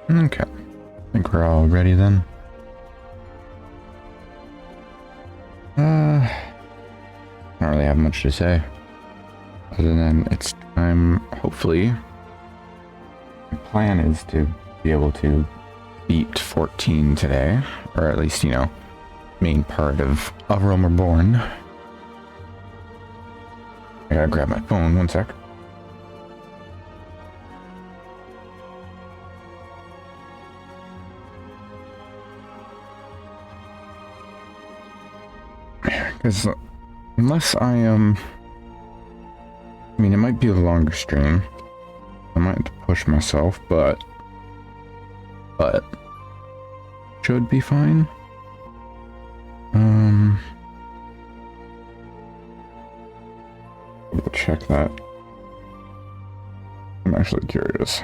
Okay. I think we're all ready then. I don't really have much to say. Other than it's time, hopefully. My plan is to be able to beat 14 today. Or at least, you know, main part of Realm Reborn. I gotta grab my phone, one sec. Because unless I am... I mean, it might be a longer stream. I might have to push myself, but should be fine. We'll check that. I'm actually curious.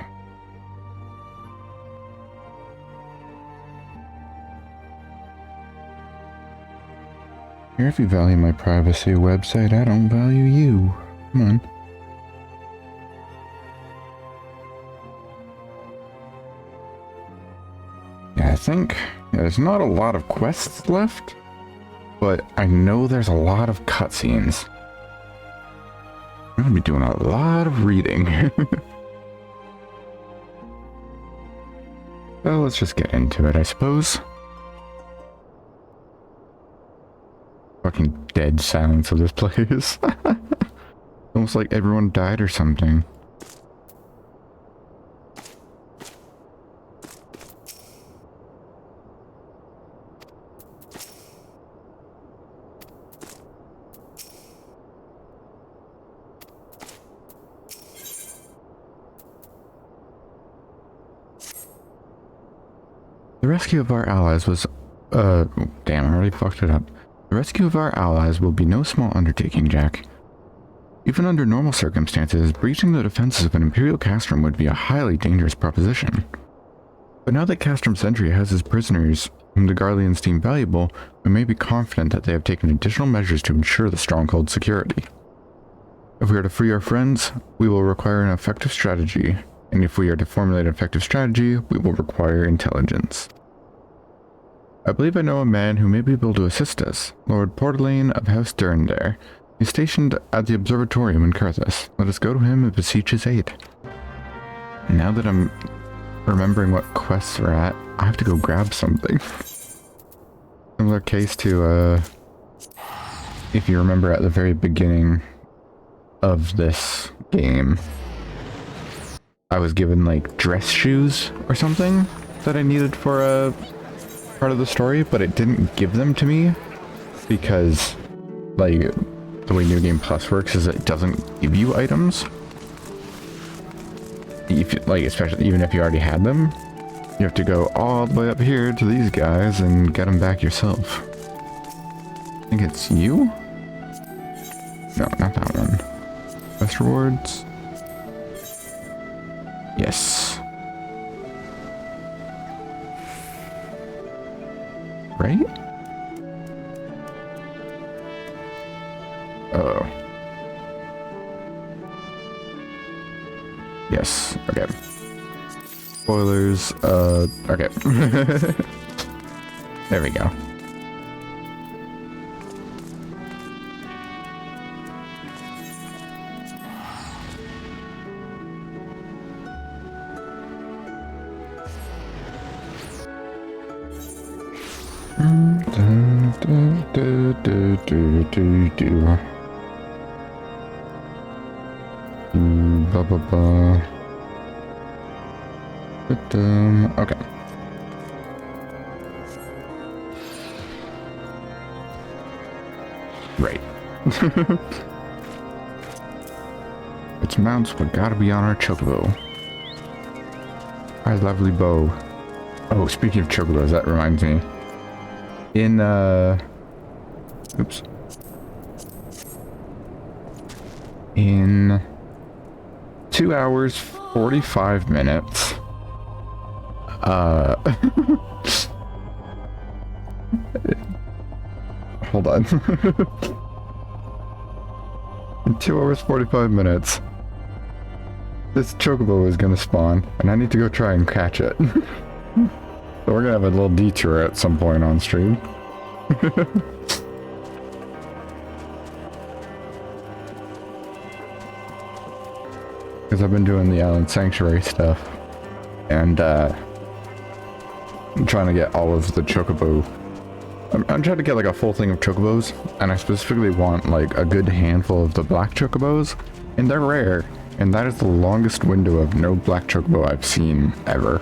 Here, if you value my privacy website, I don't value you. Come on. Yeah, I think there's not a lot of quests left, but I know there's a lot of cutscenes. I'm gonna be doing a lot of reading. Well, let's just get into it, I suppose. Fucking dead silence of this place. Almost like everyone died or something. The rescue of our allies was... damn, I already fucked it up. The rescue of our allies will be no small undertaking, Jack. Even under normal circumstances, breaching the defenses of an Imperial Castrum would be a highly dangerous proposition. But now that Castrum Centri has his prisoners, whom the Garleans deem valuable, we may be confident that they have taken additional measures to ensure the stronghold's security. If we are to free our friends, we will require an effective strategy, and if we are to formulate an effective strategy, we will require intelligence. I believe I know a man who may be able to assist us, Lord Portelaine of House Durndare. He's stationed at the Observatorium in Carthus. Let us go to him and beseech his aid. Now that I'm remembering what quests we're at, I have to go grab something. Similar case to, if you remember at the very beginning of this game, I was given like dress shoes or something that I needed for a part of the story, but it didn't give them to me because like the way New Game Plus works is it doesn't give you items. If you, like, especially even if you already had them, you have to go all the way up here to these guys and get them back yourself. I think it's you? No, not that one. Quest rewards. Yes. Right? Oh. Yes, okay. Spoilers, okay. There we go. Blah blah blah. Okay. Right. Its mounts, but gotta be on our Chocobo. Our lovely bow. Oh, speaking of Chocobos, that reminds me. In, oops. In 2 hours, 45 minutes. Hold on. In 2 hours, 45 minutes. This Chocobo is gonna spawn, and I need to go try and catch it. So we're gonna have a little detour at some point on stream. Because I've been doing the Island Sanctuary stuff, and I'm trying to get all of the Chocobo. I'm trying to get like a full thing of Chocobos, and I specifically want like a good handful of the black Chocobos, and they're rare, and that is the longest window of no black Chocobo I've seen ever.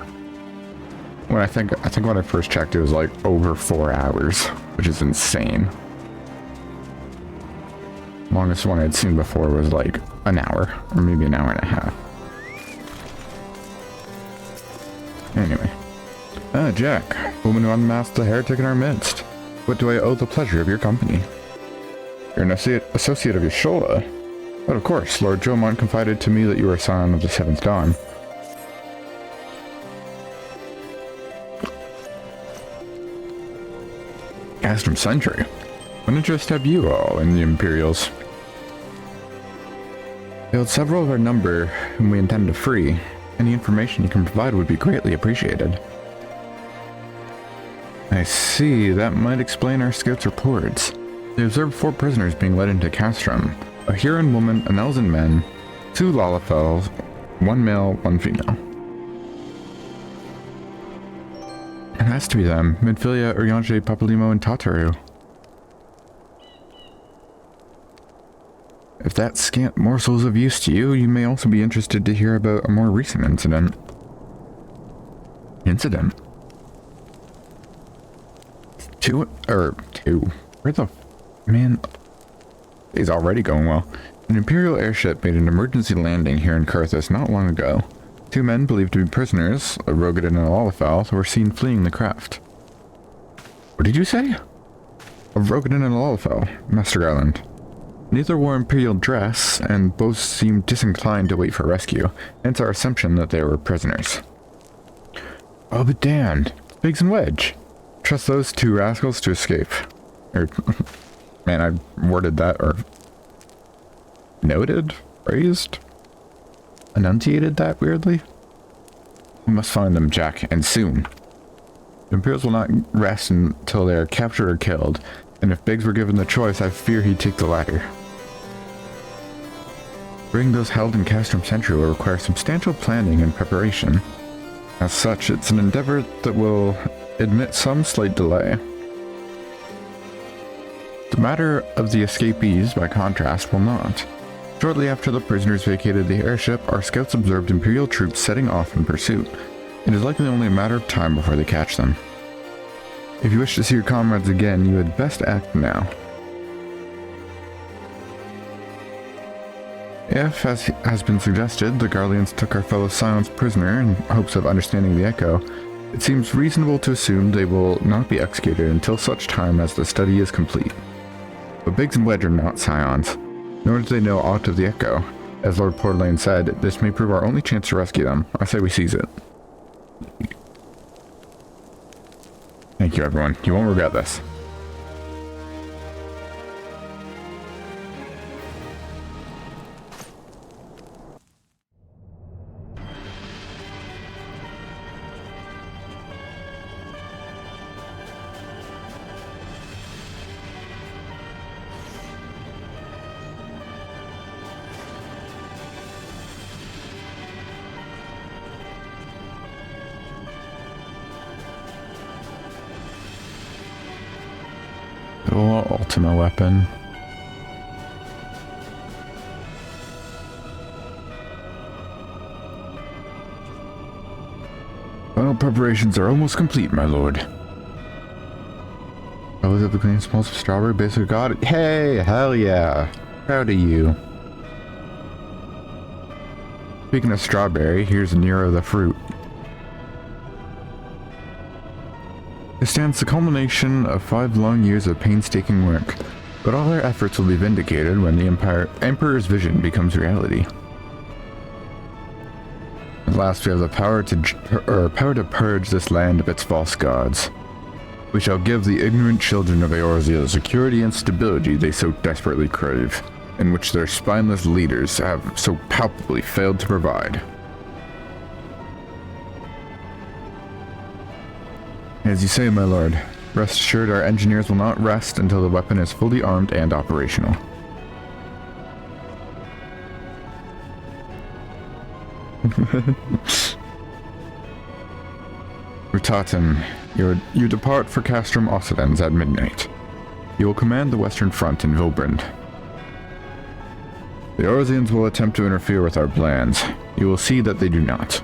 When I think when I first checked, it was like over 4 hours, which is insane. Longest one I'd seen before was like an hour, or maybe an hour and a half. Anyway. Jack, woman who unmasked the heretic in our midst. What do I owe the pleasure of your company? You're an associate of Yashola. But of course, Lord Jomont confided to me that you were a son of the Seventh Dawn. Castrum Centri. What interest have you all in the Imperials? They hold several of our number whom we intend to free. Any information you can provide would be greatly appreciated. I see, that might explain our scouts' reports. They observed 4 prisoners being led into Castrum. A Huron woman, an Elzen man, 2 Lalafels, 1 male, 1 female. It has to be them. Midfilia, Uriange, Papalimo, and Tataru. If that scant morsels of use to you, you may also be interested to hear about a more recent incident. Incident? Two? Where the... Man... It's already going well. An Imperial airship made an emergency landing here in Kurthus not long ago. 2 men believed to be prisoners, a Rogadin and a Lalafell, were seen fleeing the craft. What did you say? A Rogadin and a Lalafell, Master Garland. Neither wore Imperial dress, and both seemed disinclined to wait for rescue, hence our assumption that they were prisoners. I'll be damned. Biggs and Wedge. Trust those 2 rascals to escape. Man, I worded that, or... Noted? Phrased? Enunciated that weirdly? We must find them, Jack, and soon. The Imperials will not rest until they are captured or killed, and if Biggs were given the choice, I fear he'd take the latter. Bringing those held in Castrum Centri will require substantial planning and preparation. As such, it's an endeavor that will admit some slight delay. The matter of the escapees, by contrast, will not. Shortly after the prisoners vacated the airship, our scouts observed Imperial troops setting off in pursuit. It is likely only a matter of time before they catch them. If you wish to see your comrades again, you had best act now. If, as has been suggested, the Garleans took our fellow Scions prisoner in hopes of understanding the Echo, it seems reasonable to assume they will not be executed until such time as the study is complete. But Biggs and Wedge are not Scions, nor do they know aught of the Echo. As Lord Portelaine said, this may prove our only chance to rescue them. I say we seize it. Thank you, everyone. You won't regret this. Ultima Weapon. Final preparations are almost complete, my lord. Always have the clean smells of strawberry, basic got it. Hey, hell yeah. Proud of you. Speaking of strawberry, here's Nero the fruit. It stands the culmination of 5 long years of painstaking work, but all our efforts will be vindicated when the Emperor's vision becomes reality. At last we have the power to purge this land of its false gods. We shall give the ignorant children of Eorzea the security and stability they so desperately crave. in which their spineless leaders have so palpably failed to provide. As you say, my lord, rest assured our engineers will not rest until the weapon is fully armed and operational. Rhitahtyn, you depart for Castrum Occidens at midnight. You will command the western front in Vilbrand. The Orzians will attempt to interfere with our plans. You will see that they do not.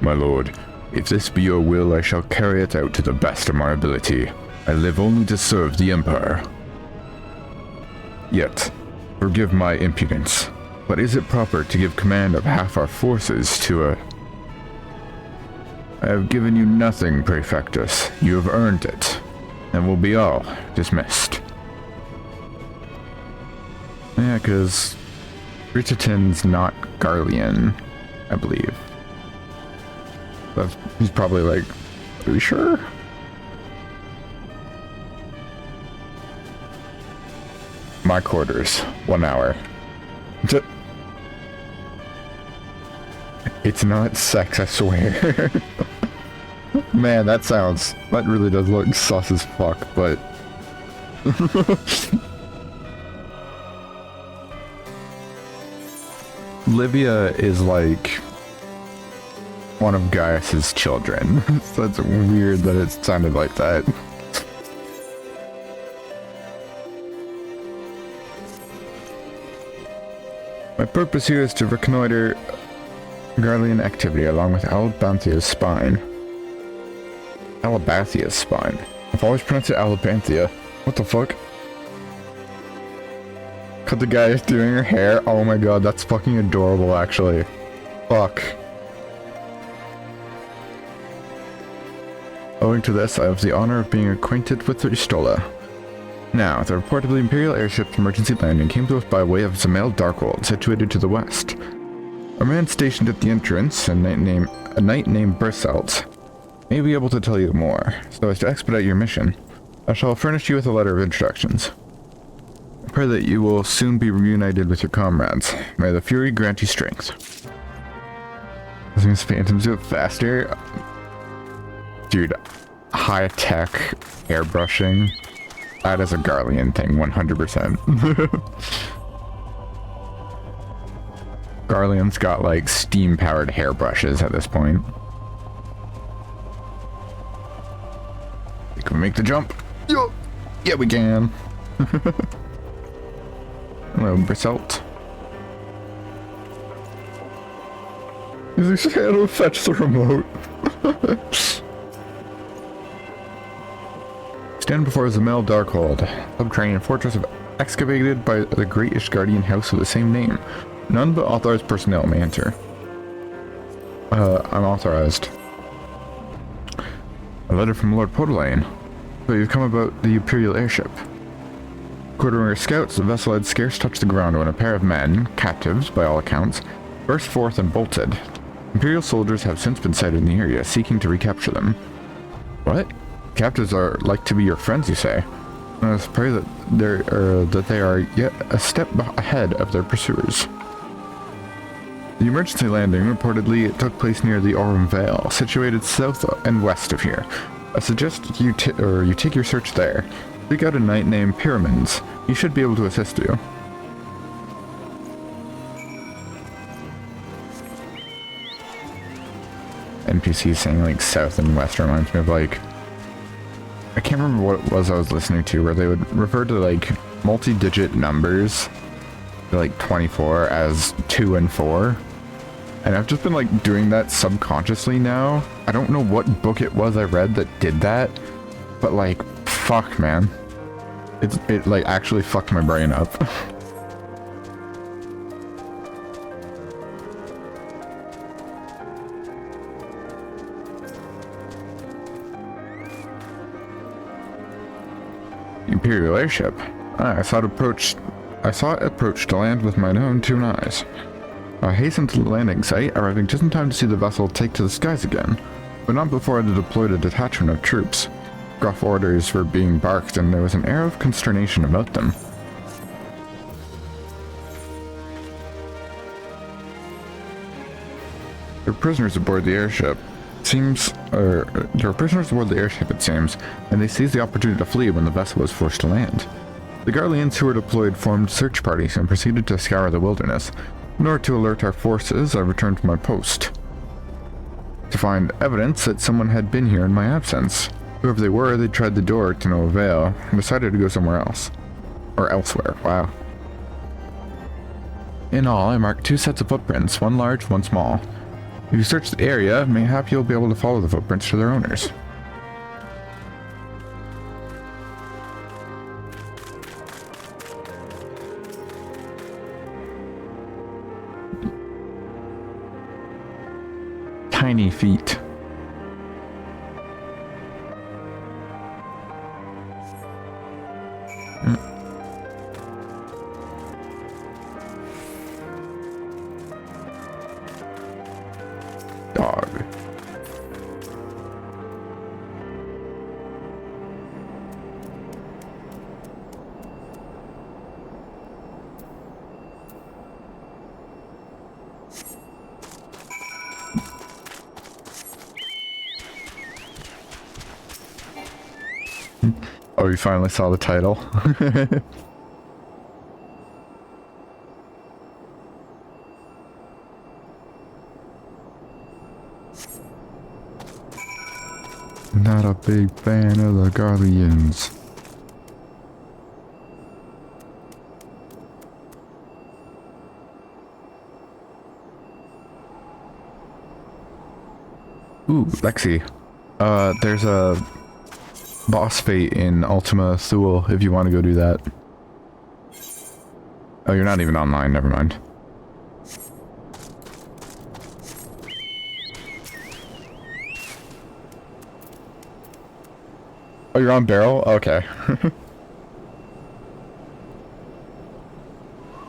My lord, if this be your will, I shall carry it out to the best of my ability. I live only to serve the Empire. Yet, forgive my impudence, but is it proper to give command of half our forces to a... I have given you nothing, Praefectus. You have earned it, and will be all dismissed. Yeah, because Rhitahtyn's not Garlean, I believe. He's probably like, are you sure? My quarters, 1 hour. It's not sex, I swear. Man, that really does look sus as fuck, but... Livia is like one of Gaius's children. So it's weird that it sounded like that. My purpose here is to reconnoiter Garlean activity along with Alabathia's spine. Alabathia's spine? I've always pronounced it Alabanthia. What the fuck? Cut the guy doing her hair. Oh my god, that's fucking adorable actually. Fuck. Owing to this, I have the honor of being acquainted with Ristola. Now, the reportedly Imperial airship's emergency landing came to us by way of Zamel Darkhold, situated to the west. A man stationed at the entrance, a knight named Berselt, may be able to tell you more. So as to expedite your mission, I shall furnish you with a letter of introductions. I pray that you will soon be reunited with your comrades. May the Fury grant you strength. As soon as Phantoms do it faster... Dude, high-tech airbrushing. That is a Garlean thing, 100%. Garlean's got, like, steam-powered hairbrushes at this point. Can we make the jump? Yeah, we can. Hello, Berselt. He's like, how to fetch the remote. Stand before Zamel Darkhold, subterranean fortress excavated by the great Ishgardian house of the same name. None but authorized personnel may enter. I'm authorized. A letter from Lord Podelain. So you've come about the Imperial airship. According to our scouts, the vessel had scarce touched the ground when a pair of men, captives by all accounts, burst forth and bolted. Imperial soldiers have since been sighted in the area, seeking to recapture them. What? Captives are like to be your friends, you say? Let's pray that they are yet a step ahead of their pursuers. The emergency landing reportedly took place near the Aurum Vale, situated south and west of here. I suggest you take your search there. Seek out a knight named Pyramins. He should be able to assist you. NPC saying like south and west reminds me of like... I can't remember what it was I was listening to where they would refer to like multi-digit numbers, like 24 as 2 and 4. And I've just been like doing that subconsciously now. I don't know what book it was I read that did that, but like, fuck man. It like actually fucked my brain up. Imperial airship. I saw it approach to land with my own 2 eyes. I hastened to the landing site, arriving just in time to see the vessel take to the skies again, but not before I had deployed a detachment of troops. gruff orders were being barked, and there was an air of consternation about them. There were prisoners aboard the airship. There were prisoners aboard the airship, it seems, and they seized the opportunity to flee when the vessel was forced to land. The Garleans who were deployed formed search parties and proceeded to scour the wilderness. In order to alert our forces, I returned to my post to find evidence that someone had been here in my absence. Whoever they were, they tried the door to no avail and decided to go somewhere else. Or elsewhere, wow. In all, I marked 2 sets of footprints, one large, one small. If you search the area, mayhap you'll be able to follow the footprints to their owners. Tiny feet. Dog. Oh, you finally saw the title. Not a big fan of the Garleans. Ooh, Lexi. There's a boss fate in Ultima Thule if you want to go do that. Oh, you're not even online, never mind. Oh, you're on Barrel? Okay.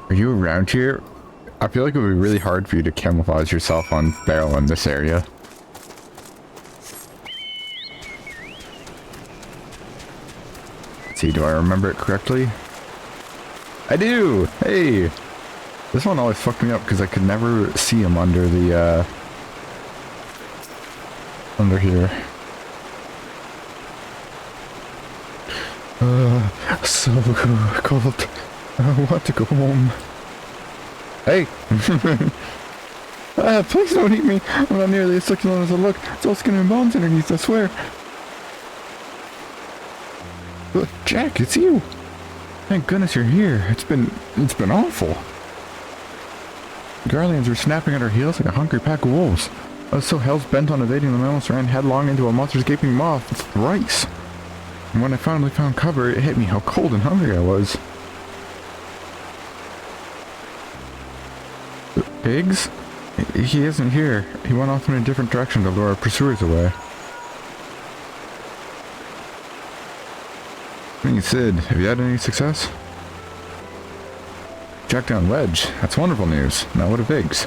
Are you around here? I feel like it would be really hard for you to camouflage yourself on Barrel in this area. Let's see, do I remember it correctly? I do! Hey! This one always fucked me up because I could never see him under the, under here. So cold. I want to go home. Hey! Please don't eat me. I'm not nearly as succulent as I look. It's all skin and bones underneath, I swear. Jack, it's you. Thank goodness you're here. It's been awful. The Garleans were snapping at our heels like a hungry pack of wolves. I was so hell-bent on evading them, I almost ran headlong into a monster's gaping maw thrice. And when I finally found cover, it hit me how cold and hungry I was. Pigs? He isn't here. He went off in a different direction to lure our pursuers away. Hey, Sid, have you had any success? Tracked down Wedge. That's wonderful news. Now what of Biggs?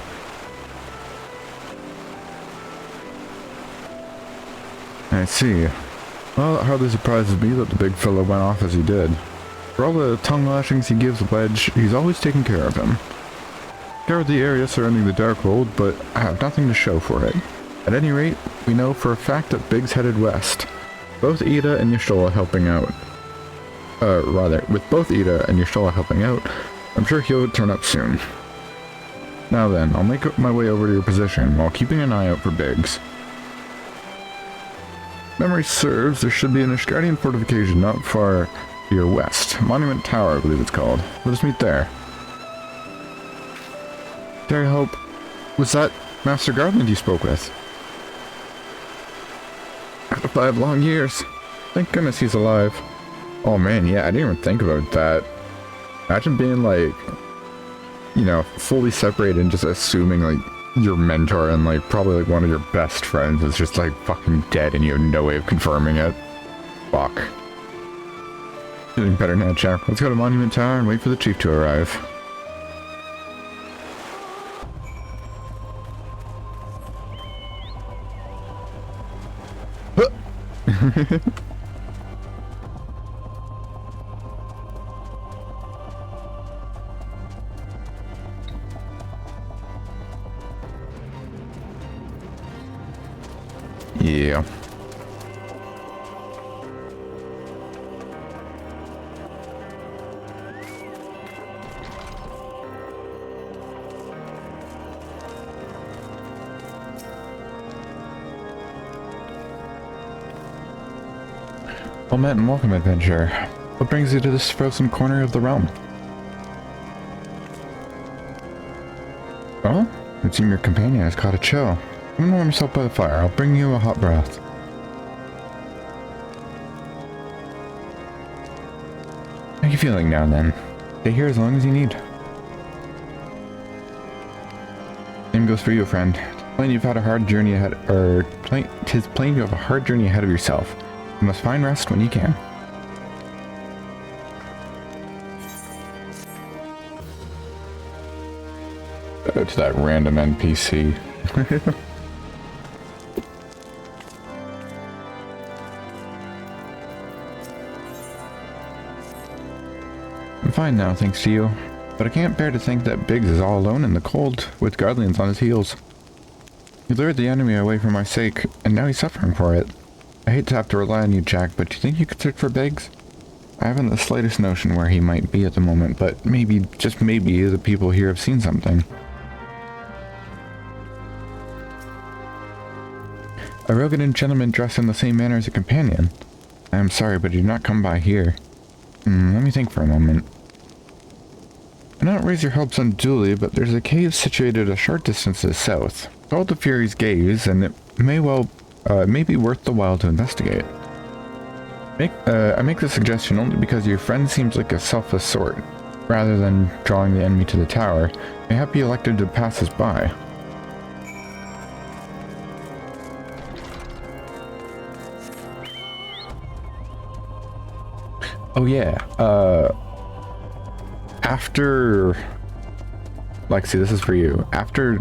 I see. Well, it hardly surprises me that the big fellow went off as he did. For all the tongue lashings he gives Wedge, he's always taken care of him. Scoured the area surrounding the Darkhold, but I have nothing to show for it. At any rate, we know for a fact that Biggs headed west. Both Ida and Y'shtola helping out. With both Ida and Y'shtola helping out, I'm sure he'll turn up soon. Now then, I'll make my way over to your position while keeping an eye out for Biggs. Memory serves, there should be an Asgardian fortification not far to your west. Monument Tower, I believe it's called. Let us meet there. Dare I hope... Was that Master Garland you spoke with? After 5 long years. Thank goodness he's alive. Oh man, yeah, I didn't even think about that. Imagine being like, you know, fully separated and just assuming like your mentor and like probably like one of your best friends is just like fucking dead and you have no way of confirming it. Fuck. Feeling better now, chap. Let's go to Monument Tower and wait for the chief to arrive. Yeah. Well met and welcome, adventurer. What brings you to this frozen corner of the realm? Well, it seems your companion has caught a chill. Come and warm yourself by the fire. I'll bring you a hot bath. How are you feeling now then? Stay here as long as you need. Same goes for you, friend. It's plain you've had a hard journey ahead, tis plain you have a hard journey ahead of yourself. You must find rest when you can. Go to that random NPC. I'm fine now, thanks to you. But I can't bear to think that Biggs is all alone in the cold, with guardians on his heels. He lured the enemy away for my sake, and now he's suffering for it. I hate to have to rely on you, Jack, but do you think you could search for Biggs? I haven't the slightest notion where he might be at the moment, but maybe, just maybe, the people here have seen something. A rugged gentleman dressed in the same manner as a companion. I am sorry, but he did not come by here. Let me think for a moment. I don't raise your hopes unduly, but there's a cave situated a short distance to the south, called the Fury's Gaze, and it may be worth the while to investigate. I make the suggestion only because your friend seems like a selfless sort. Rather than drawing the enemy to the tower, mayhap he elected to pass us by. Oh yeah, after, Lexi, this is for you. After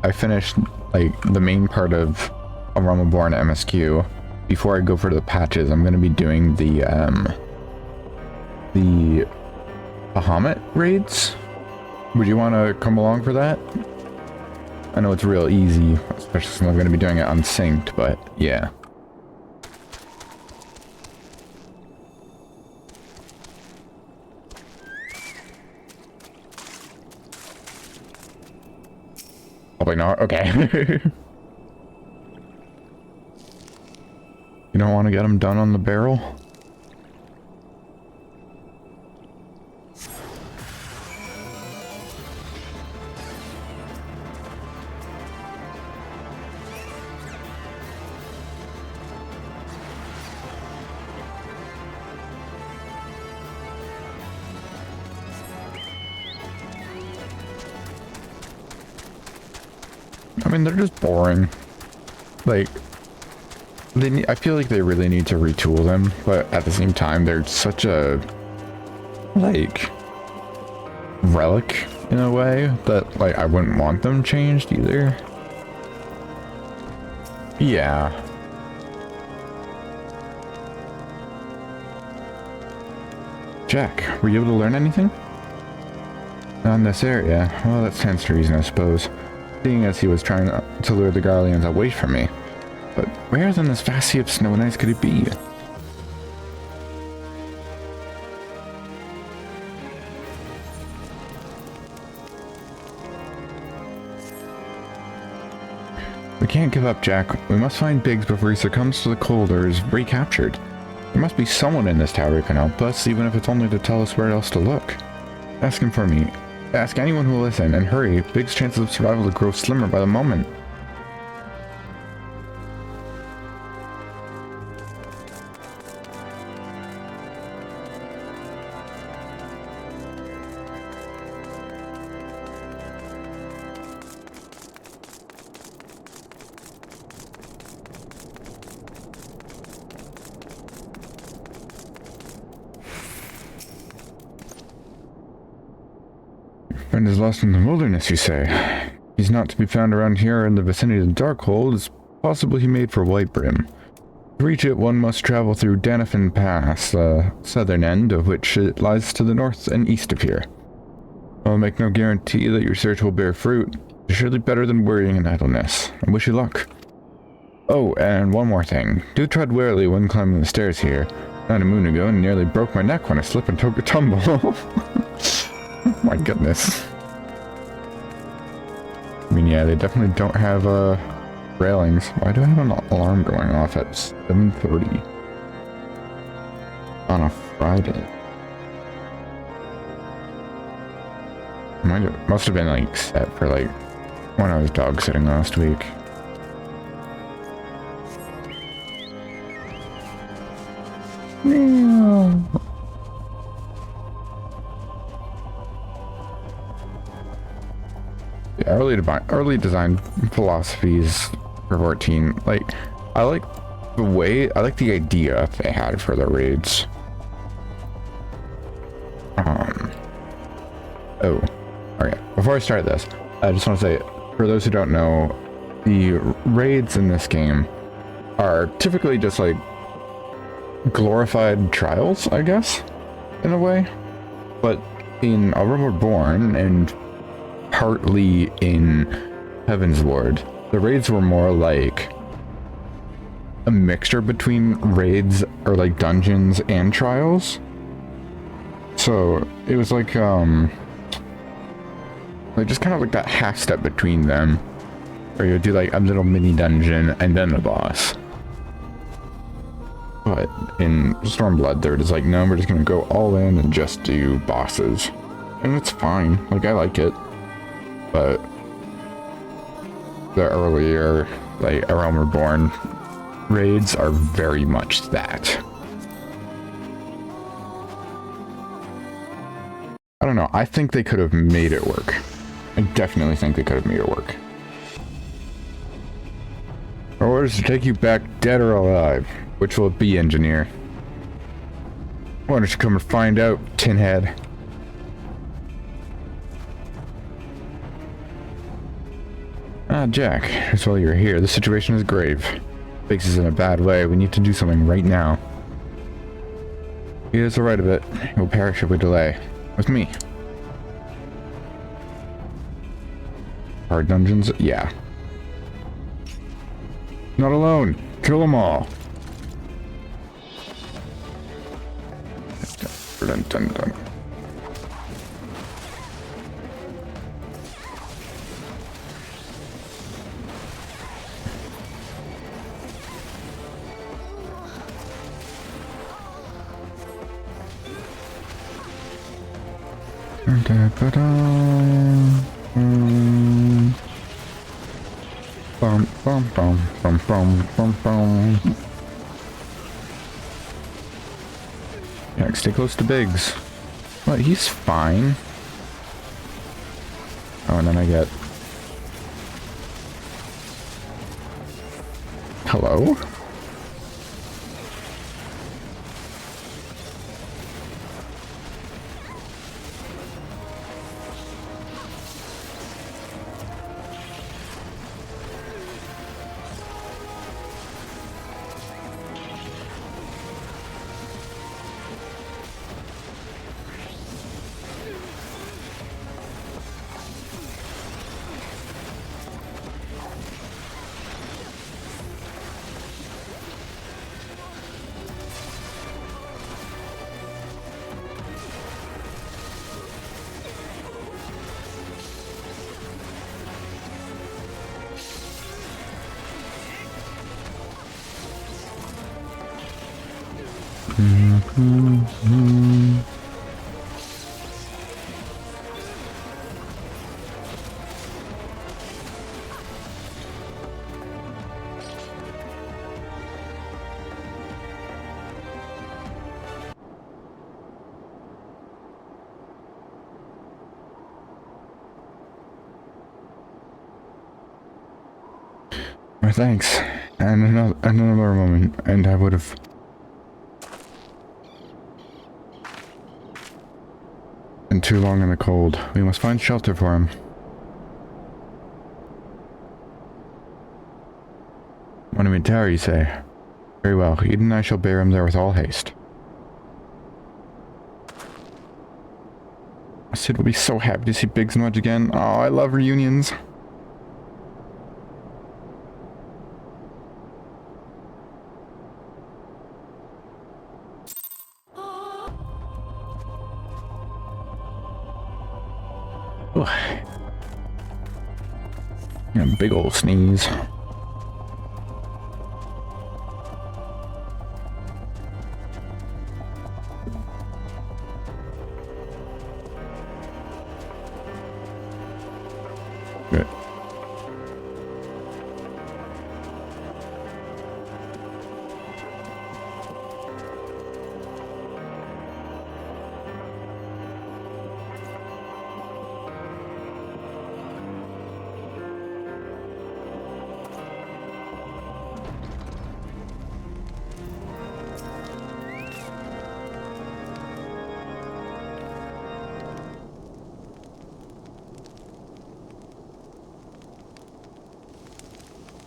I finish, like, the main part of A Realm Reborn MSQ, before I go for the patches, I'm going to be doing the Bahamut raids. Would you want to come along for that? I know it's real easy, especially since I'm going to be doing it unsynced, but yeah. Probably not. Okay. You don't want to get them done on the barrel? I mean, they're just boring. Like, I feel like they really need to retool them, but at the same time, they're such a, like, relic in a way that, like, I wouldn't want them changed either. Yeah. Jack, were you able to learn anything? On this area? Well, that stands to reason, I suppose. Seeing as he was trying to lure the Guardians away from me. But where in this vast sea of snow and ice could it be? We can't give up, Jack. We must find Biggs before he succumbs to the cold or is recaptured. There must be someone in this tower who can help us, even if it's only to tell us where else to look. Ask him for me. Ask anyone who will listen, and hurry. Biggs' chances of survival grow slimmer by the moment. Friend is lost in the wilderness, you say? He's not to be found around here in the vicinity of the Darkhold. It's possible he made for Whitebrim. To reach it, one must travel through Danafin Pass, the southern end of which it lies to the north and east of here. I'll make no guarantee that your search will bear fruit. It's surely better than worrying in idleness. I wish you luck. Oh, and one more thing. Do tread warily when climbing the stairs here. Not a moon ago and nearly broke my neck when I slipped and took a tumble. My goodness. I mean, yeah, they definitely don't have, railings. Why do I have an alarm going off at 7:30? On a Friday? Must have been, like, set for, like, when I was dog sitting last week. No. Yeah, early design philosophies for 14. Like, I like the idea they had for the raids. Oh, okay. Before I start this, I just want to say, for those who don't know, the raids in this game are typically just like glorified trials, I guess, in a way. But in A Realm Reborn and partly in Heaven's Ward, the raids were more like a mixture between raids or like dungeons and trials. So it was like just kind of like that half step between them, where you would do like a little mini dungeon and then the boss. But in Stormblood, they're just like, no, we're just gonna go all in and just do bosses. And it's fine, like I like it. But the earlier, like, A Realm Reborn raids are very much that. I don't know, I think they could have made it work. I definitely think they could have made it work. Orders to take you back dead or alive. Which will it be, engineer? Why don't you come and find out, tinhead? Ah, Jack, as well you're here. The situation is grave. Biggs is in a bad way. We need to do something right now. He is the right of it. He'll perish if we delay. With me. Hard dungeons? Yeah. Not alone. Kill them all. Dun, dun, dun. Bum, bum, bum, bum, bum, bum, bum. Yeah, stay close to Biggs. Well, he's fine. Oh, and then I get... Hello? Well, thanks. And another moment, and I would have... been too long in the cold. We must find shelter for him. Monument Tower, you say? Very well. Eden and I shall bear him there with all haste. Sid will be so happy to see Biggs and Wedge again. Oh, I love reunions. Yeah, big ol' sneeze. Good.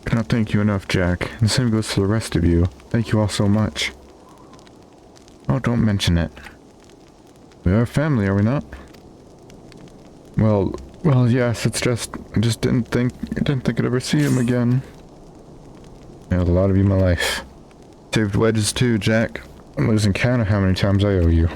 Cannot thank you enough, Jack. And the same goes to the rest of you. Thank you all so much. Oh, don't mention it. We are family, are we not? Well, yes, it's just, I just didn't think I'd ever see him again. I owed a lot of you my life. Saved Wedges too, Jack. I'm losing count of how many times I owe you.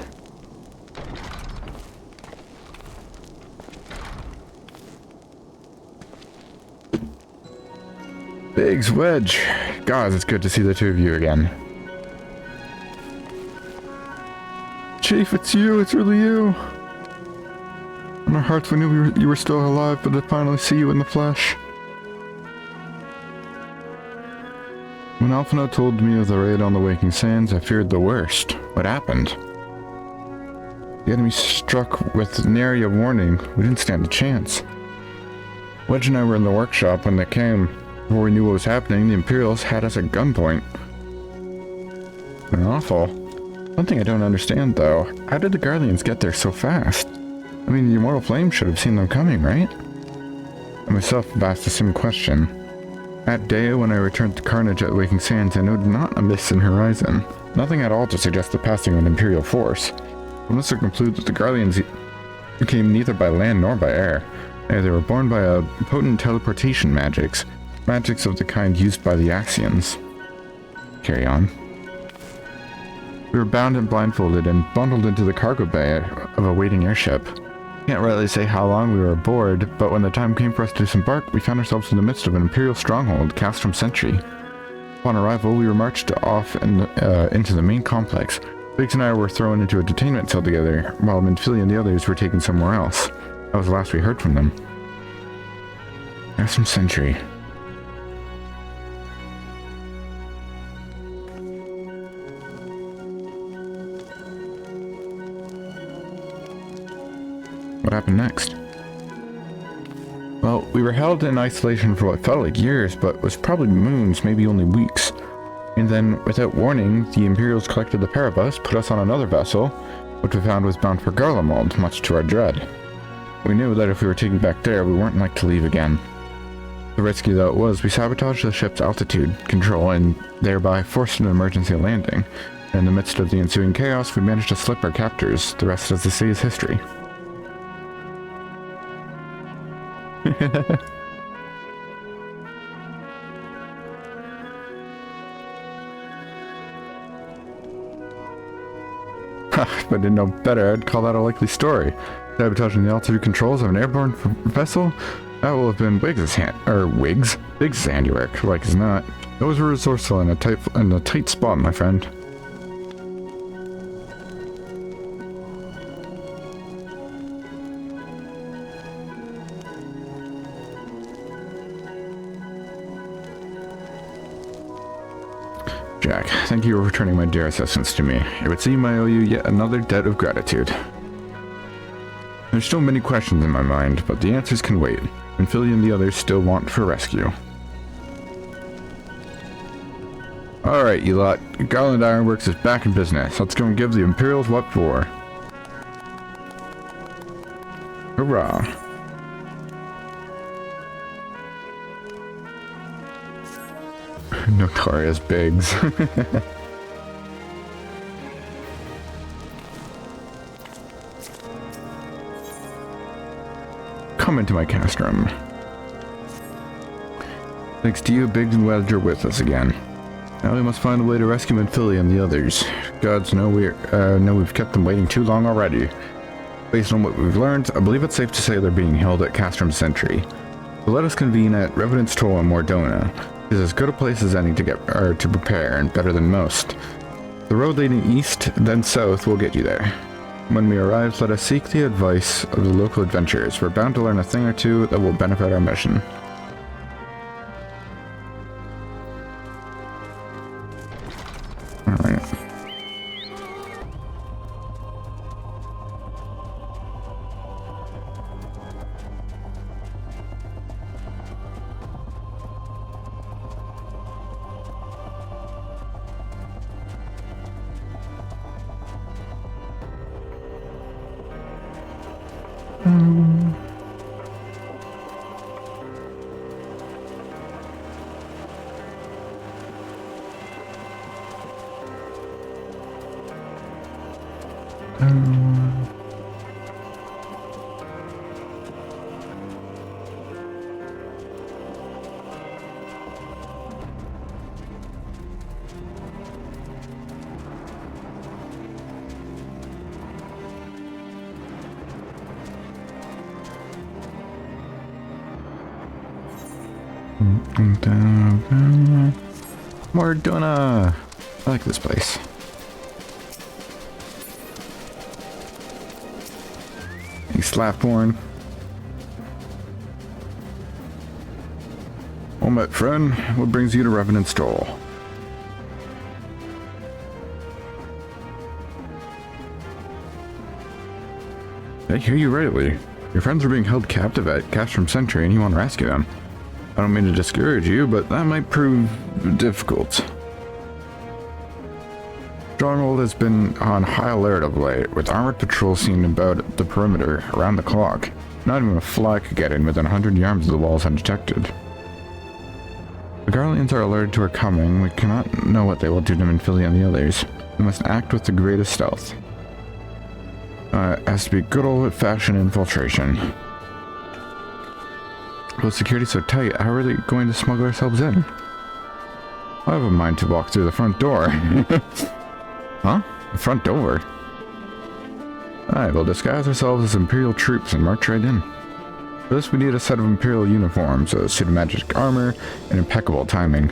Biggs, Wedge. Guys, it's good to see the two of you again. Chief, it's you. It's really you. In our hearts, we knew you were still alive, but to finally see you in the flesh. When Alphina told me of the raid on the Waking Sands, I feared the worst. What happened? The enemy struck with nary a warning. We didn't stand a chance. Wedge and I were in the workshop when they came. Before we knew what was happening, the Imperials had us at gunpoint. Awful. One thing I don't understand, though. How did the Guardians get there so fast? I mean, the Immortal Flame should have seen them coming, right? I myself have asked the same question. That day, when I returned to Carnage at Waking Sands, I noted not a mist in horizon. Nothing at all to suggest the passing of an Imperial force. One must conclude that the Guardians came neither by land nor by air. They were born by a potent teleportation magics of the kind used by the Axians. Carry on. We were bound and blindfolded and bundled into the cargo bay of a waiting airship. Can't rightly say how long we were aboard, but when the time came for us to disembark, we found ourselves in the midst of an Imperial stronghold, Castrum Centri. Upon arrival, we were marched off into the main complex. Biggs and I were thrown into a detainment cell together, while Minfilia and the others were taken somewhere else. That was the last we heard from them. Castrum Centri. What happened next? Well, we were held in isolation for what felt like years, but was probably moons, maybe only weeks. And then, without warning, the Imperials collected the pair of us, put us on another vessel, which we found was bound for Garlemald, much to our dread. We knew that if we were taken back there, we weren't like to leave again. The risky though it was, we sabotaged the ship's altitude control and thereby forced an emergency landing. And in the midst of the ensuing chaos, we managed to slip our captors. The rest, as they say, is history. If I didn't know better, I'd call that a likely story. Sabotaging the altitude controls of an airborne vessel? That will have been Biggs' handiwork, like as not. Those were resourceful in a tight spot, my friend. Jack, thank you for returning my dear assistance to me. It would seem I owe you yet another debt of gratitude. There's still many questions in my mind, but the answers can wait. Minfilia and the others still want for rescue. Alright, you lot. Garland Ironworks is back in business. Let's go and give the Imperials what for. Hurrah. Notorious Biggs. Come into my Castrum. Thanks to you, Biggs and Wedge are with us again. Now we must find a way to rescue Minfilia and the others. Gods know we've kept them waiting too long already. Based on what we've learned, I believe it's safe to say they're being held at Castrum Centri. So let us convene at Revenant's Toll in Mordona. It is as good a place as any to prepare, and better than most. The road leading east, then south, will get you there. When we arrive, let us seek the advice of the local adventurers. We're bound to learn a thing or two that will benefit our mission. Alright. Mordona! I like this place. Hey, Slapborn. Well met, friend. What brings you to Revenant's Toll? I hear you rightly. Your friends are being held captive at Castrum Centri and you want to rescue them. I don't mean to discourage you, but that might prove difficult. Stronghold has been on high alert of late, with armored patrols seen about the perimeter around the clock. Not even a fly could get in within 100 yards of the walls undetected. The Garleans are alerted to our coming. We cannot know what they will do to Minfilia and the others. We must act with the greatest stealth. It has to be good old-fashioned infiltration. With security so tight, how are they going to smuggle ourselves in? I have a mind to walk through the front door. Huh? The front door? Alright, we'll disguise ourselves as Imperial troops and march right in. For this we need a set of Imperial uniforms, a suit of magic armor, and impeccable timing.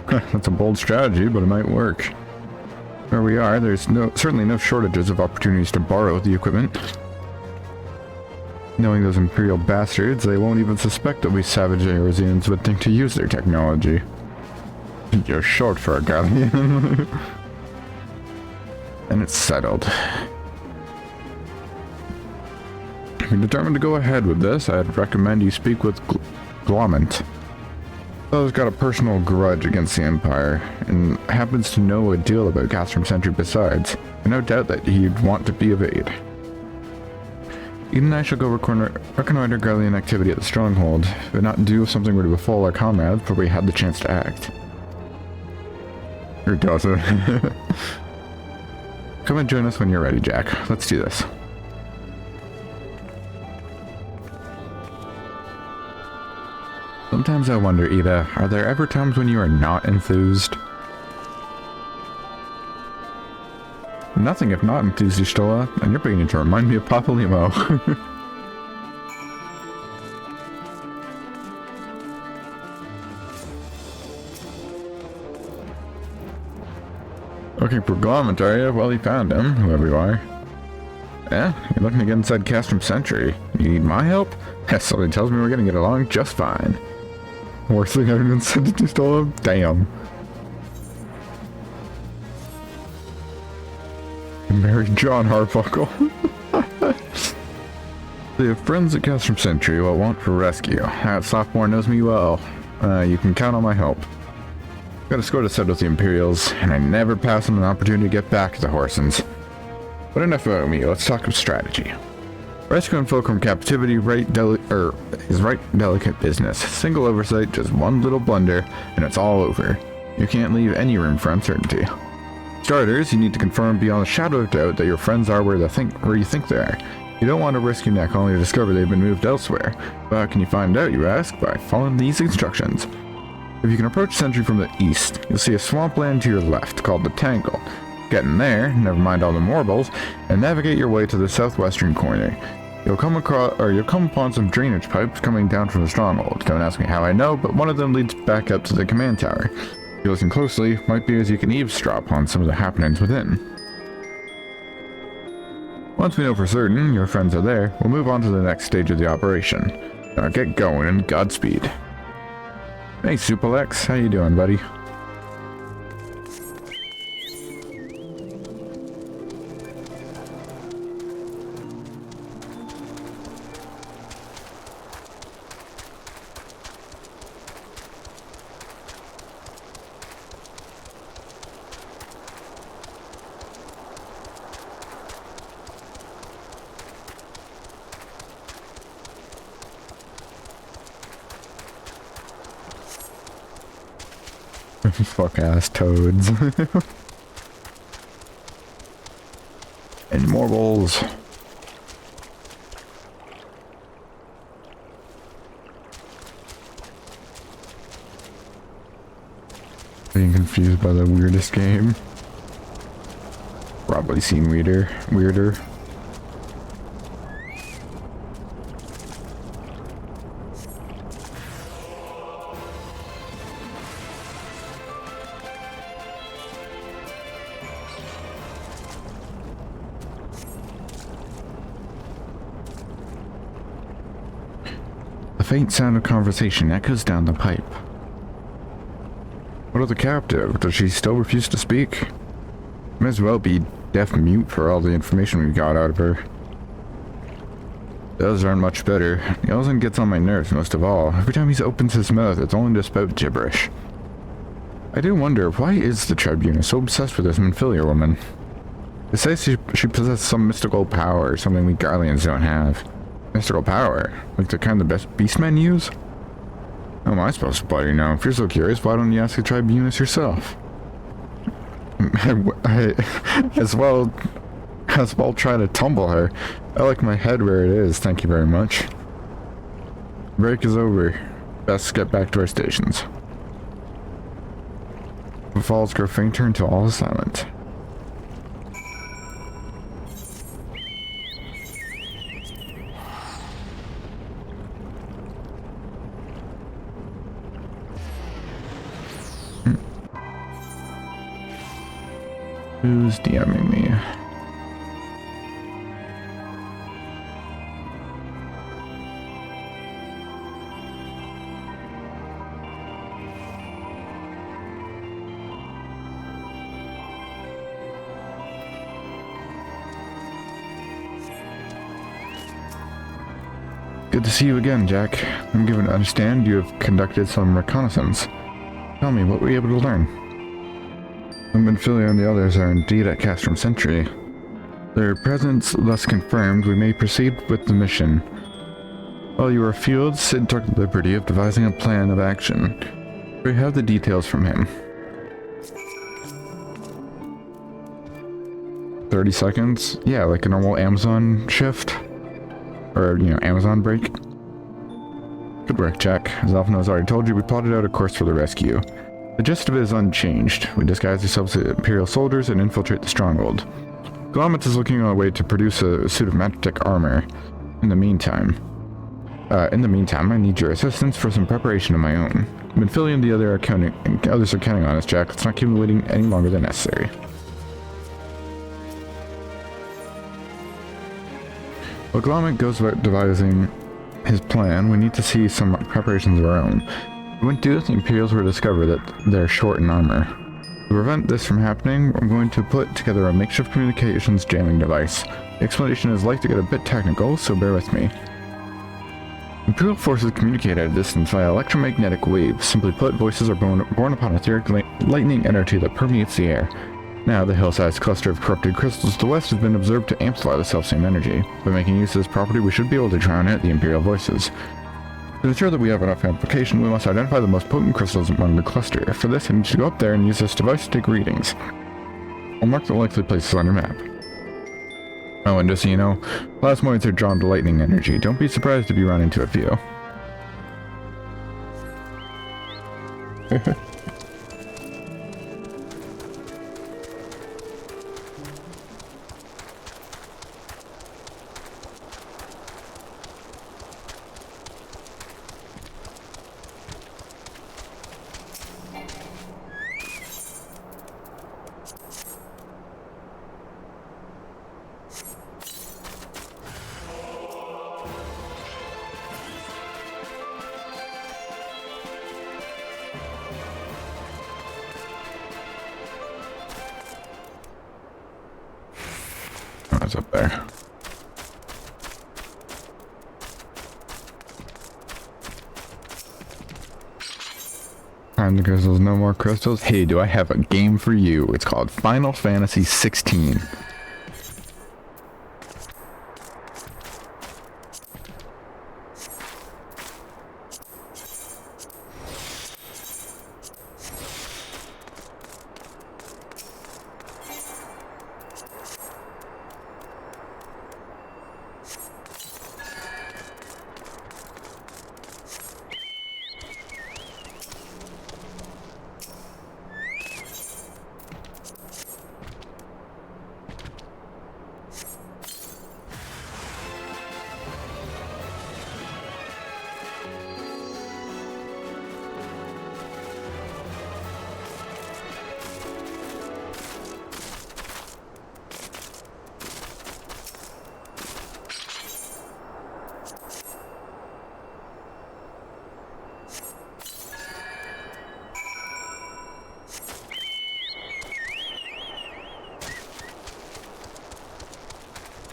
That's a bold strategy, but it might work. Where we are, there's certainly no shortages of opportunities to borrow the equipment. Knowing those Imperial bastards, they won't even suspect that we savage Eorzeans would think to use their technology. You're short for a Garlean. And it's settled. If you're determined to go ahead with this, I'd recommend you speak with Glomant. Fellow's got a personal grudge against the Empire, and happens to know a deal about Castrum Centri besides, and no doubt that he'd want to be of aid. Eden and I shall go reconnoiter Garlean activity at the Stronghold, but not do if something were to befall our comrades, but we had the chance to act. Or does it? Come and join us when you're ready, Jack. Let's do this. Sometimes I wonder, Ida, are there ever times when you are not enthused? Nothing if not enthused, Y'shtola, and you're beginning to remind me of Papa Limo. Looking for Glomant, are you? Well, you found him, whoever you are. Yeah, you're looking to get inside Castrum Centri. You need my help? Yes, something tells me we're gonna get along just fine. Worst thing I've even said to Y'shtola? Damn. Mary John Harbuckle. The friends at Castrum Centri will want for rescue. That sophomore knows me well. You can count on my help. Got a score to settle with the Imperials, and I never pass on an opportunity to get back to the Horsens. But enough about me, let's talk of strategy. Rescuing folk from captivity is right delicate business. Single oversight, just one little blunder, and it's all over. You can't leave any room for uncertainty. Starters, you need to confirm beyond a shadow of doubt that your friends are where you think they are. You don't want to risk your neck only to discover they've been moved elsewhere. But how can you find out, you ask? By following these instructions. If you can approach Centri from the east, you'll see a swampland to your left called the Tangle. Get in there, never mind all the marbles, and navigate your way to the southwestern corner. You'll come upon some drainage pipes coming down from the stronghold. Don't ask me how I know, but one of them leads back up to the command tower. If you listen closely, might be as you can eavesdrop on some of the happenings within. Once we know for certain your friends are there, we'll move on to the next stage of the operation. Now get going and Godspeed. Hey Supalex, how you doing, buddy? Fuck ass toads. And marbles. Being confused by the weirdest game. Probably seen weirder. The faint sound of conversation echoes down the pipe. What of the captive? Does she still refuse to speak? May as well be deaf-mute for all the information we got out of her. Those aren't much better. Yelson gets on my nerves most of all. Every time he opens his mouth, it's only to spout gibberish. I do wonder, why is the Tribune so obsessed with this Manfilia woman? They say she possesses some mystical power or something we Garleans don't have. Mystical power? Like the kind the best beastmen use? How am I supposed to bloody know? If you're so curious, why don't you ask the Tribunus yourself? I as well try to tumble her. I like my head where it is, thank you very much. Break is over. Best get back to our stations. The falls grow fainter until all is silent. Who's DMing me? Good to see you again, Jack. I'm given to understand you have conducted some reconnaissance. Tell me, what were you able to learn? Manfilia and the others are indeed at Castrum Centri. Their presence thus confirmed, we may proceed with the mission. While you were afield, Sid took the liberty of devising a plan of action. We have the details from him. 30 seconds? Yeah, like a normal Amazon shift. Or, you know, Amazon break. Good work, Jack. As Alphino has already told you, we plotted out a course for the rescue. The gist of it is unchanged. We disguise ourselves as Imperial soldiers and infiltrate the stronghold. Glomet is looking on a way to produce a suit of Magitek armor. In the meantime, I need your assistance for some preparation of my own. Manfilia and the others are counting on us, Jack. Let's not keep them waiting any longer than necessary. While Glomet goes about devising his plan, we need to see some preparations of our own. When do the Imperials will discover that they're short in armor. To prevent this from happening, I'm going to put together a makeshift communications jamming device. The explanation is likely to get a bit technical, so bear with me. Imperial forces communicate at a distance via electromagnetic waves. Simply put, voices are born upon etheric lightning energy that permeates the air. Now, the hill-sized cluster of corrupted crystals to the west has been observed to amplify the selfsame energy. By making use of this property, we should be able to drown out the Imperial voices. To ensure that we have enough amplification, we must identify the most potent crystals among the cluster. For this, I need to go up there and use this device to take readings. I'll mark the likely places on your map. Oh, and just so you know, plasmoids are drawn to lightning energy. Don't be surprised if you run into a few. That's up there. Find the crystals, no more crystals. Hey, do I have a game for you? It's called Final Fantasy 16.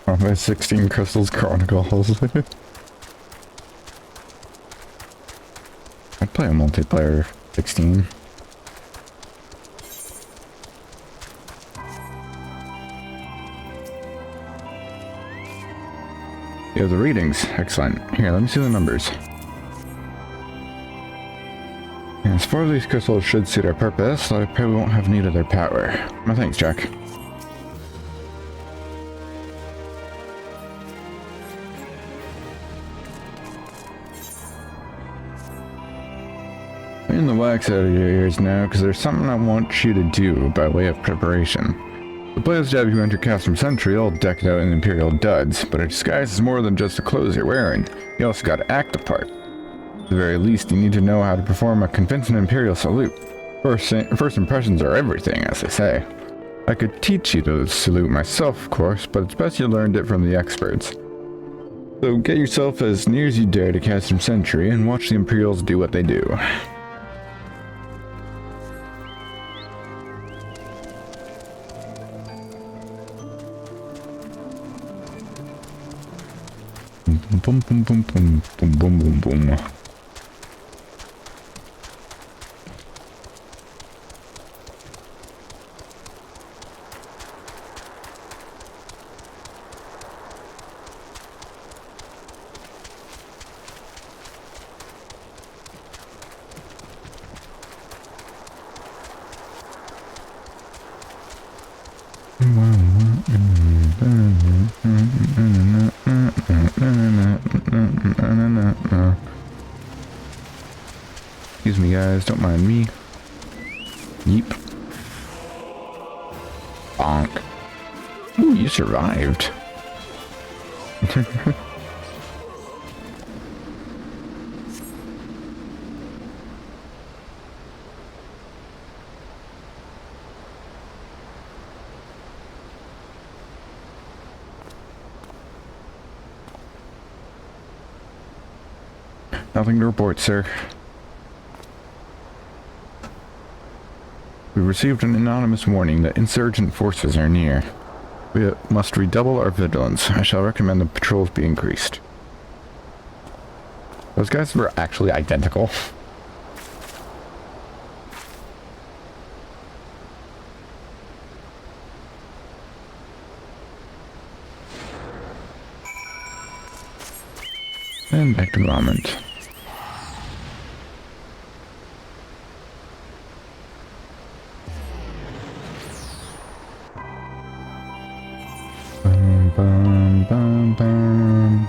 Oh, my 16 Crystals Chronicles. I'd play a multiplayer 16. Yeah, the readings. Excellent. Here, let me see the numbers. Yes, 4 of these crystals should suit our purpose, so I probably won't have need of their power. No thanks, Jack. Clean the wax out of your ears now, because there's something I want you to do by way of preparation. The players to have you enter Castrum Centri all decked out in Imperial duds, but a disguise is more than just the clothes you're wearing. You also gotta act the part. At the very least, you need to know how to perform a convincing Imperial salute. First impressions are everything, as they say. I could teach you to salute myself, of course, but it's best you learned it from the experts. So get yourself as near as you dare to Castrum Centri and watch the Imperials do what they do. Boom, boom, boom, boom, boom, boom, boom, boom. Excuse me, guys, don't mind me. Yeep. Bonk. Ooh, you survived. Nothing to report, sir. We received an anonymous warning that insurgent forces are near. We must redouble our vigilance. I shall recommend the patrols be increased. Those guys were actually identical. And back to development. Bum, bum, bum.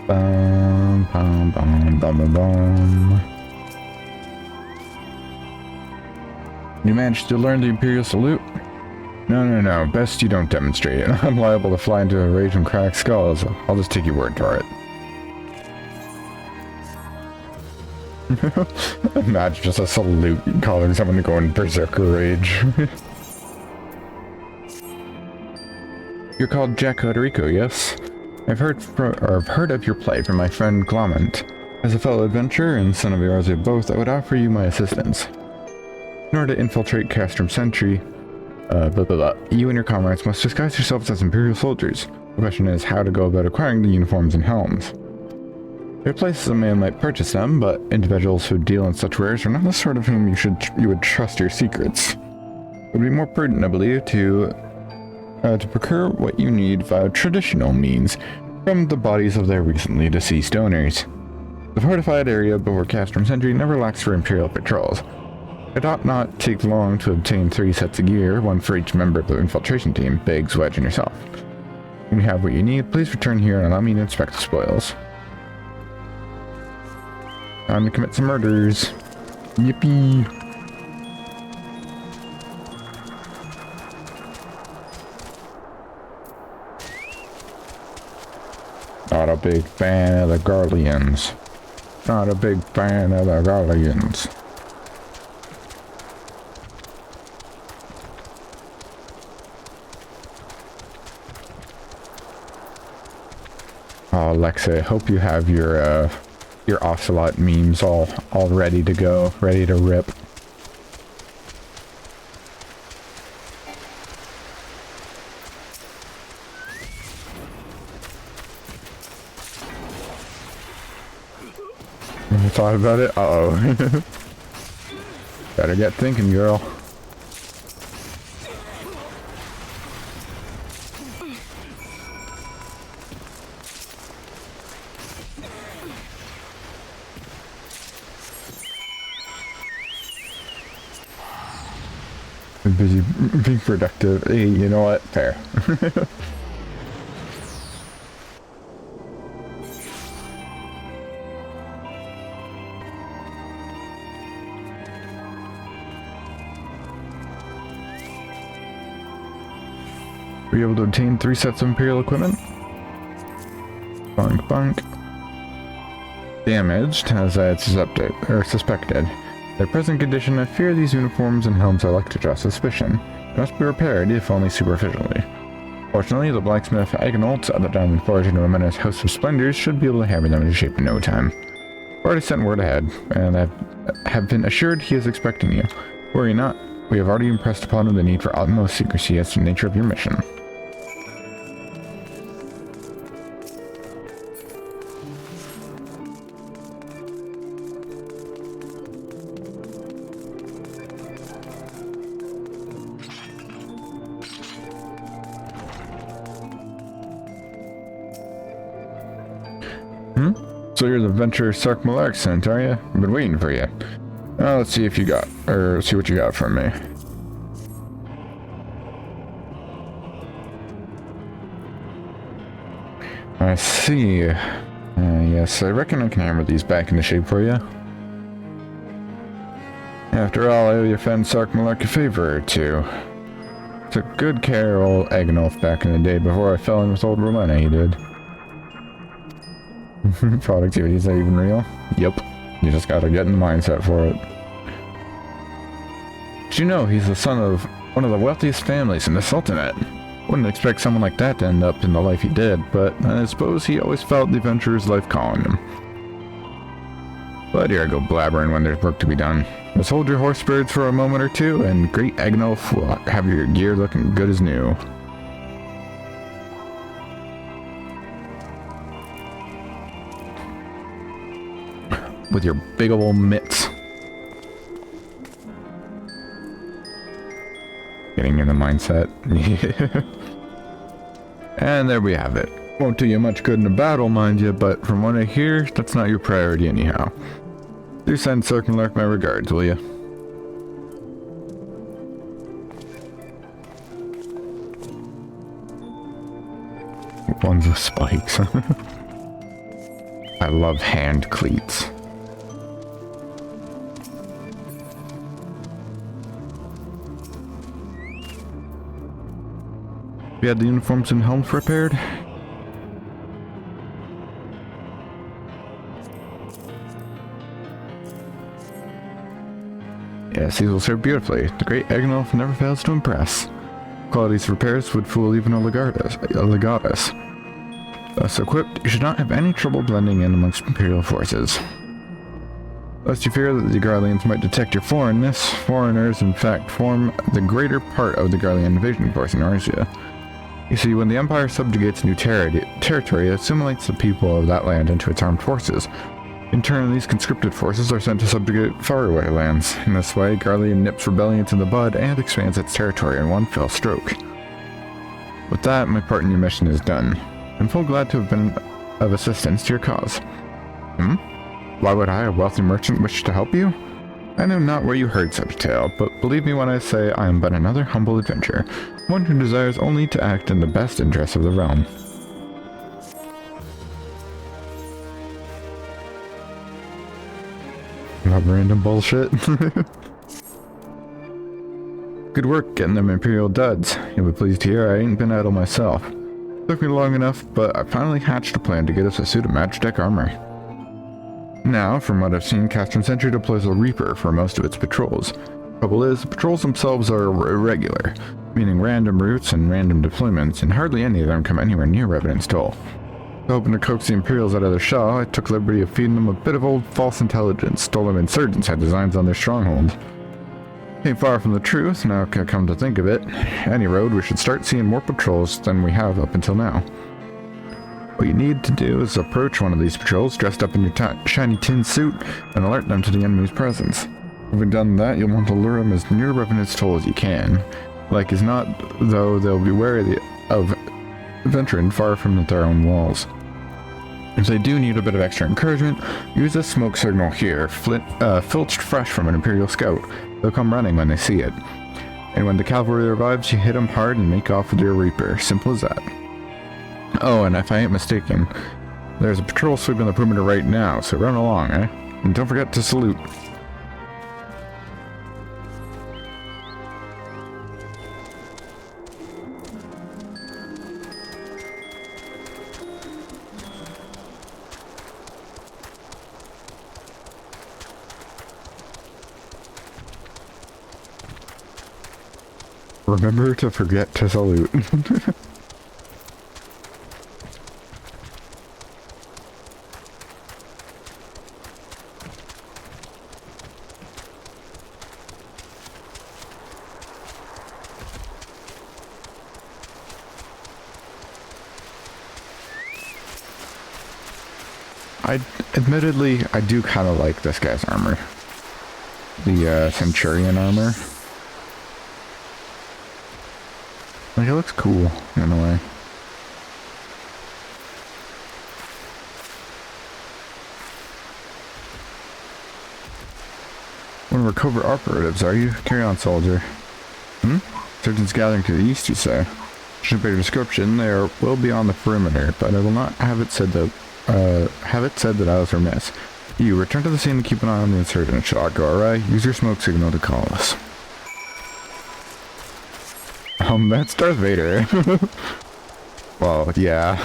Bum, bum, bum, bum, bum. You managed to learn the Imperial salute? No. Best you don't demonstrate it. I'm liable to fly into a rage and crack skulls. I'll just take your word for it. Imagine just a salute causing someone to go in berserker rage. You're called Jack Oderico, yes? I've heard of your plight from my friend Clement. As a fellow adventurer and son of the Arzi of both, I would offer you my assistance. In order to infiltrate Castrum Centri, You and your comrades must disguise yourselves as Imperial soldiers. The question is how to go about acquiring the uniforms and helms. There are places a man might purchase them, but individuals who deal in such wares are not the sort of whom you would trust your secrets. It would be more prudent, I believe, to procure what you need via traditional means from the bodies of their recently deceased owners. The fortified area before Castrum Centri never lacks for Imperial patrols. It ought not take long to obtain 3 sets of gear, 1 for each member of the infiltration team, Biggs, Wedge, and yourself. When you have what you need, please return here and allow me to inspect the spoils. Time to commit some murders. Yippee! Not a big fan of the Guardians. Not a big fan of the Guardians. Oh, Lexi, I hope you have your Ocelot memes all ready to go, ready to rip. You thought about it? Uh-oh. Better get thinking, girl. I'm busy being productive. Hey, you know what? Fair. Were you able to obtain 3 sets of Imperial equipment? Bonk, bonk. Damaged, as I had suspected. Their present condition, I fear these uniforms and helms are likely to draw suspicion. They must be repaired, if only superficially. Fortunately, the blacksmith Aganault at the Diamond Forge into a menace host of splendors should be able to hammer them into shape in no time. I've already sent word ahead, and I have been assured he is expecting you. Worry not, we have already impressed upon him the need for utmost secrecy as to the nature of your mission. So you're the adventurer Sark Malark sent, are you? I've been waiting for you. Let's see if you got, or see what you got from me. I see. Yes, I reckon I can hammer these back into shape for you. After all, I owe your friend Sark Malark a favor or two. Took good care of old Agnolf back in the day before I fell in with old Rowena, he did. Productivity, is that even real? Yep. You just gotta get in the mindset for it. Did you know he's the son of one of the wealthiest families in the Sultanate? Wouldn't expect someone like that to end up in the life he did, but I suppose he always felt the adventurer's life calling him. But here I go blabbering when there's work to be done. Just hold your horse spirits for a moment or two, and great Agnolf will have your gear looking good as new. With your big old mitts. Getting in the mindset. And there we have it. Won't do you much good in a battle, mind you, but from what I hear, that's not your priority anyhow. Do send Sark Malark my regards, will you? Ones with spikes. I love hand cleats. We had the uniforms and helms repaired. Yes, these will serve beautifully. The great Agnolf never fails to impress. Quality's repairs would fool even a legatus. Thus equipped, you should not have any trouble blending in amongst Imperial forces. Lest you fear that the Garleans might detect your foreignness, foreigners in fact form the greater part of the Garlean invasion force in Arisia. You see, when the Empire subjugates new territory, it assimilates the people of that land into its armed forces. In turn, these conscripted forces are sent to subjugate faraway lands. In this way, Garlean nips rebellions in the bud and expands its territory in one fell stroke. With that, my part in your mission is done. I'm full glad to have been of assistance to your cause. Why would I, a wealthy merchant, wish to help you? I know not where you heard such a tale, but believe me when I say I am but another humble adventurer, one who desires only to act in the best interests of the realm. Not random bullshit. Good work getting them Imperial duds. You'll be pleased to hear I ain't been idle myself. Took me long enough, but I finally hatched a plan to get us a suit of Magitek armor. Now, from what I've seen, Castrum Centri deploys a Reaper for most of its patrols. Trouble is, the patrols themselves are irregular, meaning random routes and random deployments, and hardly any of them come anywhere near Revenant's Toll. Hoping to coax the Imperials out of their shell, I took the liberty of feeding them a bit of old false intelligence stolen insurgents had designs on their stronghold. Ain't far from the truth, now I come to think of it. Any road, we should start seeing more patrols than we have up until now. What you need to do is approach one of these patrols dressed up in your shiny tin suit and alert them to the enemy's presence. Having done that, you'll want to lure them as near Revenant's Toll as you can. Like as not, though, they'll be wary of venturing far from their own walls. If they do need a bit of extra encouragement, use this smoke signal here, filched fresh from an Imperial scout. They'll come running when they see it. And when the cavalry arrives, you hit them hard and make off with your Reaper. Simple as that. Oh, and if I ain't mistaken, there's a patrol sweeping the perimeter right now, so run along, eh? And don't forget to salute. Remember to forget to salute. Admittedly, I do kind of like this guy's armor. The Centurion armor. Like, it looks cool, in a way. One of our covert operatives, are you? Carry on, soldier. Surgeons gathering to the east, you say? Should be a description, they will be on the perimeter, but I will not have it said that I was remiss. You return to the scene and keep an eye on the insurgent. Shall I go alright? Use your smoke signal to call us. That's Darth Vader. Well, yeah.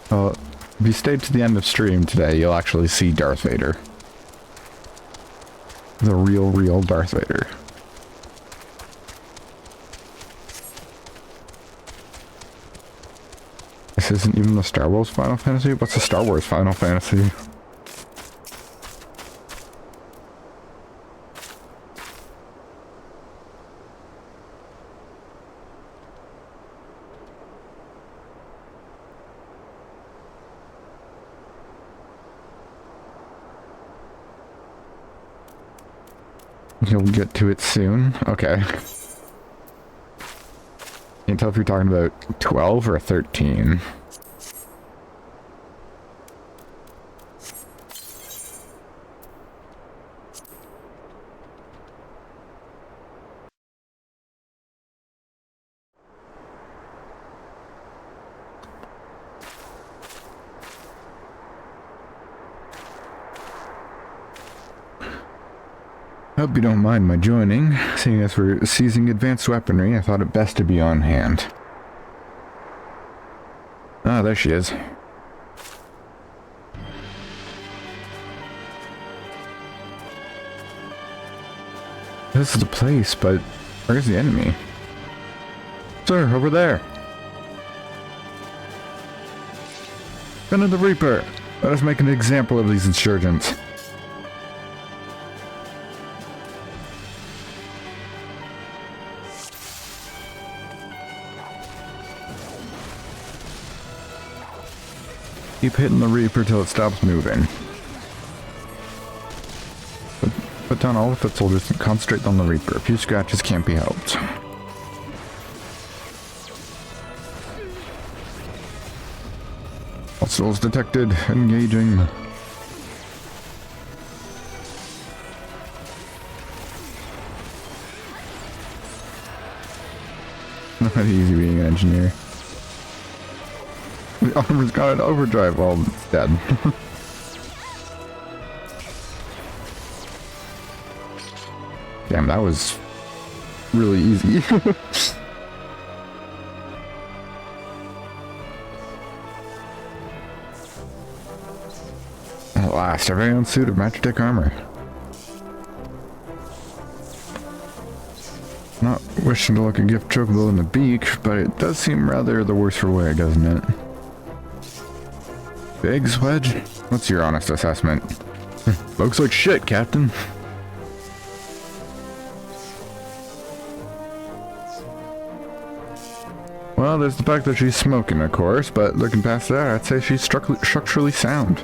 Well, if you stayed to the end of stream today, you'll actually see Darth Vader. The real Darth Vader. This isn't even the Star Wars Final Fantasy? What's the Star Wars Final Fantasy? You'll get to it soon? Okay. Can't tell if you're talking about 12 or 13. Hope you don't mind my joining. Seeing as we're seizing advanced weaponry, I thought it best to be on hand. Ah, there she is. This is the place, but where's the enemy? Sir, over there. Into the Reaper! Let us make an example of these insurgents. Keep hitting the Reaper till it stops moving. Put down all the foot soldiers and concentrate on the Reaper. A few scratches can't be helped. Hostiles detected. Engaging. Not easy being an engineer. The armor's got an overdrive. Well, it's dead. Damn, that was really easy. At last, our very own suit of Magitek armor. Not wishing to look a gift Chocobo in the beak, but it does seem rather the worse for wear, doesn't it? Big Wedge? What's your honest assessment? Looks like shit, Captain. Well, there's the fact that she's smoking, of course, but looking past that, I'd say she's structurally sound.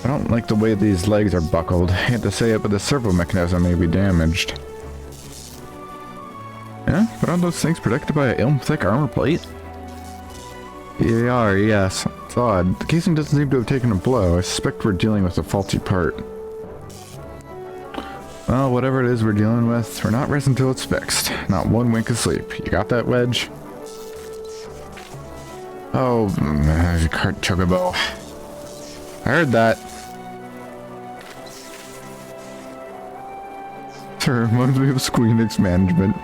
I don't like the way these legs are buckled. I hate to say it, but the servo mechanism may be damaged. Yeah, but aren't those things protected by an thick armor plate? They are, yes. It's odd. The casing doesn't seem to have taken a blow. I suspect we're dealing with a faulty part. Well, whatever it is we're dealing with, we're not resting till it's fixed. Not one wink of sleep. You got that, Wedge? Oh, cart Chocobo. I heard that. Sir, reminds me of Squeenix management.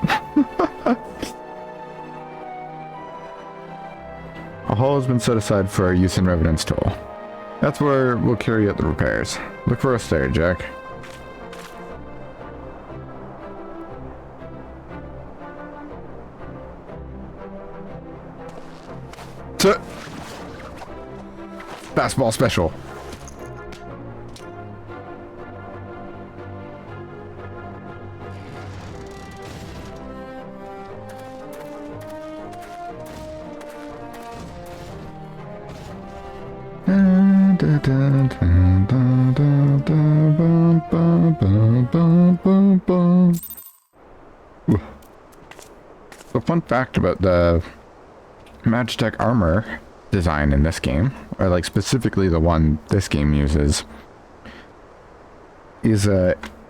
A hall has been set aside for our use in Revenant's Toll. That's where we'll carry out the repairs. Look for us there, Jack. Fastball special. So fun fact about the Magitek armor design in this game, or like specifically the one this game uses, is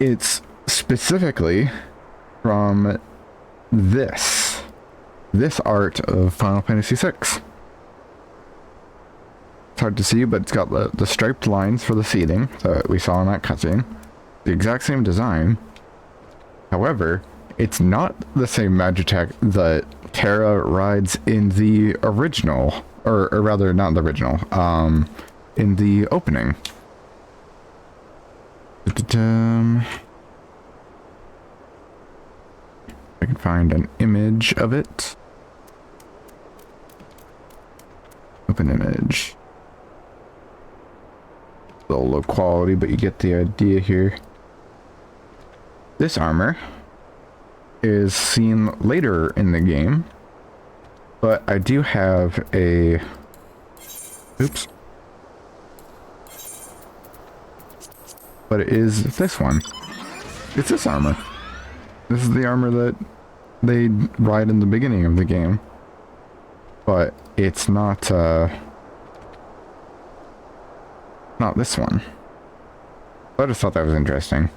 it's specifically from this art of Final Fantasy VI. It's hard to see, but it's got the striped lines for the seating that we saw in that cutscene. The exact same design. However, it's not the same Magitek that Terra rides in the original, or rather not the original, in the opening. I can find an image of it. Open image. A little low quality, but you get the idea here. This armor is seen later in the game, but I do have a... Oops. But it is this one. It's this armor. This is the armor that they ride in the beginning of the game. But it's not, not this one. I just thought that was interesting.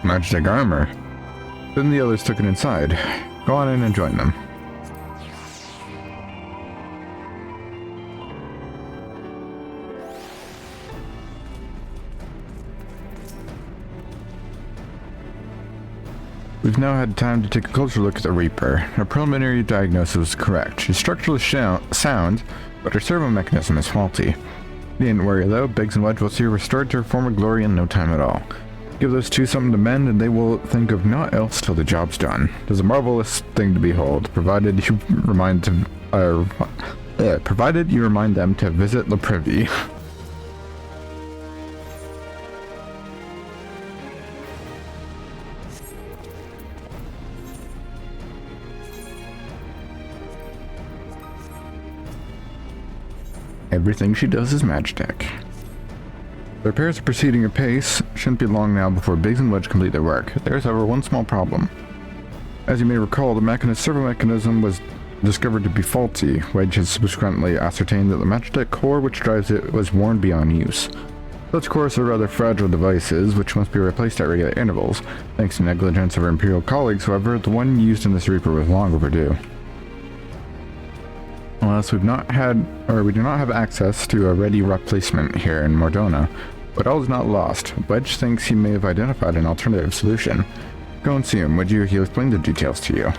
Magitek armor. Then the others took it inside. Go on in and join them. We've now had time to take a closer look at the Reaper. Our preliminary diagnosis was correct. She's structurally sound, but her servo mechanism is faulty. Needn't worry though, Biggs and Wedge will see her restored to her former glory in no time at all. Give those two something to mend and they will think of naught else till the job's done. It is a marvelous thing to behold, provided you remind them to visit La Privy. Everything she does is Magitek. The repairs are proceeding at pace. Shouldn't be long now before Biggs and Wedge complete their work. There's, however, one small problem. As you may recall, the servo mechanism was discovered to be faulty. Wedge has subsequently ascertained that the Magitek core which drives it was worn beyond use. Such cores are rather fragile devices, which must be replaced at regular intervals. Thanks to negligence of our Imperial colleagues, however, the one used in this Reaper was long overdue. Unless we do not have access to a ready replacement here in Mordona, but all is not lost. Wedge thinks he may have identified an alternative solution. Go and see him, would you? He'll explain the details to you.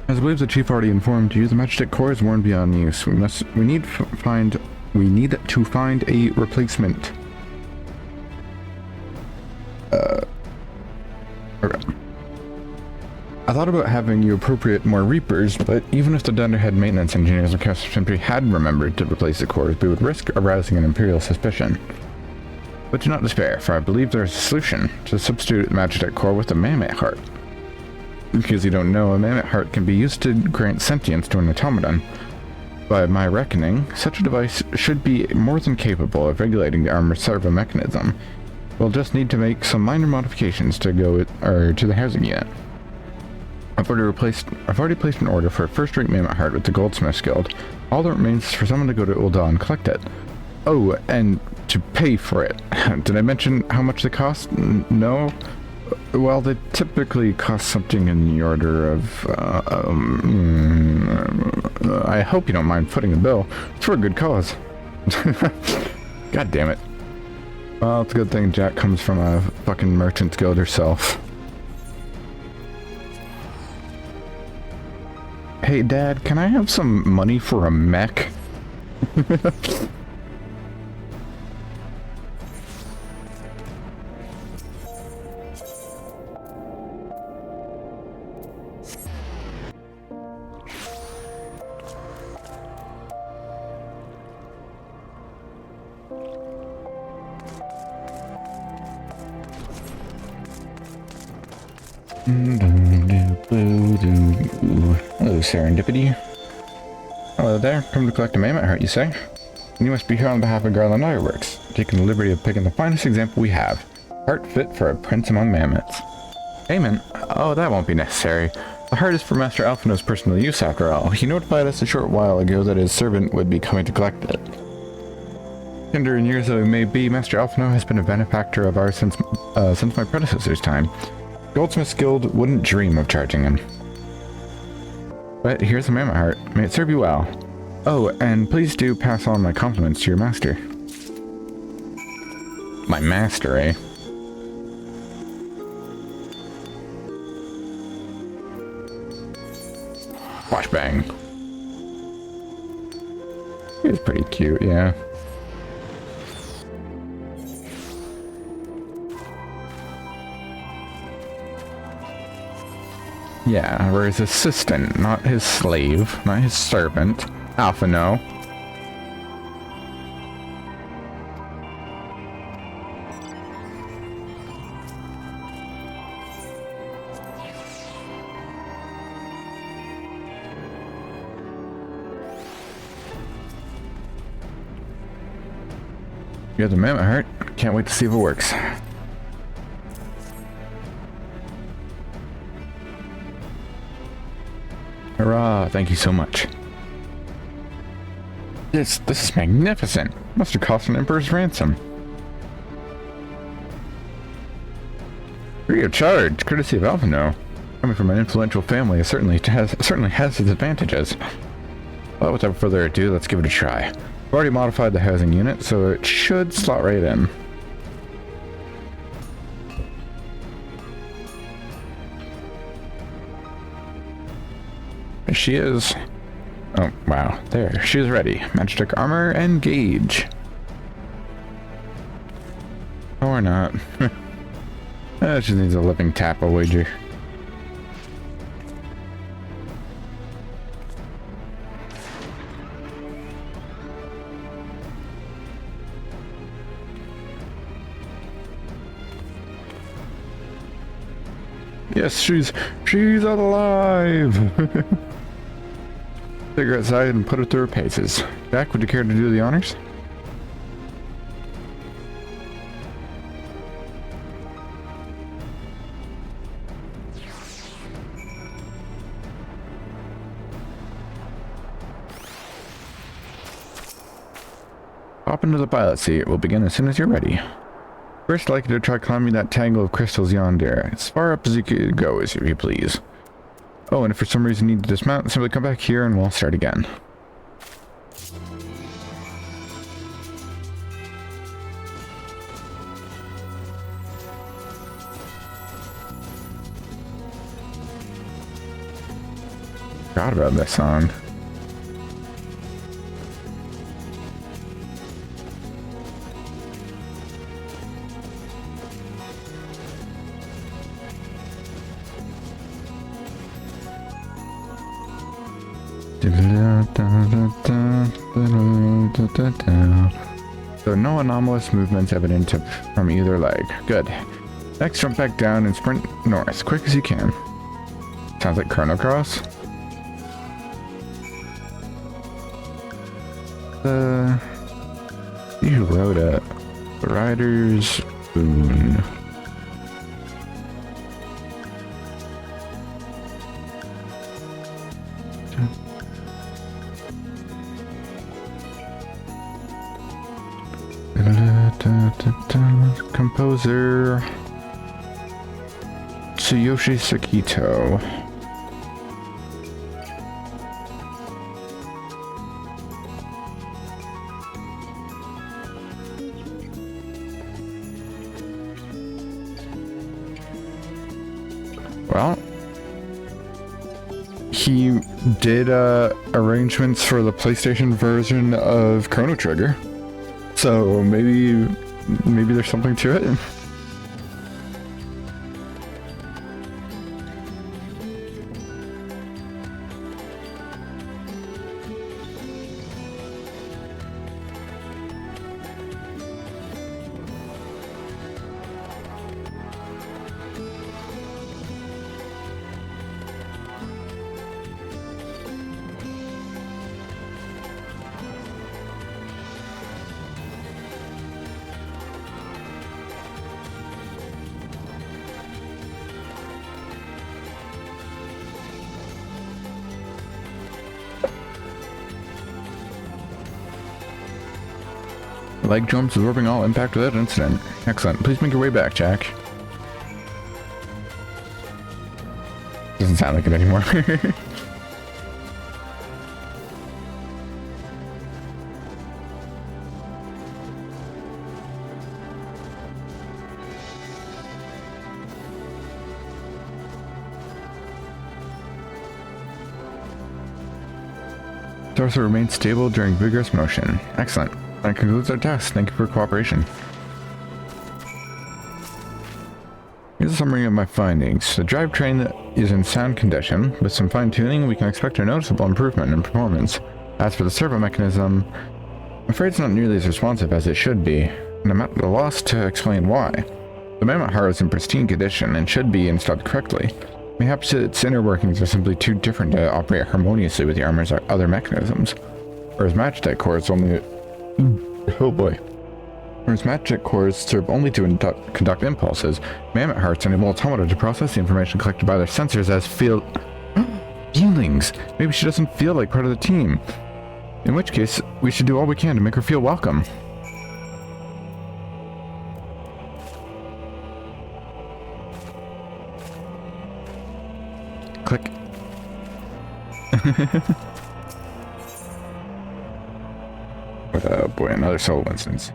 As I believe the chief already informed you, the Magitek core is worn beyond use. We need to find a replacement. I thought about having you appropriate more Reapers, but even if the Dunderhead maintenance engineers of Castrum Centri had remembered to replace the cores, we would risk arousing an Imperial suspicion. But do not despair, for I believe there is a solution to substitute the Magitek core with a Mammoth heart. In case you don't know, a Mammoth heart can be used to grant sentience to an automaton. By my reckoning, such a device should be more than capable of regulating the armor servo mechanism. We'll just need to make some minor modifications to the housing unit. I've already placed an order for a first-rate Mammoth heart with the Goldsmiths Guild. All that remains is for someone to go to Ulda and collect it. Oh, and to pay for it. Did I mention how much they cost? No? Well, they typically cost something in the order of... I hope you don't mind footing the bill. It's for a good cause. God damn it. Well, it's a good thing Jack comes from a fucking merchant's guild herself. Hey Dad, can I have some money for a mech? Hello, Serendipity. Hello there, come to collect a Mammoth heart, you say? You must be here on behalf of Garland Ironworks, taking the liberty of picking the finest example we have. Heart fit for a prince among mammoths. Payment? Oh, that won't be necessary. The heart is for Master Alphino's personal use after all. He notified us a short while ago that his servant would be coming to collect it. Tender in years though he may be, Master Alphino has been a benefactor of ours since my predecessor's time. Goldsmiths Guild wouldn't dream of charging him. But here's a Mammoth heart. May it serve you well. Oh, and please do pass on my compliments to your master. My master, eh? Flashbang. He's pretty cute, yeah. Yeah, we're his assistant, not his slave, not his servant. Alphino. You have the Mammoth heart. Can't wait to see if it works. Hurrah, thank you so much. This is magnificent. Must have cost an emperor's ransom. Free of charge, courtesy of Alphino. Coming from an influential family, it certainly has its advantages. Well, without further ado, let's give it a try. I've already modified the housing unit, so it should slot right in. There she is. Oh, wow. There. She's ready. Magitek armor and gauge. Or not. She needs a living tap, I'll wager. Yes, she's alive! Take her outside and put her through her paces. Jack, would you care to do the honors? Hop into the pilot seat. We'll begin as soon as you're ready. First, I'd like you to try climbing that tangle of crystals yonder. As far up as you could go, if you please. Oh, and if for some reason you need to dismount, simply come back here and we'll start again. Forgot about this song. So no anomalous movements evident from either leg. Good. Next, jump back down and sprint north, quick as you can. Sounds like Chrono Cross. You wrote it. The Rider's Boon. Composer Tsuyoshi Sakito. Well, he did arrangements for the PlayStation version of Chrono Trigger. So maybe there's something to it. Leg jumps absorbing all impact without incident. Excellent. Please make your way back, Jack. Doesn't sound like it anymore. Torso remains stable during vigorous motion. Excellent. That concludes our test. Thank you for your cooperation. Here's a summary of my findings. The drivetrain is in sound condition. With some fine-tuning, we can expect a noticeable improvement in performance. As for the servo mechanism, I'm afraid it's not nearly as responsive as it should be, and I'm at a loss to explain why. The mammoth heart is in pristine condition and should be installed correctly. Perhaps its inner workings are simply too different to operate harmoniously with the armor's other mechanisms. Whereas Magitek cores only... Oh boy. Whereas Magitek cores serve only to conduct impulses, mammoth hearts enable automata to process the information collected by their sensors as feelings. Maybe she doesn't feel like part of the team. In which case, we should do all we can to make her feel welcome. Click. Oh boy, another solo instance.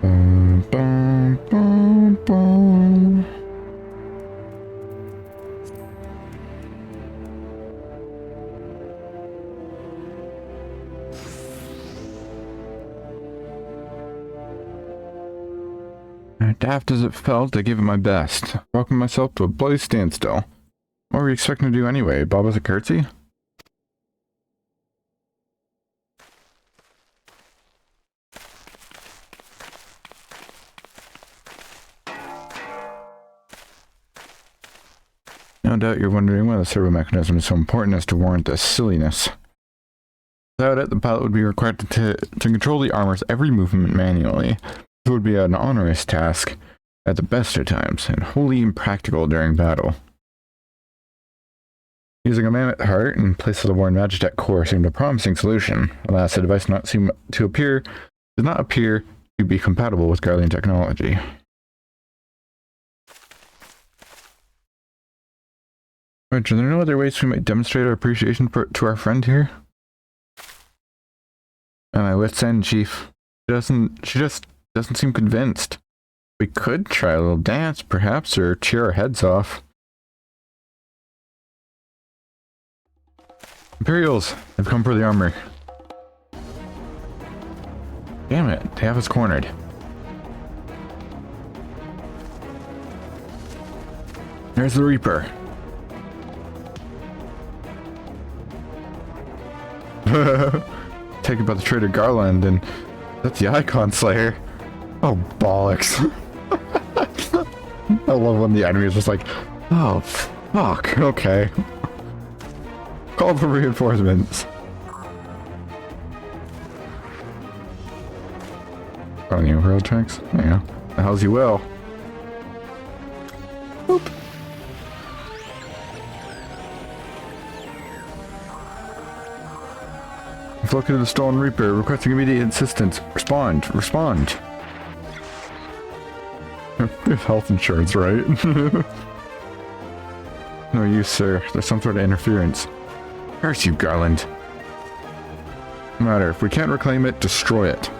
Bum, bum, bum. Daft as it felt, I gave it my best. Welcomed myself to a bloody standstill. What were you expecting to do anyway? Bob us a curtsy? No doubt you're wondering why the servo mechanism is so important as to warrant this silliness. Without it, the pilot would be required to control the armor's every movement manually. It would be an onerous task at the best of times, and wholly impractical during battle. Using a mammoth heart in place of the worn Magitek core seemed a promising solution. Alas, the device did not appear to be compatible with Guardian technology. Right, are there no other ways we might demonstrate our appreciation to our friend here? At my wit's end, Chief. She just doesn't seem convinced. We could try a little dance, perhaps, or cheer our heads off. Imperials have come for the armor. Damn it, they have us cornered. There's the Reaper. Taken by the traitor Garland, and that's the Icon Slayer. Oh, bollocks. I love when the enemy is just like, oh, fuck, okay. Call for reinforcements. On the overall tracks? Yeah. The hell's you will. Boop. I've located the stolen Reaper, requesting immediate assistance. Respond. Respond. We have health insurance, right? No use, sir. There's some sort of interference. Curse you, Garland. No matter. If we can't reclaim it, destroy it.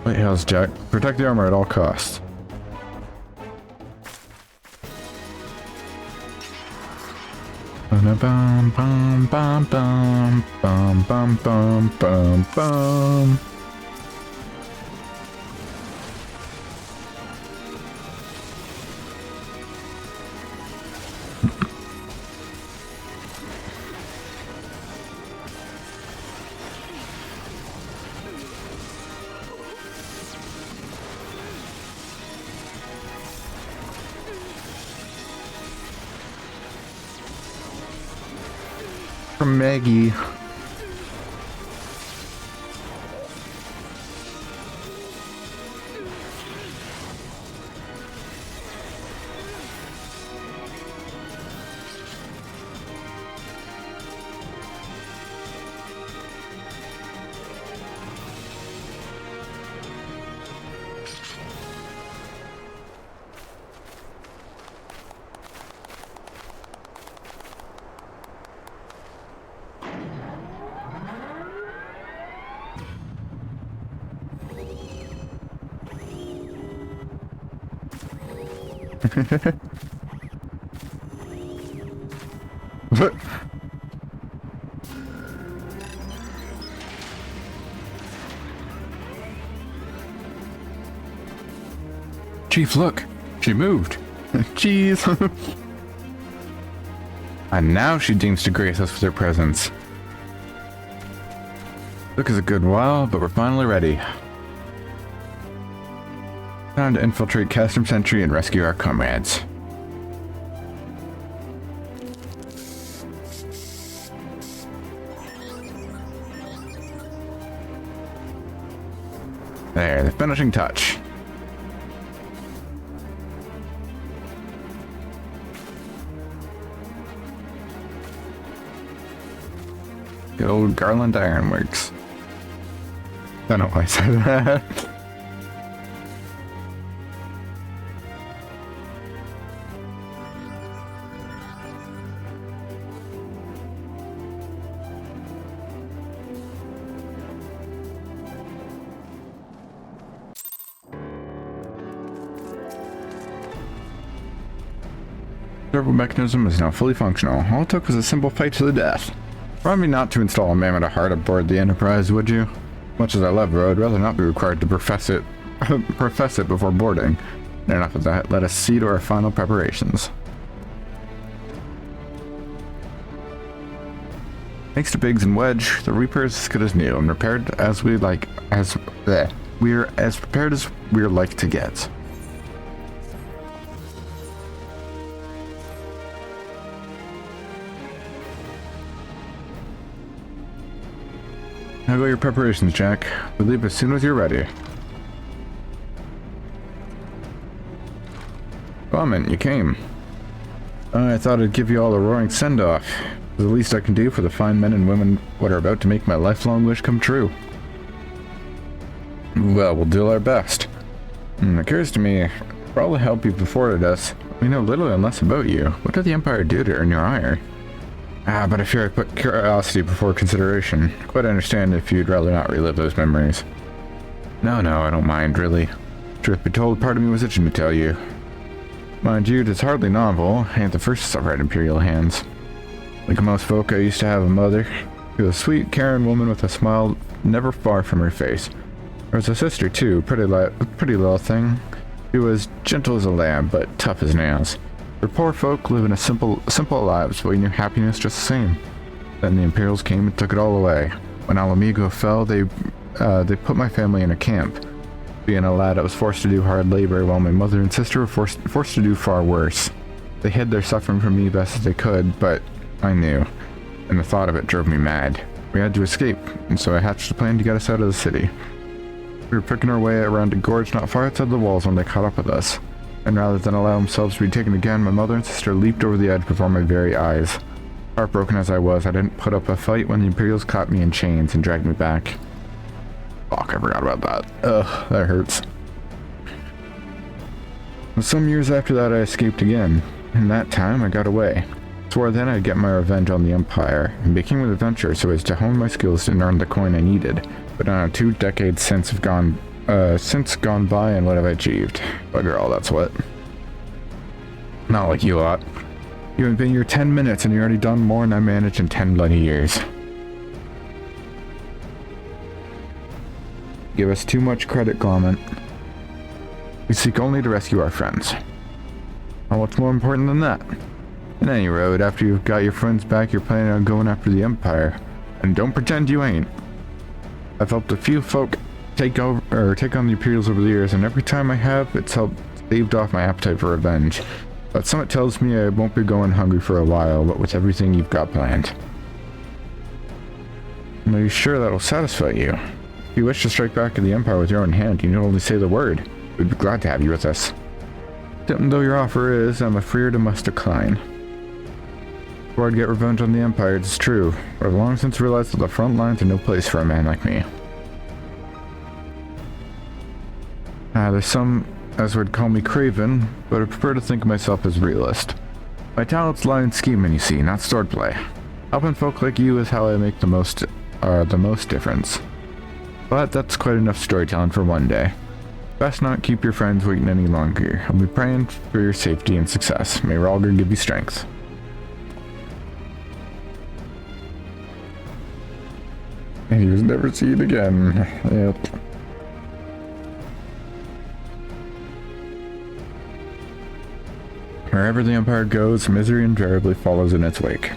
Lighthouse, Jack. Protect the armor at all costs. Bum bum bum bum bum bum bum bum bum. From Maggie. What? Chief, look! She moved! Jeez! And now she deigns to grace us with her presence. Took us a good while, but we're finally ready. Time to infiltrate Castrum Centri and rescue our comrades. There, the finishing touch. Good old Garland Ironworks. don't know why I said that. Servo mechanism is now fully functional. All it took was a simple fight to the death. Remind me not to install a mammoth heart aboard the Enterprise, would you? Much as I love her, I'd rather not be required to profess it before boarding. And enough of that, let us see to our final preparations. Thanks to Biggs and Wedge, the Reaper is as good as new and prepared as we're as prepared as we're like to get. How go your preparations, Jack? We'll leave as soon as you're ready. Comment, you came. I thought I'd give you all a roaring send-off. It's the least I can do for the fine men and women what are about to make my lifelong wish come true. Well, we'll do our best. It occurs to me, for all the help you've afforded us, we know little and less about you. What did the Empire do to earn your ire? But I fear I put curiosity before consideration. Quite understand if you'd rather not relive those memories. No, I don't mind, really. Truth be told, part of me was itching to tell you. Mind you, it's hardly novel. I ain't the first to suffer at Imperial hands. Like most folk, I used to have a mother. She was a sweet, caring woman with a smile never far from her face. There was a sister, too, pretty little thing. She was gentle as a lamb, but tough as nails. For poor folk living a simple lives, but we knew happiness just the same. Then the Imperials came and took it all away. When Alamigo fell, they put my family in a camp. Being a lad, I was forced to do hard labor, while my mother and sister were forced to do far worse. They hid their suffering from me best as they could, but I knew, and the thought of it drove me mad. We had to escape, and so I hatched a plan to get us out of the city. We were picking our way around a gorge not far outside the walls when they caught up with us. And rather than allow themselves to be taken again, my mother and sister leaped over the edge before my very eyes. Heartbroken as I was, I didn't put up a fight when the Imperials caught me in chains and dragged me back. Fuck, I forgot about that. Ugh, that hurts. Some years after that, I escaped again. In that time, I got away. Swore then I'd get my revenge on the Empire, and became an adventurer so as to hone my skills and earn the coin I needed. But now 2 decades since have gone by, and what have I achieved? Bugger all, that's what. Not like you lot. You haven't been here 10 minutes and you've already done more than I managed in 10 bloody years. Give us too much credit, Glomment. We seek only to rescue our friends. And what's more important than that? In any road, after you've got your friends back, you're planning on going after the Empire. And don't pretend you ain't. I've helped a few folk take on the Imperials over the years, and every time I have, it's helped staved off my appetite for revenge. But something tells me I won't be going hungry for a while, but with everything you've got planned. Are you sure that'll satisfy you? If you wish to strike back at the Empire with your own hand, you need only say the word. We'd be glad to have you with us. Tempting though your offer is, I'm afraid I must decline. Before I'd get revenge on the Empire, it's true, but I've long since realized that the front lines are no place for a man like me. There's some as would call me craven, but I prefer to think of myself as realist. My talents lie in scheming, you see, not swordplay. Helping folk like you is how I make the most difference. But that's quite enough storytelling for one day. Best not keep your friends waiting any longer. I'll be praying for your safety and success. May Rhalgr give you strength. And he was never seen again. Yep. Wherever the Empire goes, misery invariably follows in its wake.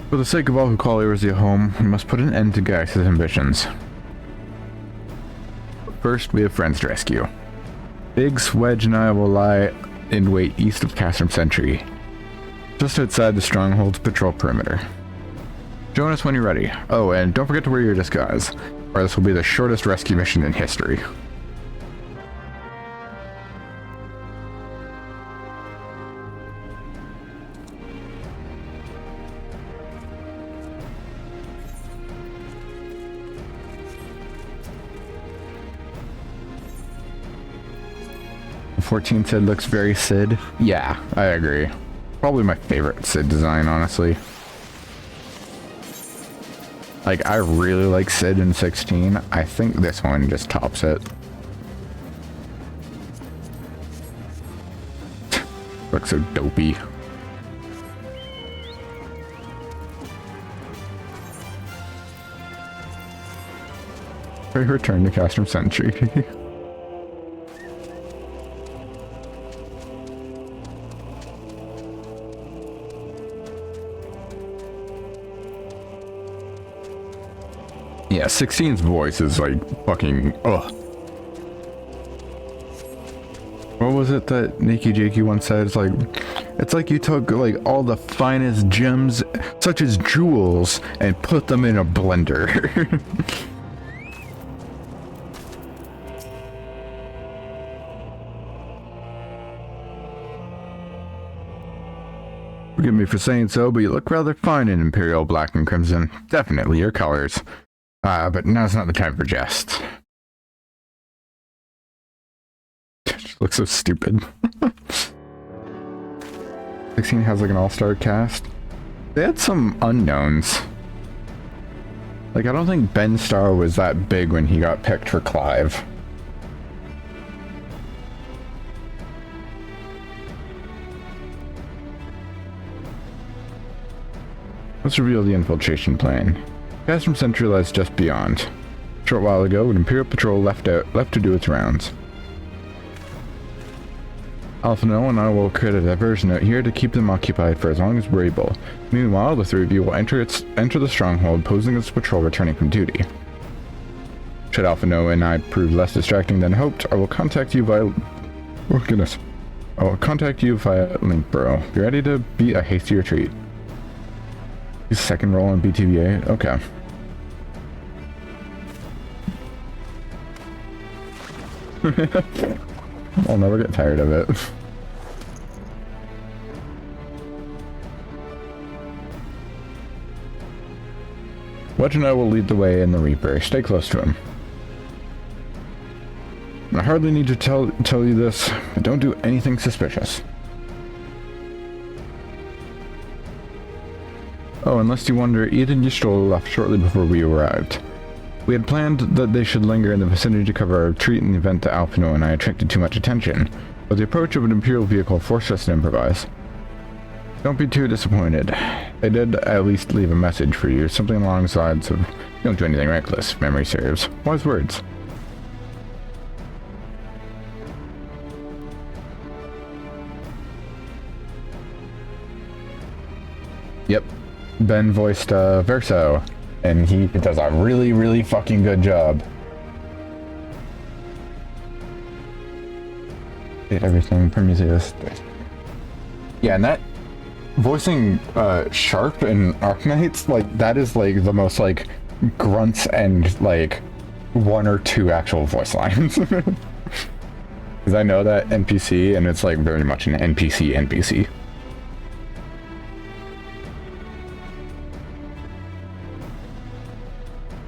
For the sake of all who call Eorzea home, we must put an end to Gaius' ambitions. But first, we have friends to rescue. Biggs, Wedge, and I will lie in wait east of Castrum Centri, just outside the Stronghold's patrol perimeter. Join us when you're ready. Oh, and don't forget to wear your disguise, or this will be the shortest rescue mission in history. 14 Sid looks very Sid. Yeah, I agree. Probably my favorite Sid design, honestly. Like, I really like Sid in 16. I think this one just tops it. Looks so dopey. Return to Castrum Centri. Yeah, 16's voice is like fucking ugh. What was it that Nikki Jakey once said? It's like you took like all the finest gems, such as jewels, and put them in a blender. Forgive me for saying so, but you look rather fine in Imperial Black and Crimson. Definitely your colors. But now's not the time for jest. Looks so stupid. 16 has like an all-star cast. They had some unknowns. Like, I don't think Ben Starr was that big when he got picked for Clive. Let's reveal the infiltration plan. Castrum Centri lies just beyond. A short while ago, an Imperial patrol left to do its rounds. Alpha No and I will create a diversion note here to keep them occupied for as long as we're able. Meanwhile, the three of you will enter the stronghold, posing as a patrol returning from duty. Should Alpha No and I prove less distracting than hoped, I will contact you via... Oh goodness. I will contact you via link, bro. Be ready to beat a hasty retreat. Second roll in BTVA? Okay. I'll never get tired of it. Wedge and I will lead the way in the Reaper. Stay close to him. I hardly need to tell you this, but don't do anything suspicious. Oh, unless you wonder, Eden and Ystrel left shortly before we arrived. We had planned that they should linger in the vicinity to cover our retreat in the event that Alphino and I attracted too much attention, but the approach of an Imperial vehicle forced us to improvise. Don't be too disappointed. They did at least leave a message for you, something along the lines of, don't do anything reckless, if memory serves. Wise words. Yep. Ben voiced Verso, and he does a really, really fucking good job. Did everything Prometheus. Yeah, and that voicing Sharp and Arknights, like, that is like the most like grunts and like one or two actual voice lines. Because I know that NPC, and it's like very much an NPC.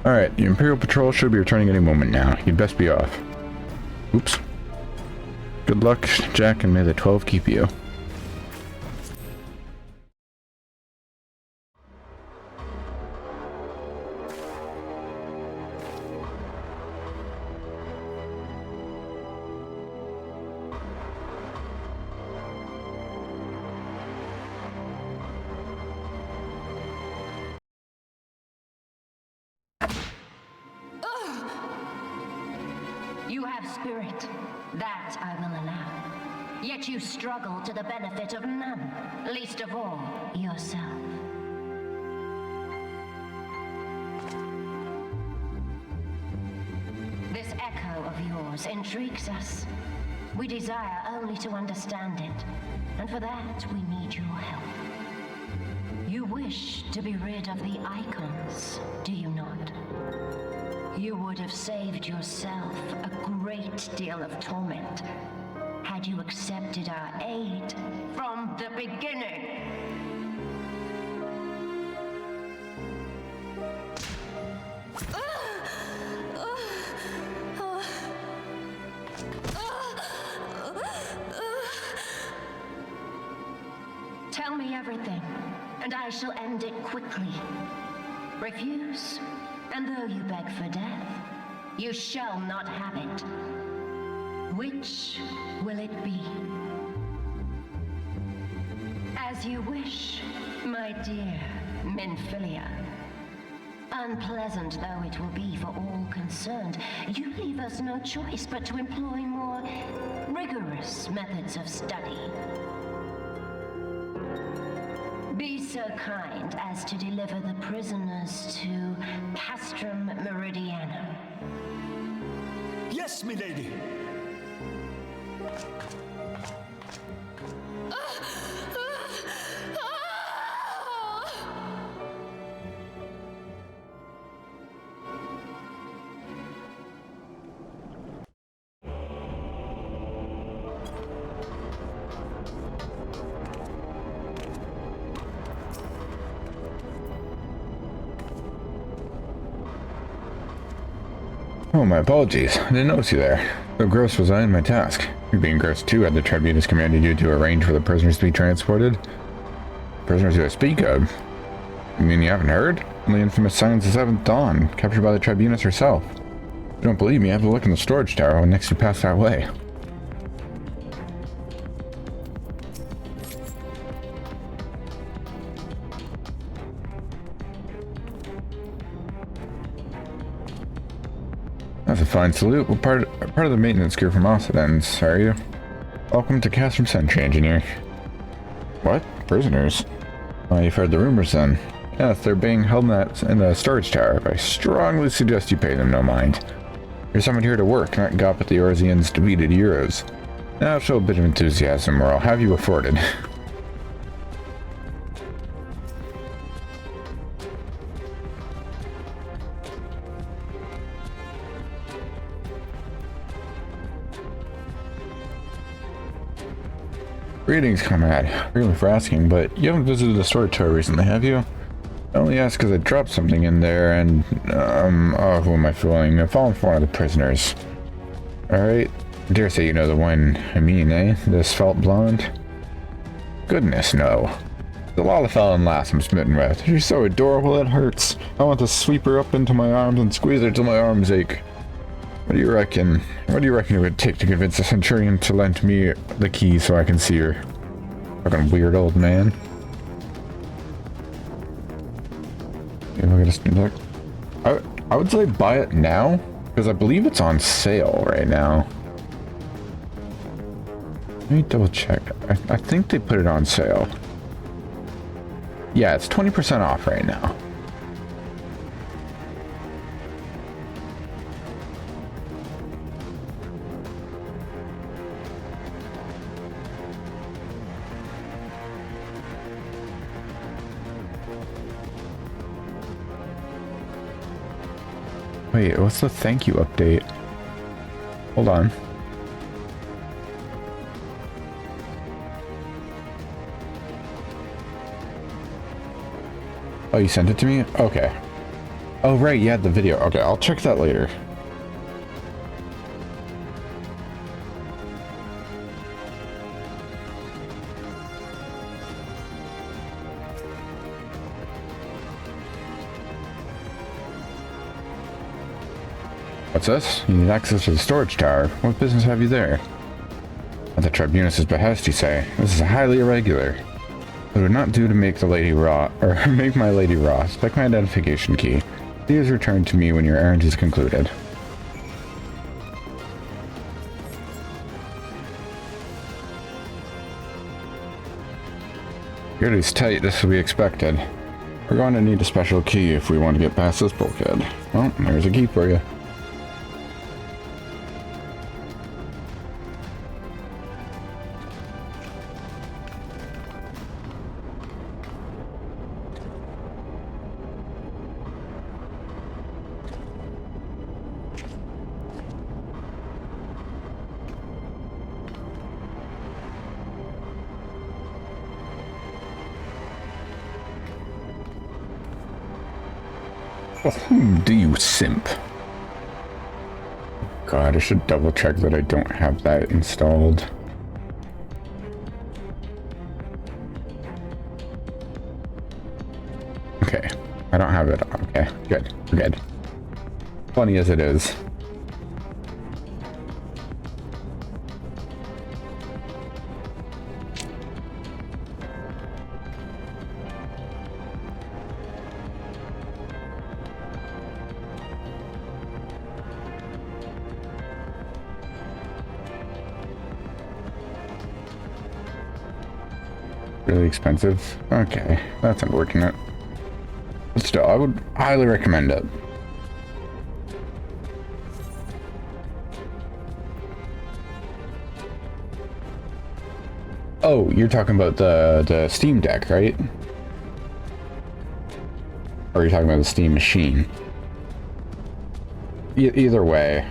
Alright, the Imperial Patrol should be returning any moment now. You'd best be off. Oops. Good luck, Jack, and may the 12 keep you. You have spirit, that I will allow. Yet you struggle to the benefit of none, least of all, yourself. This echo of yours intrigues us. We desire only to understand it, and for that we need your help. You wish to be rid of the icons, do you not? You would have saved yourself a great deal of torment had you accepted our aid from the beginning. and I shall end it quickly. Refuse, and though you beg for death, you shall not have it. Which will it be? As you wish, my dear Minfilia. Unpleasant though it will be for all concerned, you leave us no choice but to employ more rigorous methods of study. Be so kind as to deliver the prisoners to Castrum Meridianum. Yes, milady. Oh, my apologies. I didn't notice you there. So gross was I in my task. You being gross too, had the Tribunus commanded you to arrange for the prisoners to be transported? Prisoners who I speak of? You mean you haven't heard? The infamous Silence of the Seventh Dawn, captured by the Tribunus herself. If you don't believe me, have a look in the storage tower when next you pass that way. That's a fine salute. Well, part of the maintenance crew from Occidents, are you? Welcome to Castrum Centri, Engineer. What? Prisoners? Oh, you've heard the rumors then. Yes, they're being held in the storage tower. I strongly suggest you pay them no mind. You're summoned here to work, not gawp at the Orzian's depleted euros. Now show a bit of enthusiasm, or I'll have you afforded. Greetings, comrade. Forgive me for asking, but you haven't visited the storage tower recently, have you? I only asked because I dropped something in there and, oh, who am I fooling? I've fallen for one of the prisoners. Alright, I dare say you know the one I mean, eh? The svelte blonde? Goodness, no. The Lalafell lass I'm smitten with. She's so adorable it hurts. I want to sweep her up into my arms and squeeze her till my arms ache. What do you reckon? What do you reckon it would take to convince the Centurion to lend me the key so I can see her? Fucking weird old man. Okay, look at this. I would say buy it now, because I believe it's on sale right now. Let me double check. I think they put it on sale. Yeah, it's 20% off right now. Wait, what's the thank you update? Hold on. Oh, you sent it to me? Okay. Oh, right, you had the video. Okay, I'll check that later. What's this? You need access to the storage tower. What business have you there? At the Tribunus' behest, you say. This is highly irregular. It would not do to make the lady raw, or make my lady raw. Select my identification key. Please return to me when your errand is concluded. Security's tight, this will be expected. We're going to need a special key if we want to get past this bulkhead. Well, there's a key for you. Well, whom do you simp? God, I should double check that I don't have that installed. Okay. I don't have it on. Okay, good. We're good. Funny as it is. Really expensive. Okay, that's unfortunate. But still, I would highly recommend it. Oh, you're talking about the Steam Deck, right? Or you're talking about the Steam Machine? Either way.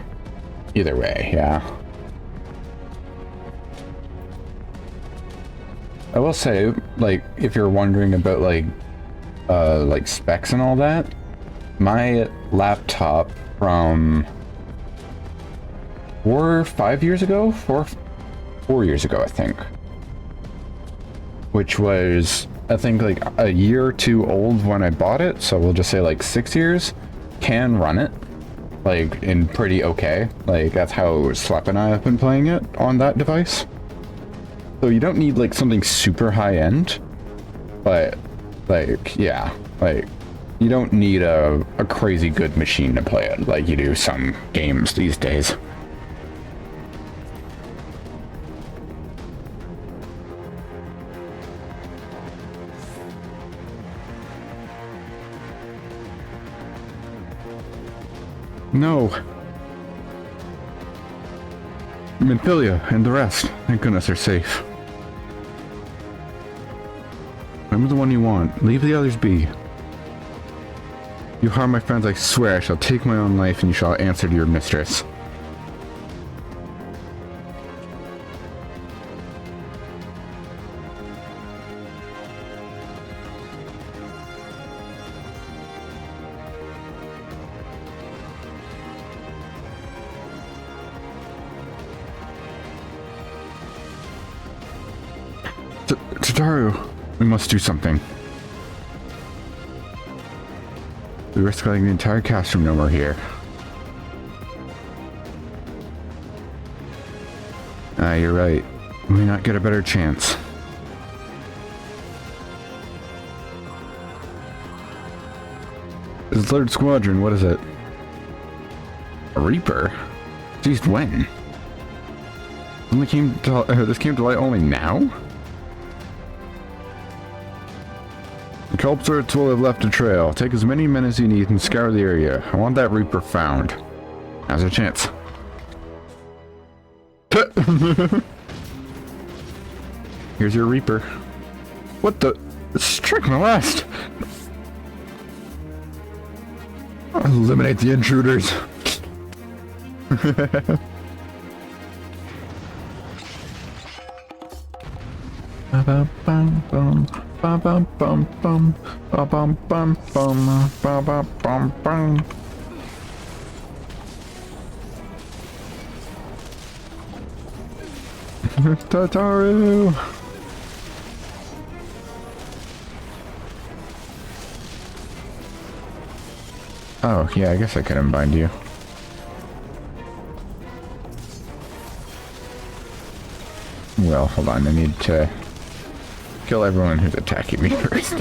Either way, yeah. I will say, like, if you're wondering about, like specs and all that, my laptop from 4 or 5 years ago? 4 years ago, I think. Which was, I think, like a year or two old when I bought it, so we'll just say like 6 years, can run it, like, in pretty okay. Like, that's how Slap and I have been playing it on that device. So you don't need like something super high end, but like, yeah, like you don't need a crazy good machine to play it like you do some games these days. No. Minfilia and the rest, thank goodness, are safe. I'm the one you want. Leave the others be. You harm my friends, I swear I shall take my own life and you shall answer to your mistress. Tataru, we must do something. We risk letting the entire Castrum know we're here. Ah, you're right. We may not get a better chance. It's the 3rd Squadron, what is it? A Reaper? Jeez, when? This came to light only now? The culprits will have left a trail. Take as many men as you need and scour the area. I want that Reaper found. Now's our chance. Here's your Reaper. What the? Strike my last! Eliminate the intruders. Tataru! Oh, yeah, I guess I could unbind you. Well, hold on, I need to kill everyone who's attacking me first.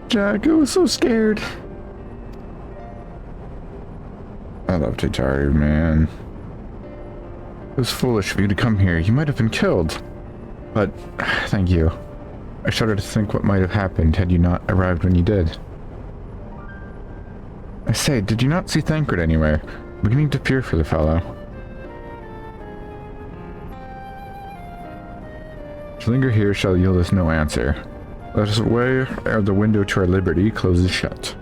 Jack, I was so scared. I love Tataru, man. It was foolish of you to come here. You might have been killed. But, thank you. I shudder to think what might have happened had you not arrived when you did. I say, did you not see Thancred anywhere? I'm beginning to fear for the fellow. To linger here shall yield us no answer. Let us away ere the window to our liberty closes shut.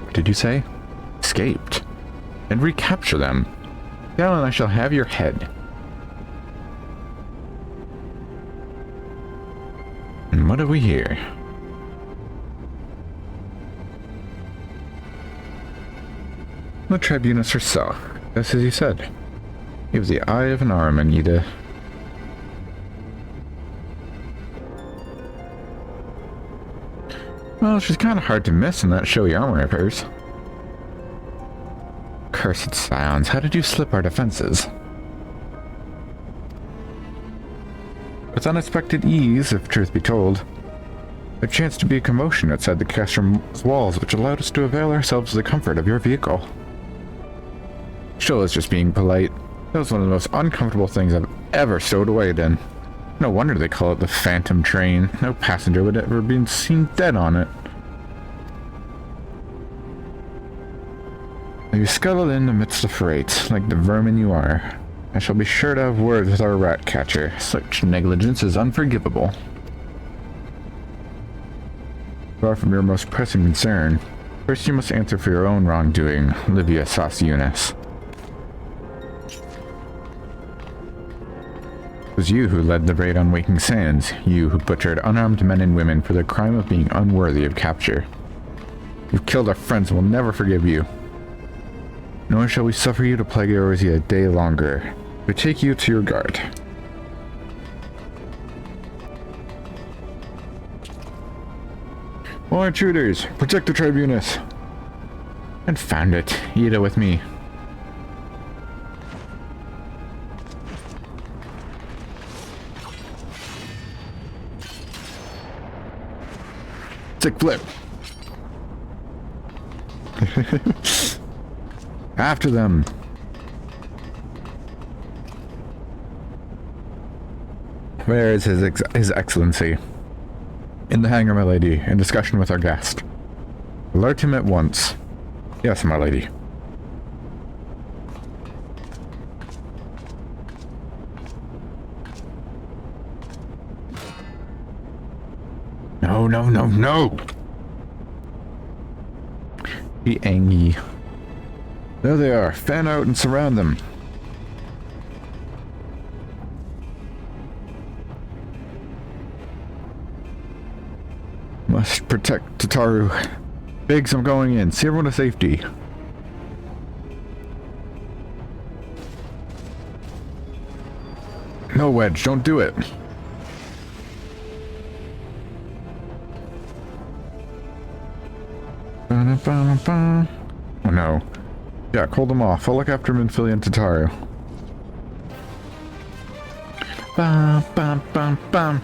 What did you say? escaped. And recapture them. Now and I shall have your head. And what do we hear? The Tribunus herself, just as you said. He was the eye of an Armanida. Well, she's kind of hard to miss in that showy armor of hers. Cursed sounds, how did you slip our defenses? With unexpected ease, if truth be told. There chanced to be a commotion outside the Castrum's walls, which allowed us to avail ourselves of the comfort of your vehicle. Sheila is just being polite. That was one of the most uncomfortable things I've ever stowed away in. No wonder they call it the Phantom Train. No passenger would ever be seen dead on it. You scuttled in amidst the freight, like the vermin you are. I shall be sure to have words with our rat catcher. Such negligence is unforgivable. Far from your most pressing concern, first you must answer for your own wrongdoing, Livia Junis. It was you who led the raid on Waking Sands, you who butchered unarmed men and women for the crime of being unworthy of capture. You've killed our friends and will never forgive you. Nor shall we suffer you to plague Eorzea a day longer. We take you to your guard. More intruders! Protect the Tribunus! And found it. Ida with me. Sick flip. After them. Where is his Excellency? In the hangar, my lady, in discussion with our guest. Alert him at once. Yes, my lady. No, no, no, no! Be angry. There they are. Fan out and surround them. Must protect Tataru. Biggs, I'm going in. See everyone to safety. No, Wedge, don't do it. Oh no. Jack, hold them off. I'll look after Minfilia and Tataru. Bum, bum, bum, bum.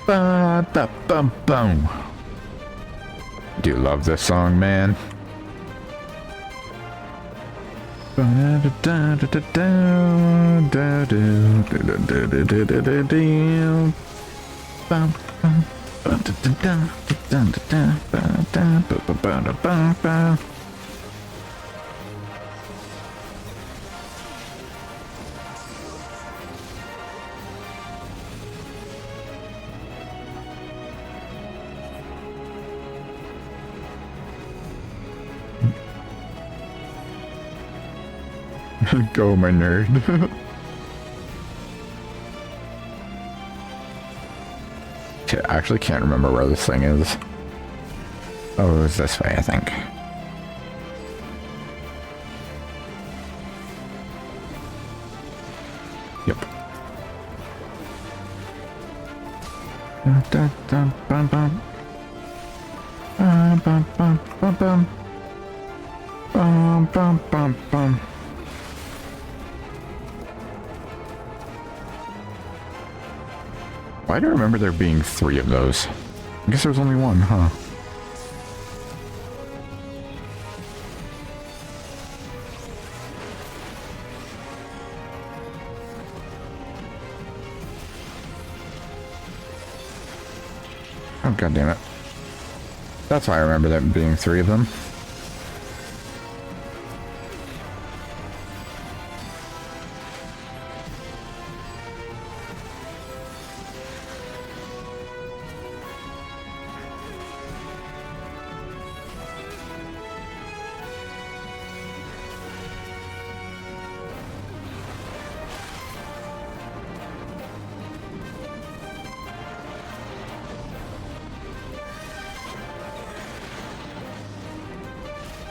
Ba, da, bum, bum. Do love this song, man. Go, my nerd. I actually can't remember where this thing is. Oh, it was this way, I think. Yep. Dun, dun, bum, bum. Bum, bum, bum, bum, bum. Bum, bum, bum, bum. Why do I remember there being 3 of those? I guess there was only one, huh? Oh, god damn it. That's why I remember there being 3 of them.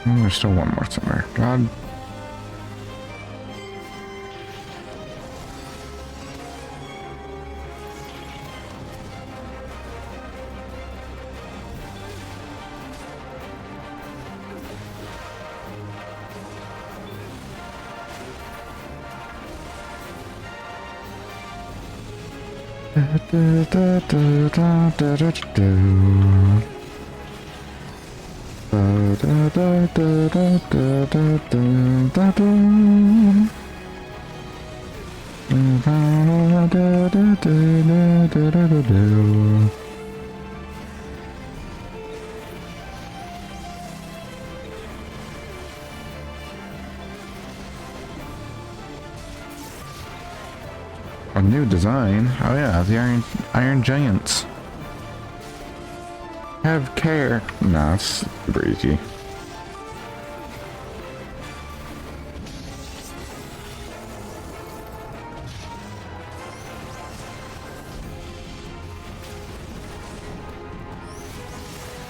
There's still one more somewhere. God. A new design. Oh yeah, the Iron Giants. Have care. Nah, it's breezy.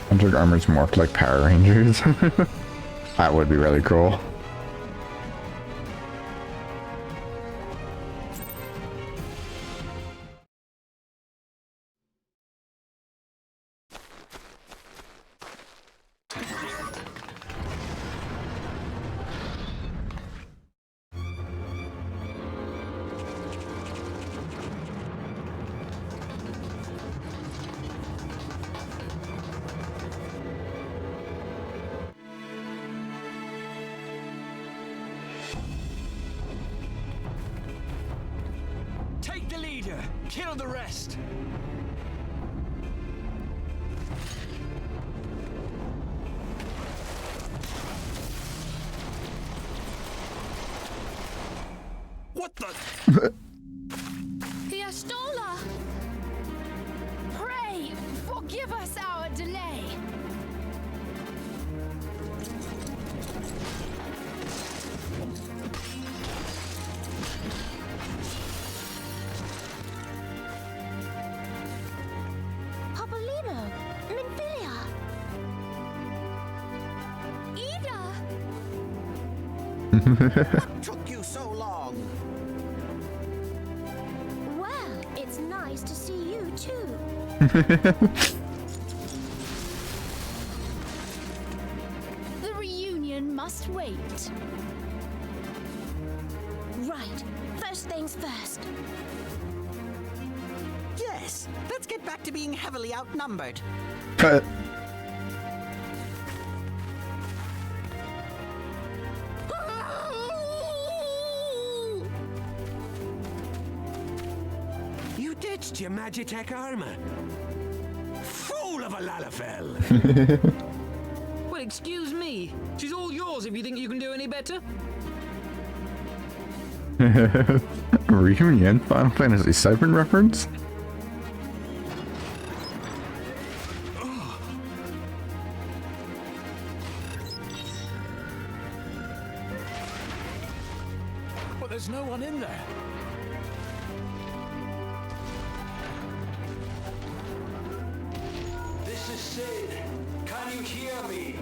Hunter armors morphed like Power Rangers. That would be really cool. Take the leader, kill the rest. What the? The Astola! Pray, forgive us our delay. Papolino, Minfilia. Ida! What took you so long? Well, it's nice to see you too. The reunion must wait. Right, first things first. Yes, let's get back to being heavily outnumbered. Cut. You ditched your Magitek armor. Fool of a Lalafell. Well, excuse me. She's all yours if you think you can do any better. Reunion? Final Fantasy VII reference? But there's no one in there. This is Sid. Can you hear me?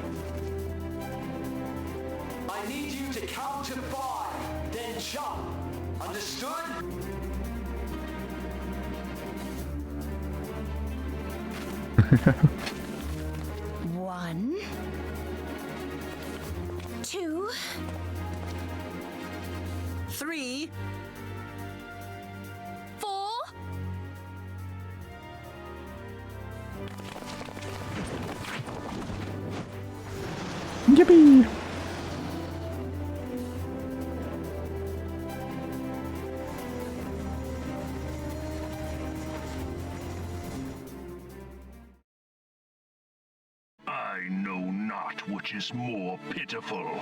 I need you to count to 5, then jump. Understood? One, two, 3, 4. Yippee! I know not which is more pitiful,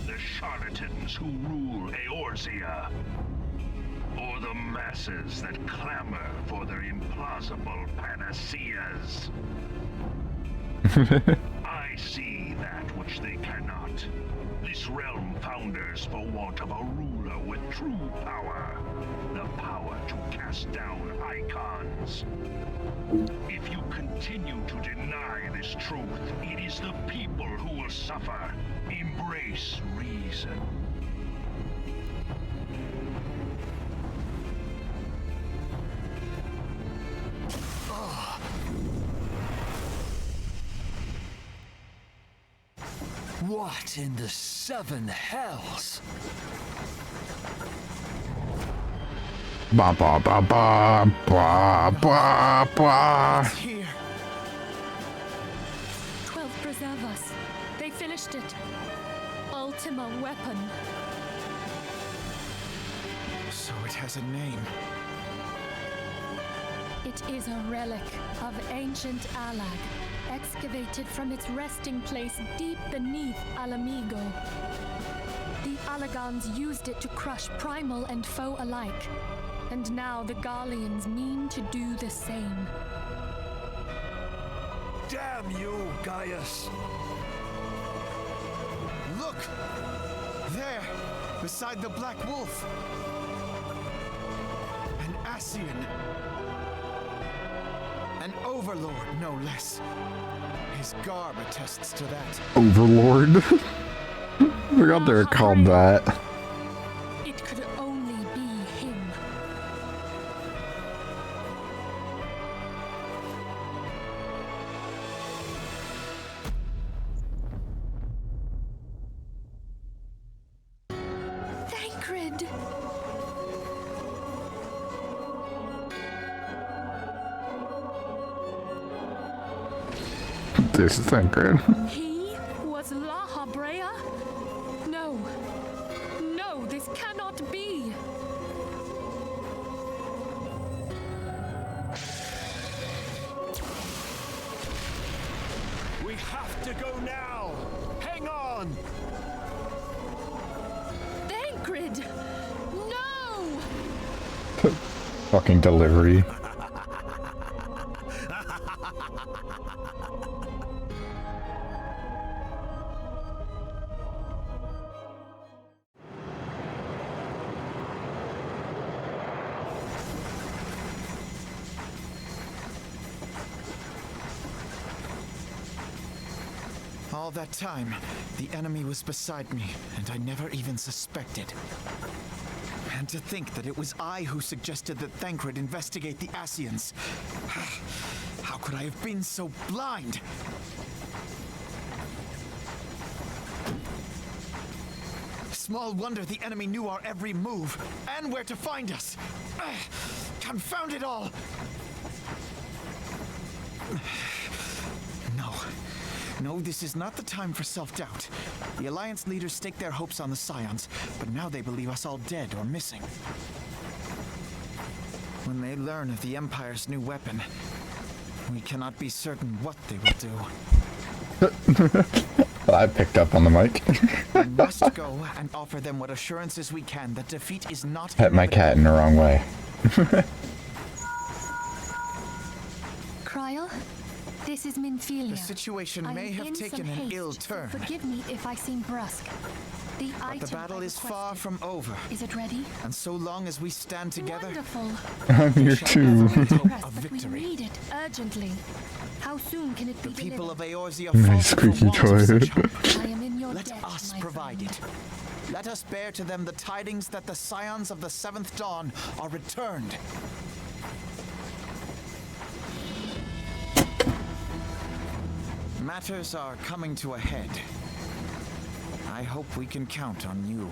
the charlatans who rule Eorzea, or the masses that clamor for their implausible panaceas. I see that which they cannot. This realm founders for want of a ruler with true power. The power to cast down icons. If you continue to deny this truth, it is the people who will suffer. Embrace reason. What in the seven hells? Ba ba ba ba ba ba ba. Here. 12 preserve us. They finished it. Ultima Weapon. So it has a name. It is a relic of ancient Alag, excavated from its resting place deep beneath Alamigo. The Alagans used it to crush primal and foe alike, and now the Garleans mean to do the same. Damn you, Gaius! Look! There! Beside the Black Wolf! An Ascian! An Overlord, no less. His garb attests to that. Overlord. I forgot they were called that. It could only be him. Thancred! This is Thancred. He was Lahabrea? No. No, this cannot be. We have to go now! Hang on! Thancred! No! Fucking delivery. All that time, the enemy was beside me, and I never even suspected. And to think that it was I who suggested that Thancred investigate the Ascians. How could I have been so blind? Small wonder the enemy knew our every move, and where to find us. Confound it all! No, this is not the time for self-doubt. The Alliance leaders staked their hopes on the Scions, but now they believe us all dead or missing. When they learn of the Empire's new weapon, we cannot be certain what they will do. I picked up on the mic. We must go and offer them what assurances we can that defeat is not Pet my cat in the wrong way. Cryle? This is Minfilia. The situation I may am have in taken some an haste, ill so turn. forgive me if I seem brusque. The But the battle is far from over. Is it ready? And so long as we stand together, Wonderful. I'm here too. hope Press, of but we victory. need it urgently. How soon can it be The people of delivered? Eorzea Nice fall for squeaky want of such toy. hope. I am in your Let debt, us my provide friend. it. Let us bear to them the tidings that the Scions of the Seventh Dawn are returned. Matters are coming to a head. I hope we can count on you.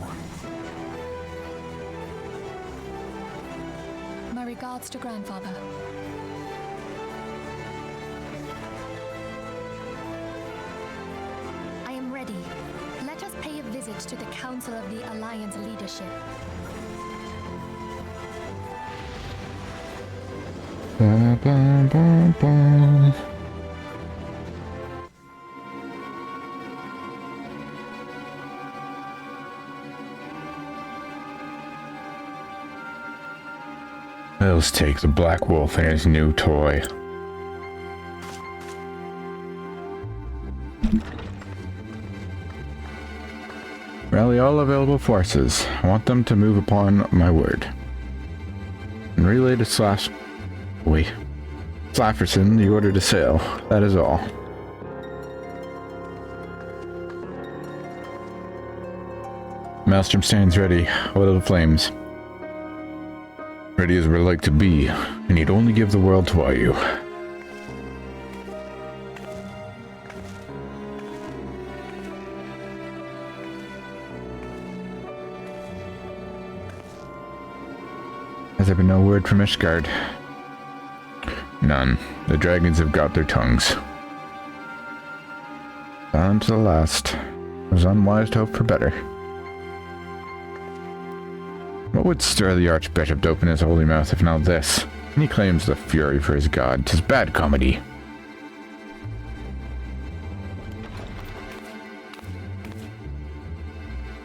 My regards to grandfather. I am ready. Let us pay a visit to the Council of the Alliance leadership. Ba, ba, ba, ba. Let's take the Black Wolf and his new toy. Rally all available forces. I want them to move upon my word. And relay to Slafferson the order to sail. That is all. Maelstrom stands ready. Oil the flames. Ready as we're like to be. I need only give the world to you. Has there been no word from Ishgard? None. The dragons have got their tongues. Silent to the last. It was unwise to hope for better. What would stir the Archbishop to open his holy mouth if not this? And he claims the fury for his god. 'Tis bad comedy.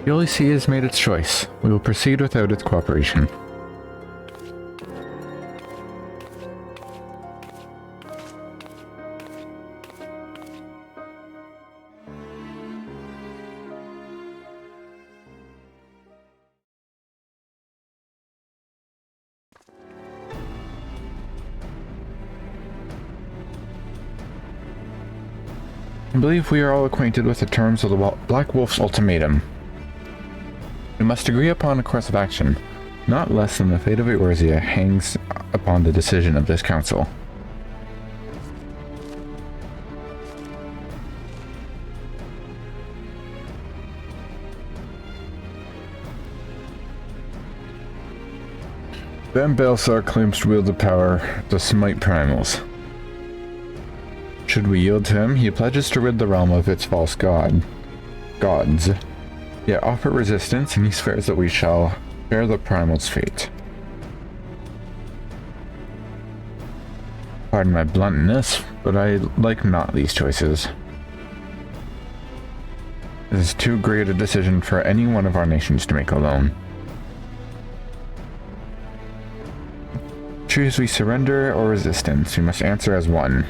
The Holy See has made its choice. We will proceed without its cooperation. I believe we are all acquainted with the terms of the Black Wolf's ultimatum. We must agree upon a course of action. Not less than the fate of Eorzea hangs upon the decision of this council. Van Baelsar claims to wield the power to smite primals. Should we yield to him, he pledges to rid the realm of its false gods. Yet offer resistance, and he swears that we shall share the primal's fate. Pardon my bluntness, but I like not these choices. This is too great a decision for any one of our nations to make alone. Choose we surrender or resistance, we must answer as one.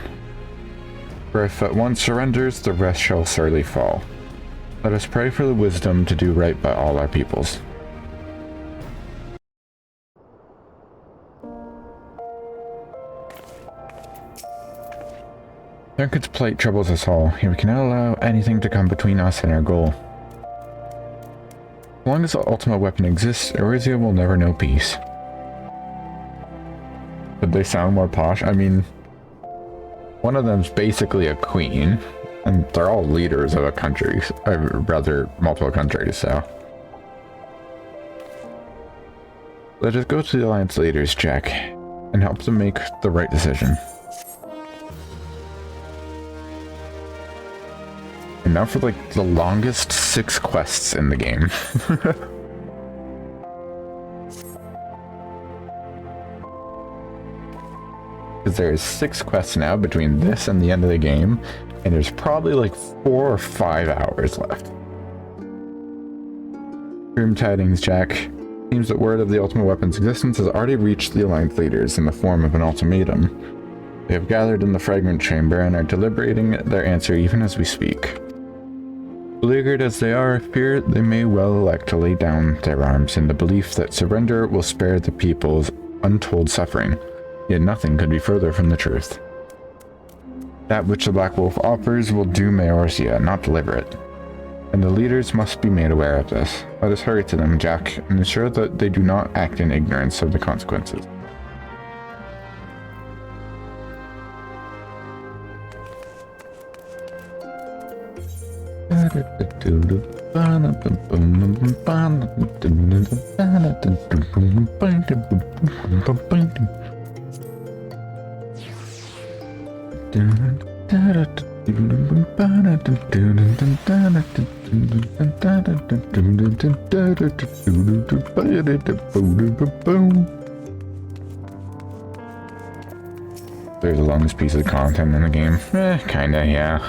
For if one surrenders, the rest shall surely fall. Let us pray for the wisdom to do right by all our peoples. Thancred's plight troubles us all, and we cannot allow anything to come between us and our goal. As long as the Ultima Weapon exists, Eorzea will never know peace. Would they sound more posh? I mean, one of them's basically a queen, and they're all leaders of a country, or rather, multiple countries, so. Let us go to the Alliance leaders, Jack, and help them make the right decision. And now for, like, the longest 6 quests in the game. Because there's 6 quests now between this and the end of the game, and there's probably like 4 or 5 hours left. Grim tidings, Jack. Seems that word of the Ultima Weapon's existence has already reached the Alliance leaders in the form of an ultimatum. They have gathered in the fragment chamber and are deliberating their answer even as we speak. Beleaguered as they are, I fear they may well elect to lay down their arms in the belief that surrender will spare the people's untold suffering. Yet nothing could be further from the truth. That which the Black Wolf offers will doom Eorzea, not deliver it. And the leaders must be made aware of this. Let us hurry to them, Jack, and ensure that they do not act in ignorance of the consequences. There's the longest piece of content in the game. Kinda, yeah.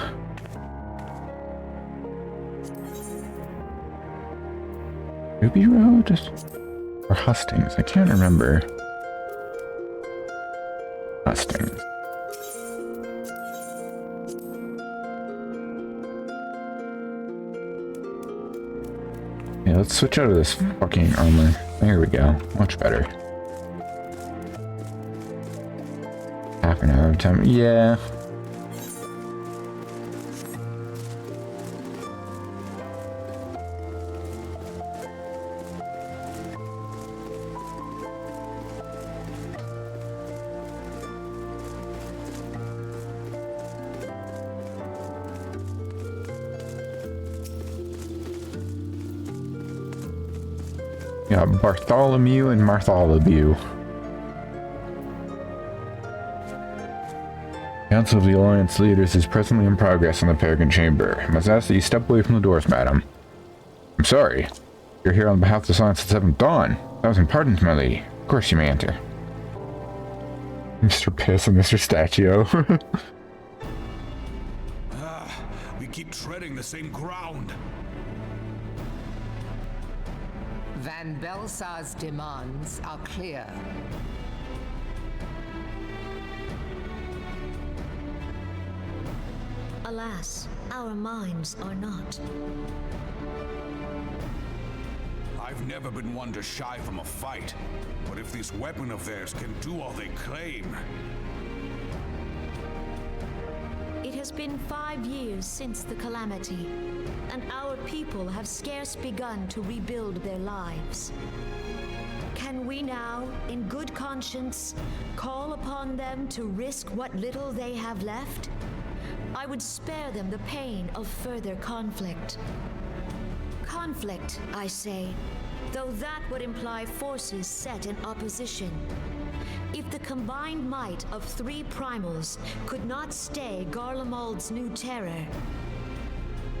Ruby Road? Or Hustings? I can't remember. Hustings. Yeah, let's switch out of this fucking armor. There we go. Much better. Half an hour of time. Yeah. Yeah, Bartholomew and Martholomew. Council of the Alliance leaders is presently in progress in the Peregrine Chamber. I must ask that you step away from the doors, madam. I'm sorry. You're here on behalf of the Science at 7th Dawn. 1,000 pardons, my lady. Of course you may enter. Mr. Piss and Mr. Statue. We keep treading the same ground. Van Baelsar's demands are clear. Alas, our minds are not. I've never been one to shy from a fight, but if this weapon of theirs can do all they claim... It has been 5 years since the calamity, and our people have scarce begun to rebuild their lives. Can we now, in good conscience, call upon them to risk what little they have left? I would spare them the pain of further conflict. Conflict, I say, though that would imply forces set in opposition. If the combined might of 3 primals could not stay Garlemald's new terror,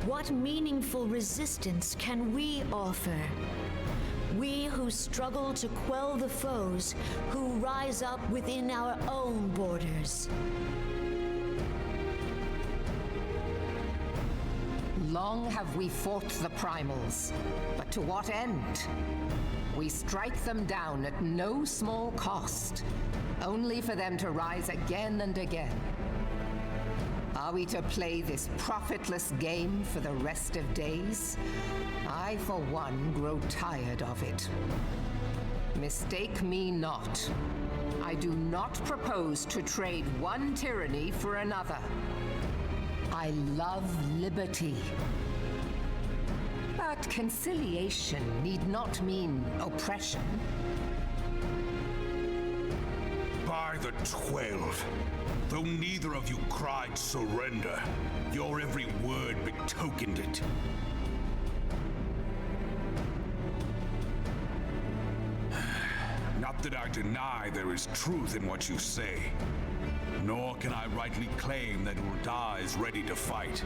what meaningful resistance can we offer? We who struggle to quell the foes who rise up within our own borders. Long have we fought the primals, but to what end? We strike them down at no small cost, only for them to rise again and again. Are we to play this profitless game for the rest of days? I, for one, grow tired of it. Mistake me not. I do not propose to trade one tyranny for another. I love liberty. But conciliation need not mean oppression. By the 12, though neither of you cried surrender, your every word betokened it. Not that I deny there is truth in what you say, nor can I rightly claim that Ultima is ready to fight.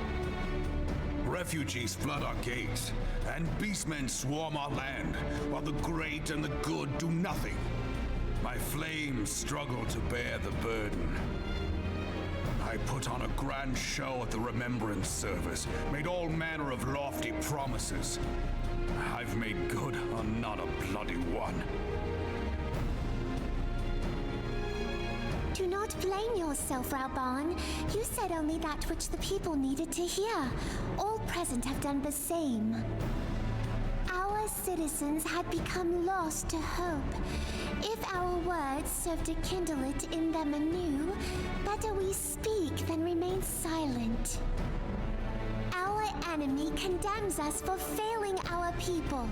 Refugees flood our gates, and beastmen swarm our land, while the great and the good do nothing. My flames struggle to bear the burden. I put on a grand show at the Remembrance Service, made all manner of lofty promises. I've made good on not a bloody one. Do not blame yourself, Rauban. You said only that which the people needed to hear. All present have done the same. Our citizens had become lost to hope. If our words serve to kindle it in them anew, better we speak than remain silent. Our enemy condemns us for failing our people.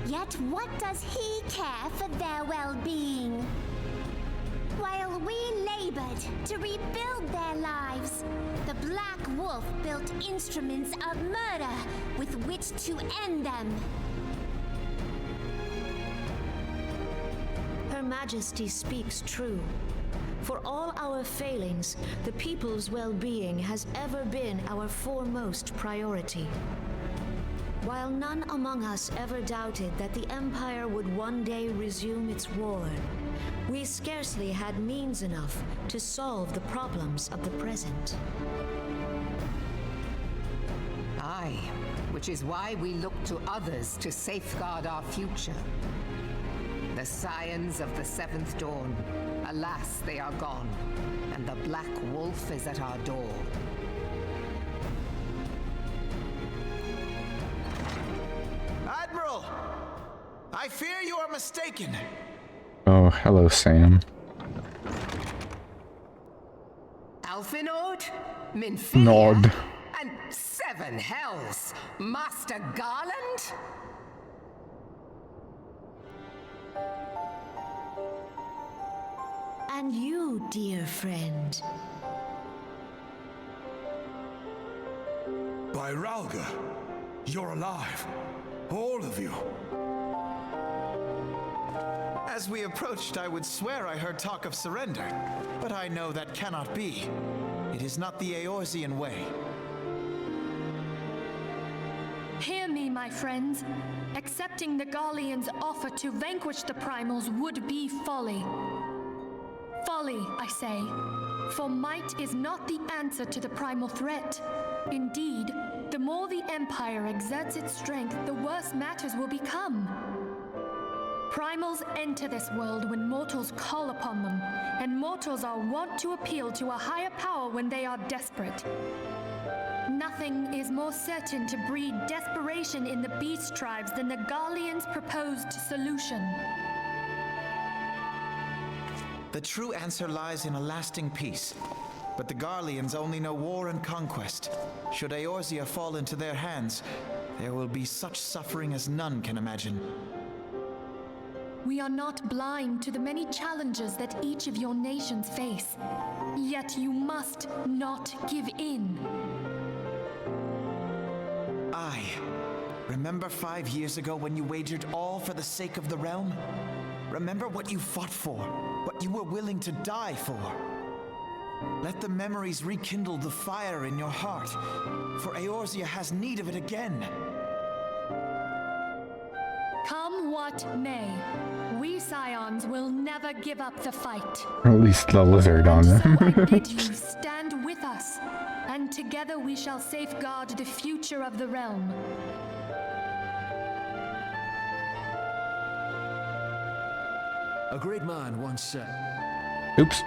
Yet what does he care for their well-being? While we labored to rebuild their lives, the Black Wolf built instruments of murder with which to end them. Her Majesty speaks true. For all our failings, the people's well-being has ever been our foremost priority. While none among us ever doubted that the Empire would one day resume its war, we scarcely had means enough to solve the problems of the present. Aye, which is why we look to others to safeguard our future. The scions of the 7th Dawn, alas, they are gone, and the Black Wolf is at our door. I fear you are mistaken. Oh, hello, Sam. Alphinord, Minfilia, Nord. and Seven Hells, Master Garland? And you, dear friend. By Ralga, you're alive. All of you. As we approached, I would swear I heard talk of surrender, but I know that cannot be. It is not the Eorzean way. Hear me, my friends. Accepting the Gallians' offer to vanquish the Primals would be folly. Folly, I say. For might is not the answer to the primal threat. Indeed, the more the Empire exerts its strength, the worse matters will become. Primals enter this world when mortals call upon them, and mortals are wont to appeal to a higher power when they are desperate. Nothing is more certain to breed desperation in the beast tribes than the Gallians' proposed solution. The true answer lies in a lasting peace. But the Garleans only know war and conquest. Should Eorzea fall into their hands, there will be such suffering as none can imagine. We are not blind to the many challenges that each of your nations face. Yet you must not give in. Remember 5 years ago when you wagered all for the sake of the realm? Remember what you fought for, what you were willing to die for. Let the memories rekindle the fire in your heart, for Eorzea has need of it again. Come what may, we Scions will never give up the fight. Or at least the lizard on So I them. bid you stand with us, and together we shall safeguard the future of the realm. A great man once said. Oops.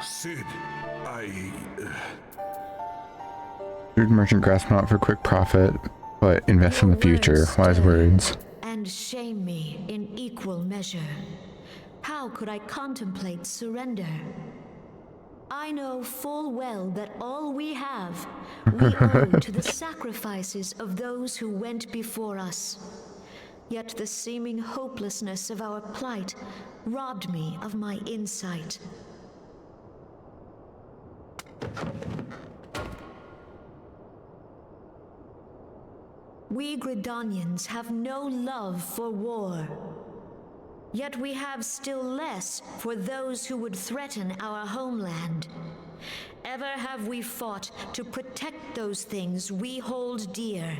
Sid, Shrewd merchant grasp not for quick profit, but invest in the future. Wise words. And shame me in equal measure. How could I contemplate surrender? I know full well that all we have, we owe to the sacrifices of those who went before us. Yet the seeming hopelessness of our plight robbed me of my insight. We Gridanians have no love for war. Yet we have still less for those who would threaten our homeland. Ever have we fought to protect those things we hold dear,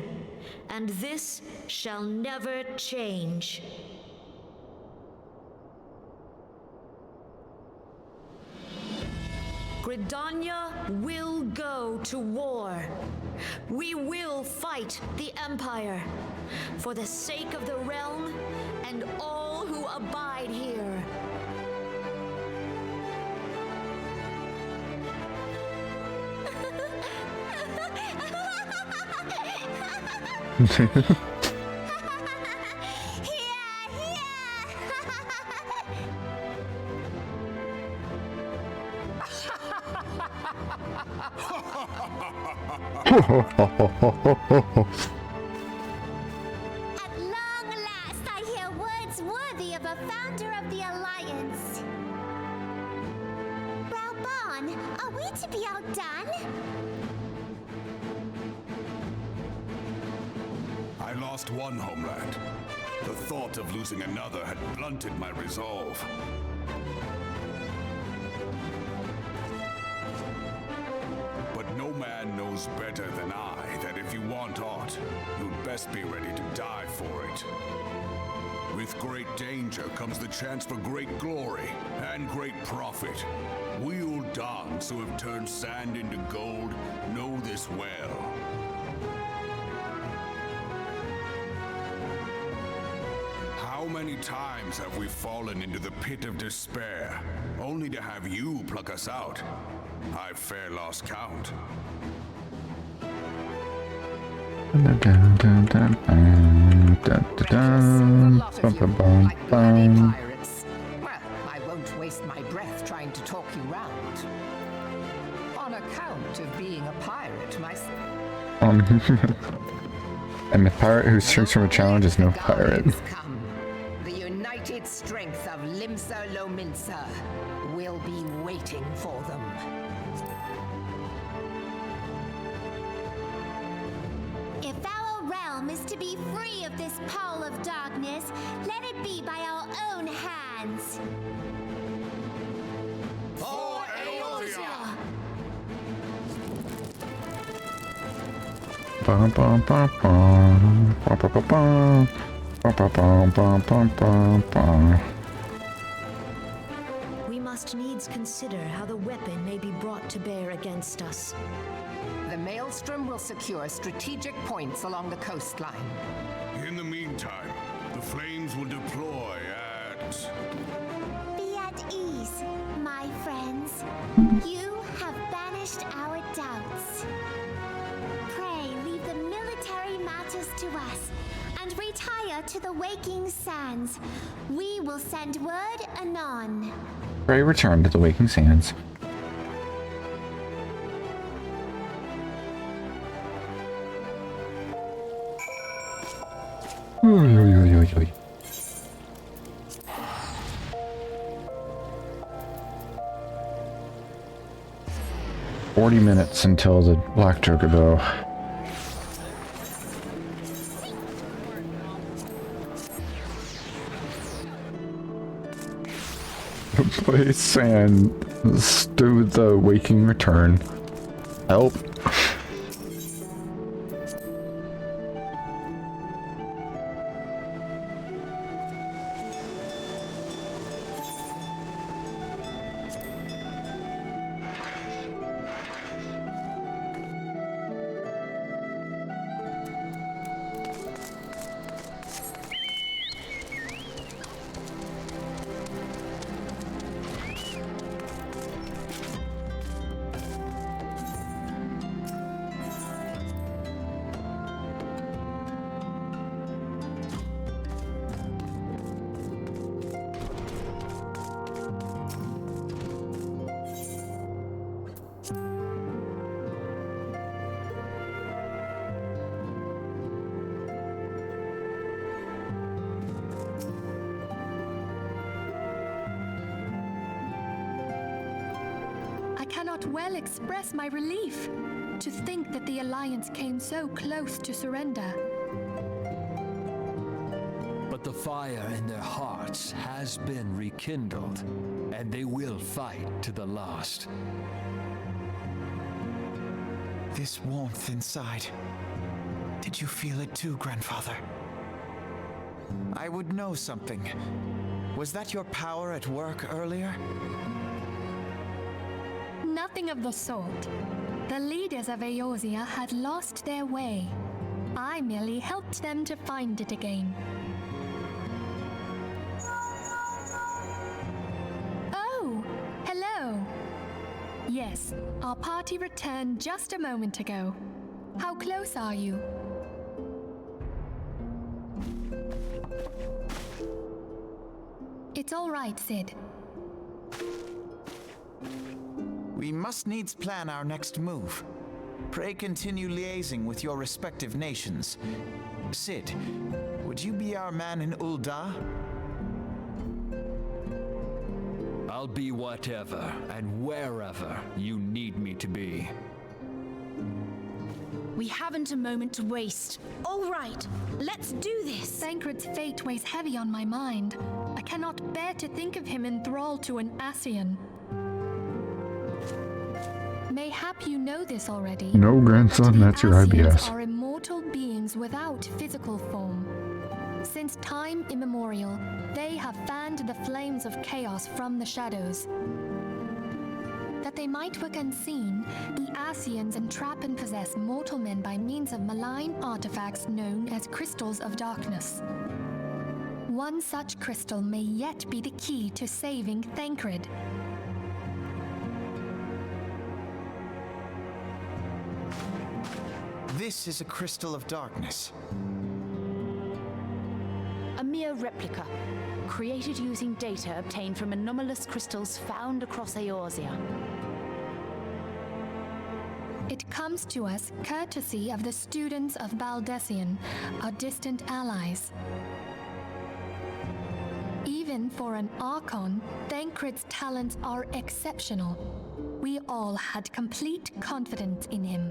and this shall never change. Gridania will go to war. We will fight the Empire for the sake of the realm and all who abide here. At long last, I hear words worthy of a founder of the Alliance. Raubahn, are we to be outdone? I lost one homeland. The thought of losing another had blunted my resolve. But no man knows better than I that if you want aught, you'd best be ready to die for it. With great danger comes the chance for great glory and great profit. We Uldans who have turned sand into gold know this well. How many times have we fallen into the pit of despair, only to have you pluck us out? I've fair lost count. Precious lot of you, like bloody pirates. Well, I won't waste my breath trying to talk you round. On account of being a pirate myself. And a pirate who shrinks from a challenge is no pirate. Come. The united strength of Limsa Lominsa will be waiting for them. If our realm is to be free of this pall of darkness, let it be by our own hands. For Eorzea! Bum, bum, bum, bum. Bum, bum, bum, bum. Bum, bum, bum, bum, bum, bum. We must needs consider how the weapon may be brought to bear against us. The Maelstrom will secure strategic points along the coastline. In the meantime, the flames will deploy at... Be at ease, my friends. You have banished our doubts. Pray leave the military matters to us and retire to the waking sands. We will send word anon. Pray return to the waking sands. Oy, oy, oy, oy, oy. "40 minutes until the Black Chocobo." Place and stew the waking return. Help. Cannot well express my relief to think that the Alliance came so close to surrender. But the fire in their hearts has been rekindled, and they will fight to the last. This warmth inside. Did you feel it too, Grandfather? I would know something. Was that your power at work earlier? Nothing of the sort. The leaders of Eorzea had lost their way. I merely helped them to find it again. Oh, hello. Yes, our party returned just a moment ago. How close are you? It's all right, Sid. We must needs plan our next move. Pray continue liaising with your respective nations. Sid, would you be our man in Ul'dah? I'll be whatever and wherever you need me to be. We haven't a moment to waste. All right, let's do this. Thancred's fate weighs heavy on my mind. I cannot bear to think of him in thrall to an Ascian. Mayhap you know this already. No, grandson, that's your IBS. Are immortal beings without physical form. Since time immemorial, they have fanned the flames of chaos from the shadows. That they might work unseen, the Ascians entrap and possess mortal men by means of malign artifacts known as crystals of darkness. One such crystal may yet be the key to saving Thancred. This is a crystal of darkness. a mere replica, created using data obtained from anomalous crystals found across Eorzea. It comes to us courtesy of the students of Baldessian, our distant allies. Even for an Archon, Thancred's talents are exceptional. We all had complete confidence in him.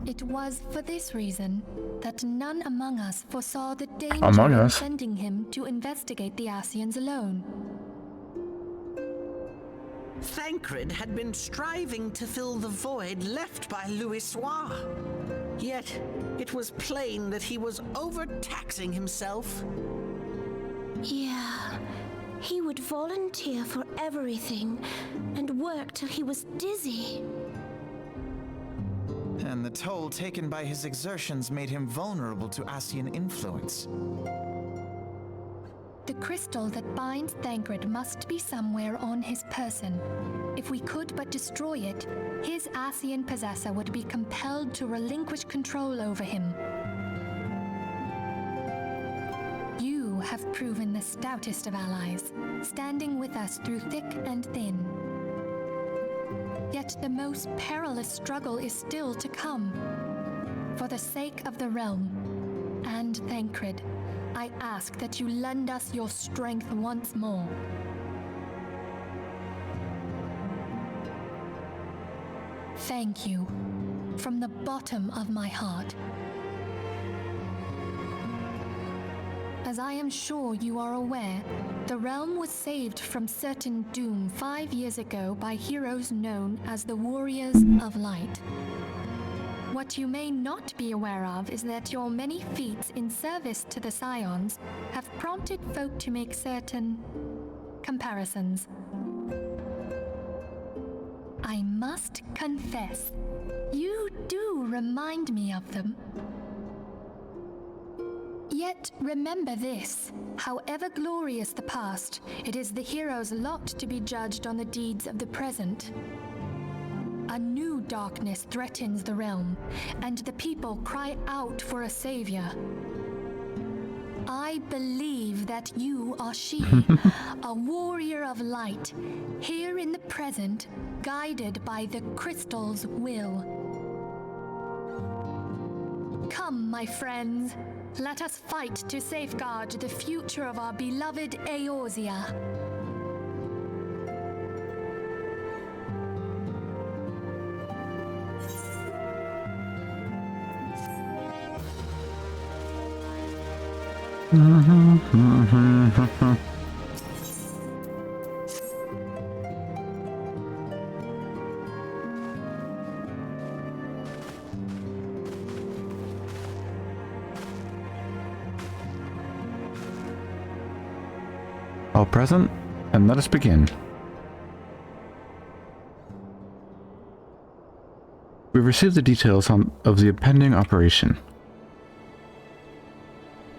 It was for this reason that none among us foresaw the danger of sending him to investigate the Ascians alone. Thancred had been striving to fill the void left by Louisoix. Yet, it was plain that he was overtaxing himself. Yeah, he would volunteer for everything and work till he was dizzy. And the toll taken by his exertions made him vulnerable to Ascian influence. The crystal that binds Thancred must be somewhere on his person. If we could but destroy it, his Ascian possessor would be compelled to relinquish control over him. You have proven the stoutest of allies, standing with us through thick and thin. Yet the most perilous struggle is still to come. For the sake of the realm and Thancred, I ask that you lend us your strength once more. Thank you, from the bottom of my heart. As I am sure you are aware, the realm was saved from certain doom 5 years ago by heroes known as the Warriors of Light. What you may not be aware of is that your many feats in service to the Scions have prompted folk to make certain comparisons. I must confess, you do remind me of them. Yet remember this, however glorious the past, it is the hero's lot to be judged on the deeds of the present. A new darkness threatens the realm, and the people cry out for a savior. I believe that you are she, a warrior of light, here in the present, guided by the crystal's will. Come, my friends, let us fight to safeguard the future of our beloved Eorzea. All present, and let us begin. We've received the details of the impending operation.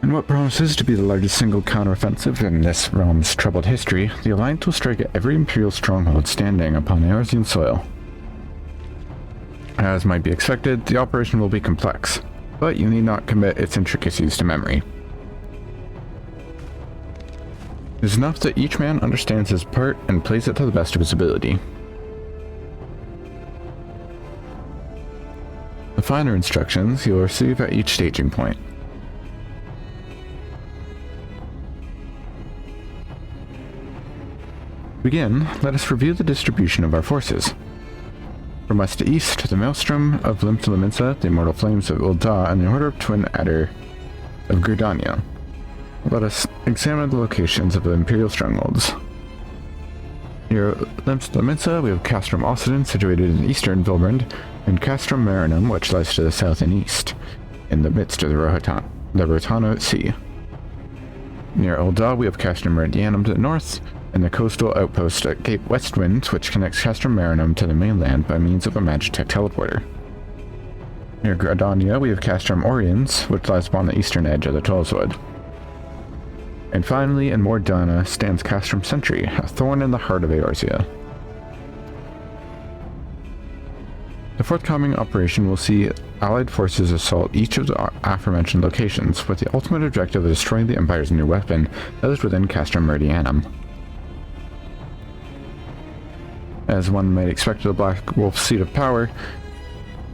In what promises to be the largest single counteroffensive in this realm's troubled history, the Alliance will strike at every Imperial stronghold standing upon Eorzean soil. As might be expected, the operation will be complex, but you need not commit its intricacies to memory. It is enough that each man understands his part and plays it to the best of his ability. The finer instructions you will receive at each staging point. To begin, let us review the distribution of our forces. From west to east, the Maelstrom of Limsa, the Immortal Flames of Ulda, and the Order of Twin Adder of Gridania. Let us examine the locations of the Imperial strongholds. Near Limsa, we have Castrum Occident, situated in eastern Vilbrand, and Castrum Meridianum, which lies to the south and east, in the midst of the Rhitahtyn Sea. Near Ulda, we have Castrum Meridianum to the north, and the coastal outpost at Cape Westwind, which connects Castrum Meridianum to the mainland by means of a Magitek teleporter. Near Gridania, we have Castrum Oriens, which lies upon the eastern edge of the Tollswood. And finally, in Mordana, stands Castrum Centri, a thorn in the heart of Eorzea. The forthcoming operation will see Allied forces assault each of the aforementioned locations, with the ultimate objective of destroying the Empire's new weapon that is within Castrum Meridianum. As one might expect of the Black Wolf's seat of power,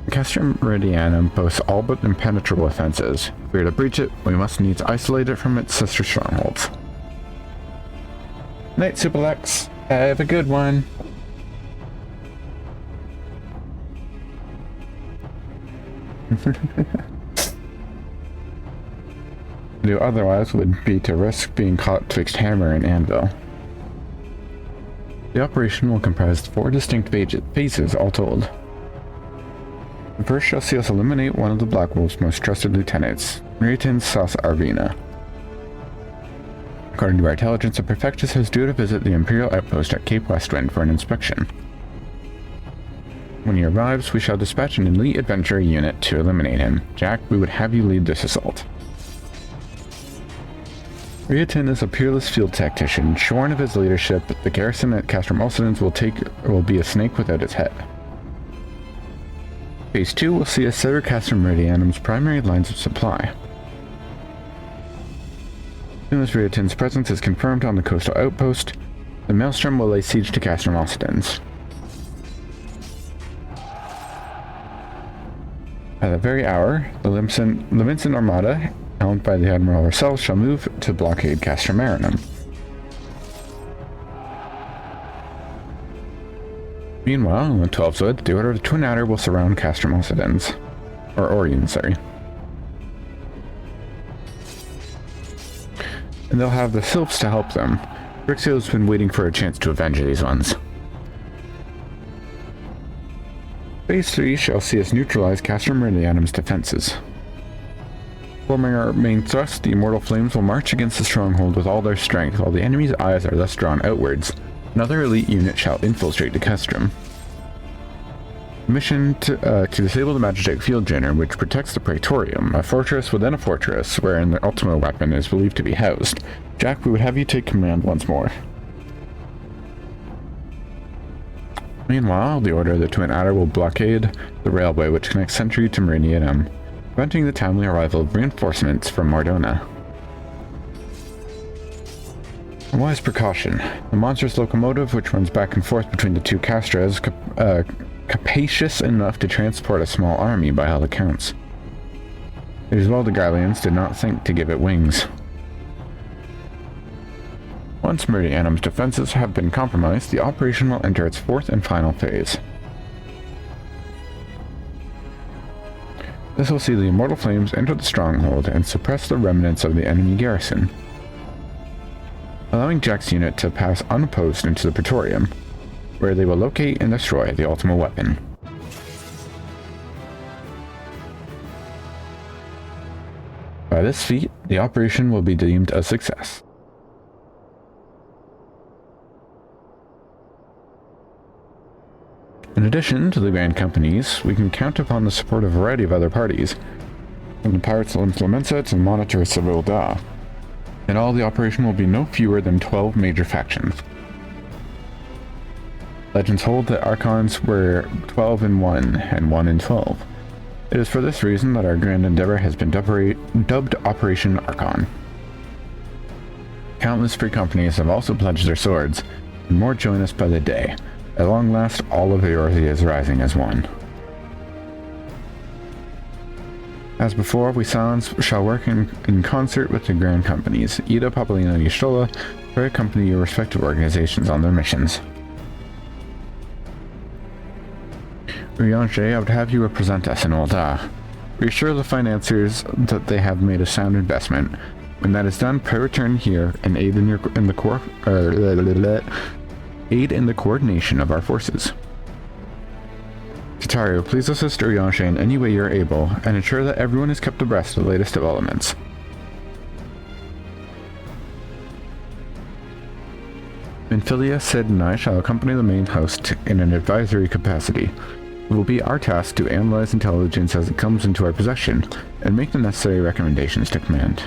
Castrum Meridianum boasts all but impenetrable defenses. If we are to breach it, we must needs isolate it from its sister strongholds. Night, Supalex. Have a good one. To do otherwise would be to risk being caught twixt hammer and anvil. The operation will comprise 4 distinct phases, all told. The first shall see us eliminate one of the Black Wolf's most trusted lieutenants, Rhitahtyn Arvina. According to our intelligence, the Perfectus is due to visit the Imperial outpost at Cape Westwind for an inspection. When he arrives, we shall dispatch an elite adventurer unit to eliminate him. Jack, we would have you lead this assault. Rhitahtyn is a peerless field tactician. Shorn of his leadership, the garrison at Castrum will be a snake without its head. Phase 2 will see us sever Castrum Meridianum's primary lines of supply. As soon as Rhitahtyn's presence is confirmed on the coastal outpost, the Maelstrom will lay siege to Castrum Occidens. At that very hour, the Levinson Armada, helmed by the Admiral herself, shall move to blockade Castrum Meridianum. Meanwhile, on the 12th Wood, the Order of the Twin Adder will surround Castrum Occidens. Orion, sorry. And they'll have the Sylphs to help them. Grixio's been waiting for a chance to avenge these ones. Phase 3 shall see us neutralize Castrum Meridianum's defenses. Forming our main thrust, the Immortal Flames will march against the stronghold with all their strength, while the enemy's eyes are thus drawn outwards. Another elite unit shall infiltrate the Castrum. Mission to disable the Magitek field generator, which protects the Praetorium, a fortress within a fortress, wherein the Ultima Weapon is believed to be housed. Jack, we would have you take command once more. Meanwhile, the Order of the Twin Adder will blockade the railway which connects Centri to Meridianum, preventing the timely arrival of reinforcements from Mordona. A wise precaution. The monstrous locomotive, which runs back and forth between the two castra, is capacious enough to transport a small army by all accounts. It is well the Garleans did not think to give it wings. Once Meridianum's defenses have been compromised, the operation will enter its 4th and final phase. This will see the Immortal Flames enter the stronghold and suppress the remnants of the enemy garrison, allowing Jack's unit to pass unopposed into the Praetorium, where they will locate and destroy the Ultima Weapon. By this feat, the operation will be deemed a success. In addition to the Grand Companies, we can count upon the support of a variety of other parties, from the Pirates of Implemensa to the Monitors of Ulda. In all, the operation will be no fewer than 12 major factions. Legends hold that Archons were 12 in 1 and 1 in 12. It is for this reason that our grand endeavor has been dubbed Operation Archon. Countless free companies have also pledged their swords, and more join us by the day. At long last, all of Eorzea is rising as one. As before, we Silence shall work in concert with the Grand Companies. Ida, Papolina, and Ystola will accompany your respective organizations on their missions. Rianche, I would have you represent us in Ulda. Reassure the financiers that they have made a sound investment. When that is done, pray return here and aid in the coordination of our forces. Tatario, please assist Rianche in any way you are able, and ensure that everyone is kept abreast of the latest developments. Minfilia, Sid, and I shall accompany the main host in an advisory capacity. It will be our task to analyze intelligence as it comes into our possession, and make the necessary recommendations to command.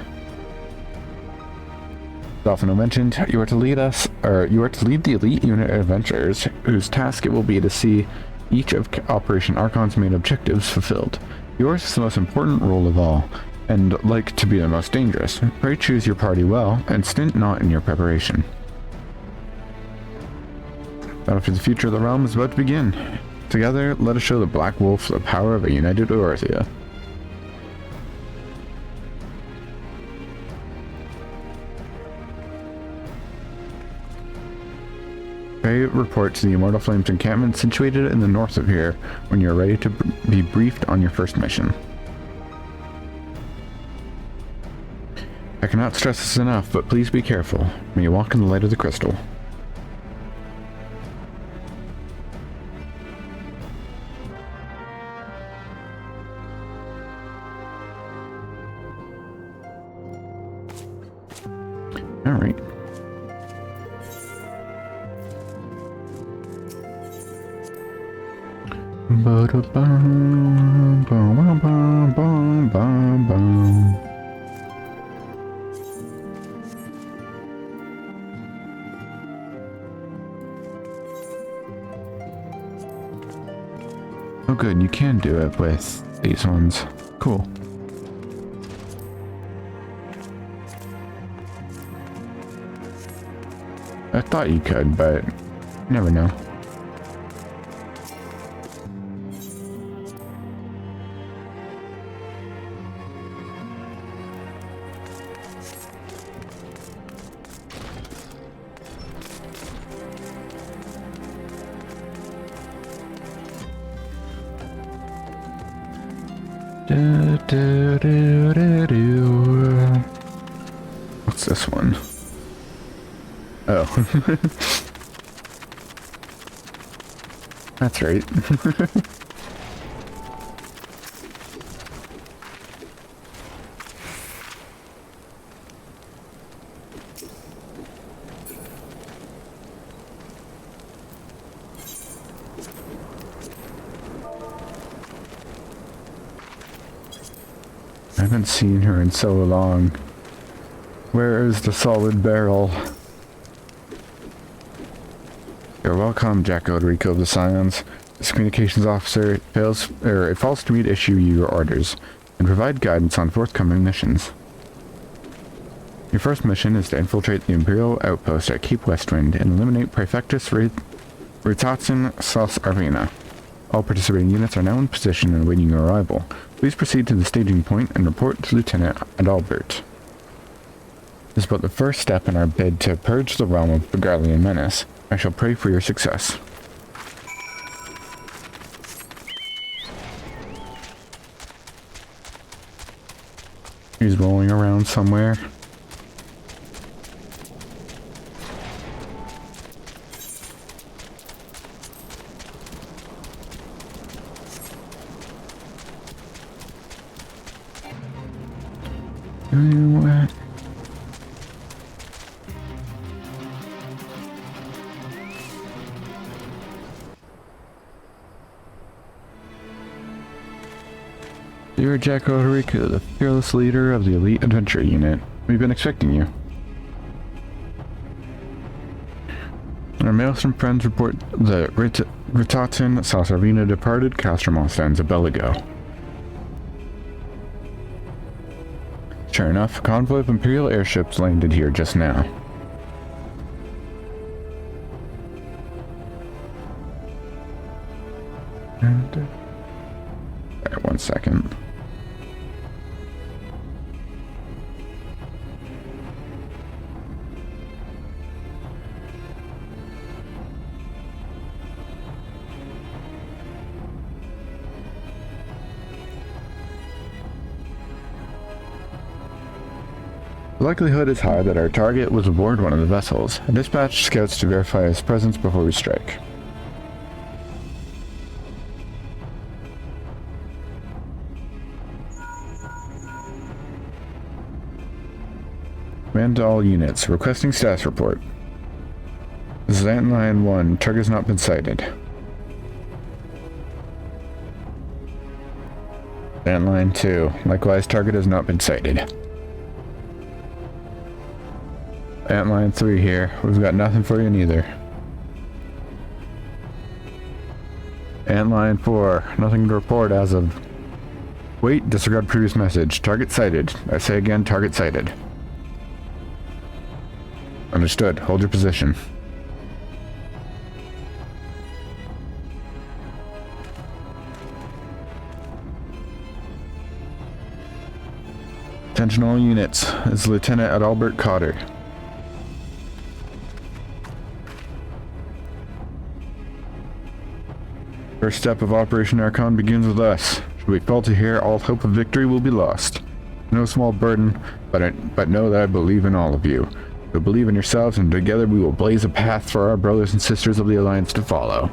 As often mentioned, you are to lead the elite unit of adventurers, whose task it will be to see each of Operation Archon's main objectives fulfilled. Yours is the most important role of all, and like to be the most dangerous. Pray choose your party well, and stint not in your preparation. Battle for the future of the realm is about to begin. Together, let us show the Black Wolf the power of a united Eorzea. Pray report to the Immortal Flames encampment situated in the north of here when you're ready to be briefed on your first mission. I cannot stress this enough, but please be careful. May you walk in the light of the crystal. Alright. Oh good, you can do it with these ones. Cool. I thought you could, but never know. What's this one? Oh. That's right. I haven't seen her in so long. Where is the solid barrel? You're welcome, Jack Oderico of the Scions. This communications officer it falls to me to issue you your orders and provide guidance on forthcoming missions. Your first mission is to infiltrate the Imperial outpost at Cape Westwind and eliminate Praefectus Rhitahtyn Sos Arvina. All participating units are now in position and awaiting your arrival. Please proceed to the staging point and report to Lieutenant Adalbert. This is but the first step in our bid to purge the realm of Begarlian menace. I shall pray for your success. He's rolling around somewhere. What? You're Jack Oderico, the fearless leader of the elite adventure unit. We've been expecting you. Our maelstrom friends report that Rhitahtyn Sos Arvina departed Castrum a bell ago. Sure enough, a convoy of Imperial airships landed here just now. Alright, 1 second. The likelihood is high that our target was aboard one of the vessels. I dispatched scouts to verify his presence before we strike. Command to all units, requesting status report. This is Antline 1, target has not been sighted. Antline 2, likewise target has not been sighted. Antline 3 here, we've got nothing for you neither. Antline 4. Nothing to report as of... Wait, disregard previous message. Target sighted. I say again, target sighted. Understood. Hold your position. Attention all units. It's Lieutenant Adalbert Cotter. First step of Operation Archon begins with us. Should we falter here, all hope of victory will be lost. No small burden, but know that I believe in all of you. So believe in yourselves, and together we will blaze a path for our brothers and sisters of the Alliance to follow.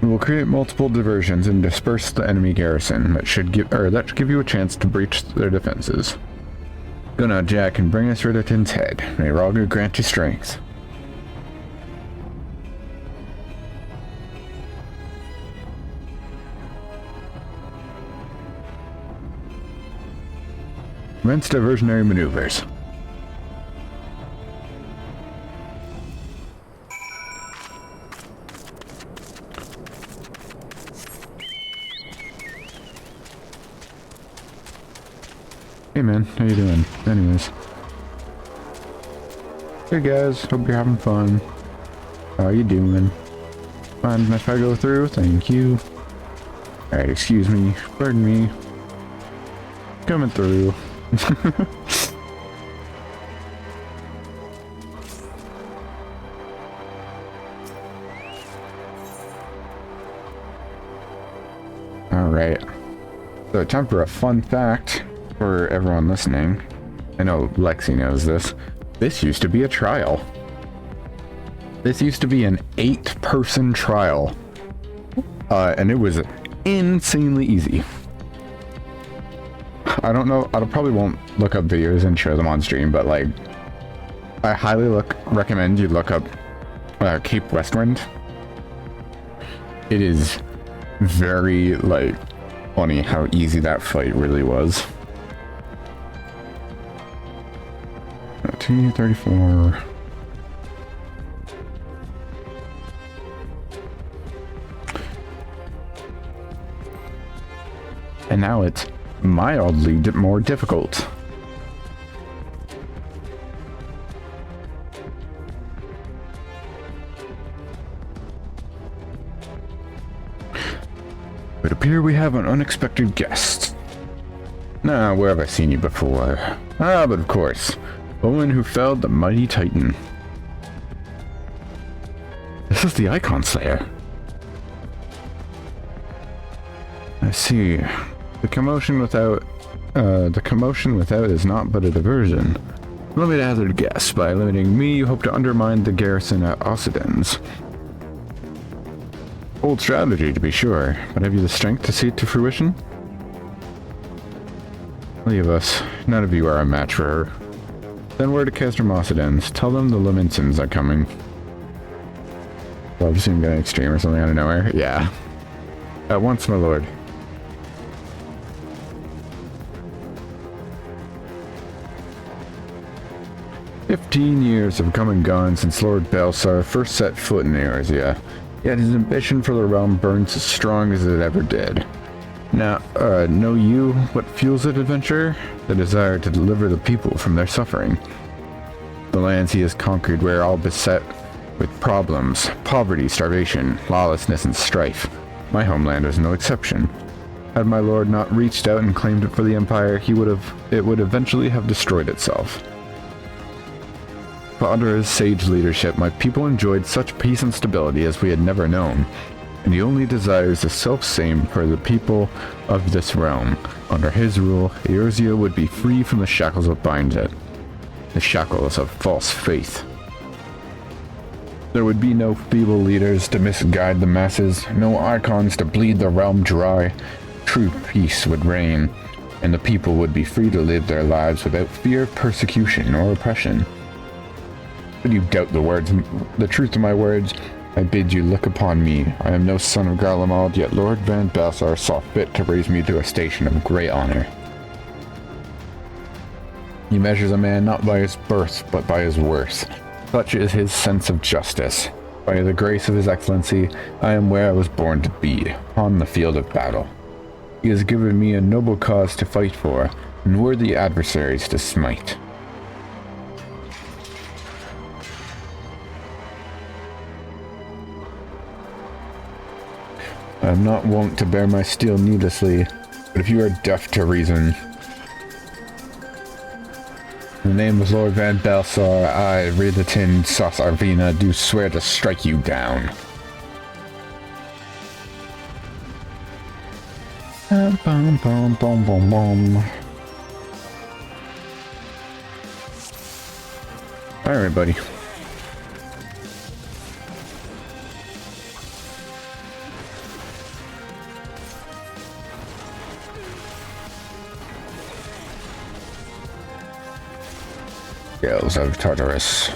We will create multiple diversions and disperse the enemy garrison that should give you a chance to breach their defenses. Go now, Jack, and bring us Rhitahtyn's head. May Ragu grant you strength. Commence diversionary maneuvers. Hey man, how you doing? Anyways. Hey guys, hope you're having fun. How you doing? Mind if I go through? Thank you. Alright, excuse me. Pardon me. Coming through. Alright. So time for a fun fact. For everyone listening, I know Lexi knows this. This used to be a trial. This used to be an 8-person trial. And it was insanely easy. I don't know, I probably won't look up videos and share them on stream, but like, I highly recommend you look up Cape Westwind. It is very, like, funny how easy that fight really was. 234. And now it's mildly more difficult. It appears we have an unexpected guest. Nah, where have I seen you before? Ah, but of course. The woman who felled the mighty Titan. This is the Icon Slayer. I see. The commotion without is not but a diversion. Allow me to hazard a guess. By eliminating me, you hope to undermine the garrison at Occidens. Bold strategy, to be sure, but have you the strength to see it to fruition? Leave us. None of you are a match for her. Then word to Castrum Occidens. Tell them the Laminsons are coming. Well, I've seen getting extreme or something out of nowhere. Yeah. At once, my lord. "15 years have come and gone since Lord Baelsar first set foot in Eorzea, yet his ambition for the realm burns as strong as it ever did. Now, know you what fuels that adventure? The desire to deliver the people from their suffering. The lands he has conquered were all beset with problems, poverty, starvation, lawlessness, and strife. My homeland was no exception. Had my lord not reached out and claimed it for the Empire, it would eventually have destroyed itself. But under his sage leadership, my people enjoyed such peace and stability as we had never known, and he only desires the self-same for the people of this realm. Under his rule, Eorzea would be free from the shackles that bind it, the shackles of false faith. There would be no feeble leaders to misguide the masses, no icons to bleed the realm dry. True peace would reign, and the people would be free to live their lives without fear of persecution or oppression. But you doubt the truth of my words? I bid you look upon me. I am no son of Garlemald, yet Lord Van Baelsar saw fit to raise me to a station of great honor. He measures a man not by his birth, but by his worth. Such is his sense of justice. By the grace of his excellency, I am where I was born to be, on the field of battle. He has given me a noble cause to fight for, and worthy adversaries to smite. I am not wont to bear my steel needlessly, but if you are deaf to reason, in the name of Lord Van Baelsar, I, Rhitahtyn Sos Arvina, do swear to strike you down. Bum, bum, bum, bum, bum, bum. Alright, buddy. Scales of Tartarus.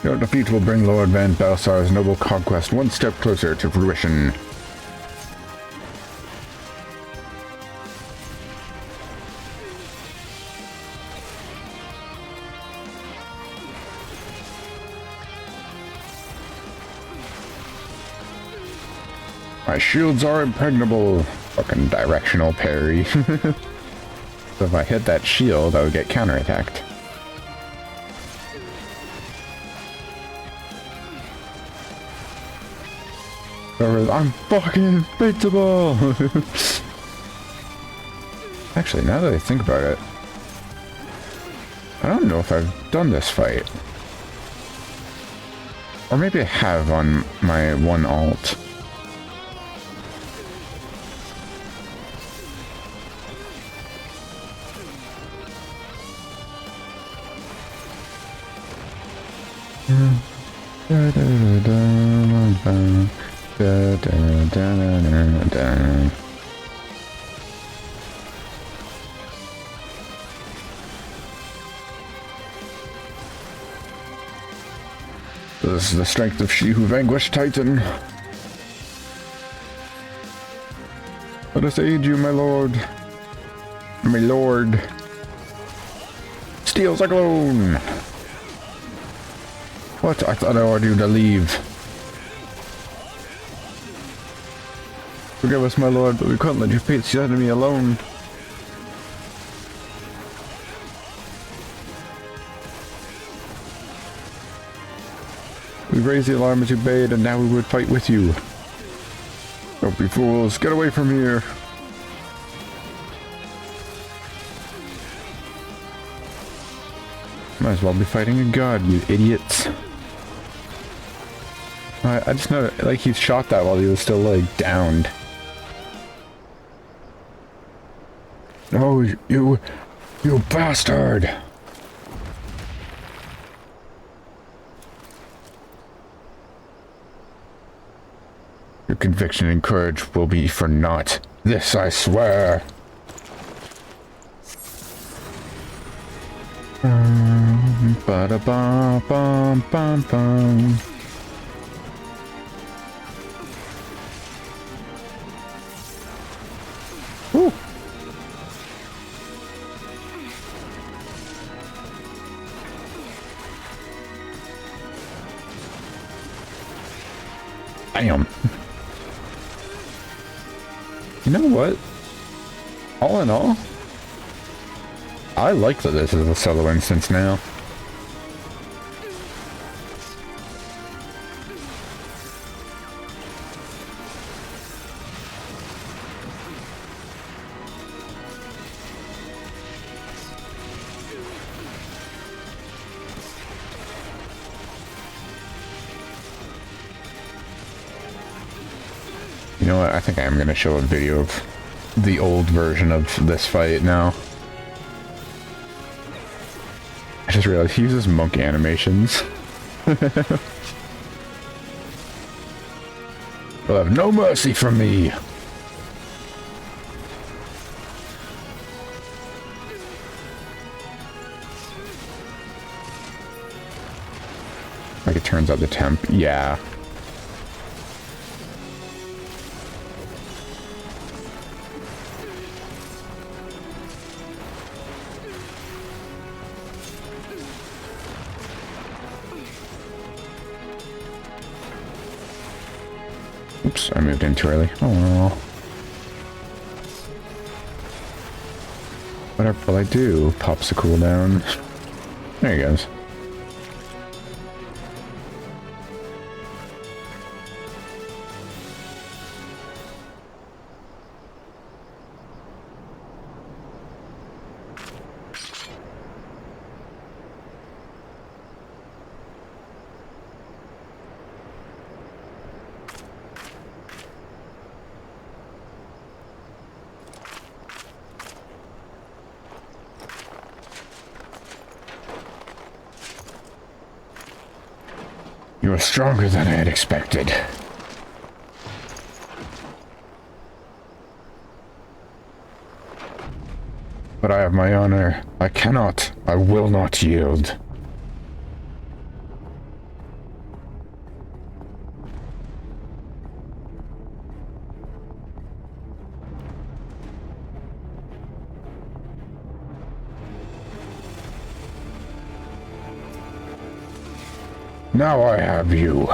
Your defeat will bring Lord Van Baelsar's noble conquest one step closer to fruition. My shields are impregnable. Fucking directional parry. So if I hit that shield, I would get counterattacked. I'm fucking invincible! Actually, now that I think about it, I don't know if I've done this fight. Or maybe I have on my one alt. This is the strength of she who vanquished Titan. Let us aid you, my lord. My lord. Steel's a clone. What? I thought I ordered you to leave. Forgive us, my lord, but we couldn't let you face the enemy alone. We raised the alarm as you bade, and now we would fight with you. Don't be fools. Get away from here. Might as well be fighting a god, you idiots. I just know, like, he shot that while he was still, like, downed. Oh, you bastard! Your conviction and courage will be for naught. This I swear. Ba-da-ba-bum-bum-bum. Woo. Damn. You know what? All in all, I like that this is a solo instance now. You know what? I think I am going to show a video of the old version of this fight now. I just realized he uses monk animations. You'll have no mercy from me. Like it turns out the temp. Yeah. I moved in too early. Oh. Whatever will I do? Pops the cooldown. There he goes. You are stronger than I had expected. But I have my honor. I cannot. I will not yield. Now I have you.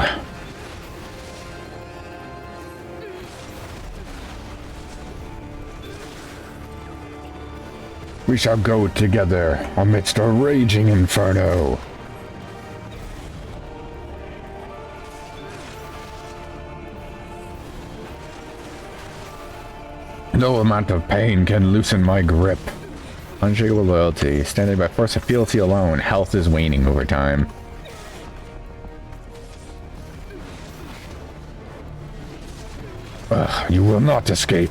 We shall go together amidst a raging inferno. No amount of pain can loosen my grip. Unshakable loyalty. Standing by force of fealty alone. Health is waning over time. You will not escape.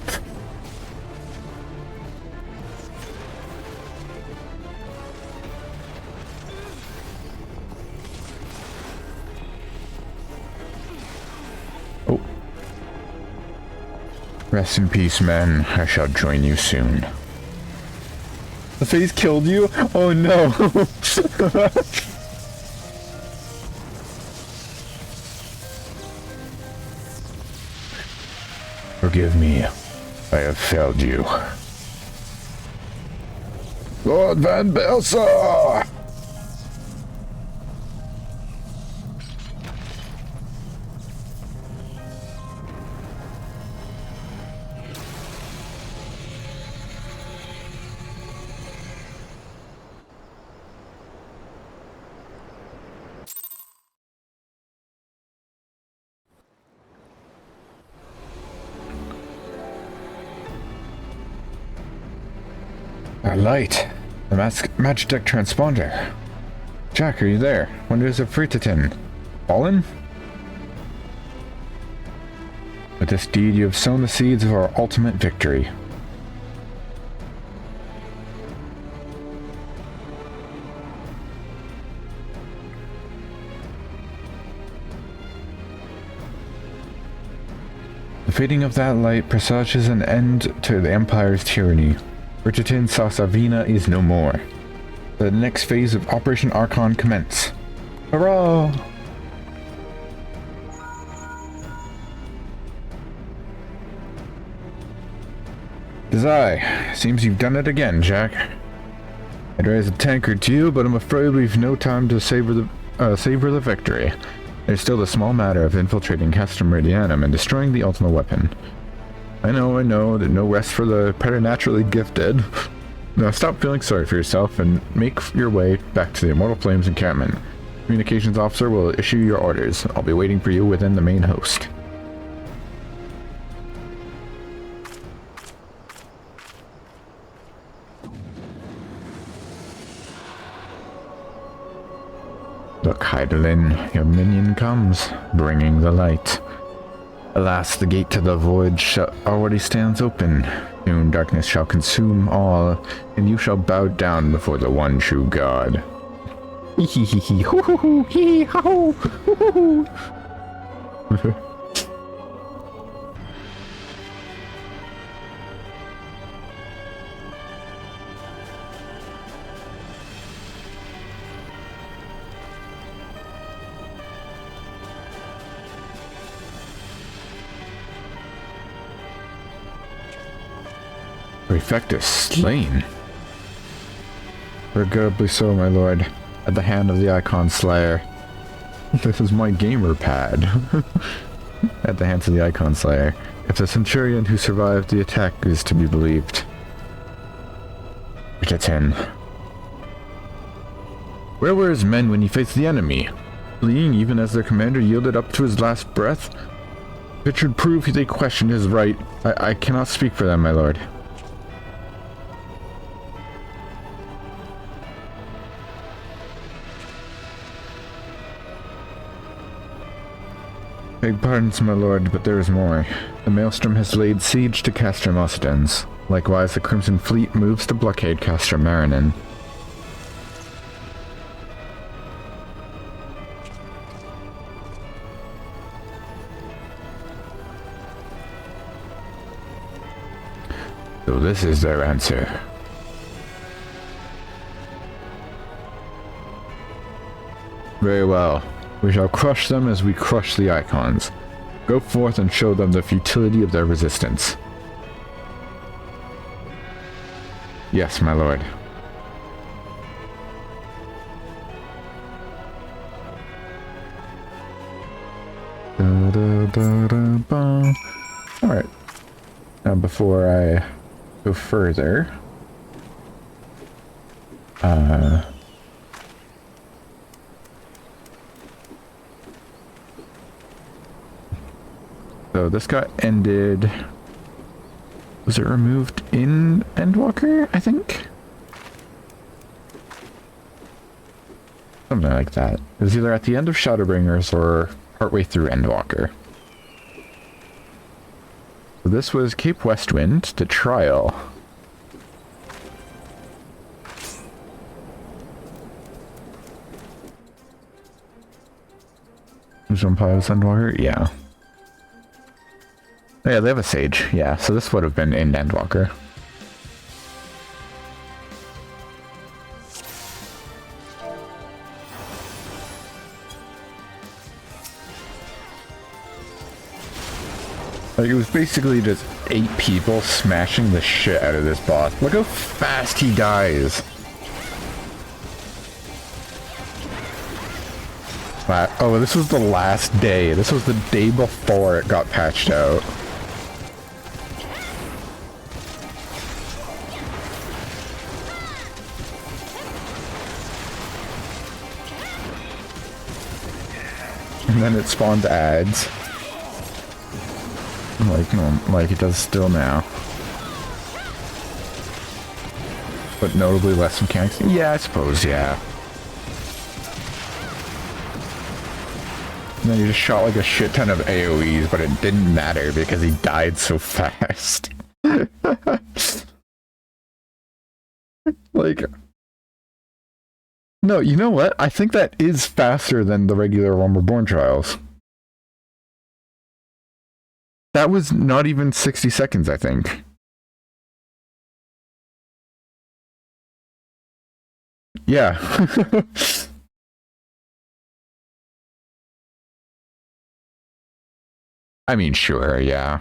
Oh. Rest in peace, men. I shall join you soon. The face killed you? Oh no. Forgive me. I have failed you. Lord Van Baelsar! A light. The Magitek transponder. Jack, are you there? Wonders of Rhitahtyn. Fallen? With this deed, you have sown the seeds of our ultimate victory. The fading of that light presages an end to the Empire's tyranny. Rhitahtyn Arvina is no more. The next phase of Operation Archon commence. Hurrah! Tis I. Seems you've done it again, Jack. I'd raise a tankard to you, but I'm afraid we've no time to savor the victory. There's still the small matter of infiltrating Castrum Meridianum and destroying the Ultima Weapon. I know, that no rest for the preternaturally gifted. Now stop feeling sorry for yourself and make your way back to the Immortal Flames encampment. Communications officer will issue your orders. I'll be waiting for you within the main host. Look, Hydaelyn, your minion comes, bringing the light. Alas, the gate to the void already stands open. Soon darkness shall consume all, and you shall bow down before the one true God. Hee hee hee hee hoo hoo hoo hee ha hoo hoo hoo hoo. Prefectus slain. Regrettably so, my lord, at the hand of the Icon Slayer. This is my gamer pad. at the hands of the Icon Slayer, if the Centurion who survived the attack is to be believed. Rhitahtyn. Where were his men when he faced the enemy? Fleeing even as their commander yielded up to his last breath? Pictured prove they questioned his right. I cannot speak for them, my lord. Beg pardons, my lord, but there is more. The Maelstrom has laid siege to Castrum Ostens. Likewise, the Crimson Fleet moves to blockade Castrum Meridianum. So this is their answer. Very well. We shall crush them as we crush the Icons. Go forth and show them the futility of their resistance. Yes, my lord. Alright. Now before I go further, so this got ended. Was it removed in Endwalker, I think? Something like that. It was either at the end of Shadowbringers or partway through Endwalker. So this was Cape Westwind to Trial. Vampire Endwalker? Yeah. Oh, yeah, they have a Sage. Yeah, so this would have been in Endwalker. Like, it was basically just 8 people smashing the shit out of this boss. Look how fast he dies. Oh, this was the last day. This was the day before it got patched out. And then it spawned ads. Like it does still now. But notably less mechanics. Yeah, I suppose, yeah. And then he just shot like a shit ton of AoEs, but it didn't matter because he died so fast. Like... No, you know what? I think that is faster than the regular Realm Reborn trials. That was not even 60 seconds, I think. Yeah. I mean, sure, yeah.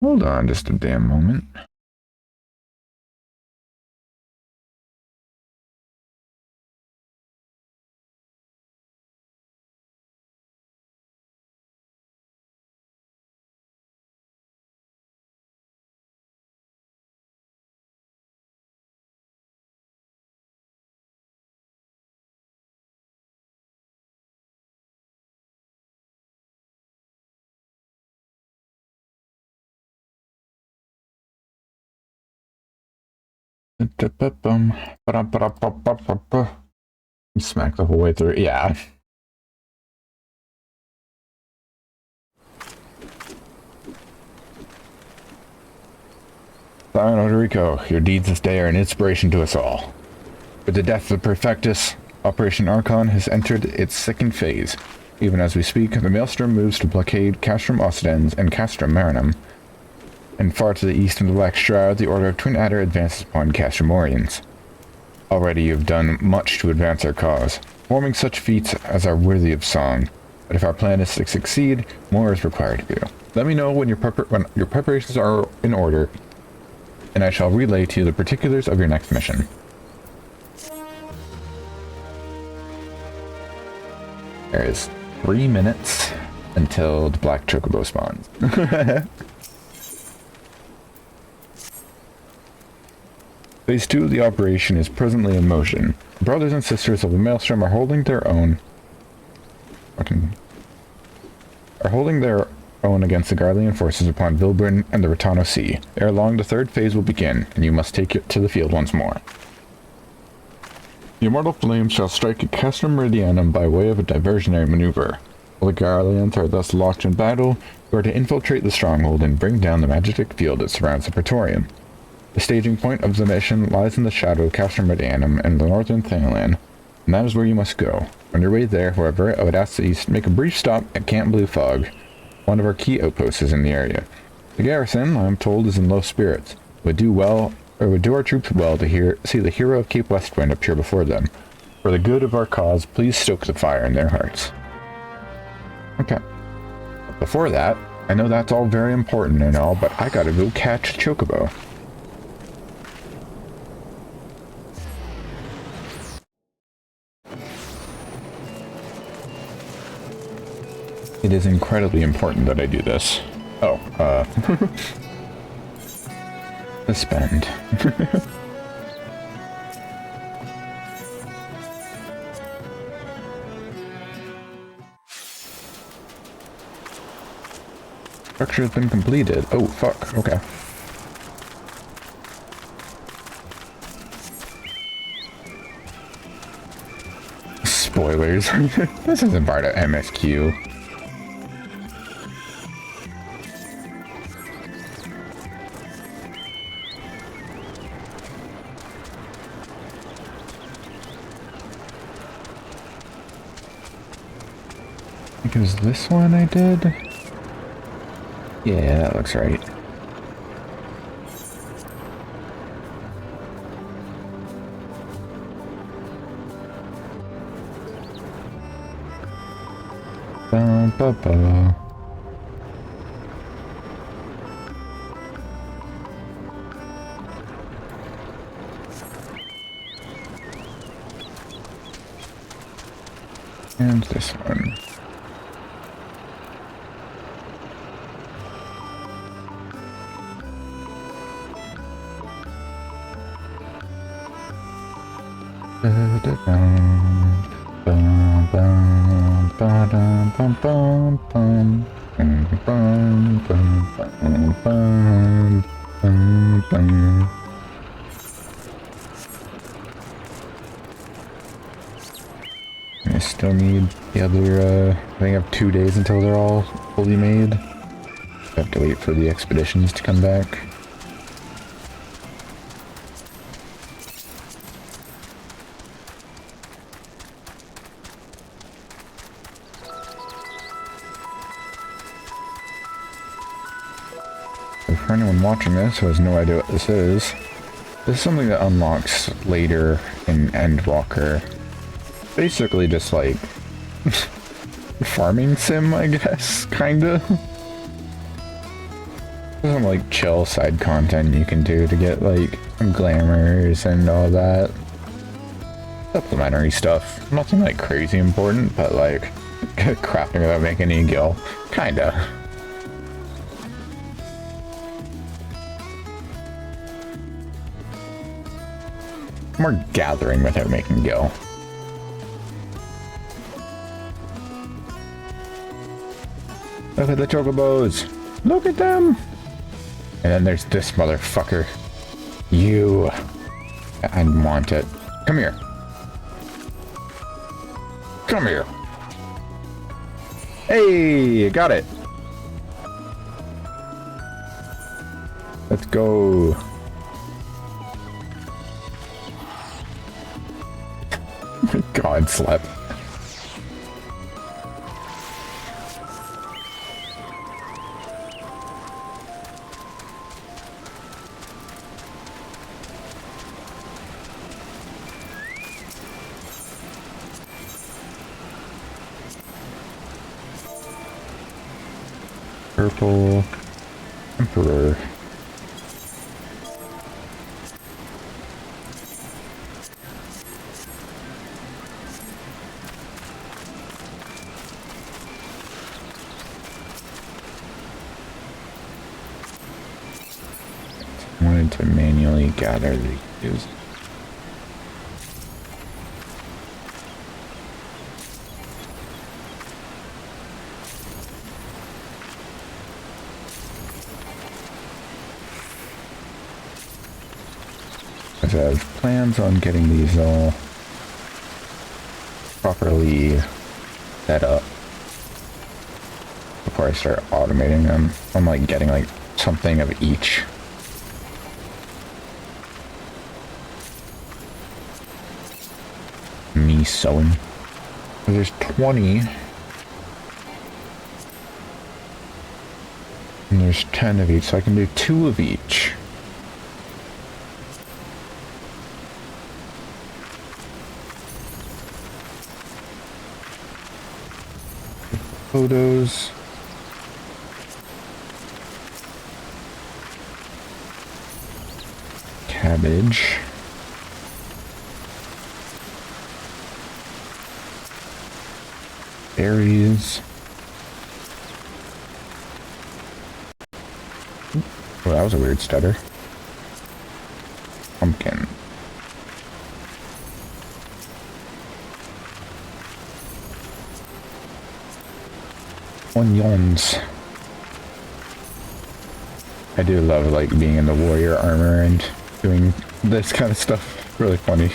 Hold on just a damn moment. Smack the whole way through. Yeah. Siren Odorico, your deeds this day are an inspiration to us all. With the death of the Perfectus, Operation Archon has entered its second phase. Even as we speak, the Maelstrom moves to blockade Castrum Ostens and Castrum Meridianum. And far to the east of the Black Shroud, the Order of Twin Adder advances upon Castrumorians. Already you have done much to advance our cause, forming such feats as are worthy of song. But if our plan is to succeed, more is required of you. Let me know when your preparations are in order, and I shall relay to you the particulars of your next mission. There is 3 minutes until the black chocobo spawns. Phase 2 of the operation is presently in motion. Brothers and sisters of the Maelstrom are holding their own against the Garlean forces upon Vilbrin and the Rhitahtyn Sea. Ere long, the third phase will begin, and you must take it to the field once more. The immortal flames shall strike at Castrum Meridianum by way of a diversionary maneuver. While the Garleans are thus locked in battle, you are to infiltrate the stronghold and bring down the Magitek field that surrounds the Praetorium. The staging point of the mission lies in the shadow of Castrum Meridianum and the northern Thanalan, and that is where you must go. On your way there, however, I would ask that you make a brief stop at Camp Blue Fog. One of our key outposts is in the area. The garrison, I am told, is in low spirits. It would do our troops well to see the hero of Cape Westwind appear before them. For the good of our cause, please stoke the fire in their hearts. Okay. Before that, I know that's all very important and all, but I gotta go catch Chocobo. It is incredibly important that I do this. Oh, suspend. Structure has been completed. Oh, fuck. Okay. Spoilers. This isn't part of MSQ. I think it was this one I did? Yeah, that looks right. Ba-ba-ba. And this one. I still need the other, I think I have 2 days until they're all fully made. I have to wait for the expeditions to come back. For anyone watching this who has no idea what this is something that unlocks later in Endwalker. Basically just like farming sim, I guess, kinda. There's some like chill side content you can do to get like some glamours and all that. Supplementary stuff. Nothing like crazy important, but like crafting without making any gil. Kinda. More gathering without making gil. Look at the chocobos! Look at them! And then there's this motherfucker. You. I want it. Come here. Come here. Hey, got it. Let's go. God, slept. Purple Emperor. I wanted to manually gather these. I have plans on getting these all properly set up before I start automating them. I'm like getting like something of each. Me sewing. There's 20. And there's 10 of each, so I can do 2 of each. Photos. Cabbage. Berries. Oh, that was a weird stutter. Pumpkin. Onions. I do love like being in the warrior armor and doing this kind of stuff. Really funny.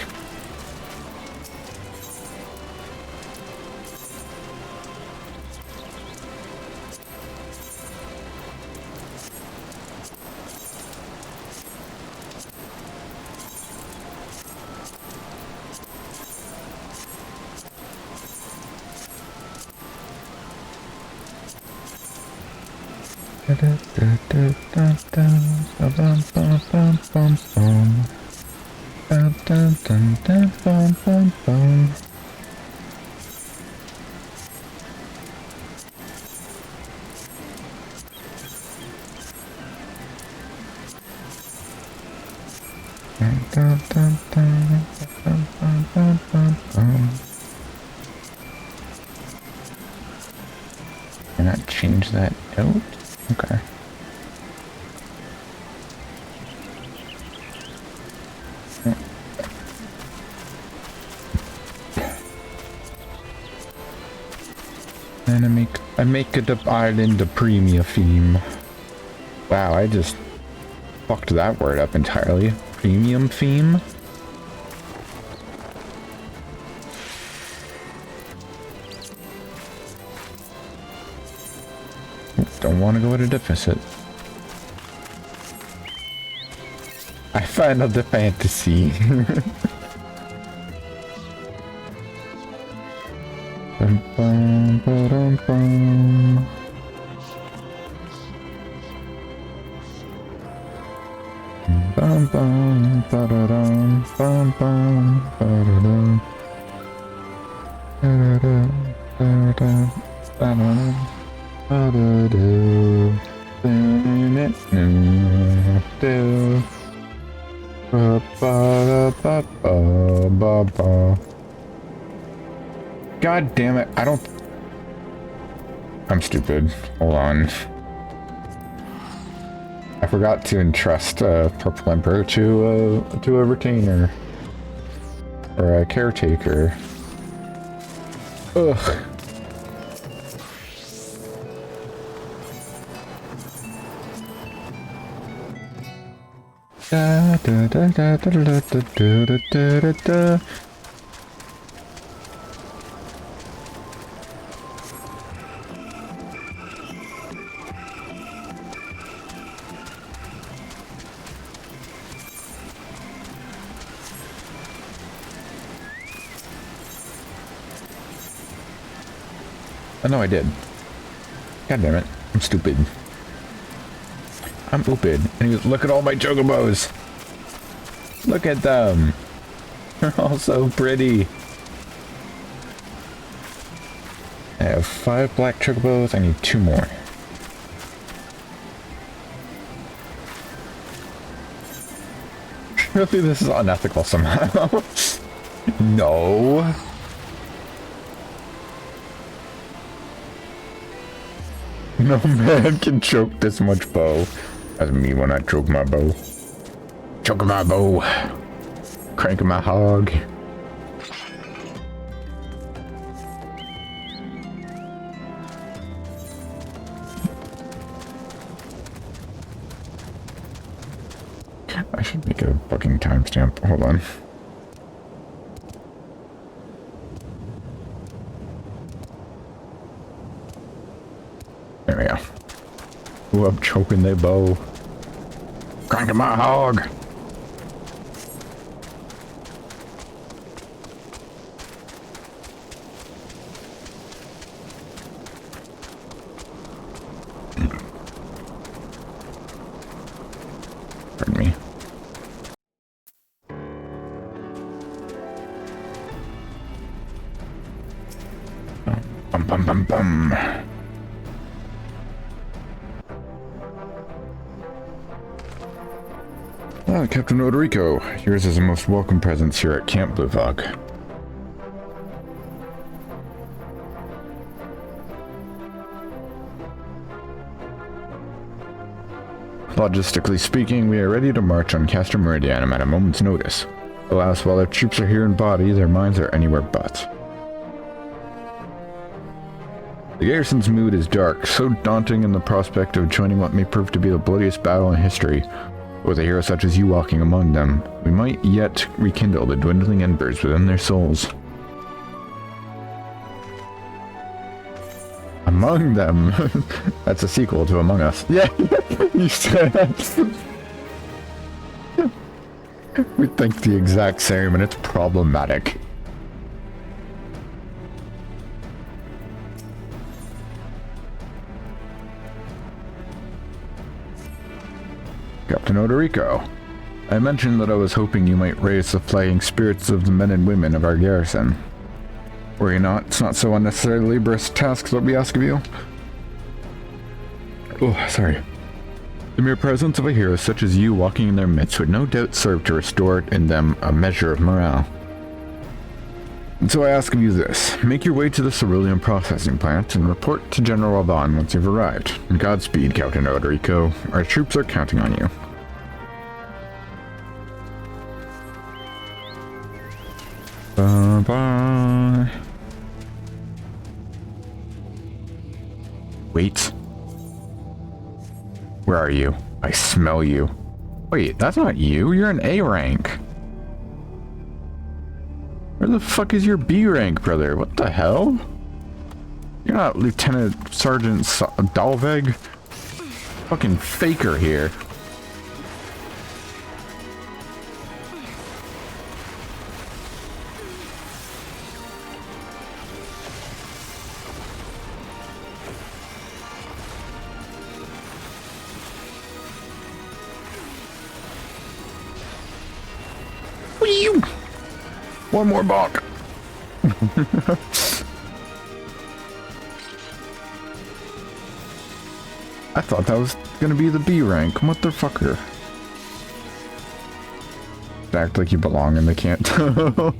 Can I change that out? Okay. And I make it up island a premium theme. Wow, I just fucked that word up entirely. Premium theme? Don't want to go at a deficit. I find out the fantasy. Bum, bum, ba-dum, bum. Bum, bum, ba-da-dum, bum, bum, ba-da-dum. Da-da-da, da-da, ba-da-dum, ba-da-do, do, ba-ba-da-ba-ba-ba-ba. God damn it, I don't... I'm stupid. Hold on. I forgot to entrust Purple Emperor to a retainer. Or a caretaker. Ugh. Da da da da da da da da da da. Oh no, I did. God damn it. I'm stupid. I'm stupid. And he goes, look at all my chocobos. Look at them. They're all so pretty. I have 5 black chocobos. I need 2 more. Really, this is unethical somehow. No. No man can choke this much bow. That's me when I choke my bow. Choke my bow. Cranking my hog. I should make a fucking timestamp. Hold on. There we go. Ooh, I'm choking their bow. Cranking my hog. Pardon me. Bum bum bum bum. Ah, Captain Odorico, yours is a most welcome presence here at Camp Blue Fog. Logistically speaking, we are ready to march on Castrum Meridianum at a moment's notice. Alas, while our troops are here in body, their minds are anywhere but. The garrison's mood is dark, so daunting in the prospect of joining what may prove to be the bloodiest battle in history. With a hero such as you walking among them, we might yet rekindle the dwindling embers within their souls. Among them? That's a sequel to Among Us. Yeah, you said that. We think the exact same, and it's problematic. Captain Odorico, I mentioned that I was hoping you might raise the flagging spirits of the men and women of our garrison. Were you not? It's not so unnecessarily laborious tasks that we ask of you. Oh, sorry. The mere presence of a hero such as you walking in their midst would no doubt serve to restore in them a measure of morale. And so I ask of you this. Make your way to the cerulean processing plant and report to General Alban once you've arrived. And Godspeed, Captain Odorico. Our troops are counting on you. Bye-bye. Wait. Where are you? I smell you. Wait, that's not you. You're an A rank. Where the fuck is your B rank, brother? What the hell? You're not Lieutenant Sergeant Dalveg? Fucking faker here. One more balk. I thought that was gonna be the B rank, motherfucker. Act like you belong in the canto.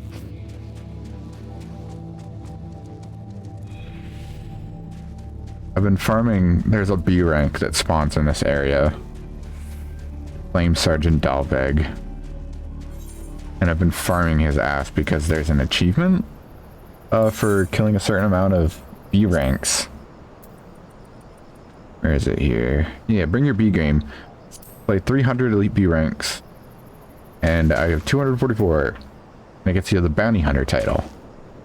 I've been farming. There's a B rank that spawns in this area. Flame Sergeant Dalveg. And I've been farming his ass because there's an achievement for killing a certain amount of B ranks. Where is it here? Yeah, bring your B game. Play 300 elite B ranks. And I have 244. And it gets you the Bounty Hunter title.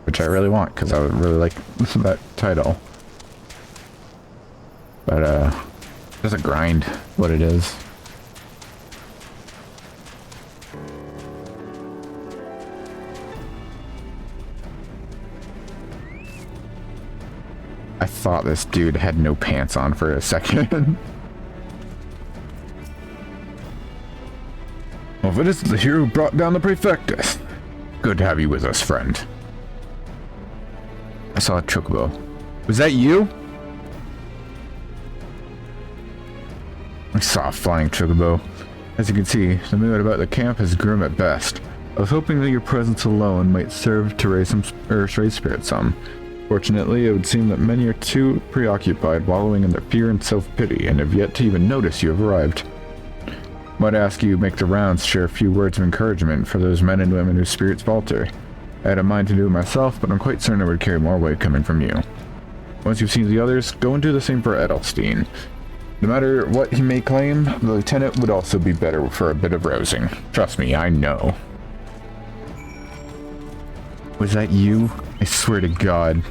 Which I really want because I would really like that title. But just a grind what it is. I thought this dude had no pants on for a second. Well, if it is the hero who brought down the Praefectus. Good to have you with us, friend. I saw a Chocobo. Was that you? I saw a flying Chocobo. As you can see, the mood about the camp is grim at best. I was hoping that your presence alone might serve to raise spirits some. Fortunately, it would seem that many are too preoccupied wallowing in their fear and self-pity and have yet to even notice you have arrived. Might ask you make the rounds, share a few words of encouragement for those men and women whose spirits falter. I had a mind to do it myself, but I'm quite certain it would carry more weight coming from you. Once you've seen the others, go and do the same for Edelstein. No matter what he may claim, the lieutenant would also be better for a bit of rousing. Trust me, I know. Was that you? I swear to God.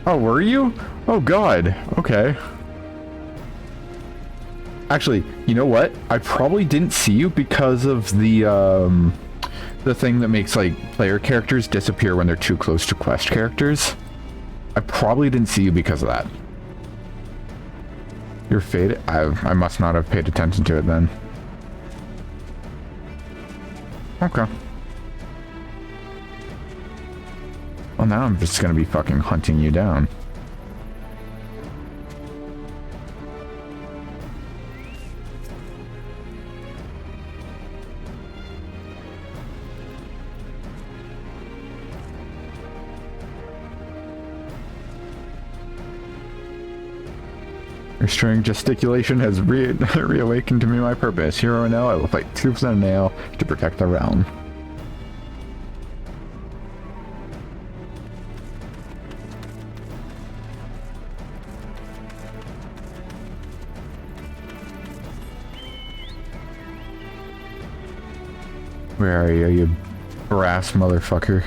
Oh, were you? Oh God, okay. Actually, you know what? I probably didn't see you because of the thing that makes, like, player characters disappear when they're too close to quest characters. I probably didn't see you because of that. You're faded? I must not have paid attention to it then. Okay. Well, now I'm just gonna be fucking hunting you down. Your strange gesticulation has reawakened to me my purpose. Hero now, I will fight troops on a nail to protect the realm. Where are you, you brass motherfucker?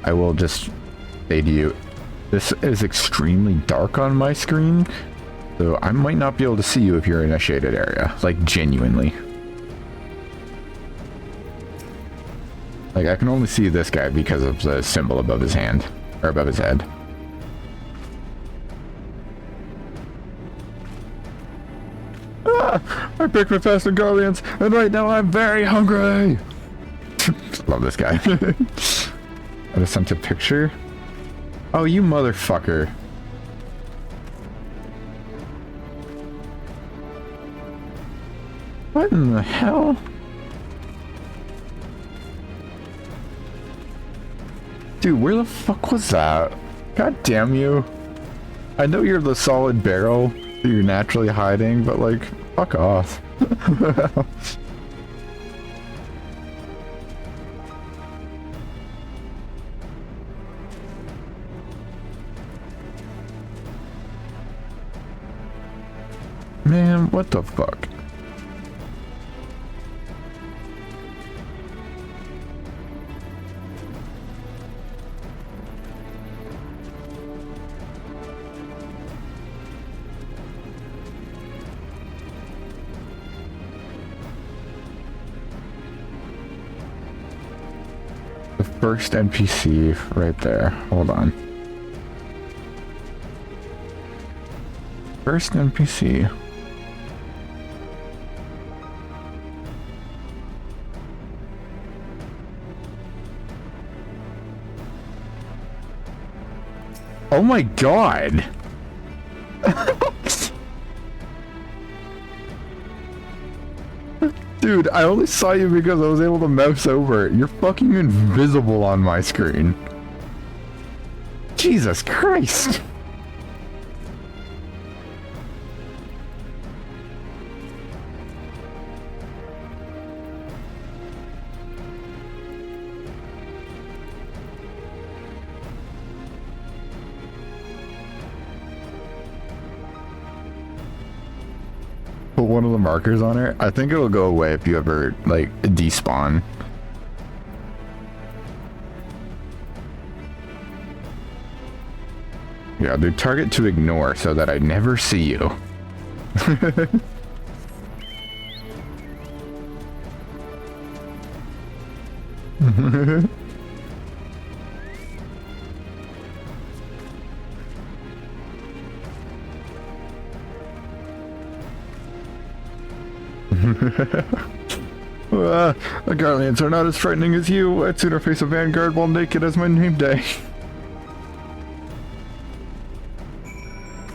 I will just say to you, this is extremely dark on my screen, so I might not be able to see you if you're in a shaded area, like genuinely. Like, I can only see this guy because of the symbol above his hand, or above his head. Ah, I picked my fast and guardians, and right now I'm very hungry! Love this guy. I just sent a picture. Oh, you motherfucker. What in the hell? Dude, where the fuck was that? God damn you. I know you're the solid barrel that you're naturally hiding, but like, fuck off. Man, what the fuck? The first NPC right there. Hold on. First NPC. Oh my god! Dude, I only saw you because I was able to mouse over it. You're fucking invisible on my screen. Jesus Christ! Put one of the markers on her. I think it'll go away if you ever, like, despawn. Yeah, do target to ignore so that I never see you. The Guardians are not as frightening as you. I'd sooner face a Vanguard while naked as my name day.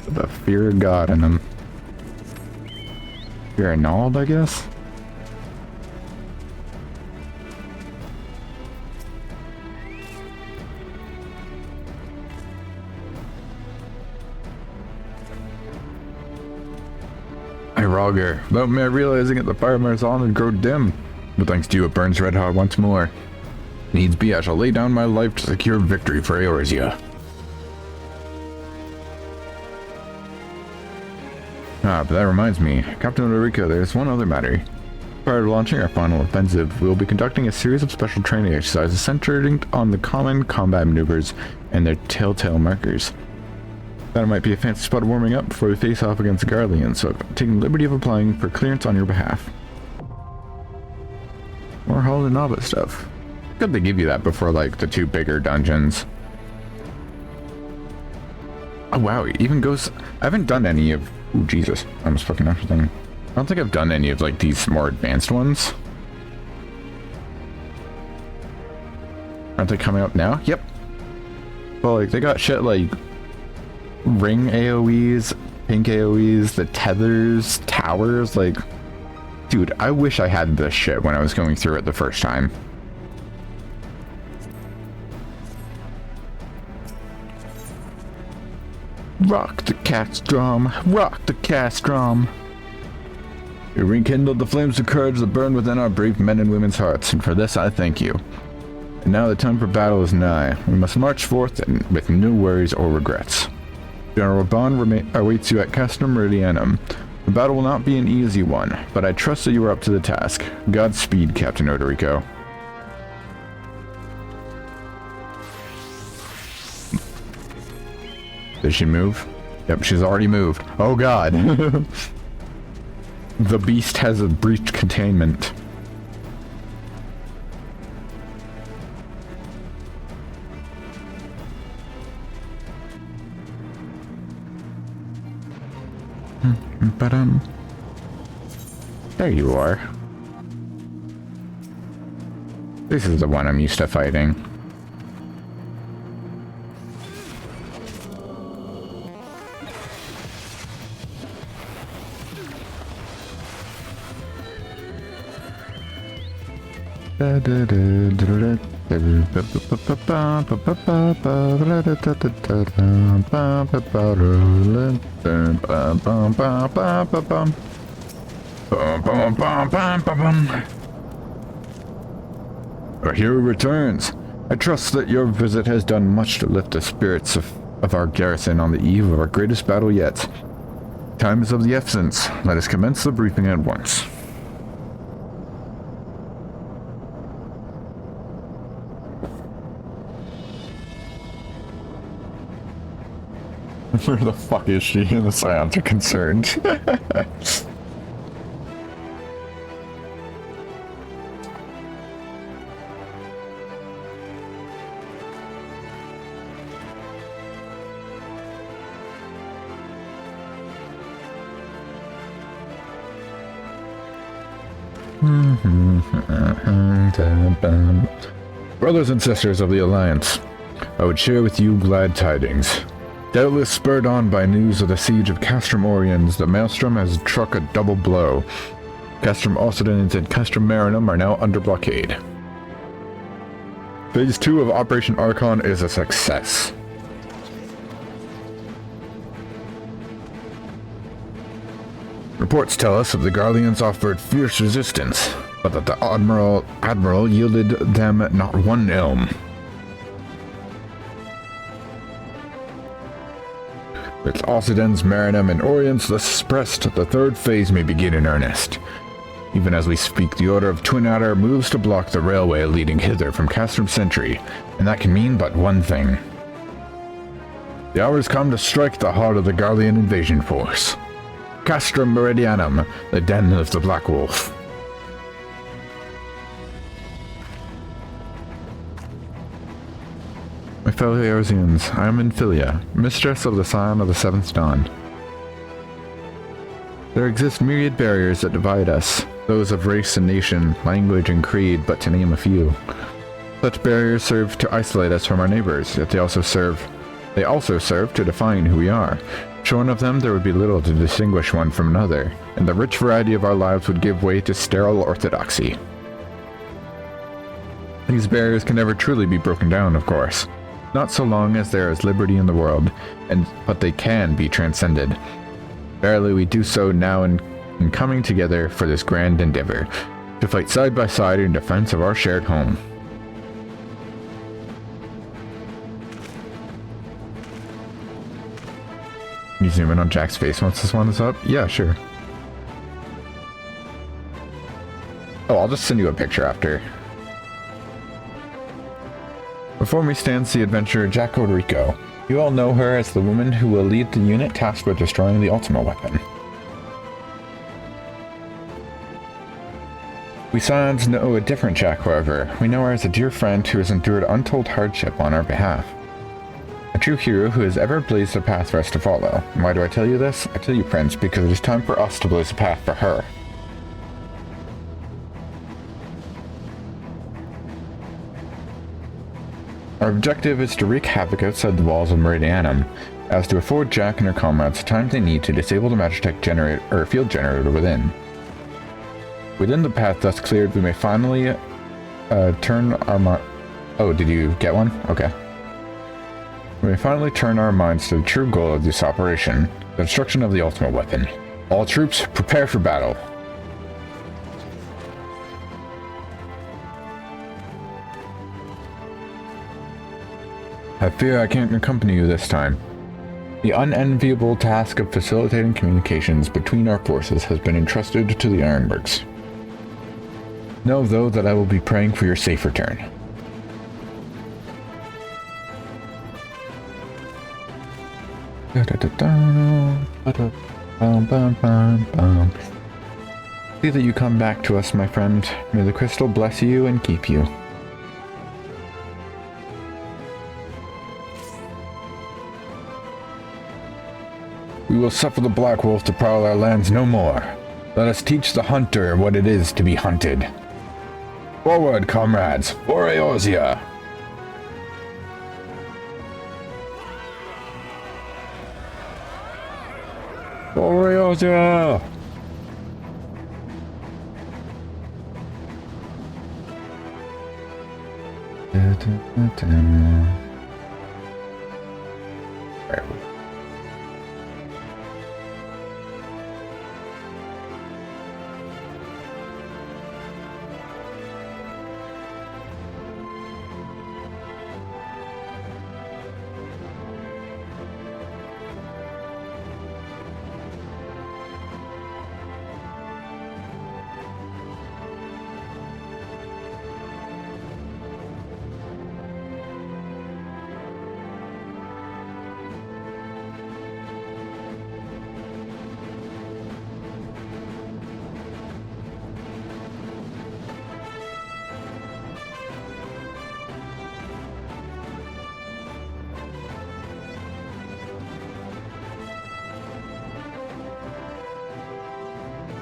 The fear of God in him. Fear of Nald, I guess? Hey Roger, about me realizing it, the fire mare's on and grow dim. But thanks to you, it burns red hot once more. Needs be, I shall lay down my life to secure victory for Eorzea. Ah, but that reminds me, Captain Ulrika, there's one other matter. Prior to launching our final offensive, we will be conducting a series of special training exercises centered on the common combat maneuvers and their telltale markers. That might be a fancy spot of warming up before we face off against the Guardians, so I'm taking the liberty of applying for clearance on your behalf. More Hall and Nova stuff. Good they give you that before, like, the 2 bigger dungeons. Oh wow, it even goes... I haven't done any of... Ooh, Jesus. I almost fucking everything. I don't think I've done any of, like, these more advanced ones. Aren't they coming up now? Yep. Well, like, they got shit like... ring AoEs, pink AoEs, the tethers, towers, like... Dude, I wish I had this shit when I was going through it the first time. Rock the Castrum, rock the Castrum. You rekindled the flames of courage that burn within our brave men and women's hearts, and for this I thank you. And now the time for battle is nigh. We must march forth with no worries or regrets. General Bond awaits you at Castrum Meridianum. The battle will not be an easy one, but I trust that you are up to the task. Godspeed, Captain Odorico. Did she move? Yep, she's already moved. Oh god. The beast has breached containment. There you are. This is the one I'm used to fighting. Our hero returns. I trust that your visit has done much to lift the spirits of our garrison on the eve of our greatest battle yet. Time is of the essence. Let us commence the briefing at once. Where the fuck is she? The Scions are concerned. Brothers and sisters of the Alliance, I would share with you glad tidings. Doubtless spurred on by news of the siege of Castrum Oriens, the Maelstrom has struck a double blow. Castrum Occidens and Castrum Meridianum are now under blockade. Phase 2 of Operation Archon is a success. Reports tell us that the Guardians offered fierce resistance, but that the Admiral yielded them not one ilm. With Occidens, Meridianum, and Oriens thus suppressed, the third phase may begin in earnest. Even as we speak, the Order of Twin Adder moves to block the railway leading hither from Castrum Centri, and that can mean but one thing. The hour has come to strike the heart of the Guardian invasion force. Castrum Meridianum, the den of the Black Wolf. My fellow Eorzeans, I am Infilia, mistress of the Scion of the Seventh Dawn. There exist myriad barriers that divide us, those of race and nation, language and creed, but to name a few. Such barriers serve to isolate us from our neighbors, yet they also serve to define who we are. Shorn of them, there would be little to distinguish one from another, and the rich variety of our lives would give way to sterile orthodoxy. These barriers can never truly be broken down, of course. Not so long as there is liberty in the world, but they can be transcended. Verily we do so now in coming together for this grand endeavor, to fight side by side in defense of our shared home. Can you zoom in on Jack's face once this one is up? Yeah, sure. Oh, I'll just send you a picture after. Before me stands the adventurer Jack Odrico. You all know her as the woman who will lead the unit tasked with destroying the Ultima Weapon. We Scions know a different Jack, however. We know her as a dear friend who has endured untold hardship on our behalf. A true hero who has ever blazed a path for us to follow. And why do I tell you this? I tell you, Prince, because it is time for us to blaze a path for her. Our objective is to wreak havoc outside the walls of Meridianum, as to afford Jack and her comrades the time they need to disable the Magitek field generator within. Within the path thus cleared, we may finally turn our Oh, did you get one? Okay. We may finally turn our minds to the true goal of this operation, the destruction of the Ultima Weapon. All troops, prepare for battle. I fear I can't accompany you this time. The unenviable task of facilitating communications between our forces has been entrusted to the Ironworks. Know, though, that I will be praying for your safe return. See that you come back to us, my friend. May the crystal bless you and keep you. We will suffer the Black Wolf to prowl our lands no more. Let us teach the hunter what it is to be hunted. Forward, comrades, for Eorzea! For Eorzea!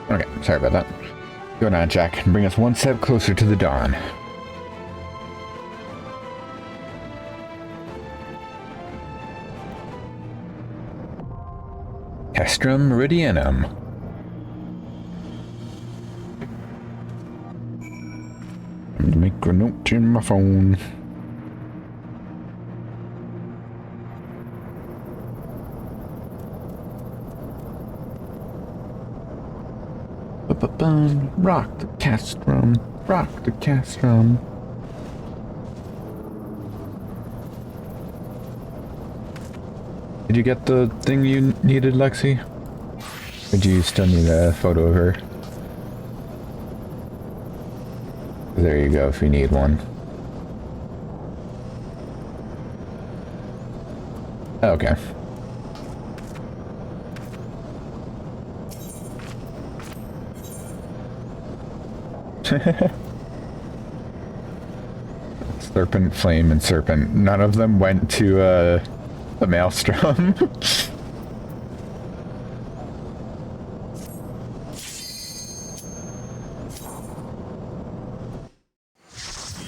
Okay, sorry about that. Go now, Jack, and bring us one step closer to the dawn. Castrum Meridianum. I'm gonna make a note in my phone. Rock the Castrum, rock the Castrum. Did you get the thing you needed, Lexi? Or do you still need a photo of her? There you go, if you need one. Okay. Serpent, Flame, and Serpent. None of them went to the Maelstrom.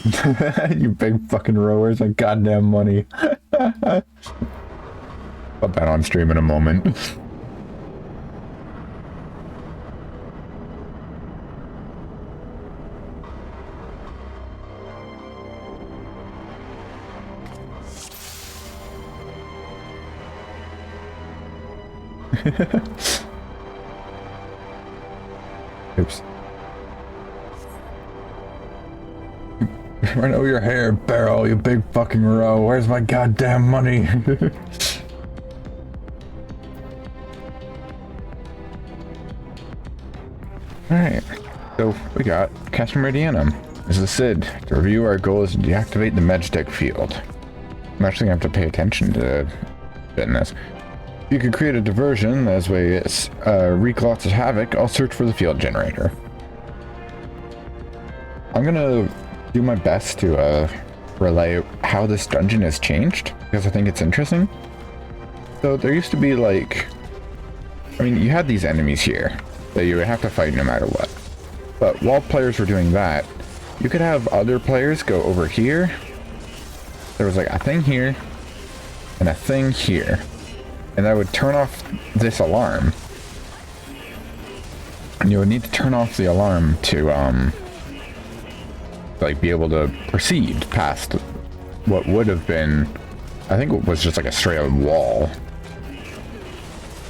You big fucking rowers and goddamn money. I'll bet on stream in a moment. Oops. Run over your hair, Barrel, you big fucking row. Where's my goddamn money? Alright, so we got Castrum Meridianum. This is Sid. To review, our goal is to deactivate the Magitek field. I'm actually going to have to pay attention to fitness. If you could create a diversion, as way it wreak lots of havoc, I'll search for the field generator. I'm going to do my best to relay how this dungeon has changed, because I think it's interesting. So there used to be like, I mean, you had these enemies here that you would have to fight no matter what. But while players were doing that, you could have other players go over here. There was like a thing here and a thing here. And that would turn off this alarm. And you would need to turn off the alarm to like be able to proceed past what would have been, I think it was just like a straight up wall.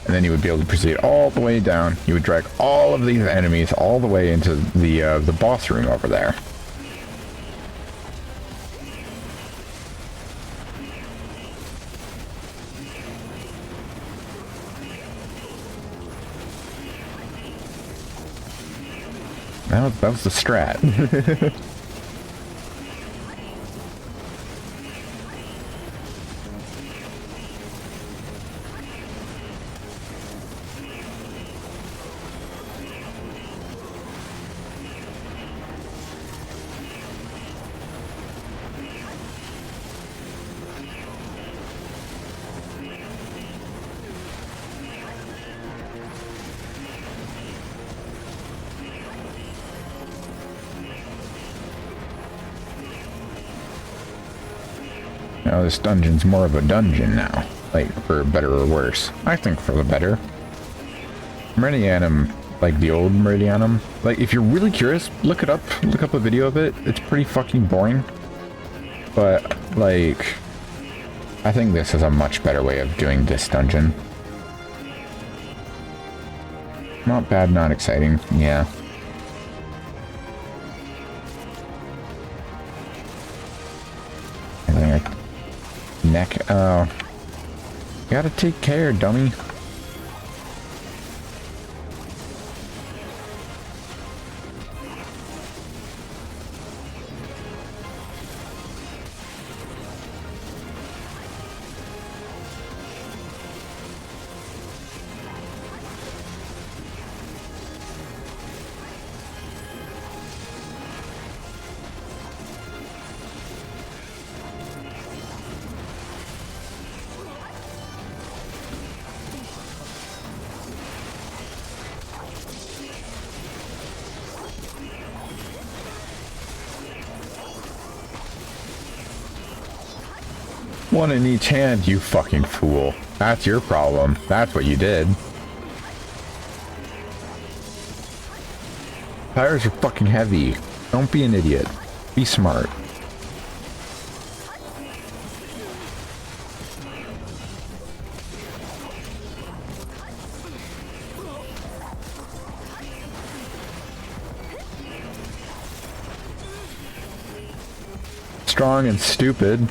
And then you would be able to proceed all the way down. You would drag all of these enemies all the way into the boss room over there. That was the strat. Now this dungeon's more of a dungeon now, like for better or worse. I think for the better. Meridianum, like the old Meridianum, like if you're really curious, look it up, look up a video of it. It's pretty fucking boring. But like, I think this is a much better way of doing this dungeon. Not bad, not exciting, yeah. Neck, oh. Gotta take care, dummy. One in each hand, you fucking fool. That's your problem. That's what you did. Tires are fucking heavy. Don't be an idiot. Be smart. Strong and stupid.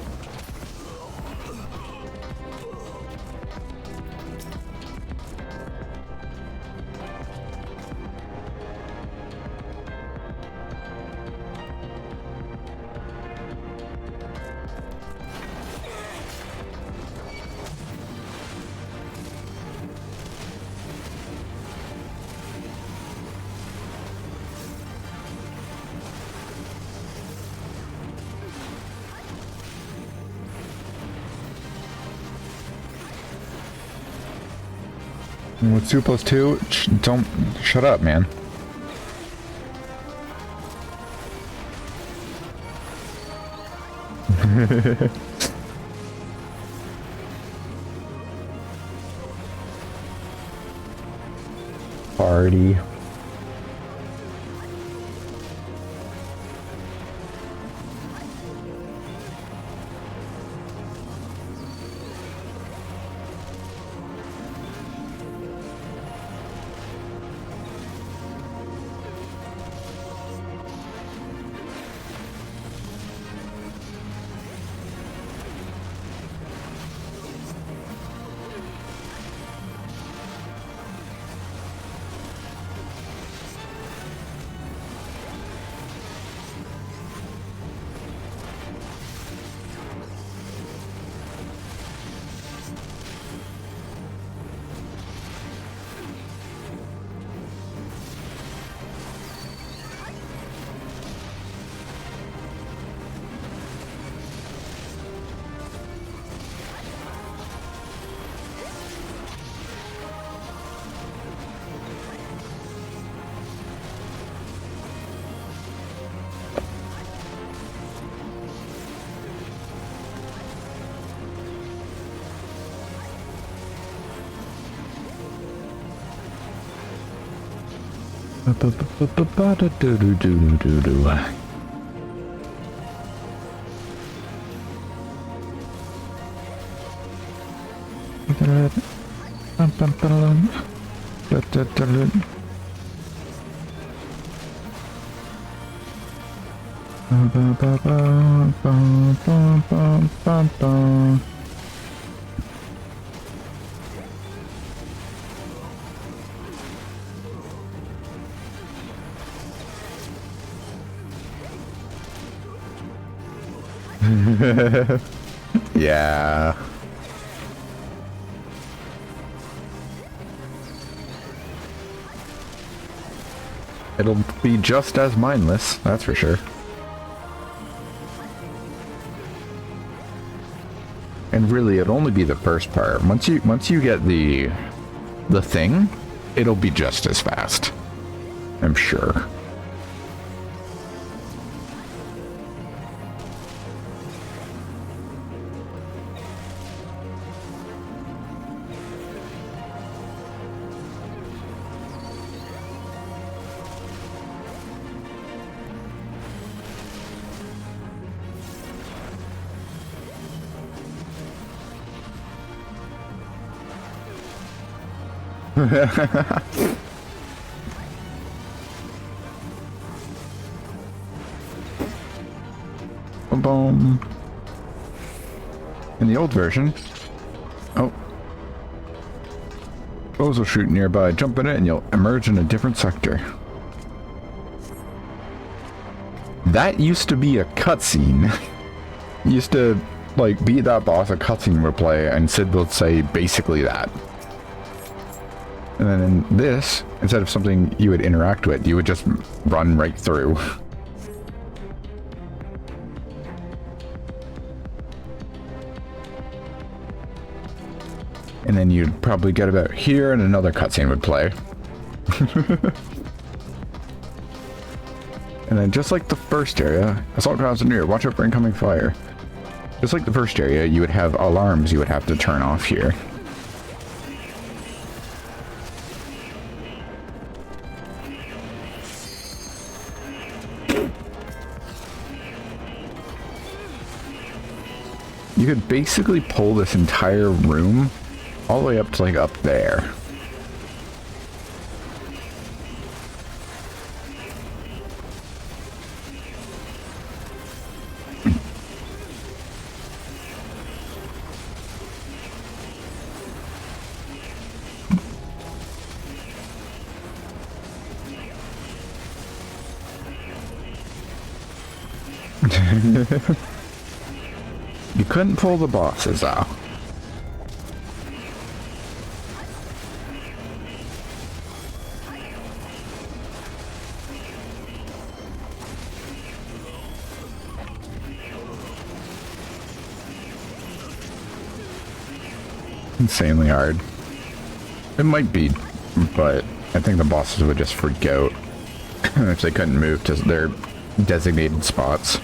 With 2 plus 2, don't shut up, man. Party. Yeah. It'll be just as mindless, that's for sure. And really, it'll only be the first part. Once you get the thing, it'll be just as fast. I'm sure. Boom. In the old version, foes will shoot nearby, jump in it, and you'll emerge in a different sector. That used to be a cutscene. Used to, like, beat that boss, a cutscene would play, and Sid would say basically that. And then in this, instead of something you would interact with, you would just run right through. And then you'd probably get about here and another cutscene would play. And then just like the first area, assault grounds are near, watch out for incoming fire. Just like the first area, you would have alarms you would have to turn off here. You could basically pull this entire room all the way up to like up there. You couldn't pull the bosses out. Insanely hard. It might be, but I think the bosses would just freak out if they couldn't move to their designated spots.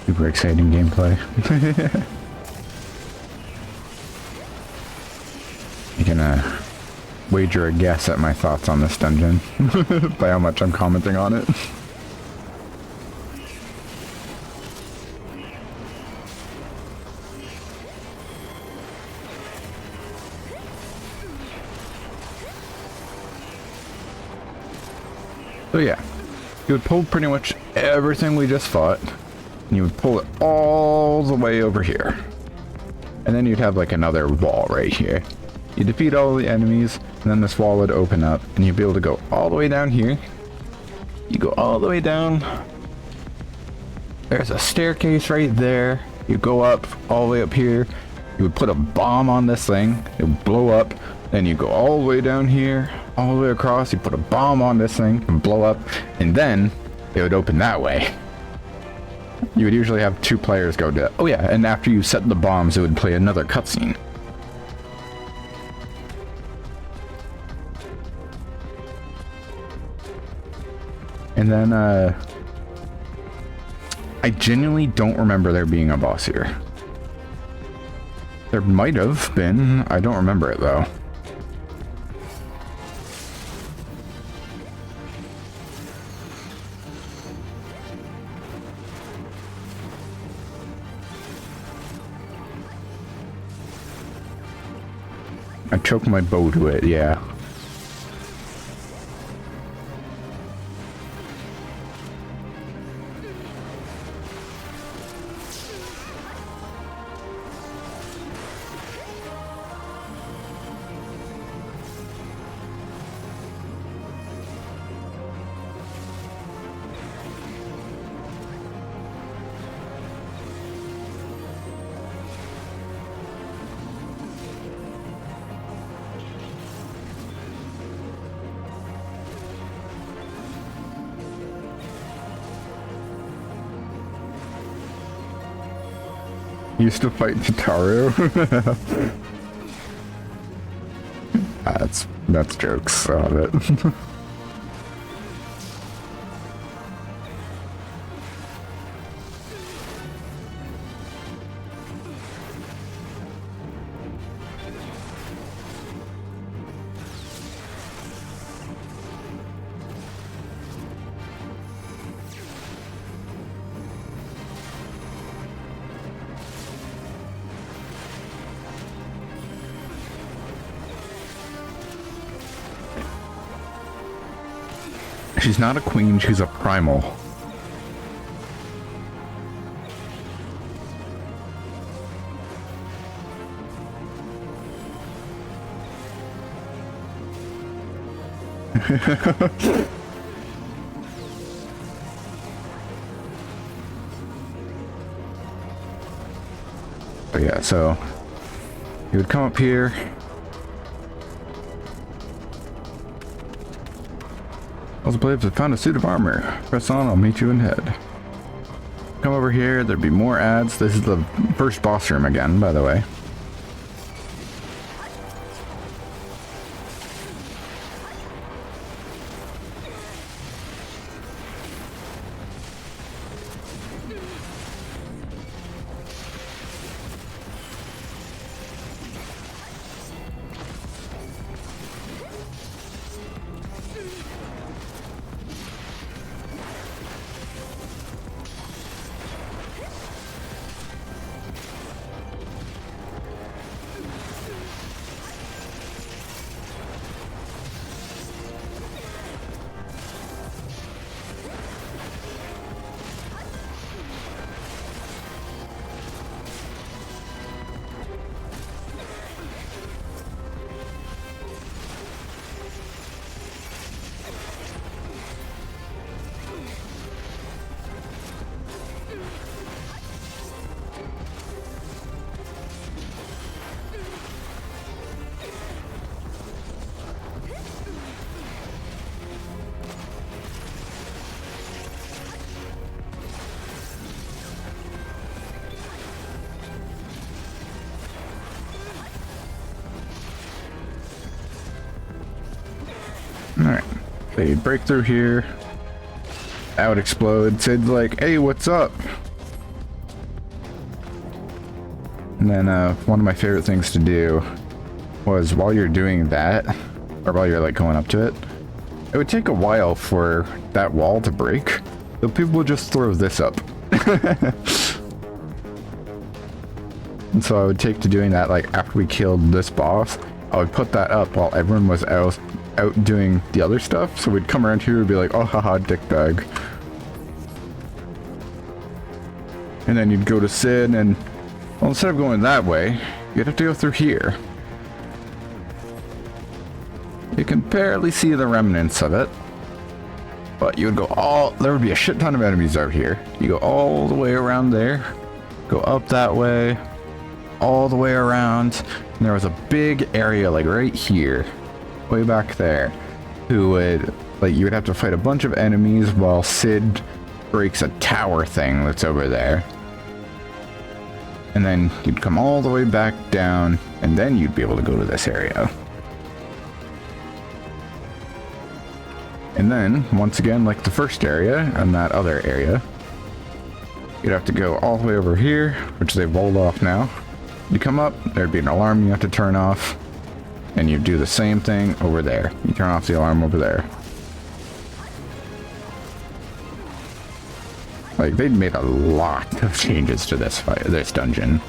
Super exciting gameplay. You can wager a guess at my thoughts on this dungeon by how much I'm commenting on it. So yeah, you would pull pretty much everything we just fought, and you would pull it all the way over here. And then you'd have like another wall right here. You defeat all the enemies, and then this wall would open up, and you'd be able to go all the way down here. You go all the way down. There's a staircase right there. You go up, all the way up here. You would put a bomb on this thing. It would blow up. Then you go all the way down here, all the way across. You put a bomb on this thing and blow up. And then it would open that way. You would usually have 2 players go to... Oh yeah, and after you set the bombs, it would play another cutscene. And then, I genuinely don't remember there being a boss here. There might have been. I don't remember it, though. I choked my bow to it, yeah. Used to fight Tataru. That's jokes on it. She's not a queen, she's a primal. But yeah, so you would come up here. Also, players have found a suit of armor. Press on, I'll meet you in head. Come over here, there'd be more ads. This is the first boss room again, by the way. Alright. So you break through here. That would explode. Sid's like, hey, what's up? And then one of my favorite things to do was while you're doing that, or while you're like going up to it, it would take a while for that wall to break. So people would just throw this up. And so I would take to doing that, like after we killed this boss, I would put that up while everyone was out doing the other stuff. So we'd come around here and be like, oh haha, dickbag. And then you'd go to Sid and, well, instead of going that way, you'd have to go through here. You can barely see the remnants of it. But you would go there would be a shit ton of enemies out here. You go all the way around there, go up that way, all the way around, and there was a big area like right here, way back there, who would, like, you would have to fight a bunch of enemies while Sid breaks a tower thing that's over there. And then you'd come all the way back down, and then you'd be able to go to this area. And then, once again, like the first area and that other area, you'd have to go all the way over here, which they've walled off now. You come up, there'd be an alarm you have to turn off, and you do the same thing over there. You turn off the alarm over there. Like, they'd made a lot of changes to this dungeon.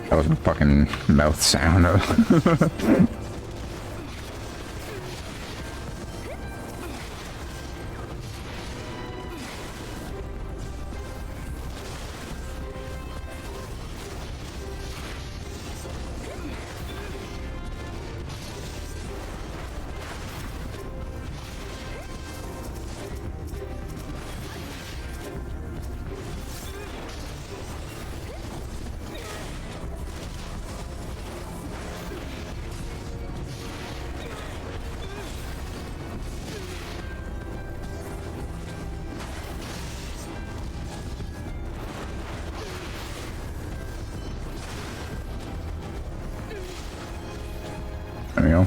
That was a fucking mouth sound. There we go.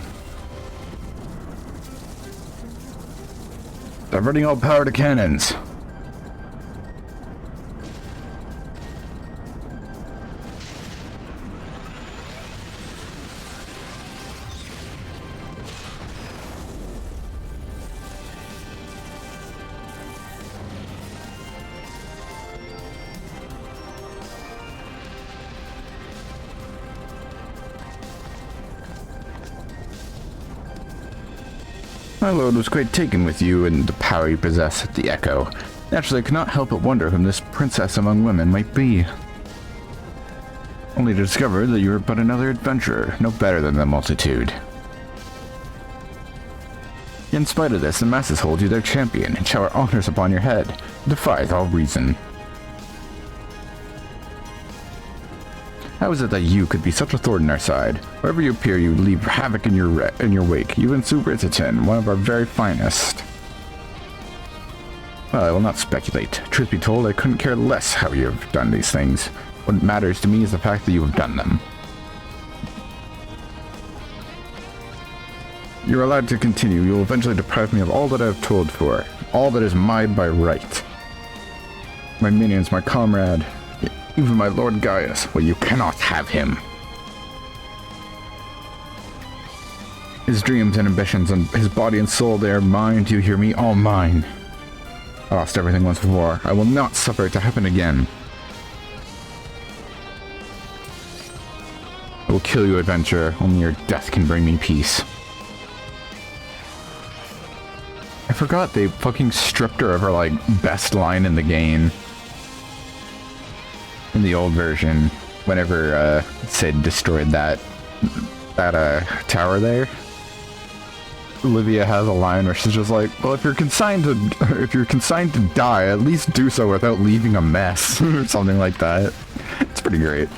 Diverting all power to cannons. My lord was quite taken with you and the power you possess at the Echo. Naturally, I could not help but wonder whom this princess among women might be. Only to discover that you are but another adventurer, no better than the multitude. In spite of this, the masses hold you their champion and shower honors upon your head. It defies all reason. How is it that you could be such a thorn in our side? Wherever you appear, you leave havoc in your wake. You and Rhitahtyn, one of our very finest. Well, I will not speculate. Truth be told, I couldn't care less how you have done these things. What matters to me is the fact that you have done them. You are allowed to continue. You will eventually deprive me of all that I have toiled for. All that is mine by right. My minions, my comrade, Even my Lord Gaius, well, you cannot have him. His dreams and ambitions and his body and soul, they are mine, do you hear me? All mine. I lost everything once before. I will not suffer it to happen again. I will kill you, adventurer. Only your death can bring me peace. I forgot they fucking stripped her of her, like, best line in the game. In the old version, whenever, Sid destroyed that tower there. Livia has a line where she's just like, well, if you're consigned to die, at least do so without leaving a mess, or something like that. It's pretty great.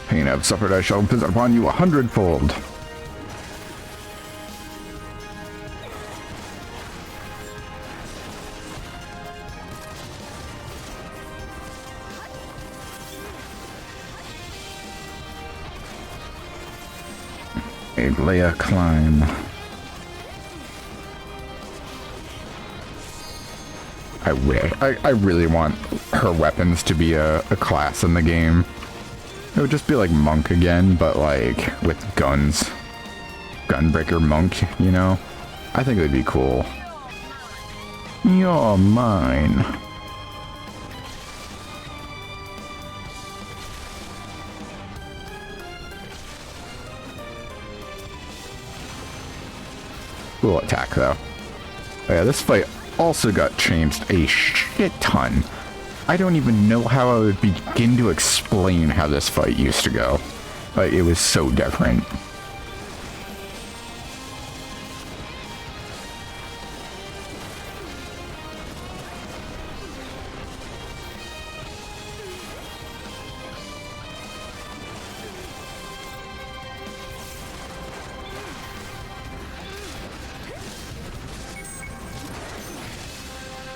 Pain I've suffered, I shall visit upon you 100-fold. Leia climb. I really want her weapons to be a class in the game. It would just be like Monk again, but like with guns. Gunbreaker Monk, you know? I think it would be cool. You're mine. Cool attack, though. Oh yeah, this fight also got changed a shit ton. I don't even know how I would begin to explain how this fight used to go. Like, it was so different.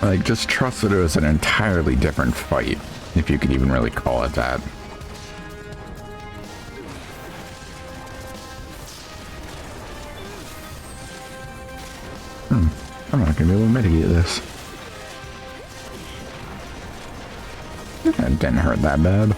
Like, just trust that it was an entirely different fight, if you could even really call it that. I'm not gonna be able to mitigate this. That didn't hurt that bad.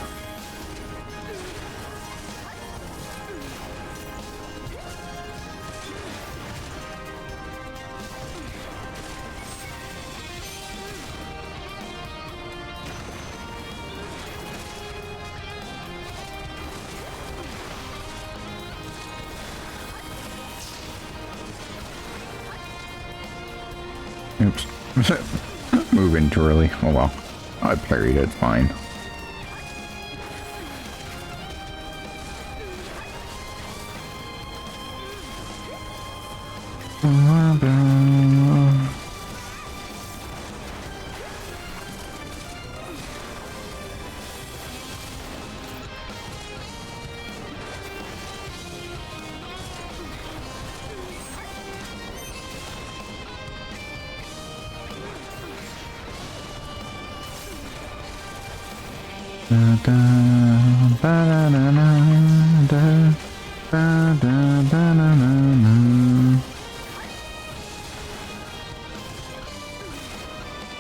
Oops. Moving too early. Oh well. I parried it, fine.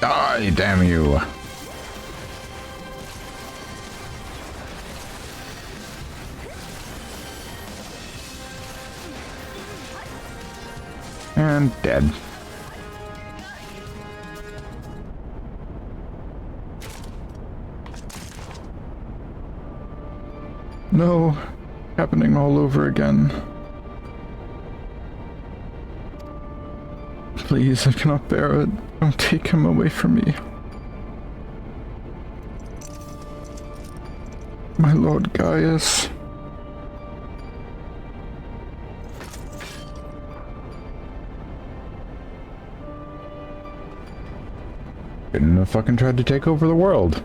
Die, damn you. And dead. No, happening all over again. Please, I cannot bear it. Don't take him away from me. My Lord Gaius. Couldn't have fucking tried to take over the world.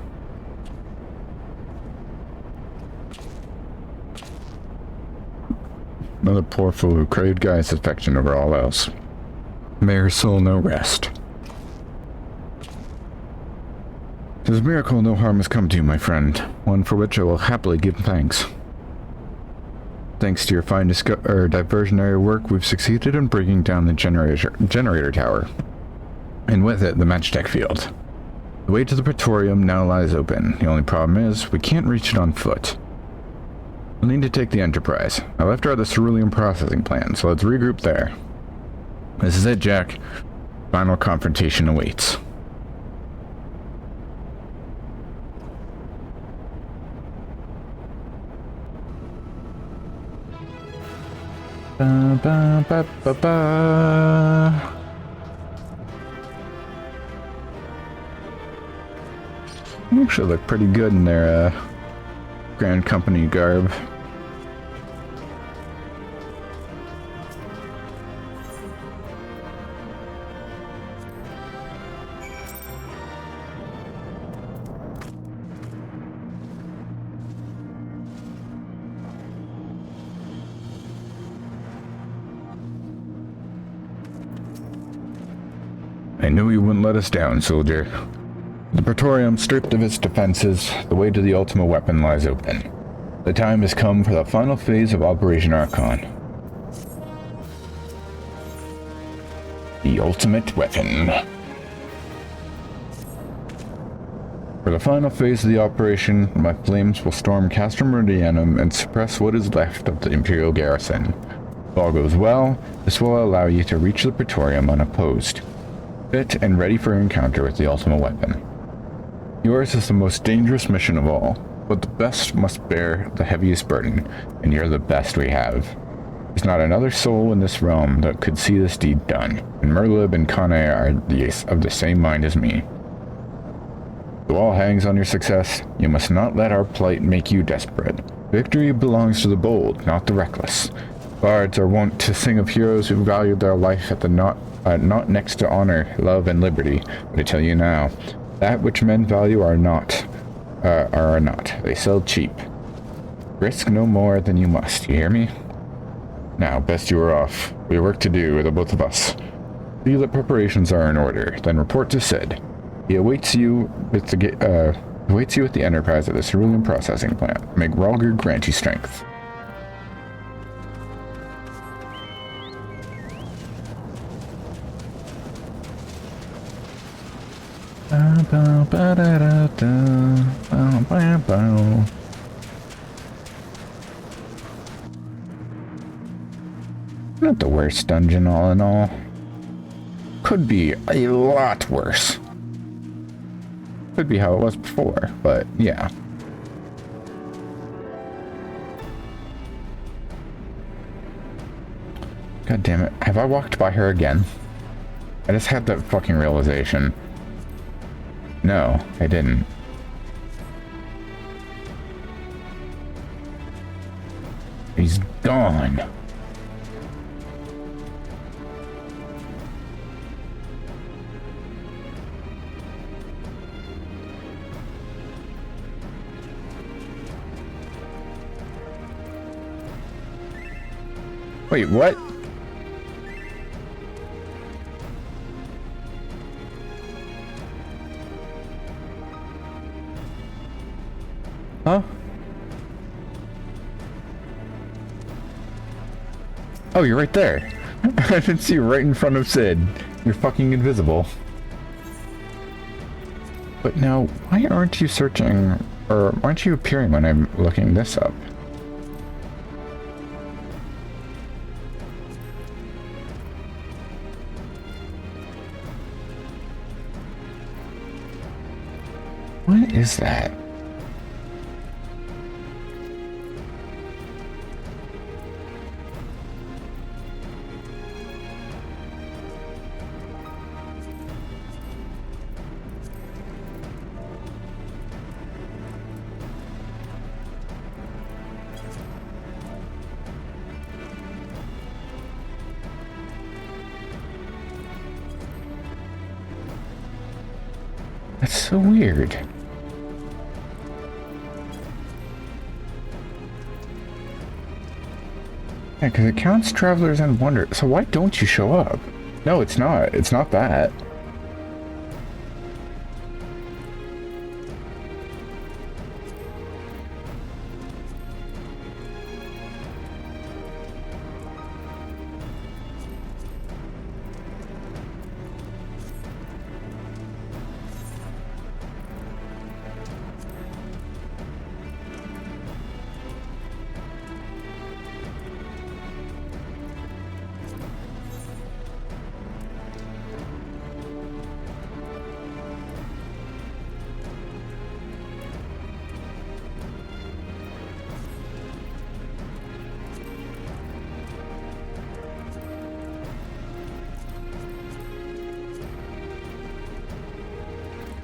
Another poor fool who craved Gaius' affection over all else. May her soul know rest. 'Tis a miracle no harm has come to you, my friend, one for which I will happily give thanks. Thanks to your fine diversionary work, we've succeeded in breaking down the generator tower, and with it, the Magitek field. The way to the Praetorium now lies open. The only problem is, we can't reach it on foot. We'll need to take the Enterprise. I left her at the Cerulean processing plant, so let's regroup there. This is it, Jack. Final confrontation awaits. Ba, ba, ba, ba, ba. They actually look pretty good in their Grand Company garb. I knew you wouldn't let us down, soldier. The Praetorium, stripped of its defenses, the way to the Ultima Weapon lies open. The time has come for the final phase of Operation Archon. The Ultimate Weapon. For the final phase of the operation, my flames will storm Castrum Meridianum and suppress what is left of the Imperial garrison. If all goes well, this will allow you to reach the Praetorium unopposed, fit and ready for encounter with the Ultima Weapon. Yours is the most dangerous mission of all, but the best must bear the heaviest burden, and you're the best we have. There's not another soul in this realm that could see this deed done, and Merlib and Kane are of the same mind as me. So all hangs on your success. You must not let our plight make you desperate. Victory belongs to the bold, not the reckless. Bards are wont to sing of heroes who valued their life at the not next to honor, love, and liberty. But I tell you now, that which men value are not. They sell cheap. Risk no more than you must, you hear me? Now, best you are off. We have work to do, the both of us. See that preparations are in order, then report to Sid. He awaits you with the Enterprise at the Cerulean processing plant. May Rhalgr grant you strength. Not the worst dungeon all in all. Could be a lot worse. Could be how it was before, but yeah. God damn it. Have I walked by her again? I just had that fucking realization. No, I didn't. He's gone. Wait, what? Huh? Oh, you're right there. I didn't see you right in front of Sid. You're fucking invisible. But now, why aren't you searching, or aren't you appearing when I'm looking this up? What is that? That's so weird. Yeah, because it counts travelers and wonder. So why don't you show up? No, it's not. It's not that.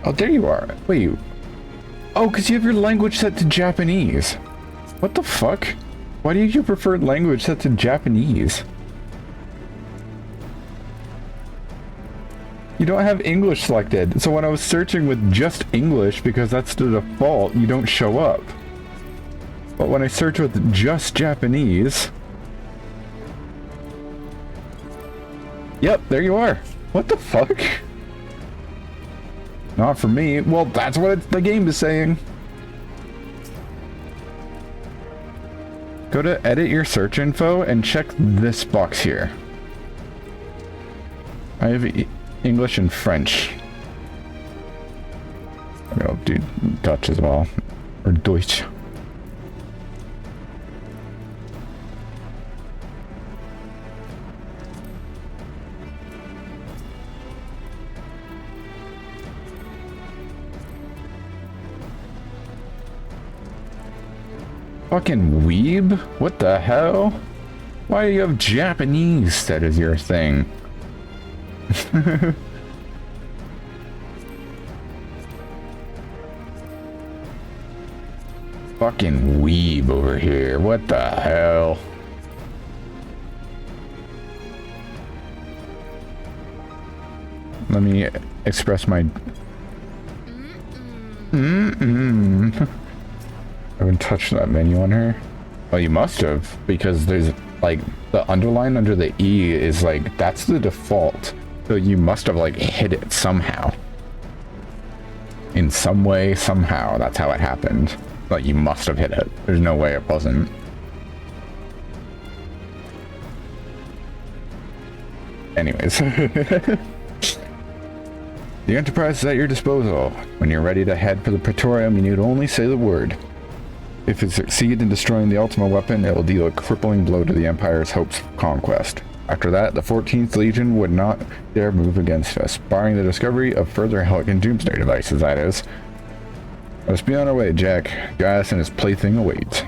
Oh, there you are. Wait. Oh, because you have your language set to Japanese. What the fuck? Why do you prefer language set to Japanese? You don't have English selected, so when I was searching with just English, because that's the default, you don't show up. But when I search with just Japanese... Yep, there you are. What the fuck? Not for me. Well, that's what the game is saying. Go to edit your search info and check this box here. I have English and French. I'll do Dutch as well. Or Deutsch. Fucking weeb? What the hell? Why do you have Japanese set as your thing? Fucking weeb over here. What the hell? Let me express my... I haven't touched that menu on her. Well, you must have, because there's like the underline under the E is like, that's the default. So you must have like hit it somehow. In some way, somehow, that's how it happened. But you must have hit it. There's no way it wasn't. Anyways. The Enterprise is at your disposal. When you're ready to head for the Praetorium, you need only say the word. If it succeeds in destroying the Ultima Weapon, it will deal a crippling blow to the Empire's hopes of conquest. After that, the 14th Legion would not dare move against us, barring the discovery of further Hellican Doomsday devices, that is. Let's be on our way, Jack. Gaius and his plaything await.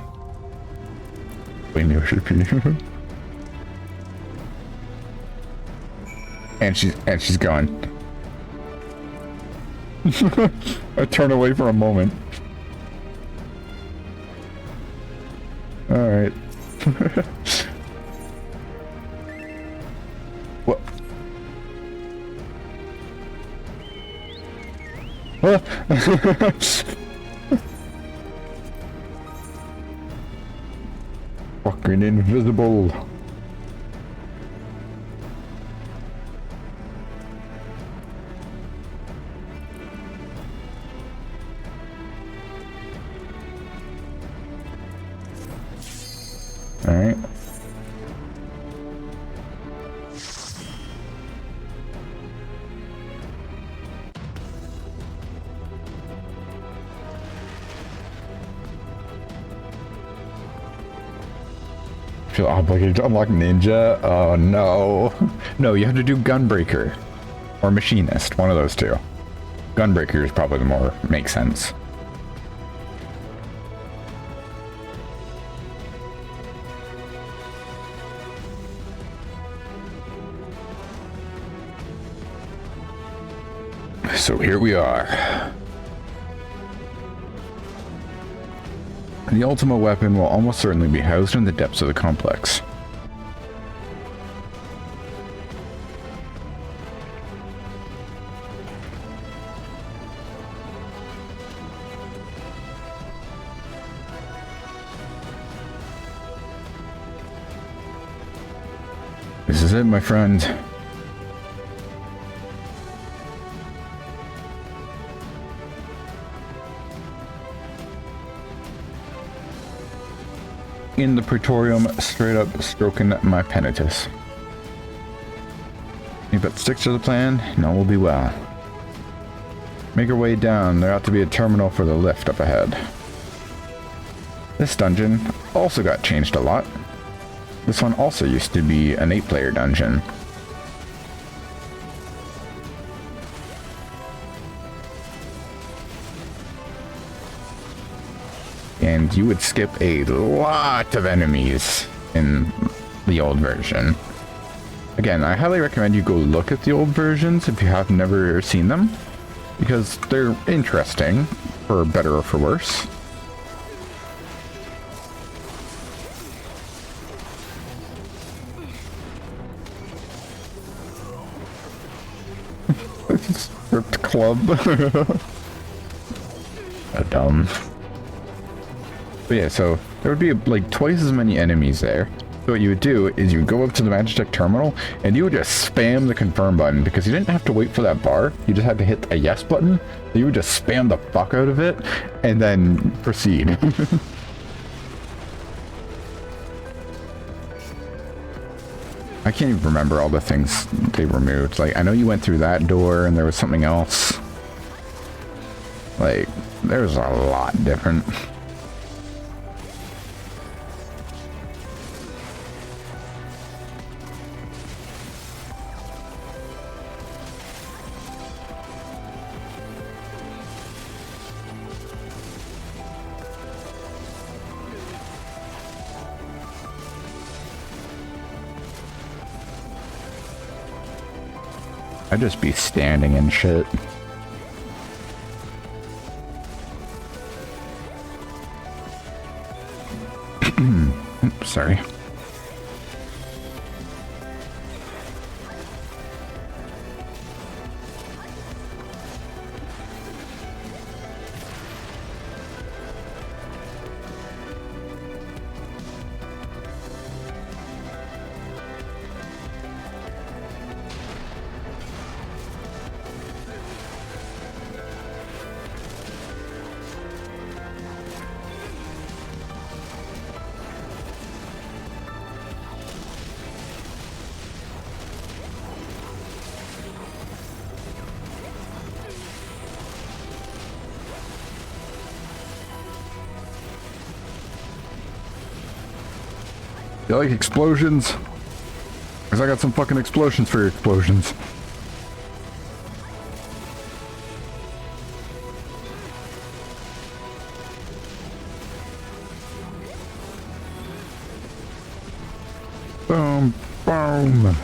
And she's gone. I turn away for a moment. Alright. What? Fucking invisible. Alright. Feel obligated to unlock Ninja? Oh no. No, you have to do Gunbreaker. Or Machinist, one of those two. Gunbreaker is probably the more makes sense. So here we are. The Ultima Weapon will almost certainly be housed in the depths of the complex. This is it, my friend. In the Praetorium, straight up stroking my penitus. You but stick to the plan, and all will be well. Make our way down. There ought to be a terminal for the lift up ahead. This dungeon also got changed a lot. This one also used to be an 8-player dungeon. And you would skip a lot of enemies in the old version. Again, I highly recommend you go look at the old versions if you have never seen them. because they're interesting, for better or for worse. Stripped club. Dumb. But yeah, so there would be like twice as many enemies there. So what you would do is you would go up to the Magitek terminal and you would just spam the confirm button, because you didn't have to wait for that bar. You just had to hit a yes button. So you would just spam the fuck out of it and then proceed. I can't even remember all the things they removed. Like, I know you went through that door and there was something else. Like, there's a lot different. I'd just be standing and shit. Oops, sorry. You like explosions? Because I got some fucking explosions for your explosions. Boom, boom.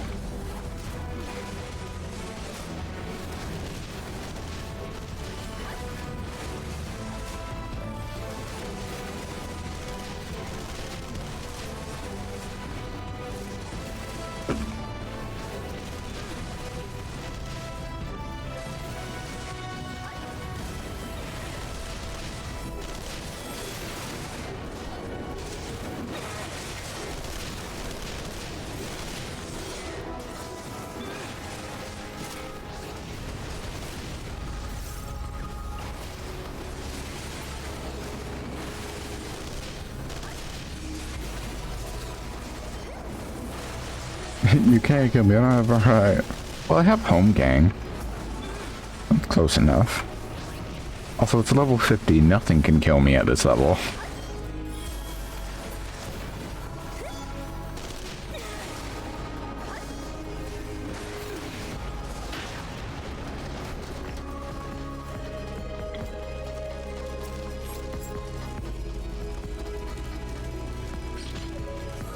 You can't kill me, I don't have a right. Well, I have home gang. That's close enough. Also, it's level 50, nothing can kill me at this level.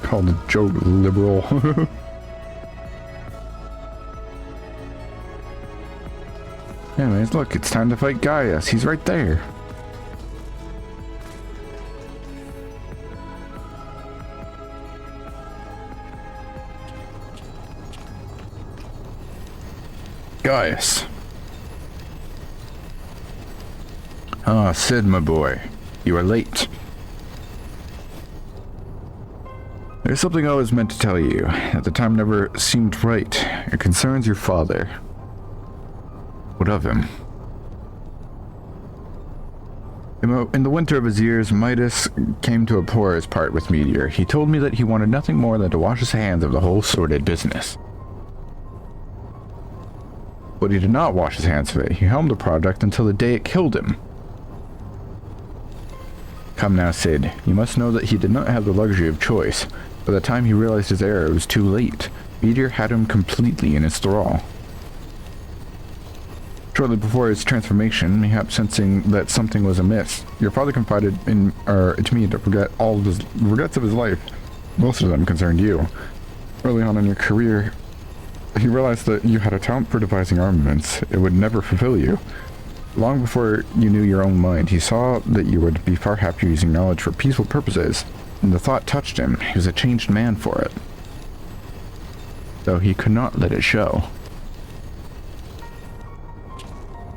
Called a joke liberal. Anyways, look, it's time to fight Gaius. He's right there. Gaius. Ah, Sid, my boy. You are late. There's something I was meant to tell you. At the time never seemed right. It concerns your father. What of him? In the winter of his years, Midas came to abhor his part with Meteor. He told me that he wanted nothing more than to wash his hands of the whole sordid business. But he did not wash his hands of it. He helmed the project until the day it killed him. Come now, Sid. You must know that he did not have the luxury of choice. By the time he realized his error, it was too late. Meteor had him completely in his thrall. Shortly before his transformation, mayhap sensing that something was amiss, your father confided to me to forget all the regrets of his life. Most of them concerned you. Early on in your career, he realized that you had a talent for devising armaments. It would never fulfill you. Long before you knew your own mind, he saw that you would be far happier using knowledge for peaceful purposes, and the thought touched him. He was a changed man for it. Though he could not let it show.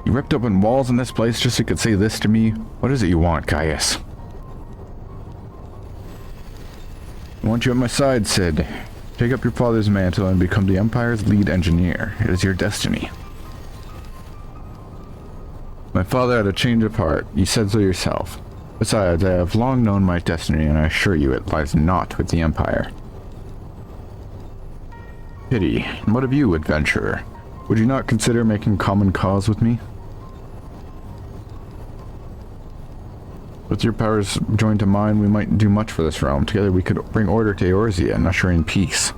You ripped open walls in this place just so you could say this to me? What is it you want, Gaius? I want you at my side, Sid. Take up your father's mantle and become the Empire's lead engineer. It is your destiny. My father had a change of heart. You said so yourself. Besides, I have long known my destiny, and I assure you it lies not with the Empire. Pity. And what of you, adventurer? Would you not consider making common cause with me? With your powers joined to mine, we might do much for this realm. Together we could bring order to Eorzea and usher in peace.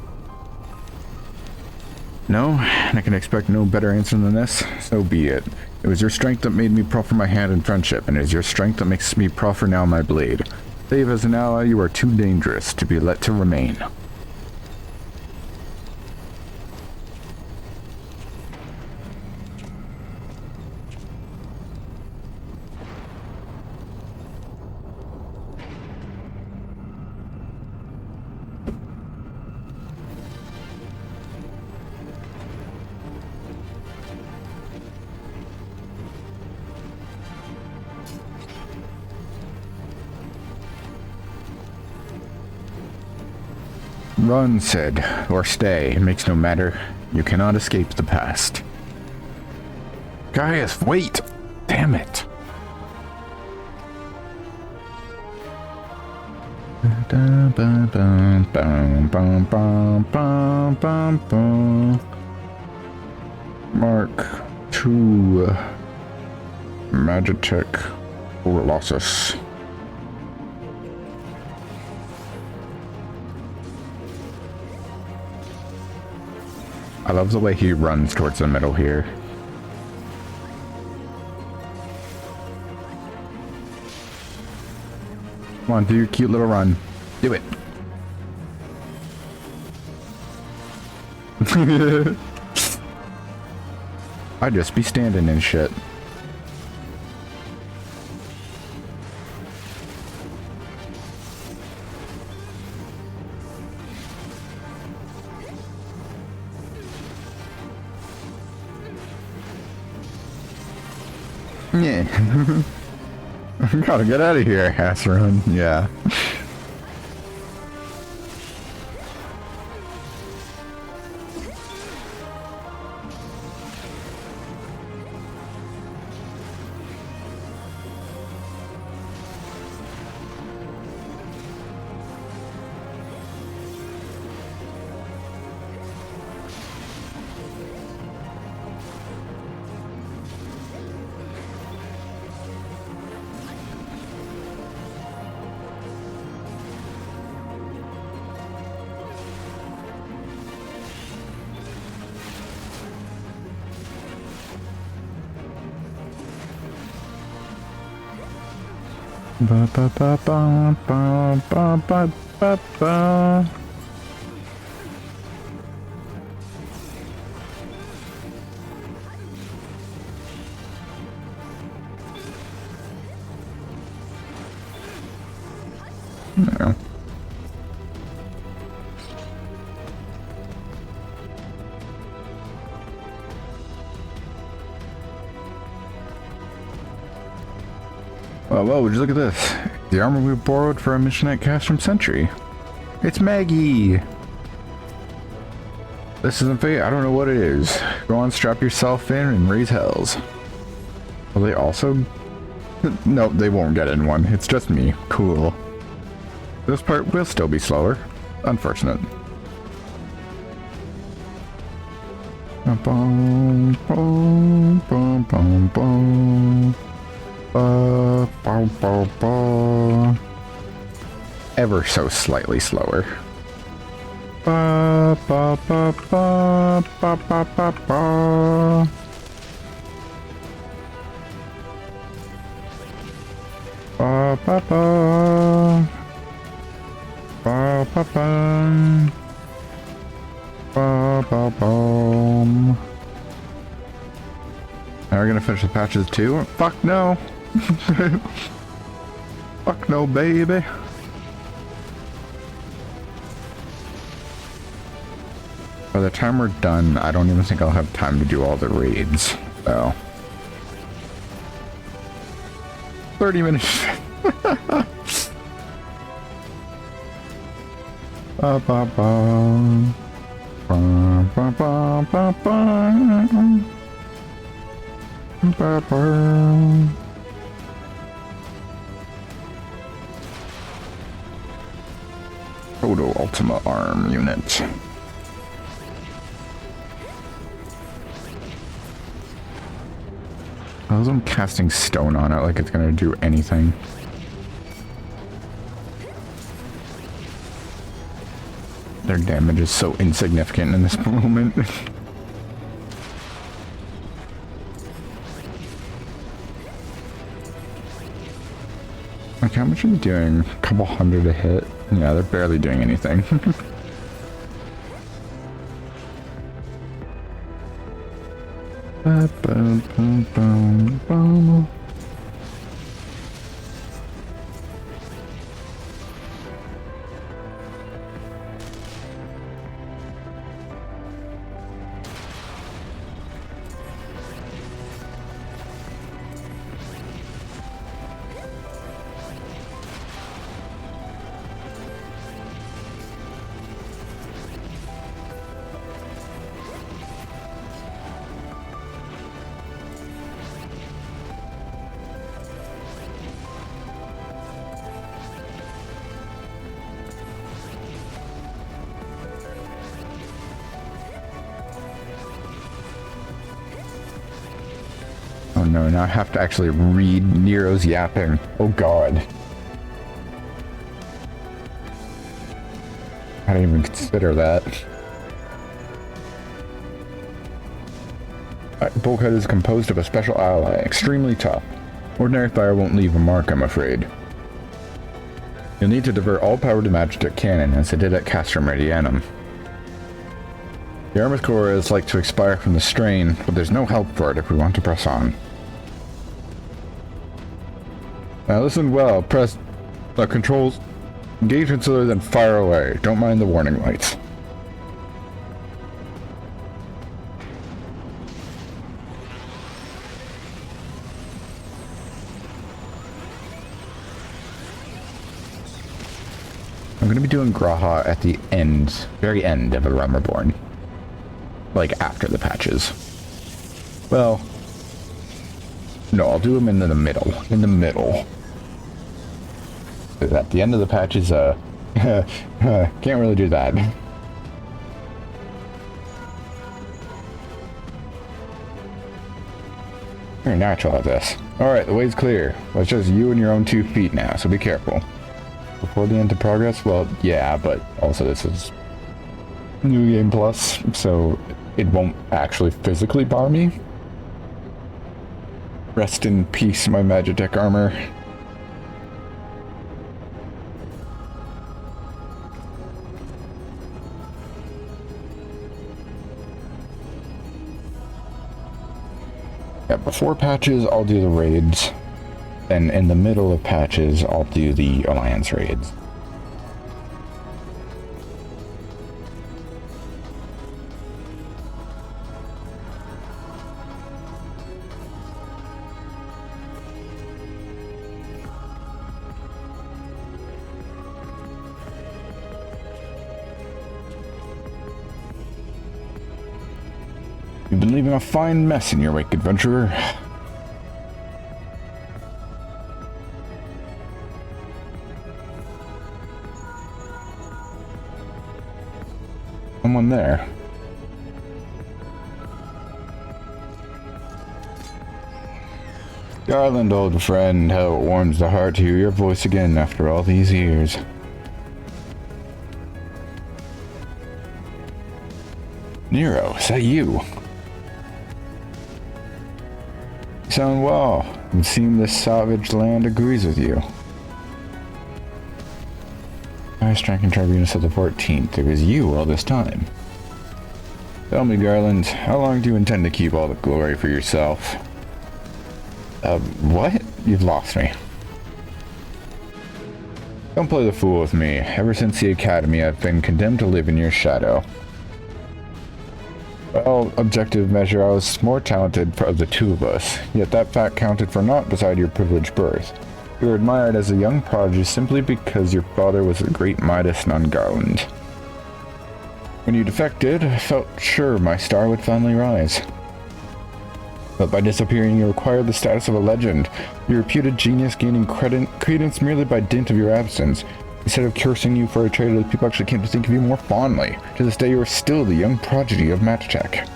No, and I can expect no better answer than this. So be it. It was your strength that made me proffer my hand in friendship, and it is your strength that makes me proffer now my blade. Save as an ally, you are too dangerous to be let to remain. Run, Sid, or stay. It makes no matter. You cannot escape the past. Gaius, wait! Damn it! Mark 2 Magitek Colossus. I love the way he runs towards the middle here. Come on, do your cute little run. Do it. I'd just be standing and shit. Yeah. Gotta get out of here, ass run. Yeah. Ba ba ba ba ba ba ba ba ba. No. Whoa, would you look at this? The armor we borrowed for our mission at Castrum Centri. It's Maggie! This isn't fate, I don't know what it is. Go on, strap yourself in and raise hells. Will they also? No, they won't get in one. It's just me. Cool. This part will still be slower. Unfortunate. Bum, bum, bum, bum, bum. Ever so slightly slower. Ba, ba, ba, ba, ba, ba, ba, ba. Ba, ba, ba. Ba, ba, ba. Ba, ba, ba. Now we're gonna finish the patches too? Fuck no! Fuck no, baby! By the time we're done, I don't even think I'll have time to do all the raids, so... 30 minutes! Ba ba ba. Ba ba ba ba ba. Ba ba. Proto Ultima Arm unit. I was casting stone on it like it's gonna do anything. Their damage is so insignificant in this moment. Like, how much are they doing? A couple hundred a hit? Yeah, they're barely doing anything. Oh no, now I have to actually read Nero's yapping. Oh god. I didn't even consider that. Bulkhead is composed of a special ally, extremely tough. Ordinary fire won't leave a mark, I'm afraid. You'll need to divert all power to Magitek cannon, as it did at Castrum Meridianum. The armored core is like to expire from the strain, but there's no help for it if we want to press on. Now listen well, press the controls, engage insular, then fire away. Don't mind the warning lights. I'm going to be doing Graha at the end, very end of the Realm Reborn. Like, after the patches. Well, no, I'll do them in the middle. In the middle. At the end of the patches, can't really do that. Very natural at this. Alright, the way's clear. Well, it's just you and your own 2 feet now, so be careful. Before the end of progress? Well, yeah, but also this is New Game Plus, so it won't actually physically bar me. Rest in peace, my Magitek armor. Yeah, before patches, I'll do the raids. Then in the middle of patches, I'll do the Alliance raids. You've been leaving a fine mess in your wake, adventurer. Someone there. Garland, old friend, how it warms the heart to hear your voice again after all these years. Nero, is that you? You sound well. It would seem this savage land agrees with you. I was striking Tribunus of the 14th. It was you all this time. Tell me, Garland, how long do you intend to keep all the glory for yourself? What? You've lost me. Don't play the fool with me. Ever since the academy, I've been condemned to live in your shadow. Well, objective measure, I was more talented of the two of us, yet that fact counted for naught beside your privileged birth. You were admired as a young prodigy simply because your father was a great Midas and ungarland. When you defected, I felt sure my star would finally rise. But by disappearing, you acquired the status of a legend, your reputed genius gaining credence merely by dint of your absence. Instead of cursing you for a traitor, the people actually came to think of you more fondly. To this day, you are still the young prodigy of Magitek.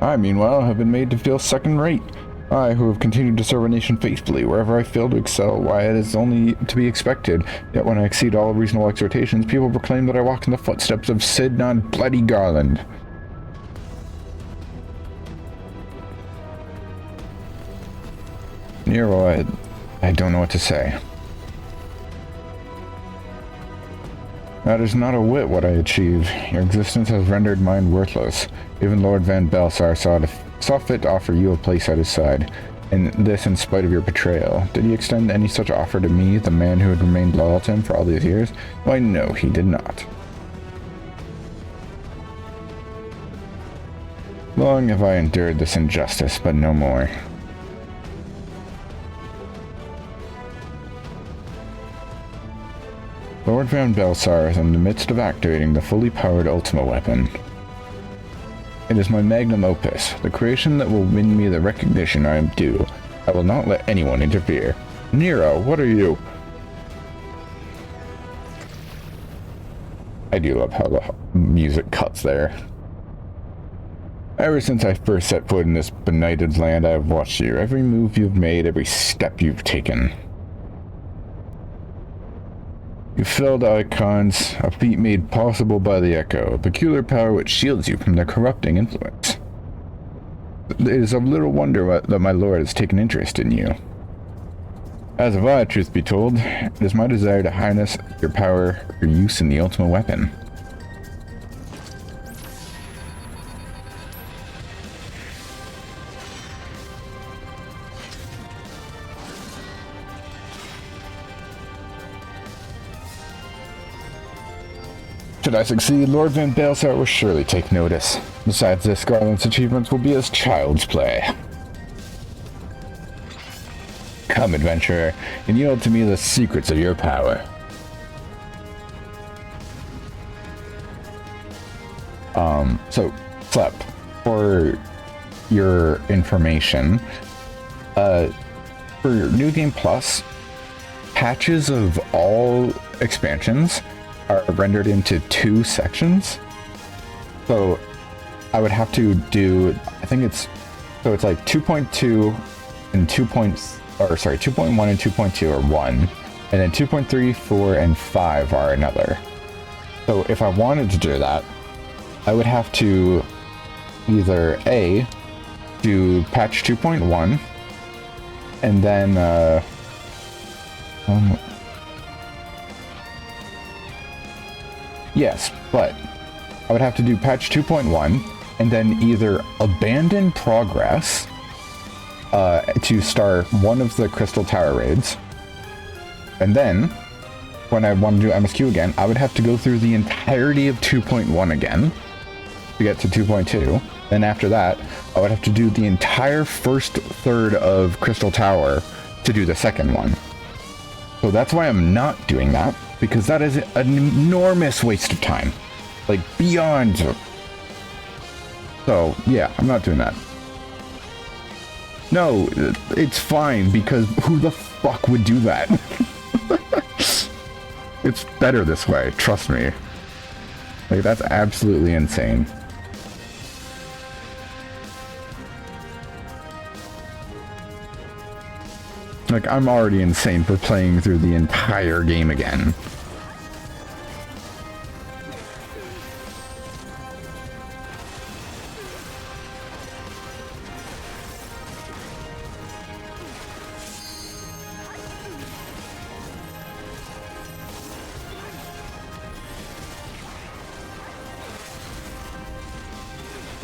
I, meanwhile, have been made to feel second-rate. I, who have continued to serve our nation faithfully, wherever I fail to excel, why, it is only to be expected. Yet when I exceed all reasonable expectations, people proclaim that I walk in the footsteps of Sid and Bloody Garland. Nero, I don't know what to say. That is not a whit what I achieve. Your existence has rendered mine worthless. Even Lord Van Baelsar saw fit to offer you a place at his side, and this in spite of your betrayal. Did he extend any such offer to me, the man who had remained loyal to him for all these years? Why, no, he did not. Long have I endured this injustice, but no more. Lord Van Baelsar is in the midst of activating the fully powered Ultima Weapon. It is my magnum opus, the creation that will win me the recognition I am due. I will not let anyone interfere. Nero, what are you? I do love how the music cuts there. Ever since I first set foot in this benighted land, I have watched you. Every move you've made, every step you've taken. You felled icons, a feat made possible by the Echo, a peculiar power which shields you from their corrupting influence. It is of little wonder that my lord has taken interest in you. As have I, truth be told. It is my desire to harness your power for use in the Ultima Weapon. Should I succeed, Lord Van Baelsar will surely take notice. Besides this, Garland's achievements will be as child's play. Come, adventurer, and yield to me the secrets of your power. So, Flep, for your information, for New Game Plus, patches of all expansions are rendered into 2 sections. So I would have to do, I think it's like 2.2 and 2.1 and 2.2 are one, and then 2.3, 4, and 5 are another. So if I wanted to do that, I would have to either A, do patch 2.1, and then yes, but I would have to do patch 2.1 and then either abandon progress to start one of the Crystal Tower raids, and then when I want to do MSQ again, I would have to go through the entirety of 2.1 again to get to 2.2. Then after that, I would have to do the entire first third of Crystal Tower to do the second one. So that's why I'm not doing that, because that is an enormous waste of time. Like, beyond. So, yeah, I'm not doing that. No, it's fine, because who the fuck would do that? It's better this way, trust me. Like, that's absolutely insane. Like, I'm already insane for playing through the entire game again.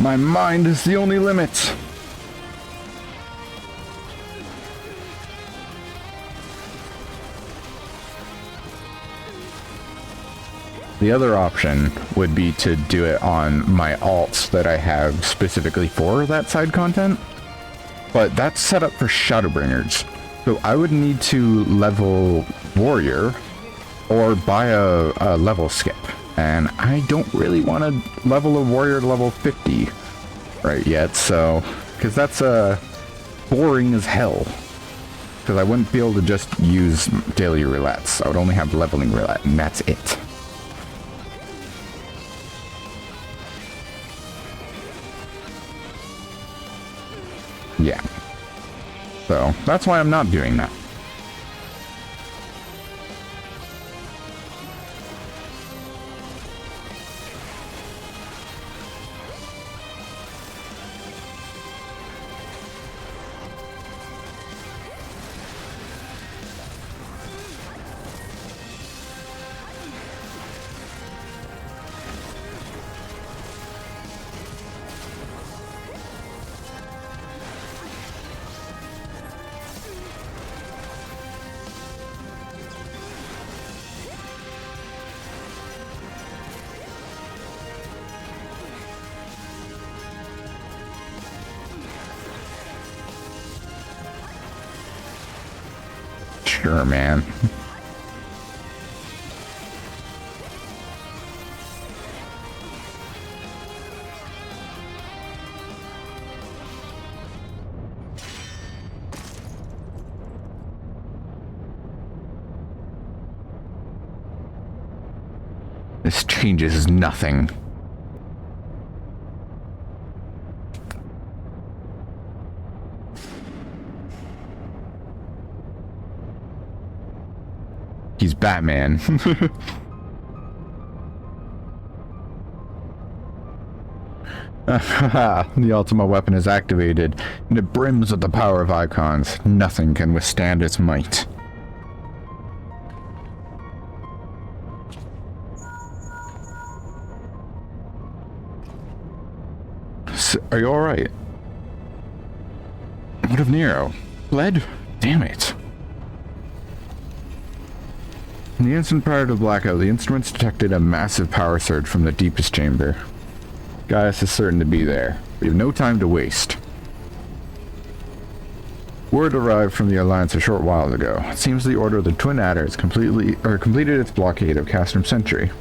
My mind is the only limit. The other option would be to do it on my alts that I have specifically for that side content, but that's set up for Shadowbringers, so I would need to level Warrior or buy a level skip, and I don't really want to level a Warrior to level 50 right yet, so, because that's boring as hell, because I wouldn't be able to just use daily roulettes. I would only have leveling roulette, and that's it. Yeah. So, that's why I'm not doing that. Sure, man. This changes nothing. He's Batman. The Ultima Weapon is activated, and it brims with the power of icons. Nothing can withstand its might. Are you alright? What of Nero? Bled? Damn it. In the instant prior to blackout, the instruments detected a massive power surge from the deepest chamber. Gaius is certain to be there. We have no time to waste. Word arrived from the Alliance a short while ago. It seems the Order of the Twin Adders completed its blockade of Castrum Centri.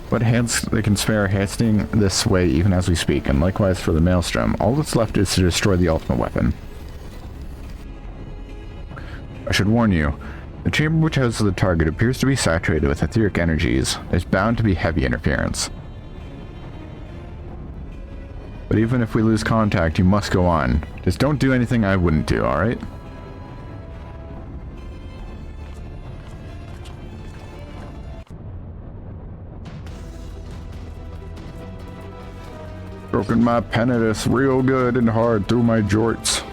What hands they can spare are hasting this way even as we speak, and likewise for the Maelstrom. All that's left is to destroy the Ultima Weapon. I should warn you, the chamber which houses the target appears to be saturated with etheric energies. There's bound to be heavy interference. But even if we lose contact, you must go on. Just don't do anything I wouldn't do, alright? Stroking my penitus real good and hard through my jorts.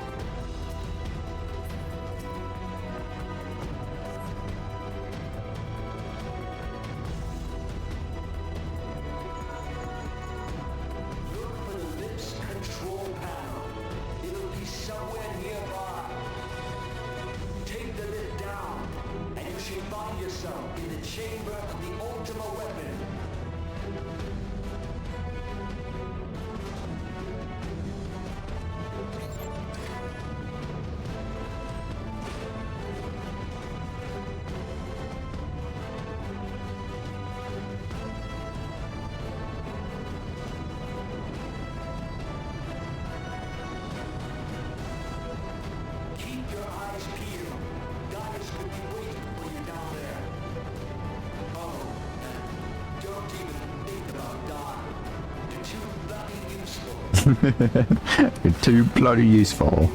You're too bloody useful.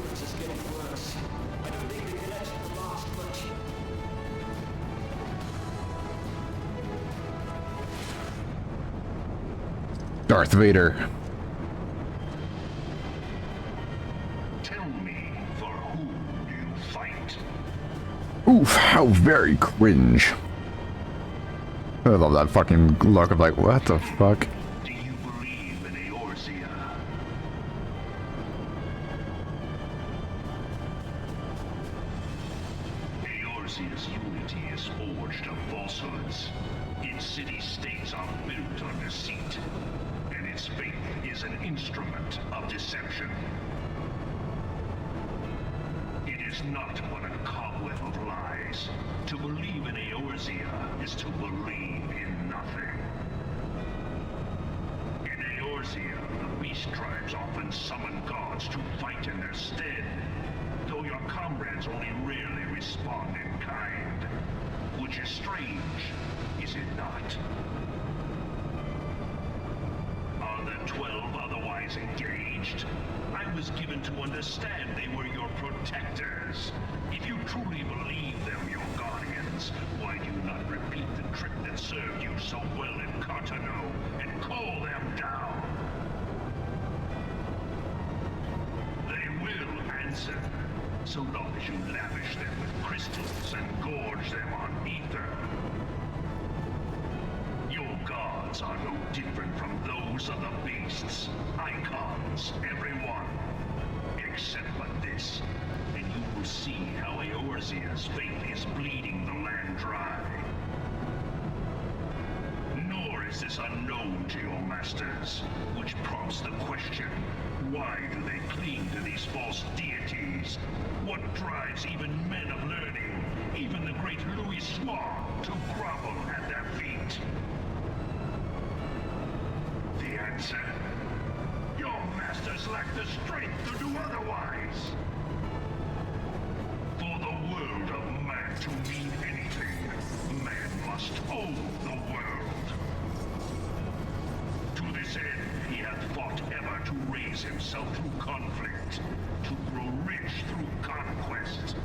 Darth Vader. Tell me, for whom do you fight? Oof, how very cringe. I love that fucking look of like, what the fuck? Do you believe in Eorzea? Eorzea's unity is forged of falsehoods. Its city-states are built on deceit, and its faith is an instrument of deception. It is not but a cobweb of lies. To believe in Eorzea is to believe in nothing. In Eorzea, the beast tribes often summon gods to fight in their stead, though your comrades only rarely respond in kind. Which is strange, is it not? Are the 12 otherwise engaged? I was given to understand they were your protectors. If you truly believe them your guardians, why do you not repeat the trick that served you so well in Cartano and call them down? They will answer, so long as you lavish them with crystals and gorge them on ether. Your gods are no different from those of the beasts. Icons, every one. Except but this, and you will see how Eorzea's faith is bleeding the land dry. Nor is this unknown to your masters, which prompts the question, why do they cling to these false deities? What drives even men of learning, even the great Louis Soir, to grovel at their feet? The answer? Your masters lack the strength to do otherwise. For the world of man to mean anything, man must own the world. To this end, he hath fought ever to raise himself through conflict, to grow rich through conquest.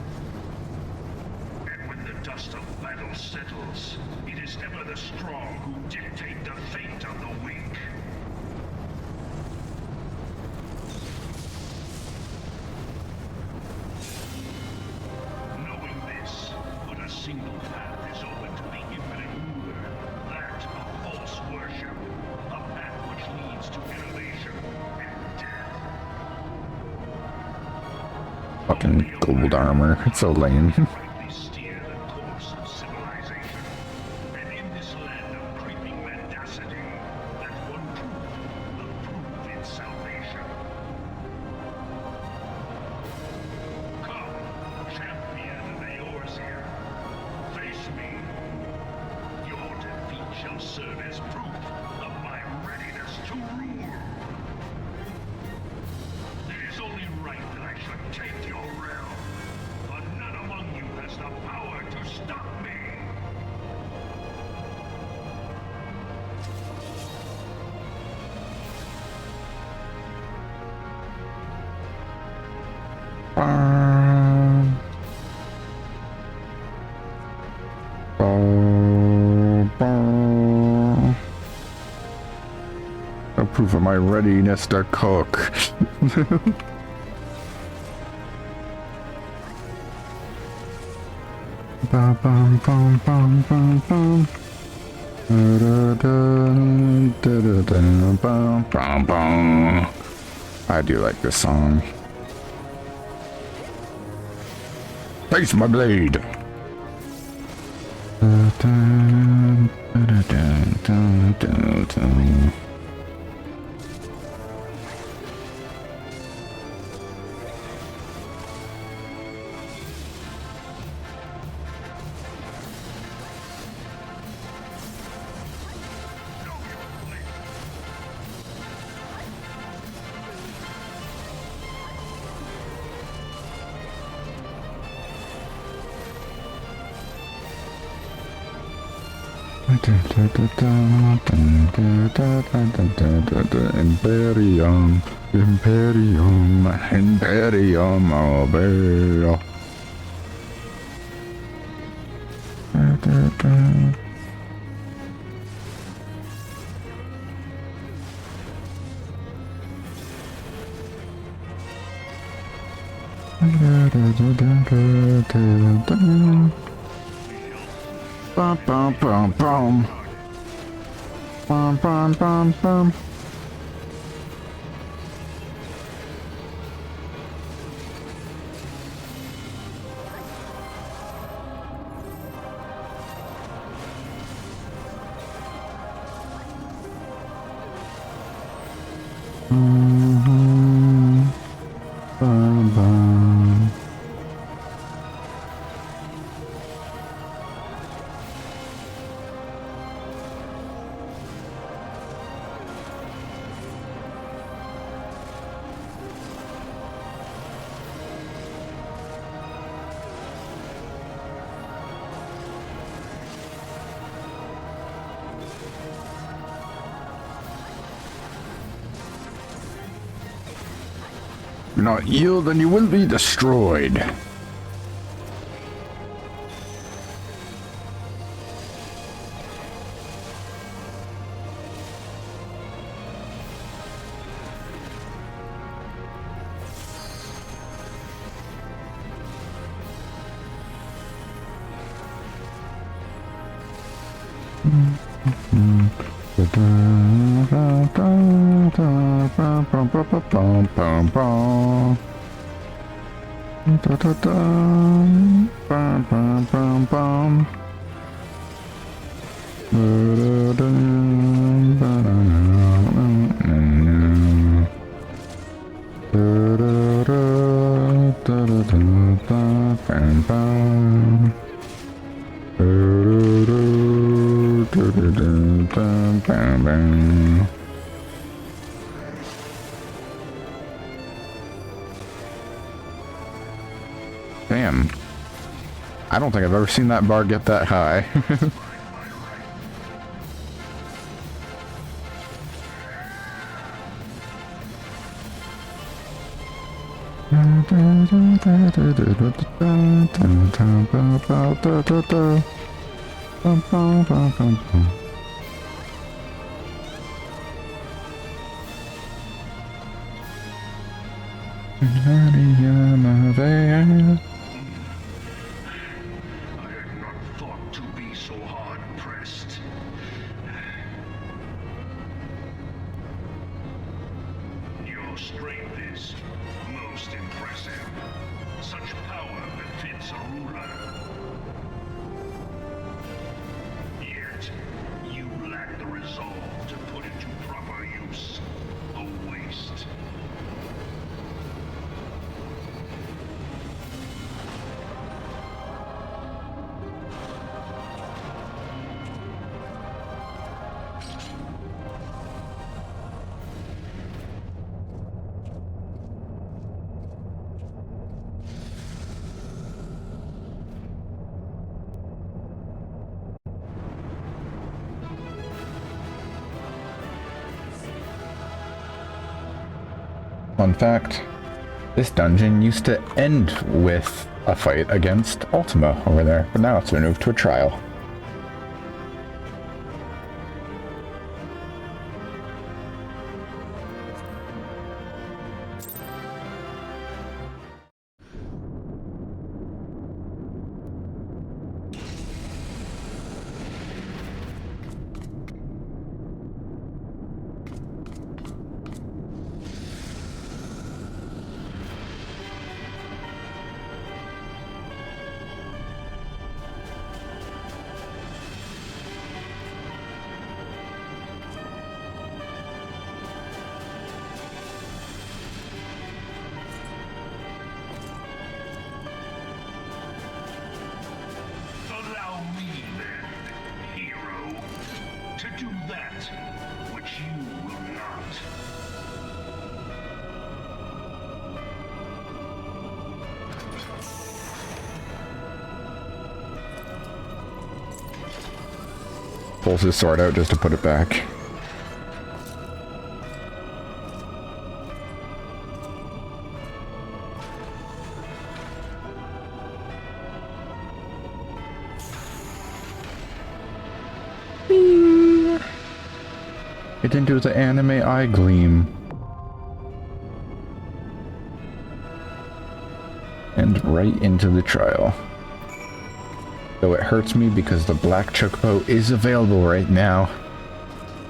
And when the dust of battle settles, it is ever the strong who dictate the fate of the weak. Knowing this, but a single path is open to the infinite ruler, that of false worship, a path which leads to innovation and death. Fucking gold armor. It's so lame. Rightly steer the course of civilization, and in this land of creeping mendacity, that one truth will prove its salvation. Come, champion of Eorzea, face me. Your defeat shall serve as proof of my readiness to rule. It is only right that I should take your realm, but none among you has the power to stop me. A proof of my readiness to cook. Bum, bum, bum, bum, bum, bum. Da, da, da, da, da, bum, bum, bum. I do like this song. Face my blade. Da, da, da, da, da, da, da. Imperium, Imperium, Imperium, Arvina. Bum, bum, bum, bum. Bum, bum, bum, bum. Do not yield and you will be destroyed. Damn. I don't think I've ever seen that bar get that high. Fun fact, this dungeon used to end with a fight against Ultima over there, but now it's been moved to a trial. Pulls his sword out just to put it back. It into the anime eye gleam. And right into the trial. Though it hurts me because the Black Chocobo is available right now,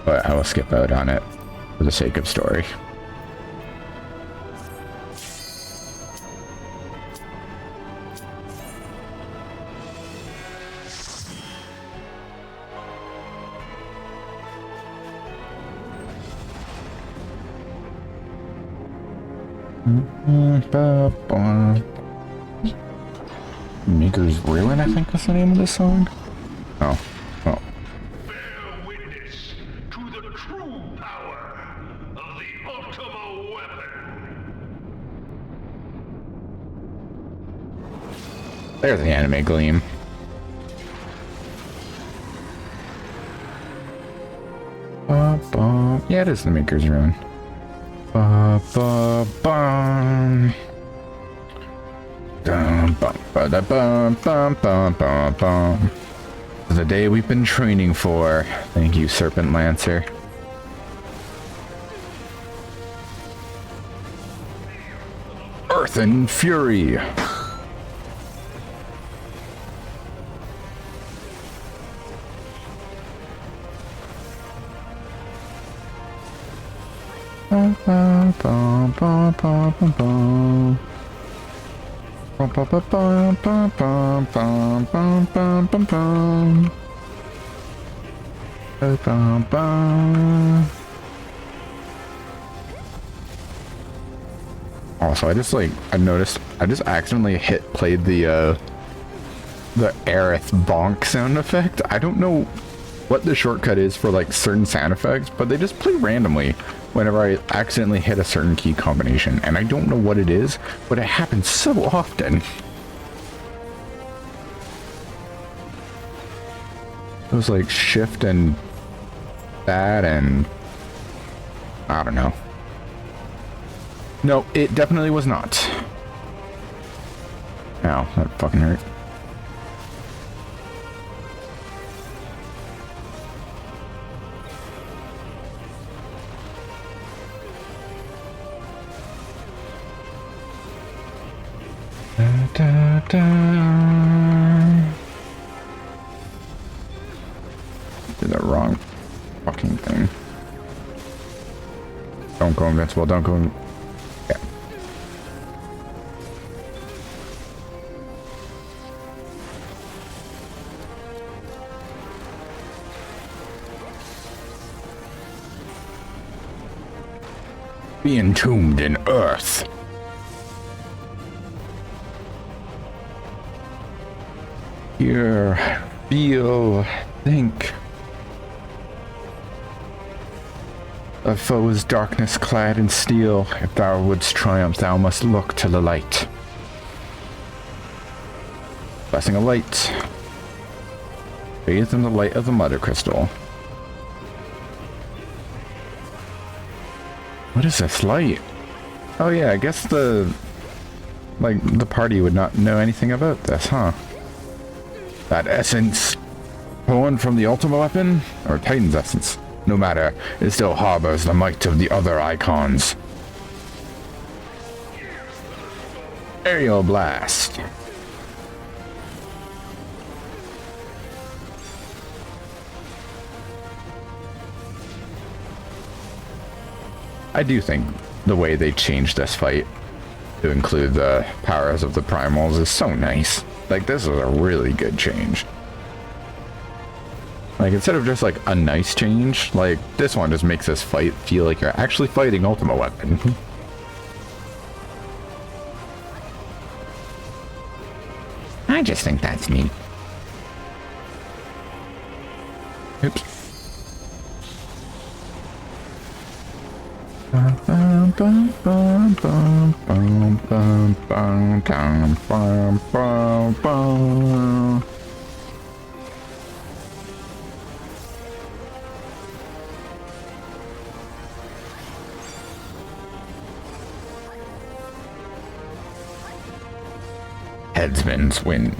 but I will skip out on it for the sake of story. Maker's Ruin, I think is the name of this song. Oh. Oh. Bear witness to the true power of the Ultima Weapon. There's the anime gleam. Yeah, it is the Maker's Ruin. The day we've been training for. Thank you, Serpent Lancer. Earth and Fury. Also, I noticed I just accidentally played the Aerith bonk sound effect. I don't know what the shortcut is for like certain sound effects, but they just play randomly whenever I accidentally hit a certain key combination, and I don't know what it is, but it happens so often. It was like shift and that, and I don't know. No, it definitely was not. Ow, that fucking hurt. Da, da. Did the wrong fucking thing. Don't go invincible, don't go. Yeah. Be entombed in earth. Hear, feel, think. A foe is darkness clad in steel. If thou wouldst triumph, thou must look to the light. Blessing of light. Bathe in the light of the mother crystal. What is this light? Oh yeah, I guess the party would not know anything about this, huh? That essence, born from the Ultima Weapon, or Titan's essence, no matter, it still harbors the might of the other icons. Aerial Blast. I do think the way they changed this fight to include the powers of the primals is so nice. Like, this is a really good change. Like, instead of just like a nice change, like this one just makes this fight feel like you're actually fighting Ultima Weapon. I just think that's neat. Oops. Headsman's Wind.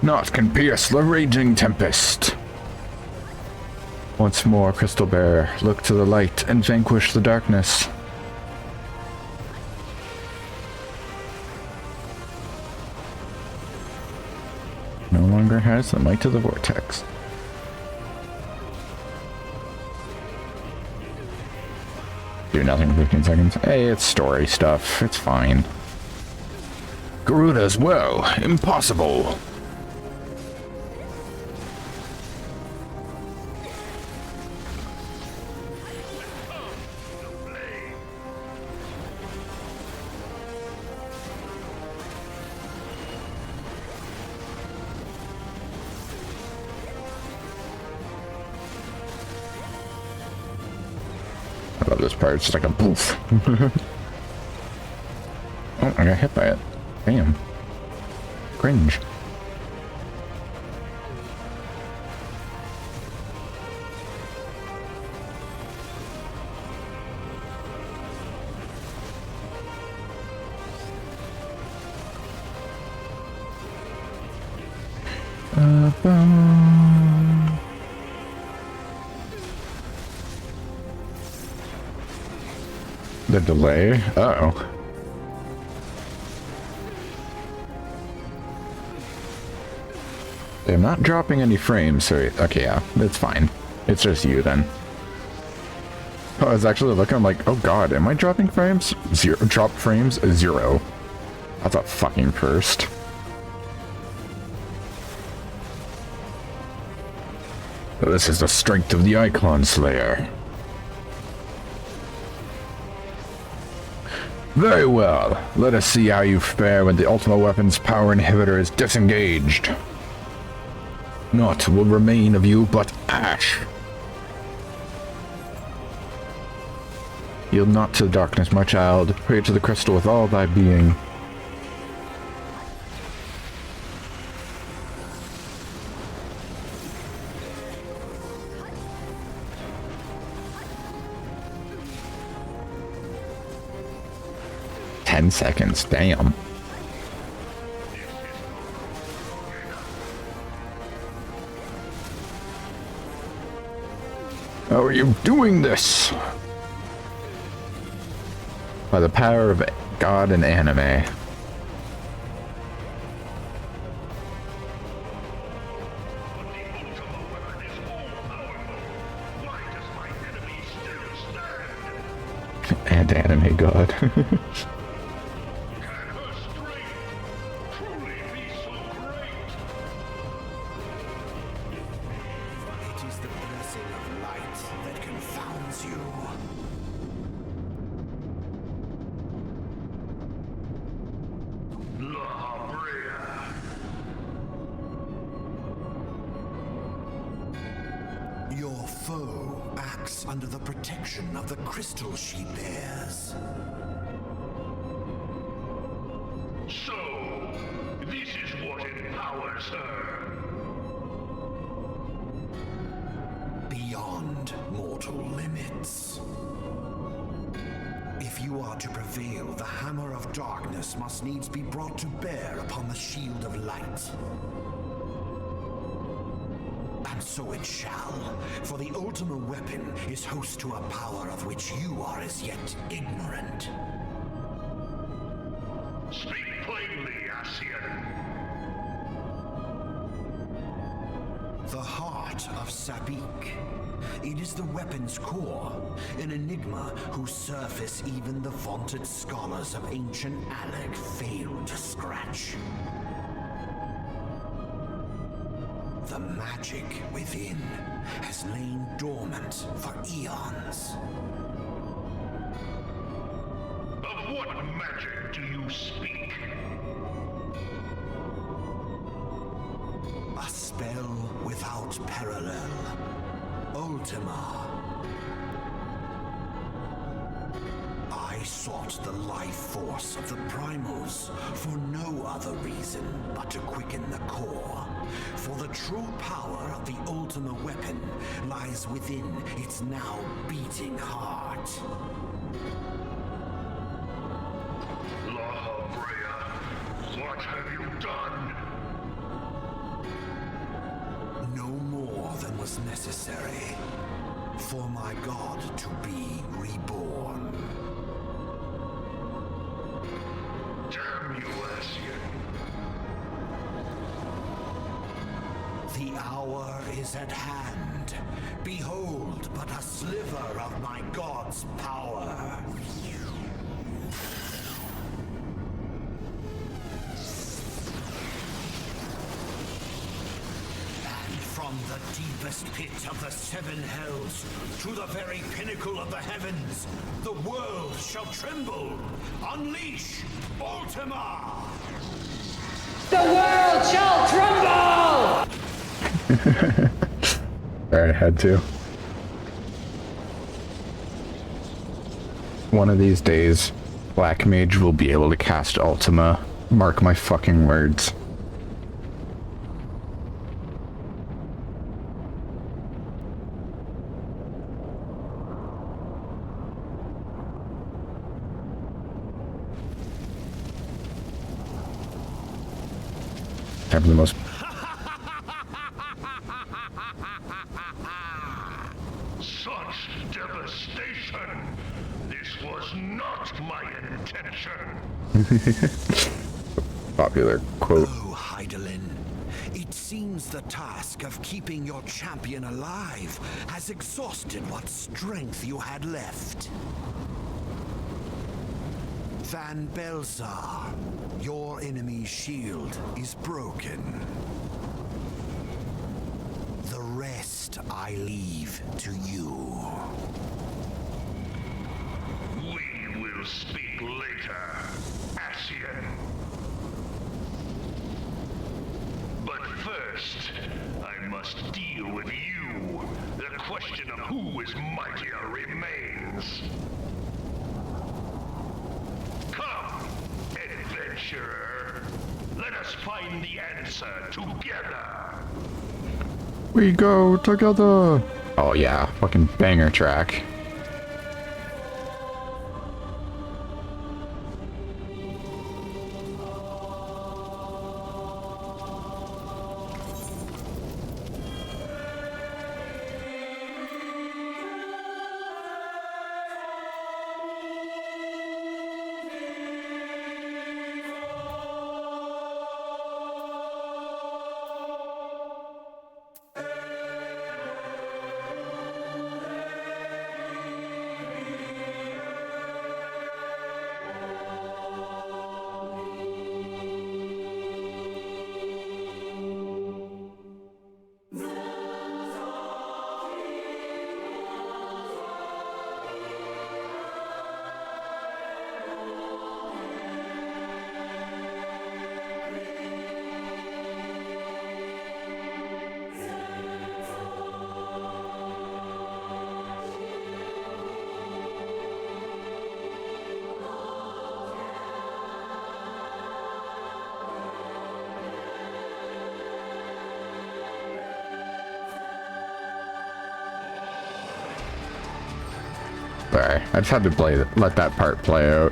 Naught can pierce the raging tempest. Once more, Crystal Bearer, look to the light and vanquish the darkness. No longer has the might of the vortex. Do nothing for 15 seconds. Hey, it's story stuff. It's fine. Garuda as well. Impossible. this part. It's just like a poof. Oh, I got hit by it. Damn. Cringe. The delay? Uh-oh. I'm not dropping any frames, so okay, yeah, that's fine. It's just you then. Oh, I was actually looking, I'm like, oh god, am I dropping frames? Zero. Drop frames? 0. That's a fucking first. This is the strength of the Icon Slayer. Very well. Let us see how you fare when the Ultima Weapon's power inhibitor is disengaged. Naught will remain of you but ash. Yield not to the darkness, my child. Pray to the crystal with all thy being. Seconds, damn. How are you doing this? By the power of God and anime. And anime God. Your foe acts under the protection of the crystal she bears. So, this is what empowers her. Beyond mortal limits. If you are to prevail, the hammer of darkness must needs be brought to bear upon the shield of light. And so it shall, for the Ultima Weapon is host to a power of which you are as yet ignorant. Speak plainly, Ascian. The heart of Sabik. It is the weapon's core, an enigma whose surface even the vaunted scholars of ancient Allag failed to scratch. The magic within has lain dormant for eons. Of what magic do you speak? A spell without parallel. Ultima. I sought the life force of the primals for no other reason but to quicken the core. For the true power of the Ultima Weapon lies within its now beating heart. Lahabrea, what have you done? No more than was necessary for my god to be reborn. Damn you, Ascian. The hour is at hand. Behold but a sliver of my god's power. From the deepest pit of the seven hells to the very pinnacle of the heavens, the world shall tremble. Unleash Ultima! The world shall tremble! I had to. One of these days, Black Mage will be able to cast Ultima. Mark my fucking words. Time for the most... Such devastation! This was not my intention! Popular quote. Oh, Rhitahtyn. It seems the task of keeping your champion alive has exhausted what strength you had left. Van Baelsar, your enemy's shield is broken. The rest I leave to you. We will speak later, Ascian. But first, I must deal with you. The question of who is mightier remains. Come, adventurer. Let us find the answer together. We go together. Oh yeah, fucking banger track. Sorry, I just had to let that part play out.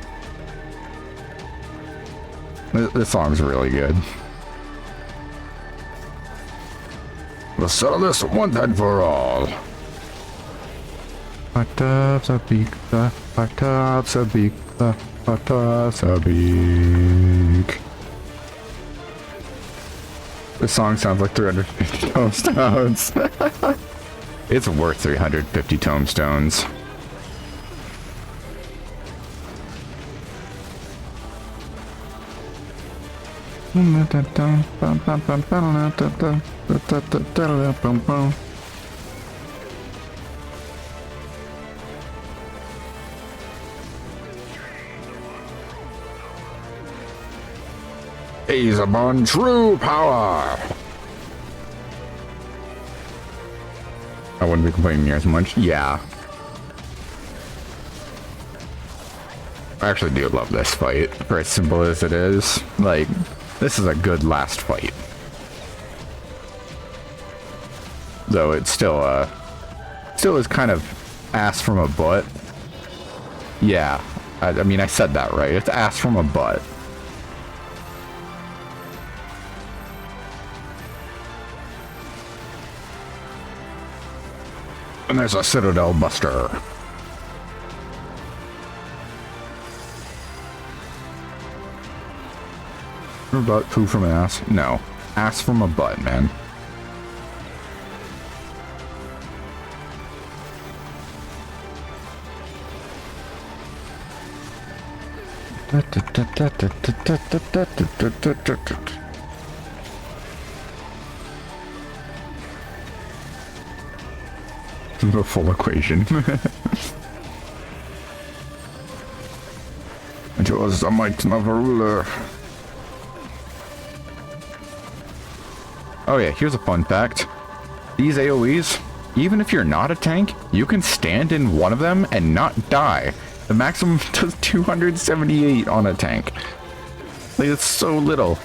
This song's really good. We'll settle this one time for all. This song sounds like 350 tomestones. It's worth 350 tomestones. He's upon true power. I wouldn't be complaining near as much. Yeah. I actually do love this fight, for as simple as it is. Like, this is a good last fight. Though it's still is kind of ass from a butt. Yeah, I mean, I said that right. It's ass from a butt. And there's a Citadel Buster. From a butt, poo from an ass? No. Ass from a butt, man. The full equation. It was the might of a ruler. Oh yeah, here's a fun fact. These AoEs, even if you're not a tank, you can stand in one of them and not die. The maximum does 278 on a tank. Like, it's so little.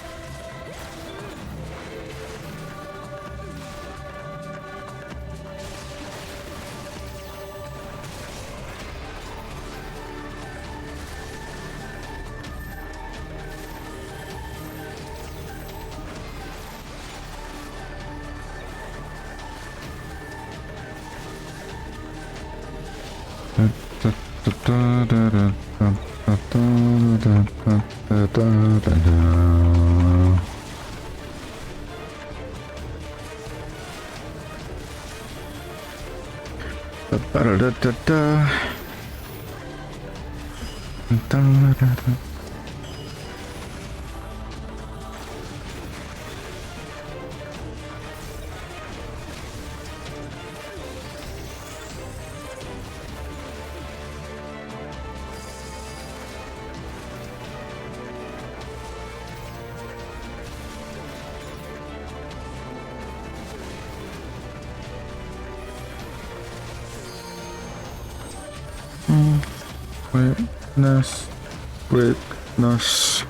Witness.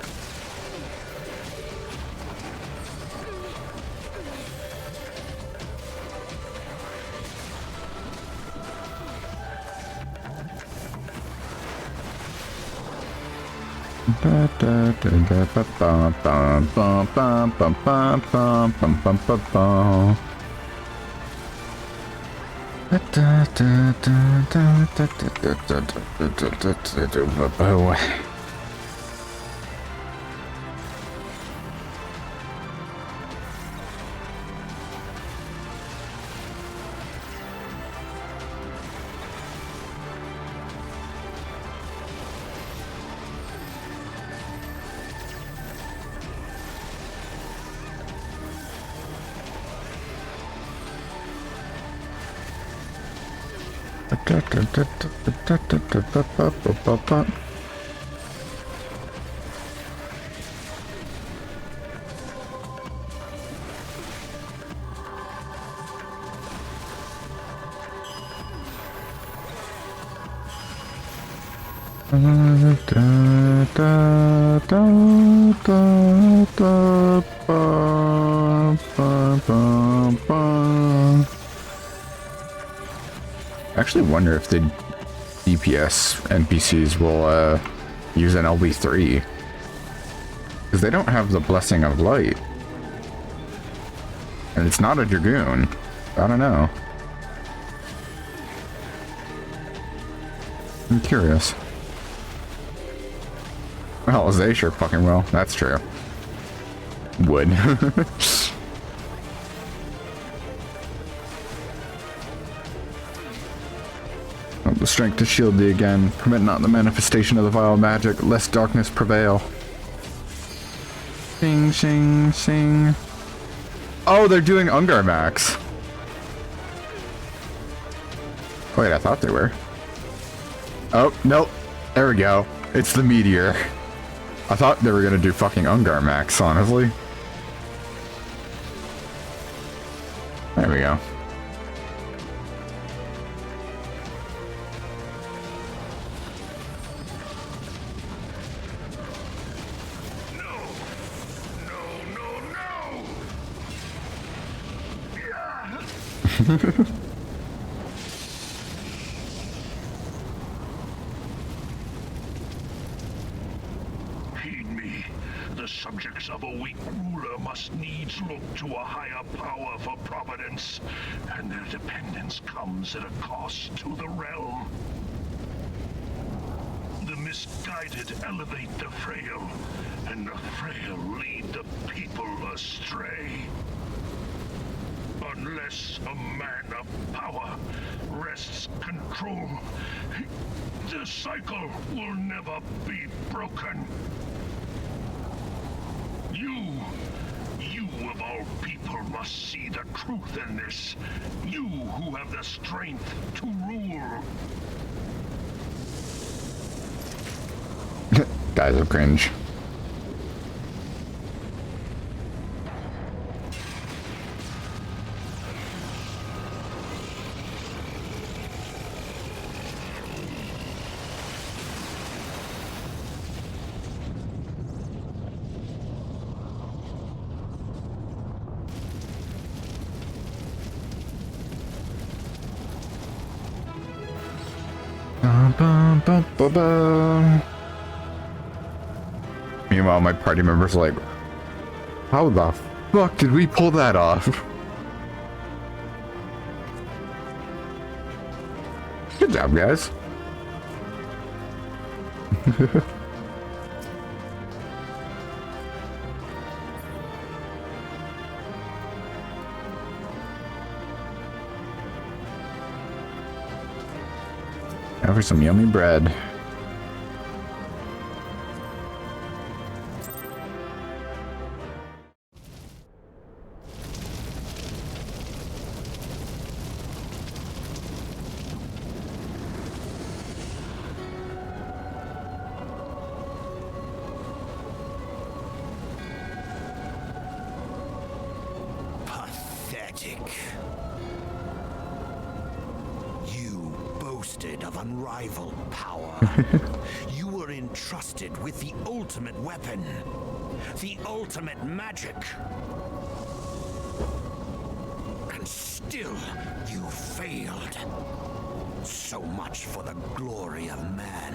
I actually wonder if the DPS NPCs will use an LB3, because they don't have the Blessing of Light, and it's not a Dragoon. I don't know. I'm curious. Well, they sure fucking will. That's true. Would. The strength to shield thee again. Permit not the manifestation of the vile magic, lest darkness prevail. Sing, sing, sing. Oh, they're doing Ungar Max. Wait, I thought they were. Oh, nope. There we go. It's the meteor. I thought they were gonna do fucking Ungar Max, honestly. There we go. Heed me. The subjects of a weak ruler must needs look to a higher power for providence, and their dependence comes at a cost to the realm. The misguided elevate the frail, and the frail lead the people astray. Unless a man of power wrests control, the cycle will never be broken. You of all people must see the truth in this. You who have the strength to rule. Guys are cringe. bum, bum, bum, bum. Meanwhile, my party members are like, how the fuck did we pull that off? Good job, guys. Now for some yummy bread. Pathetic. You boasted of unrivaled power. You were entrusted with the ultimate weapon, the ultimate magic. And still, you failed. So much for the glory of man.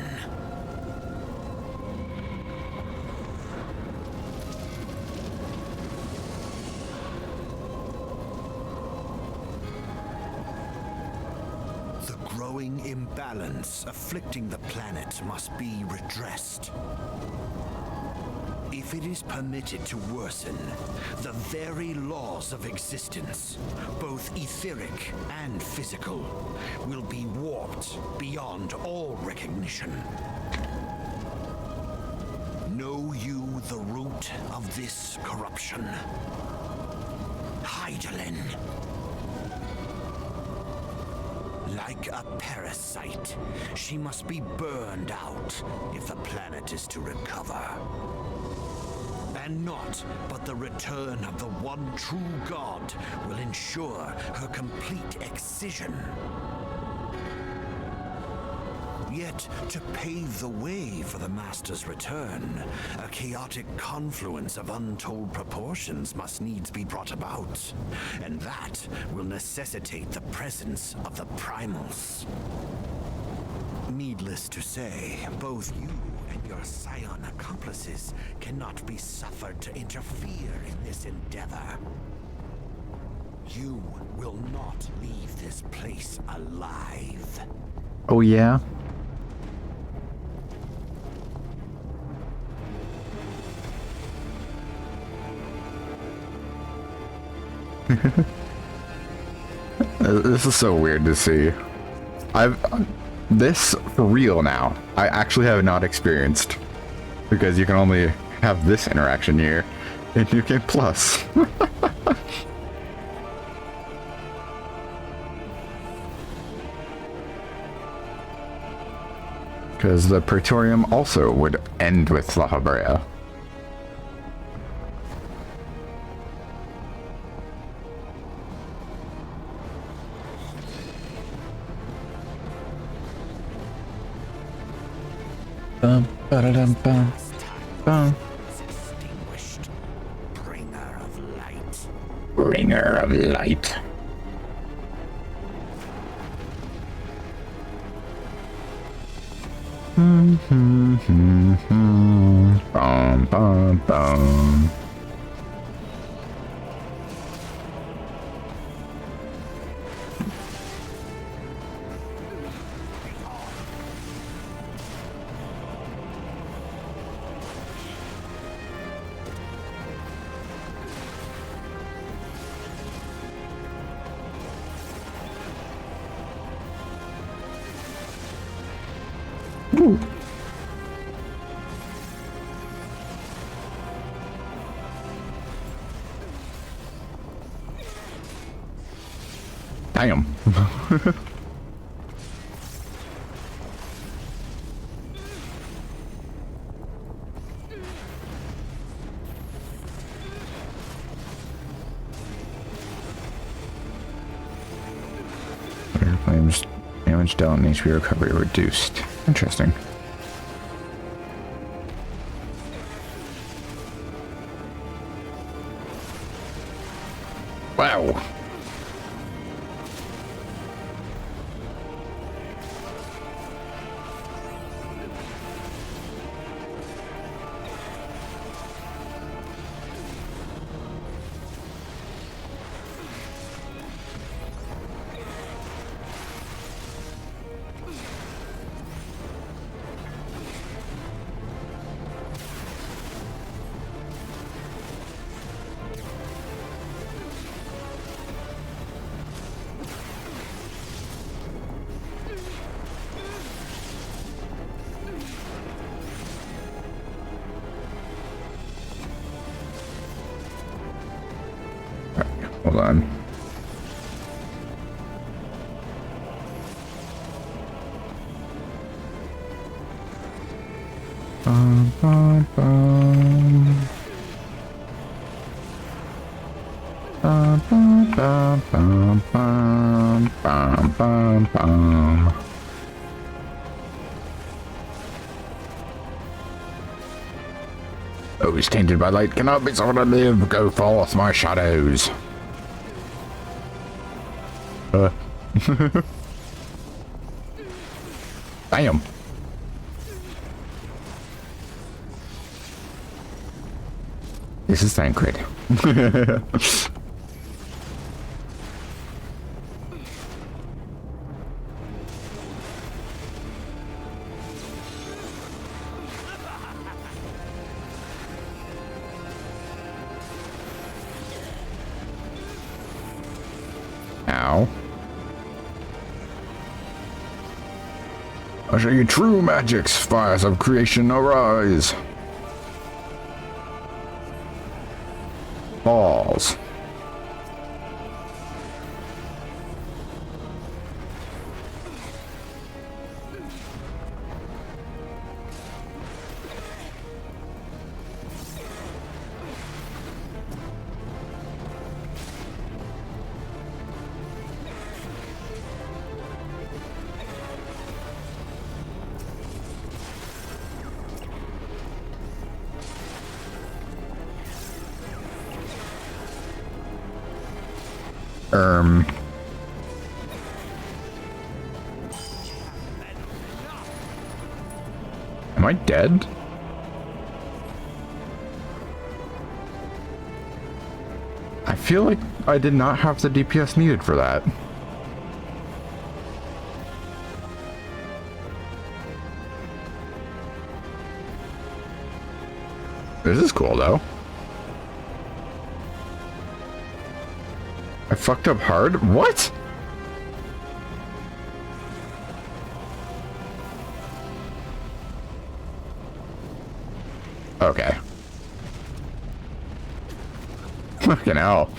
The growing imbalance afflicting the planet must be redressed. If it is permitted to worsen, the very laws of existence, both etheric and physical, will be warped beyond all recognition. Know you the root of this corruption? Hydaelyn. Like a parasite, she must be burned out if the planet is to recover. And naught but the return of the one true god will ensure her complete excision. Yet, to pave the way for the Master's return, a chaotic confluence of untold proportions must needs be brought about. And that will necessitate the presence of the primals. Needless to say, both you and your scion accomplices cannot be suffered to interfere in this endeavor. You will not leave this place alive. Oh yeah? This is so weird to see. This for real now. I actually have not experienced, because you can only have this interaction here in New Game Plus. Because the Praetorium also would end with Lahabrea. Bum, ba-da-dum, bum, bum. Distinguished bringer of light. Bringer of light. Bum, bum, bum. Damn. Flames damage dealt and HP recovery reduced. Interesting. Wow. Hold on. Bum, bum, bum. Bum, bum, bum, bum, bum, bum, bum, bum. Those tainted by light cannot be sought to live. Go forth, my shadows. Damn. This is Thancred. Ow. I'll show you true magic's fires of creation arise. Balls. Am I dead? I feel like I did not have the DPS needed for that. This is cool though. I fucked up hard? What? Okay. Fucking hell.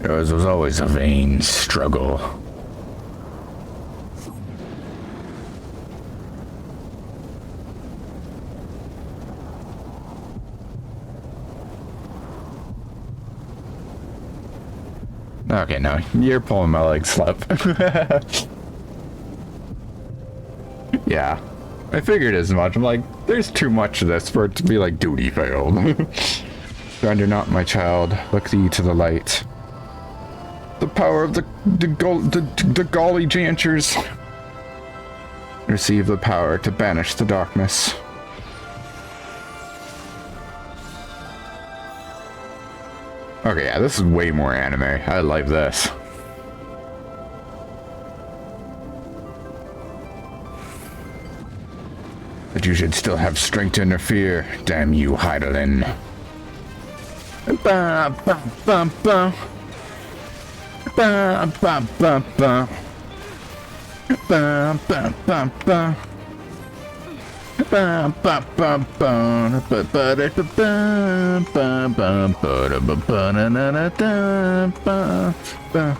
Yours was always a vain struggle. Okay, no, you're pulling my leg slip. Yeah, I figured as much. I'm like, there's too much of this for it to be like duty failed. Surrender not, my child. Look thee to the light. The power of the golly janchers. Receive the power to banish the darkness. Okay, yeah, this is way more anime. I like this. But you should still have strength to interfere, damn you, Rhitahtyn. Ba ba ba ba. Ba ba ba ba. Ba ba ba ba. Ba ba ba ba. Ba ba ba ba ba ba ba ba ba na na na da ba ba.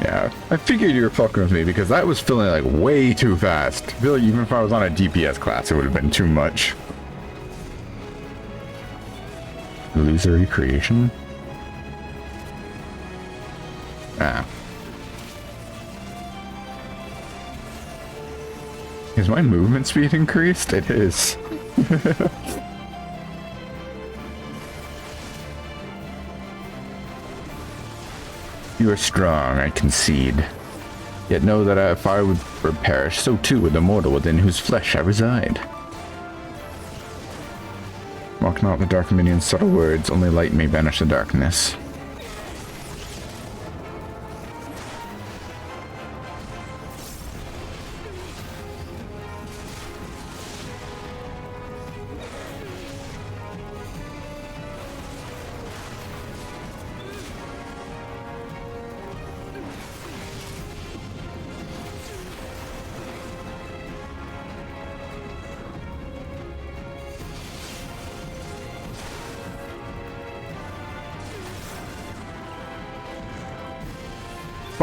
Yeah, I figured you were fucking with me because that was feeling like way too fast. I feel like even if I was on a DPS class, it would have been too much. Illusory creation? Ah. Is my movement speed increased? It is. You are strong, I concede. Yet know that if I would perish, so too would the mortal within whose flesh I reside. Mock not the dark minion's subtle words, only light may banish the darkness.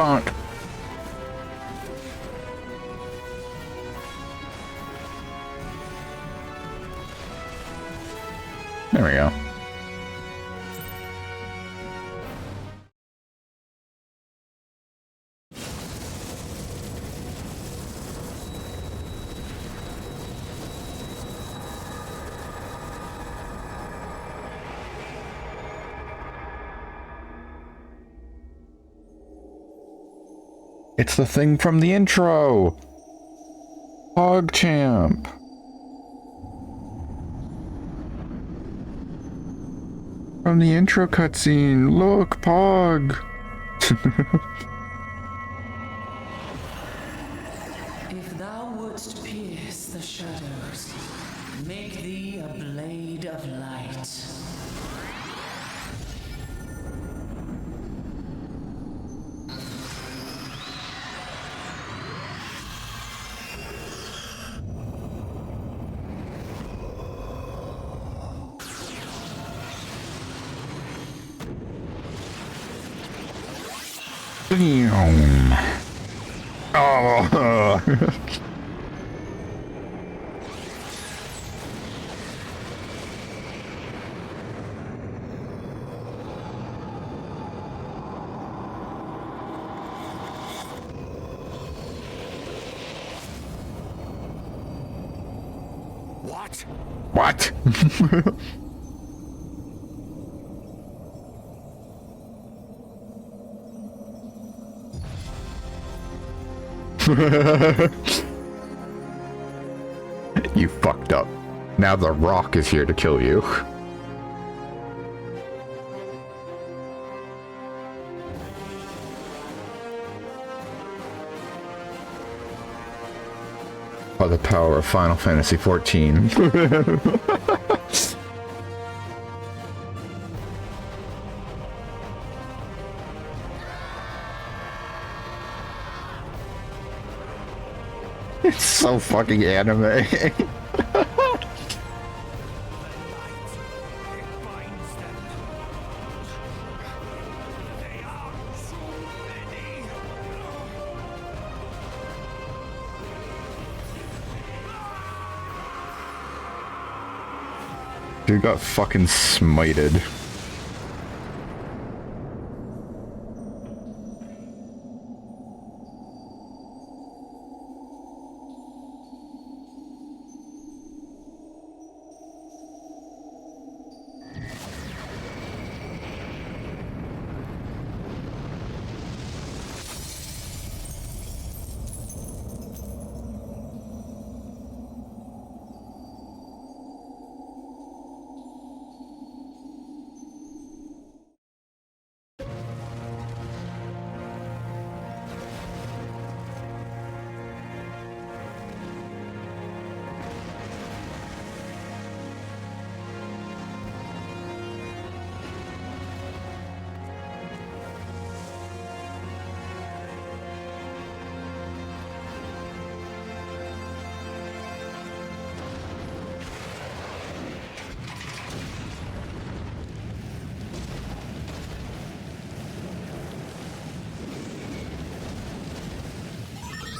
bonk. There we go. It's the thing from the intro! PogChamp! From the intro cutscene, look, Pog! If thou wouldst pierce the shadows, make thee a blade of light. Oh. What? What? You fucked up. Now the Rock is here to kill you. By the power of Final Fantasy XIV. It's so fucking anime. Dude got fucking smited.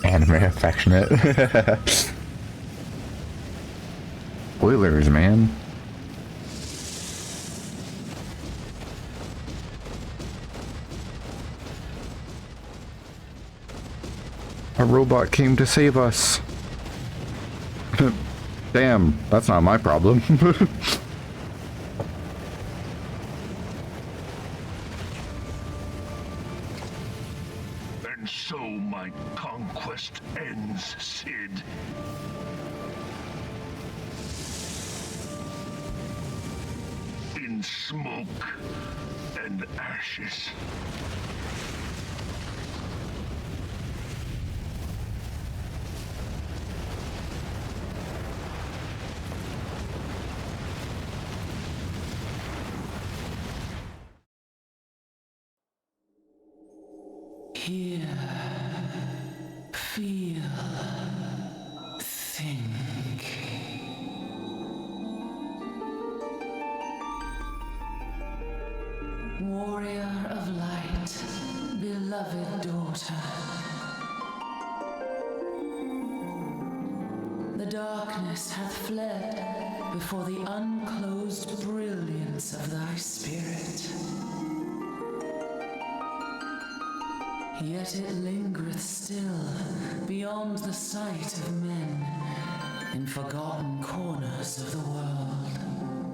Anime affectionate. Spoilers, man. A robot came to save us. Damn, that's not my problem. And so my conquest ends, Cid. In smoke and ashes. Hear, feel, think. Warrior of light, beloved daughter. daughter. The darkness hath fled before the unclosed brilliance of thy spirit. Yet it lingereth still beyond the sight of men, in forgotten corners of the world.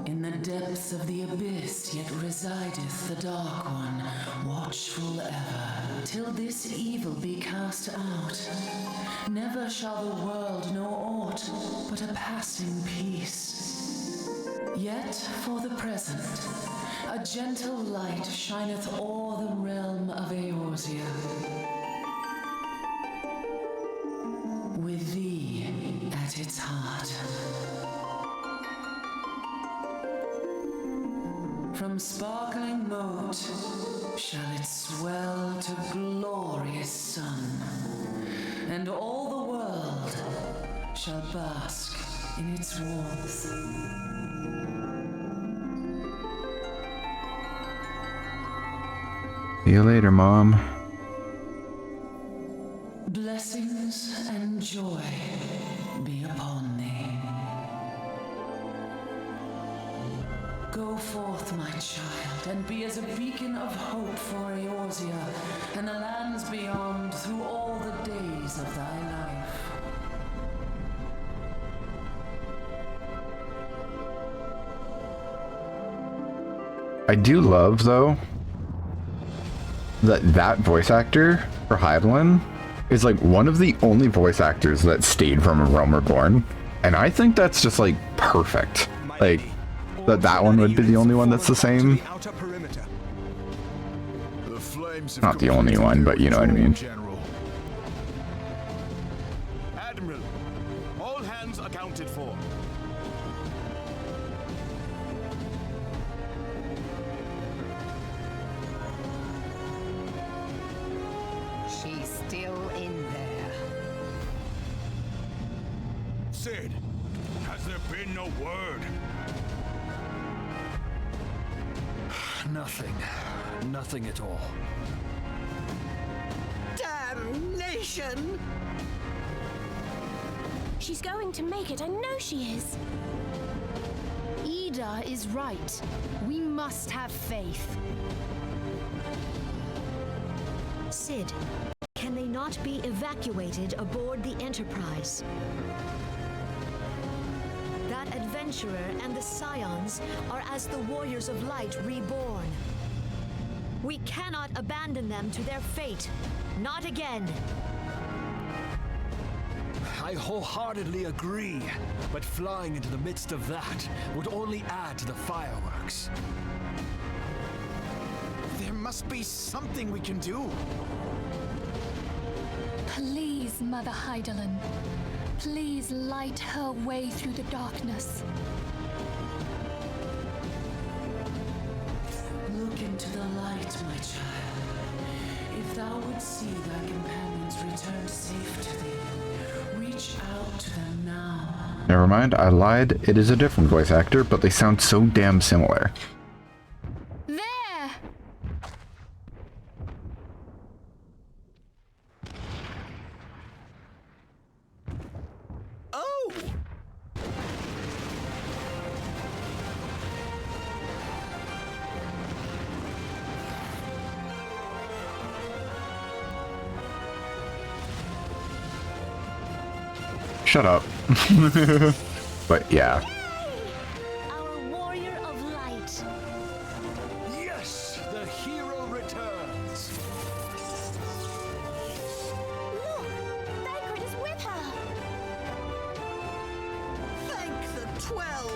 In the depths of the abyss yet resideth the Dark One, watchful ever, till this evil be cast out. Never shall the world know aught but a passing peace. Yet for the present, a gentle light shineth o'er the realm of Eorzea. With thee at its heart. From sparkling moat shall it swell to glorious sun, and all the world shall bask in its warmth. See you later, Mom. Blessings and joy be upon thee. Go forth, my child, and be as a beacon of hope for Eorzea and the lands beyond through all the days of thy life. I do love, though, that voice actor for Hydaelyn is like one of the only voice actors that stayed from A Realm Reborn, and I think that's just like perfect. Like that one would be the only one that's the same. Not the only one, but you know what I mean. Admiral, all hands accounted for. She's still in there. Sid, has there been no word? Nothing. Nothing at all. Damnation! She's going to make it, I know she is. Ida is right. We must have faith. Sid, can they not be evacuated aboard the Enterprise? That adventurer and the Scions are as the Warriors of Light reborn. We cannot abandon them to their fate. Not again. I wholeheartedly agree, but flying into the midst of that would only add to the fireworks. There must be something we can do. Please, Mother Hydaelyn. Please light her way through the darkness. Look into the light, my child. If thou would see thy companions return safe to thee, reach out to them now. Never mind, I lied. It is a different voice actor, but they sound so damn similar. There! Oh! Shut up. But yeah. Our warrior of light. Yes, the hero returns. Look! Thancred is with her! Thank the 12!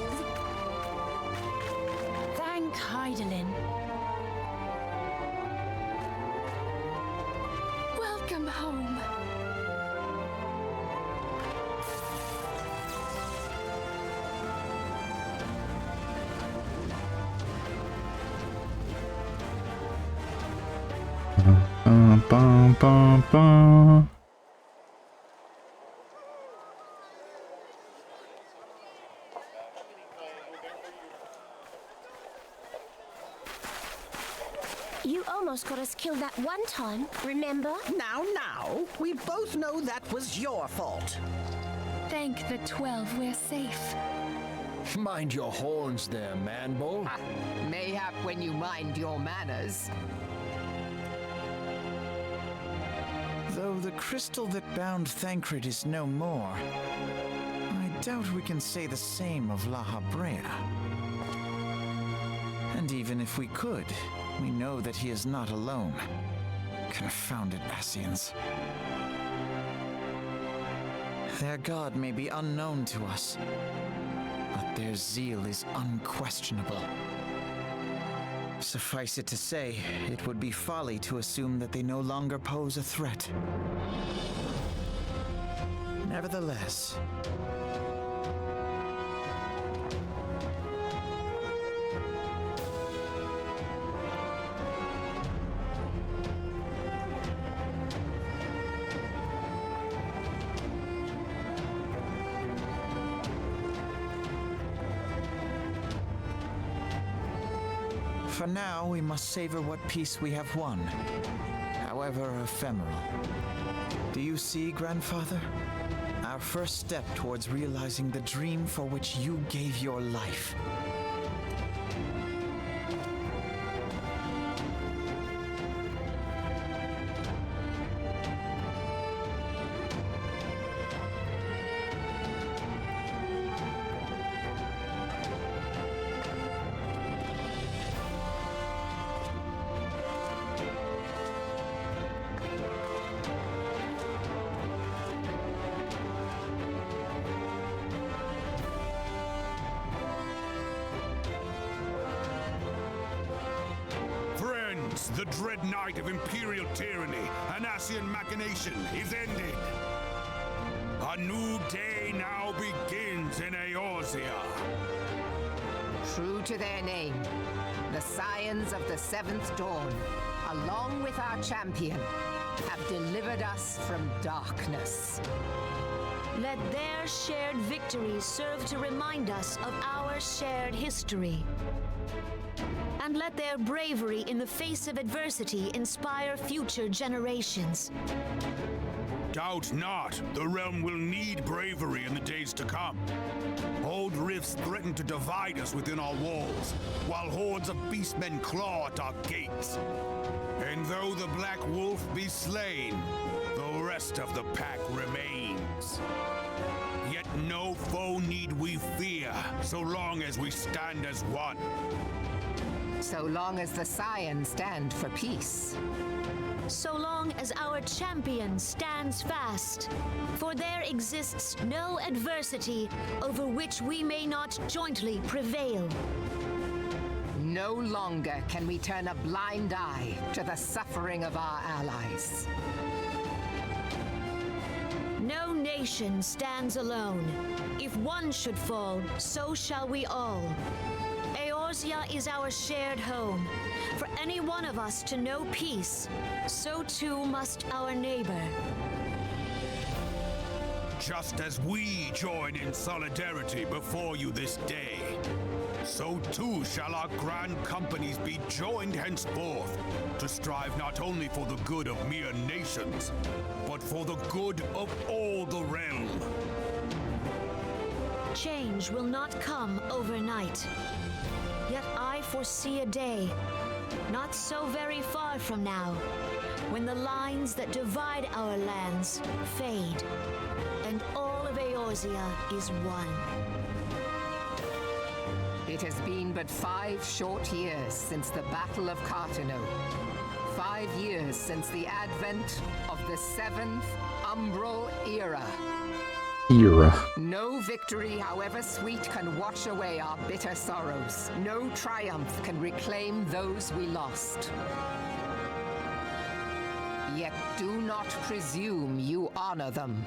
Thank Hydaelyn. Welcome home. Bum, bum, bum, bum. You almost got us killed that one time, remember? Now, we both know that was your fault. Thank the 12 we're safe. Mind your horns there, man-bull. Mayhap when you mind your manners. Though the crystal that bound Thancred is no more, I doubt we can say the same of Lahabrea. And even if we could, we know that he is not alone. Confounded Ascians. Their god may be unknown to us, but their zeal is unquestionable. Suffice it to say, it would be folly to assume that they no longer pose a threat. Nevertheless, for now, we must savor what peace we have won, however ephemeral. Do you see, Grandfather? Our first step towards realizing the dream for which you gave your life. The dread night of Imperial tyranny and Ascian machination is ended. A new day now begins in Eorzea. True to their name, the Scions of the Seventh Dawn, along with our champion, have delivered us from darkness. Let their shared victories serve to remind us of our shared history. And let their bravery in the face of adversity inspire future generations. Doubt not, the realm will need bravery in the days to come. Old rifts threaten to divide us within our walls, while hordes of beastmen claw at our gates. And though the Black Wolf be slain, the rest of the pack remains. Yet no foe need we fear, so long as we stand as one. So long as the Scions stand for peace. So long as our champion stands fast. For there exists no adversity over which we may not jointly prevail. No longer can we turn a blind eye to the suffering of our allies. No nation stands alone. If one should fall, so shall we all. Eorzea is our shared home. For any one of us to know peace, so too must our neighbor. Just as we join in solidarity before you this day, so too shall our grand companies be joined henceforth to strive not only for the good of mere nations, but for the good of all the realm. Change will not come overnight. Yet I foresee a day, not so very far from now, when the lines that divide our lands fade, and all of Eorzea is one. It has been but 5 short years since the Battle of Cartano. 5 years since the advent of the 7th Umbral Era. No victory, however sweet, can wash away our bitter sorrows. No triumph can reclaim those we lost. Yet do not presume you honor them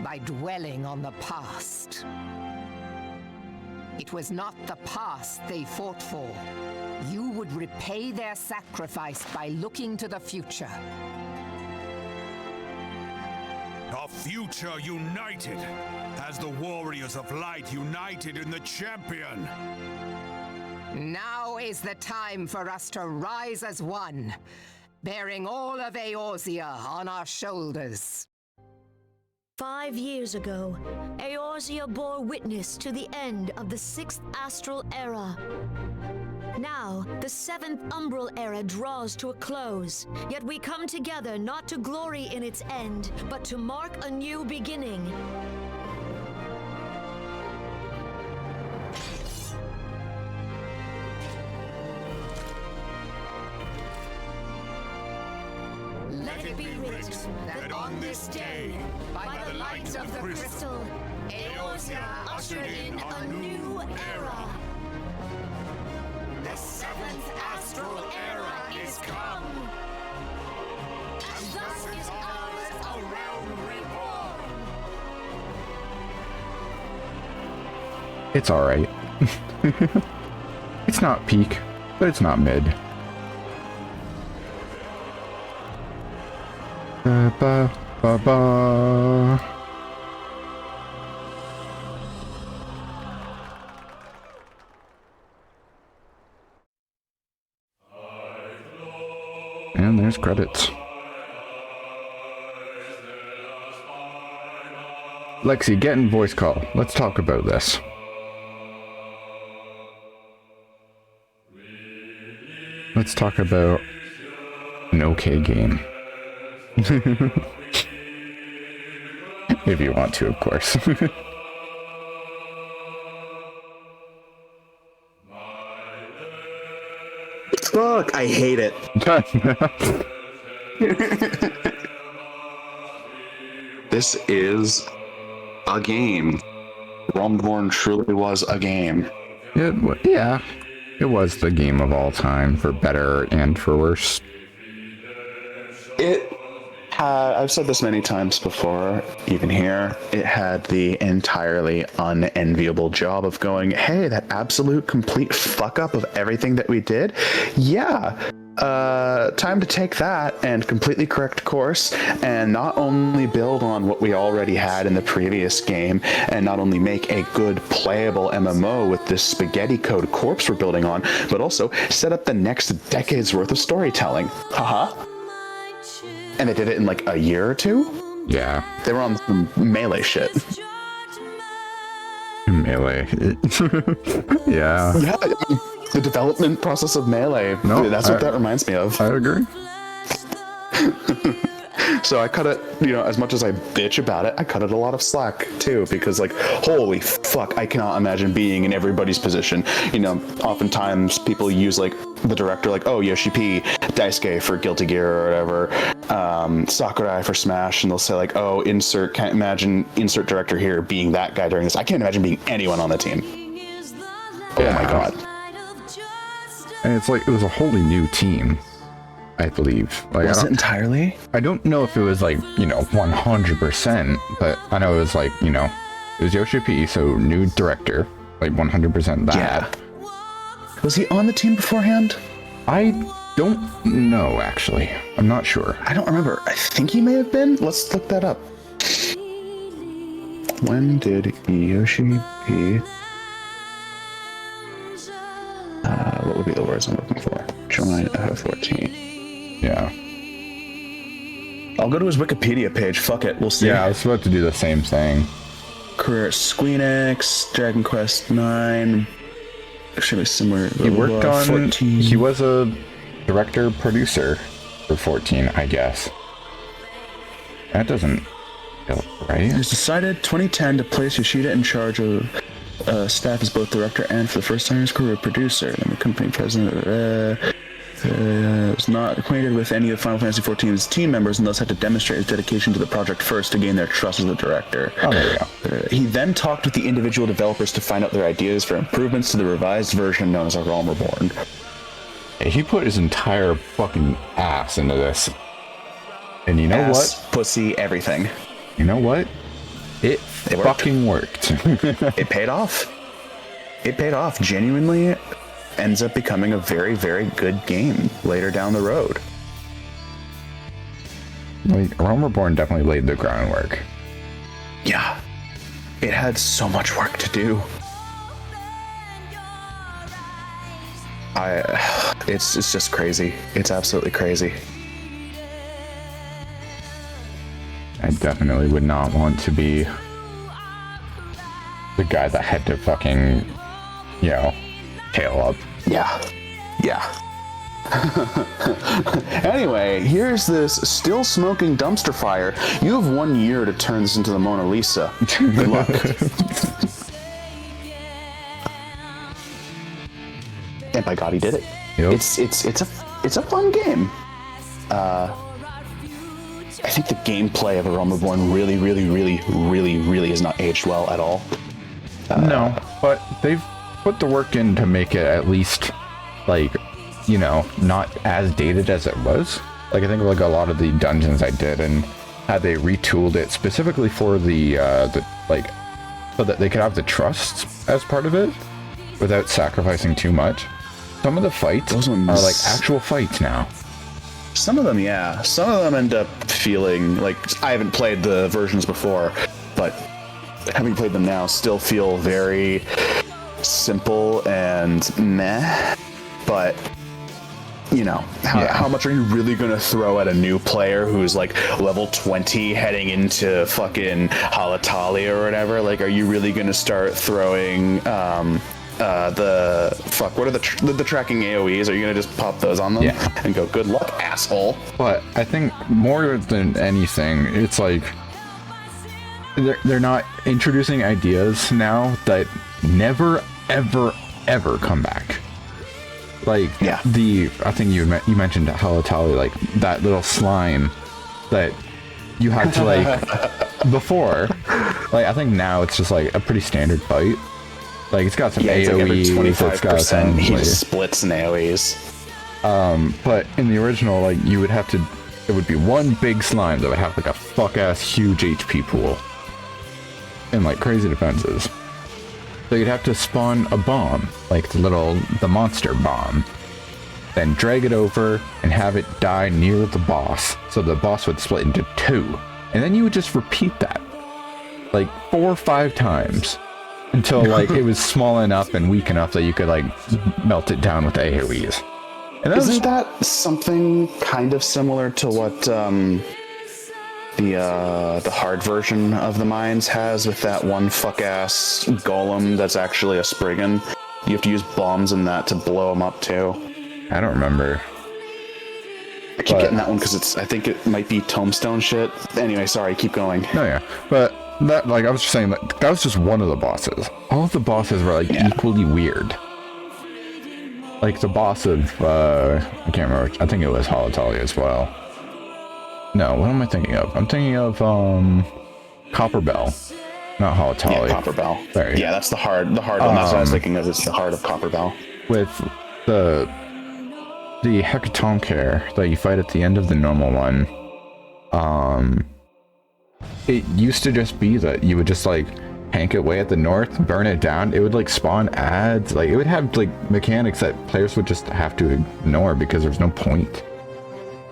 by dwelling on the past. It was not the past they fought for. You would repay their sacrifice by looking to the future. A future united, as the warriors of light united in the champion. Now is the time for us to rise as one, bearing all of Eorzea on our shoulders. 5 years ago, Eorzea bore witness to the end of the 6th Astral Era. Now, the 7th Umbral Era draws to a close, yet we come together not to glory in its end, but to mark a new beginning. Let it be writ that on this day, by the light of the crystal, Eorzea ushered in a new era. The 7th Astral Era is come, and thus is ours a realm reborn. It's alright. It's not peak, but it's not mid. Ba ba ba. And there's credits. Lexi, get in voice call. Let's talk about this. Let's talk about an okay game. If you want to, of course. Fuck, I hate it. This is a game. Realmborn truly was a game. Yeah, it was the game of all time, for better and for worse. It had, I've said this many times before, even here, it had the entirely unenviable job of going, hey, that absolute complete fuck up of everything that we did? Yeah. Time to take that and completely correct course and not only build on what we already had in the previous game and not only make a good playable MMO with this spaghetti code corpse we're building on, but also set up the next decade's worth of storytelling. Haha. And they did it in like a year or two? Yeah. They were on some Melee shit. Melee. Yeah. Yeah, I mean, the development process of Melee. No, that's what that reminds me of. I agree. So I cut it, you know, as much as I bitch about it, I cut it a lot of slack too, because like, holy fuck, I cannot imagine being in everybody's position. You know, oftentimes people use like the director, like, oh, Yoshi P, Daisuke for Guilty Gear or whatever, Sakurai for Smash, and they'll say like, oh, can't imagine insert director here being that guy during this. I can't imagine being anyone on the team. Oh my god. And it's like, it was a wholly new team, I believe. Like, Was it entirely? I don't know if it was like, you know, 100%, but I know it was like, you know, it was Yoshi P, so new director, like 100% that. Yeah. Was he on the team beforehand? I don't know, actually. I'm not sure. I don't remember. I think he may have been. Let's look that up. When did Yoshi P... what would be the words I'm looking for? Join FF14. Yeah. I'll go to his Wikipedia page. Fuck it. We'll see. Yeah, I was about to do the same thing. Career at Squeenix, Dragon Quest 9. Actually, similar. He worked on 14. He was a director producer for 14, I guess. That doesn't feel right. It was decided 2010 to place Yoshida in charge of staff as both director and, for the first time in his career, producer. And the company president was not acquainted with any of Final Fantasy XIV's team members and thus had to demonstrate his dedication to the project first to gain their trust as a director. Oh, there you go. He then talked with the individual developers to find out their ideas for improvements to the revised version known as A Realm Reborn. He put his entire fucking ass into this. And you know Ass, what? Pussy, everything. You know what? It fucking worked. It paid off. It paid off. Genuinely ends up becoming a very, very good game later down the road. Like, Realm Reborn definitely laid the groundwork. Yeah. It had so much work to do. It's just crazy. It's absolutely crazy. I definitely would not want to be the guy that had to fucking, you know, tail up. Yeah. Anyway, here's this still smoking dumpster fire. You have 1 year to turn this into the Mona Lisa. Good luck. And by God, he did it. Yep. It's a fun game. I think the gameplay of A Realm Reborn really has not aged well at all. No, but they've put the work in to make it at least, like, you know, not as dated as it was. Like, I think like a lot of the dungeons I did and how they retooled it specifically for the like, so that they could have the trusts as part of it without sacrificing too much. Some of the fights are like actual fights now. Some of them, yeah. Some of them end up feeling like, I haven't played the versions before, but having played them now, still feel very simple and meh. But, you know, how much are you really going to throw at a new player who's like level 20 heading into fucking Halatali or whatever? Like, are you really going to start throwing what are the tracking AoEs? Are you gonna just pop those on them and go, good luck, asshole? But I think more than anything, it's like they're not introducing ideas now that never ever come back. Like I think you mentioned Halatali, like that little slime that you had to like before. Like I think now it's just like a pretty standard fight. Like it's got some AoEs, like 25%, he like, just splits in AoEs. But in the original, like you would have to, it would be one big slime that would have like a fuck ass huge HP pool and like crazy defenses. So you'd have to spawn a bomb, like the monster bomb, then drag it over and have it die near the boss. So the boss would split into two, and then you would just repeat that like 4 or 5 times. Until like it was small enough and weak enough that you could like melt it down with AoEs. And isn't that something kind of similar to what the hard version of the mines has with that one fuck ass golem that's actually a Spriggan? You have to use bombs in that to blow them up too. I don't remember. I keep getting that one because I think it might be tombstone shit. Anyway, sorry, keep going. No, yeah, but. That, like I was just saying, that was just one of the bosses. All of the bosses were like equally weird. Like the boss of I can't remember. I think it was Halatali as well. No, what am I thinking of? I'm thinking of Copperbell, not Halatali. Yeah, Copperbell. Yeah, that's the hard one. That's what I was thinking of. It's the heart of Copperbell. With the Hecatoncheir that you fight at the end of the normal one. It used to just be that you would just like hank it away at the north, burn it down. It would like spawn ads. Like it would have like mechanics that players would just have to ignore because there's no point.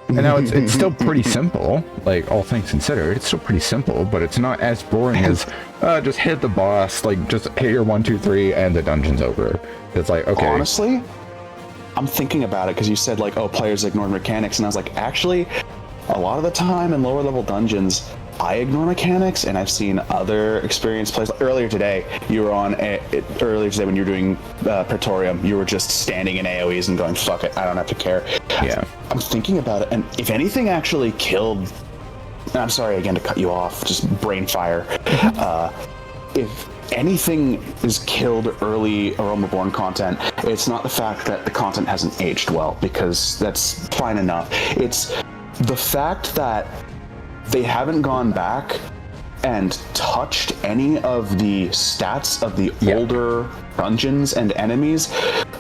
And now it's still pretty simple. Like all things considered, it's still pretty simple, but it's not as boring as just hit the boss, like just hit your 1, 2, 3, and the dungeon's over. It's like, okay. Honestly, I'm thinking about it because you said like, oh, players ignore mechanics, and I was like, actually, a lot of the time in lower level dungeons, I ignore mechanics, and I've seen other experienced players. Earlier today, when you were doing Praetorium, you were just standing in AoEs and going, fuck it, I don't have to care. Yeah. I'm thinking about it, and if anything actually killed, and I'm sorry again to cut you off, just brain fire. If anything is killed early A Realm Reborn content, it's not the fact that the content hasn't aged well, because that's fine enough. It's the fact that they haven't gone back and touched any of the stats of the older dungeons and enemies,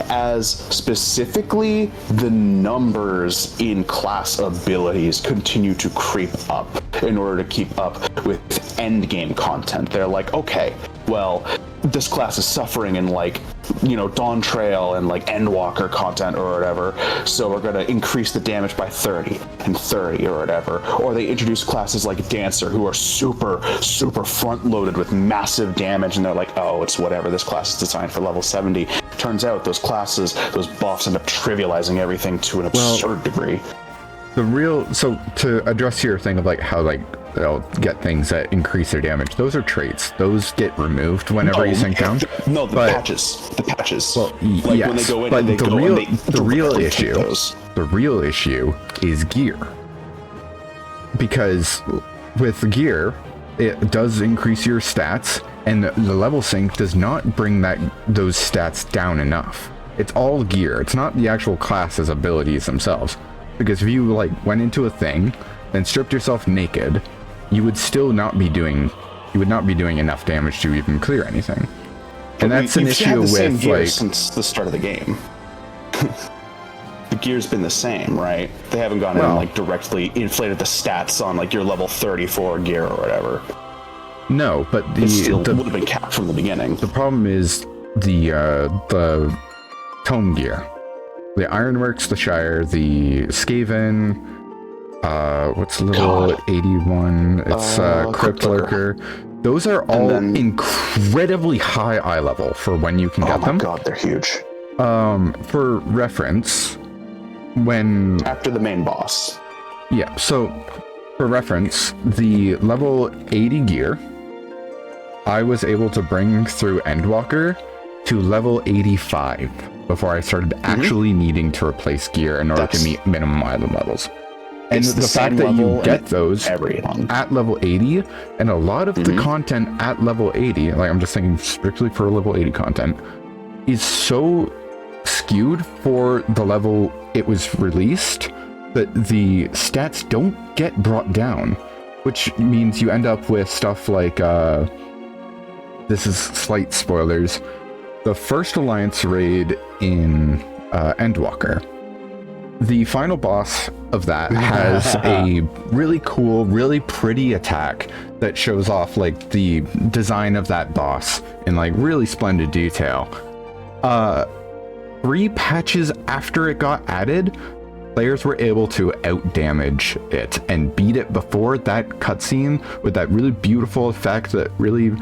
as specifically the numbers in class abilities continue to creep up in order to keep up with endgame content. They're like, okay, well, this class is suffering in like, you know, Dawn Trail and like Endwalker content or whatever, so we're going to increase the damage by 30 and 30 or whatever. Or they introduce classes like Dancer who are super front loaded with massive damage, and they're like, oh, it's whatever, this class is designed for level 70. Turns out those classes, those buffs end up trivializing everything to an absurd degree. So to address your thing of like how like they'll get things that increase their damage, those are traits. Those get removed whenever you sink down. The patches. Well, like yes, when they go in, but and they the go real, and they the real directly issue, take those. the real issue is gear. Because with gear, it does increase your stats, and the level sync does not bring those stats down enough. It's all gear. It's not the actual class's abilities themselves. Because if you like went into a thing and stripped yourself naked, you would still not be doing enough damage to even clear anything. And that's an issue with like since the start of the game. The gear's been the same, right? They haven't gone in and like directly inflated the stats on like your level 34 gear or whatever. No, but it still would have been capped from the beginning. The problem is the tome gear. The Ironworks, the Shire, the Skaven, what's level 81? It's Crypt Lurker. Those are all incredibly high eye level for when you can get them. Oh my god, they're huge. For reference, when... After the main boss. Yeah, so for reference, the level 80 gear, I was able to bring through Endwalker to level 85 before I started actually needing to replace gear in order to meet minimum island levels. And the fact that you get those at level 80, and a lot of the content at level 80, like I'm just thinking strictly for level 80 content, is so skewed for the level it was released that the stats don't get brought down, which means you end up with stuff like, this is slight spoilers, the first Alliance raid in Endwalker. The final boss of that has a really cool, really pretty attack that shows off like the design of that boss in like really splendid detail. 3 patches after it got added, players were able to out-damage it and beat it before that cutscene with that really beautiful effect that really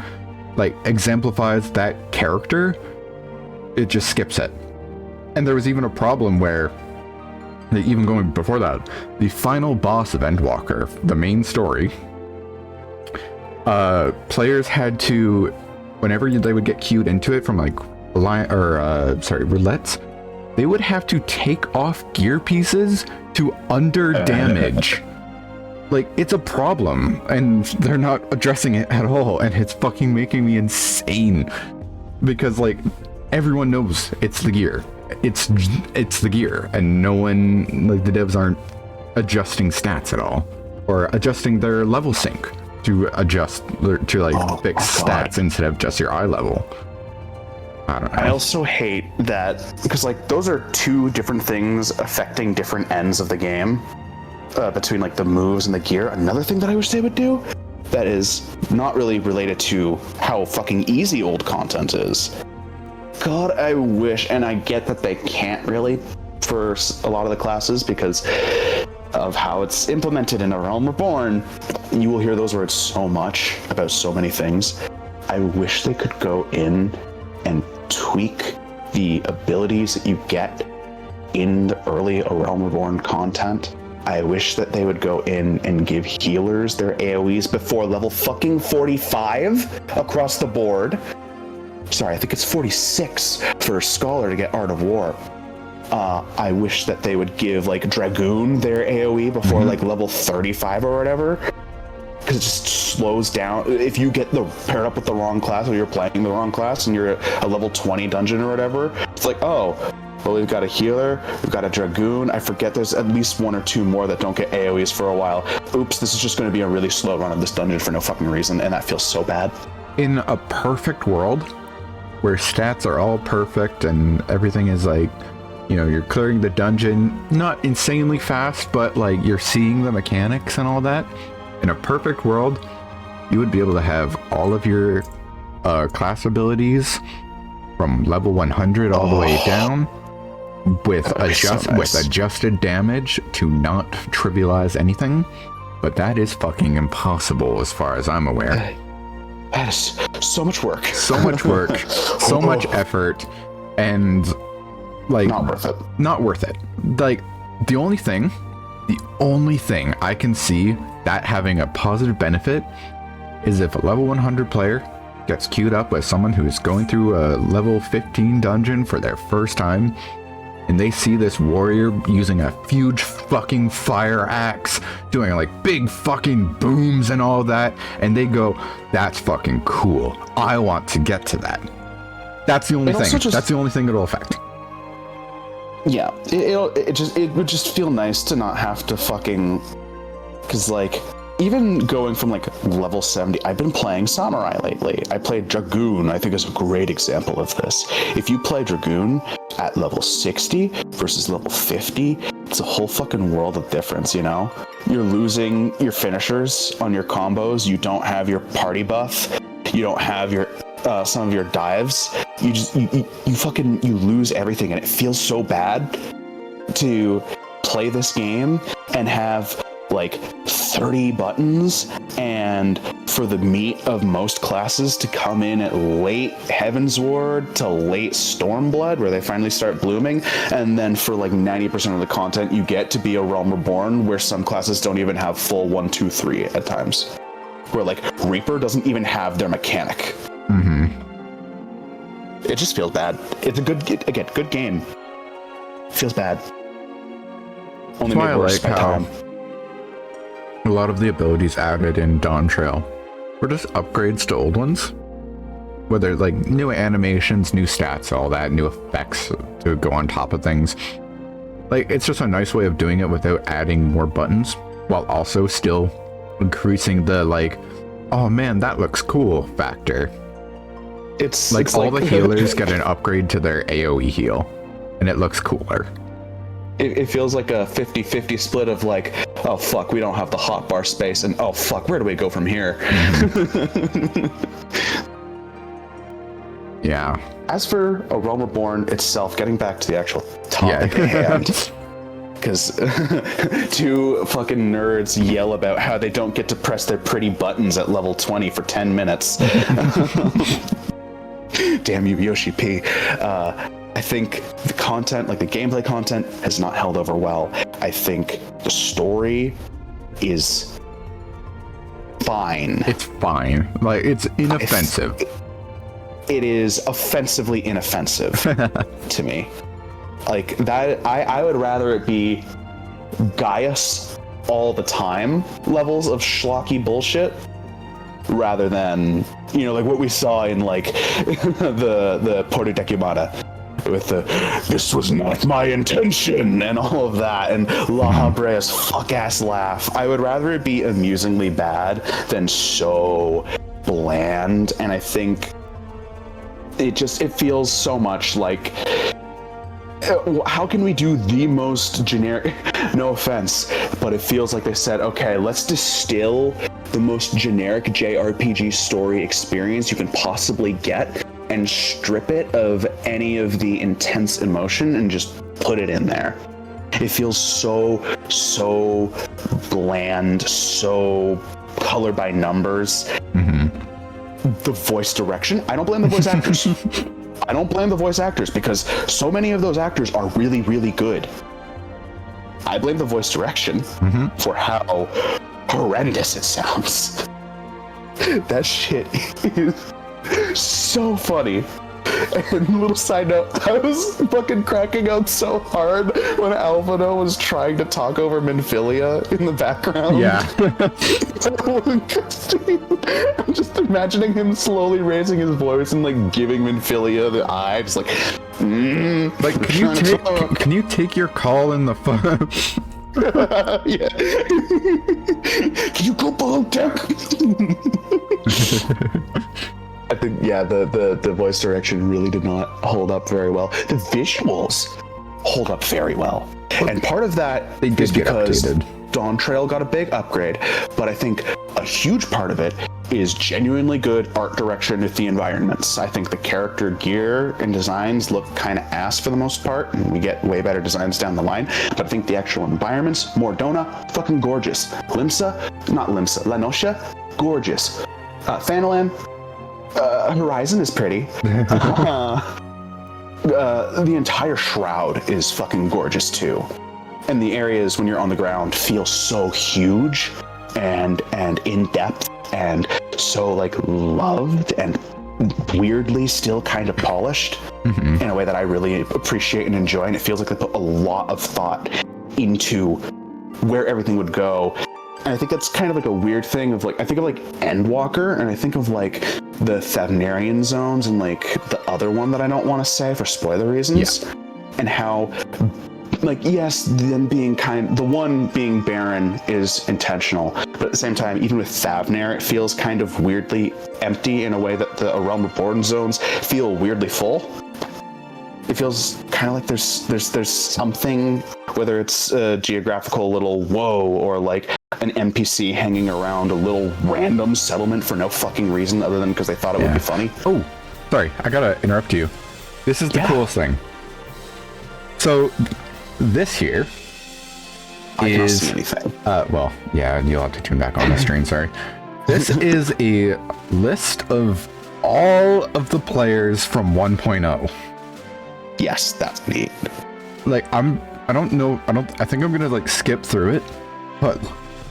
like exemplifies that character. It just skips it. And there was even a problem where, even going before that, the final boss of Endwalker, the main story, players had to, whenever they would get queued into it from like roulettes, they would have to take off gear pieces to under damage. Like, it's a problem, and they're not addressing it at all, and it's fucking making me insane. Because like, everyone knows it's the gear. It's the gear, and no one, like the devs aren't adjusting stats at all, or adjusting their level sync to adjust to like fix stats instead of just your eye level. I don't know. I also hate that because like those are 2 different things affecting different ends of the game, between like the moves and the gear. Another thing that I wish they would do that is not really related to how fucking easy old content is. God, I wish, and I get that they can't really for a lot of the classes because of how it's implemented in A Realm Reborn. You will hear those words so much about so many things. I wish they could go in and tweak the abilities that you get in the early A Realm Reborn content. I wish that they would go in and give healers their AoEs before level fucking 45 across the board. Sorry, I think it's 46 for a Scholar to get Art of War. I wish that they would give like Dragoon their AoE before like level 35 or whatever. Because it just slows down. If you get paired up with the wrong class, or you're playing the wrong class and you're a level 20 dungeon or whatever, it's like, oh, well, we've got a healer, we've got a Dragoon. I forget there's at least 1 or 2 more that don't get AoEs for a while. Oops, this is just going to be a really slow run of this dungeon for no fucking reason, and that feels so bad. In a perfect world, where stats are all perfect and everything is like, you know, you're clearing the dungeon, not insanely fast, but like you're seeing the mechanics and all that. In a perfect world, you would be able to have all of your class abilities from level 100 all the way down with adjusted damage to not trivialize anything, but that is fucking impossible as far as I'm aware. That is so much work. So much work, so much effort, and like not worth it. Not worth it. Like the only thing I can see that having a positive benefit is if a level 100 player gets queued up with someone who is going through a level 15 dungeon for their first time, and they see this warrior using a huge fucking fire axe, doing like big fucking booms and all that, and they go, that's fucking cool. I want to get to that. That's the only thing. That's the only thing it'll affect. Yeah, it would just feel nice to not have to fucking, because like even going from like level 70, I've been playing Samurai lately. I played Dragoon, I think is a great example of this. If you play Dragoon at level 60 versus level 50, it's a whole fucking world of difference, you know? You're losing your finishers on your combos, you don't have your party buff, you don't have your some of your dives, you lose everything, and it feels so bad to play this game and have like 30 buttons, and for the meat of most classes to come in at late Heavensward to late Stormblood, where they finally start blooming, and then for like 90% of the content you get to be a Realm Reborn, where some classes don't even have full 1, 2, 3 at times, where like Reaper doesn't even have their mechanic. It just feels bad. It's a good game. Feels bad. Only made worse by time. A lot of the abilities added in Dawn Trail were just upgrades to old ones. Whether like new animations, new stats, all that, new effects to go on top of things. Like, it's just a nice way of doing it without adding more buttons, while also still increasing the like, oh man, that looks cool factor. It's like all the healers get an upgrade to their AoE heal, and it looks cooler. It feels like a 50-50 split of like, oh fuck, we don't have the hotbar space, and oh fuck, where do we go from here? Yeah. As for A Realm Reborn itself, getting back to the actual topic at hand, because two fucking nerds yell about how they don't get to press their pretty buttons at level 20 for 10 minutes. Damn you, Yoshi P. I think the content, like the gameplay content, has not held over well. I think the story is fine. It's fine. Like, it's inoffensive. It is offensively inoffensive to me. Like, that, I would rather it be Gaius all the time levels of schlocky bullshit, rather than, you know, like what we saw in like the Porto Decumata with the "this was not my intention" and all of that, and Lahabrea's fuck-ass laugh. I would rather it be amusingly bad than so bland, and I think it feels so much like, how can we do the most generic, no offense, but it feels like they said, okay, let's distill the most generic JRPG story experience you can possibly get and strip it of any of the intense emotion and just put it in there. It feels so bland, so color by numbers. The voice direction, I don't blame the voice actors. I don't blame the voice actors, because so many of those actors are really, really good. I blame the voice direction for how horrendous it sounds. That shit is so funny. And little side note, I was fucking cracking up so hard when Alvina was trying to talk over Minfilia in the background. Yeah. I'm just imagining him slowly raising his voice and like giving Minfilia the eye, just like, like, can you take your call in the phone? Yeah. Can you go below deck? I think, yeah, the voice direction really did not hold up very well. The visuals hold up very well. And part of that is because Dawn Trail got a big upgrade, but I think a huge part of it is genuinely good art direction with the environments. I think the character gear and designs look kind of ass for the most part, and we get way better designs down the line. But I think the actual environments, Mordona, fucking gorgeous. La Noscia, gorgeous. Thanalan, Horizon is pretty. The entire Shroud is fucking gorgeous too. And the areas when you're on the ground feel so huge and in depth and so like loved and weirdly still kind of polished in a way that I really appreciate and enjoy. And it feels like they put a lot of thought into where everything would go. And I think that's kind of like a weird thing of like, I think of like Endwalker, and I think of like the Thavnarian zones and like the other one that I don't want to say for spoiler reasons, and how like, yes, them being the one being barren is intentional, but at the same time, even with Thavnar, it feels kind of weirdly empty in a way that the A Realm Reborn zones feel weirdly full. It feels kind of like there's something, whether it's a geographical little whoa or like an NPC hanging around a little random settlement for no fucking reason other than because they thought it would be funny. Oh, sorry, I gotta interrupt you. This is the coolest thing. So this here I can't see anything. Well, yeah, you'll have to tune back on the screen, sorry. This is a list of all of the players from 1.0. Yes, that's neat. Like, I think I'm gonna like skip through it, but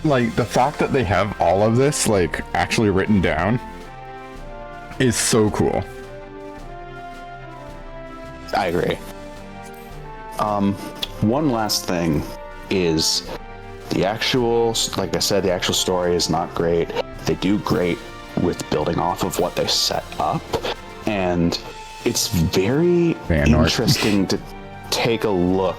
like the fact that they have all of this like actually written down is so cool. I agree. One last thing is the actual, like I said, the actual story is not great. They do great with building off of what they set up, and it's very interesting to take a look.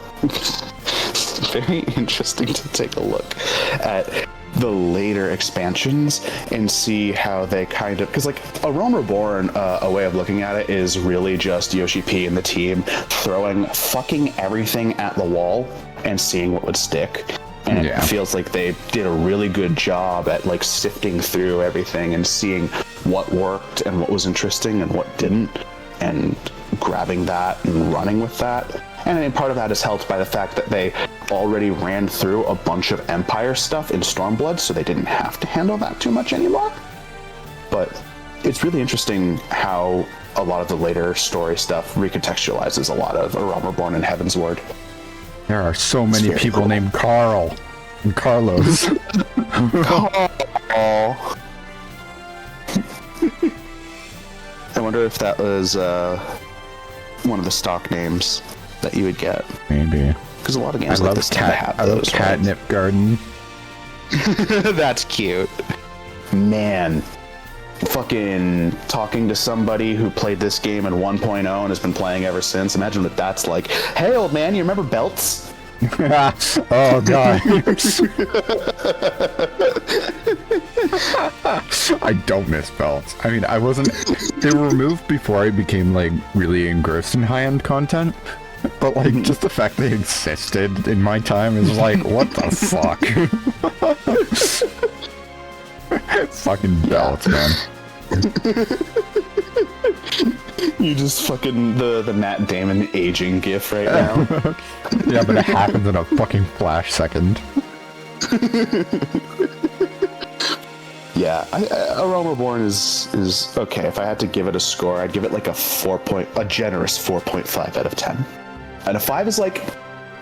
Very interesting to take a look at the later expansions and see how they kind of, because like A Realm Reborn, a way of looking at it is really just Yoshi P and the team throwing fucking everything at the wall and seeing what would stick. And it feels like they did a really good job at like sifting through everything and seeing what worked and what was interesting and what didn't, and grabbing that and running with that. And I mean, part of that is helped by the fact that they already ran through a bunch of Empire stuff in Stormblood, so they didn't have to handle that too much anymore. But it's really interesting how a lot of the later story stuff recontextualizes a lot of A Realm Reborn and Heaven's Ward. There are so many people named Carl and Carlos. Carl. I wonder if that was one of the stock names that you would get. Maybe. Because a lot of games like this tend to have those. I love Catnip Garden. That's cute. Man. Fucking talking to somebody who played this game in 1.0 and has been playing ever since. Imagine what that's like. Hey, old man, you remember belts? Oh, God. I don't miss belts. I mean, they were removed before I became, like, really engrossed in high-end content. But, like, just the fact they existed in my time is like, what the fuck? Fucking belts, man. You just fucking the Matt Damon aging gif right now. Yeah, but it happens in a fucking flash second. Yeah, A Realm Reborn is okay. If I had to give it a score, I'd give it like a generous 4.5 out of 10. And a 5 is like,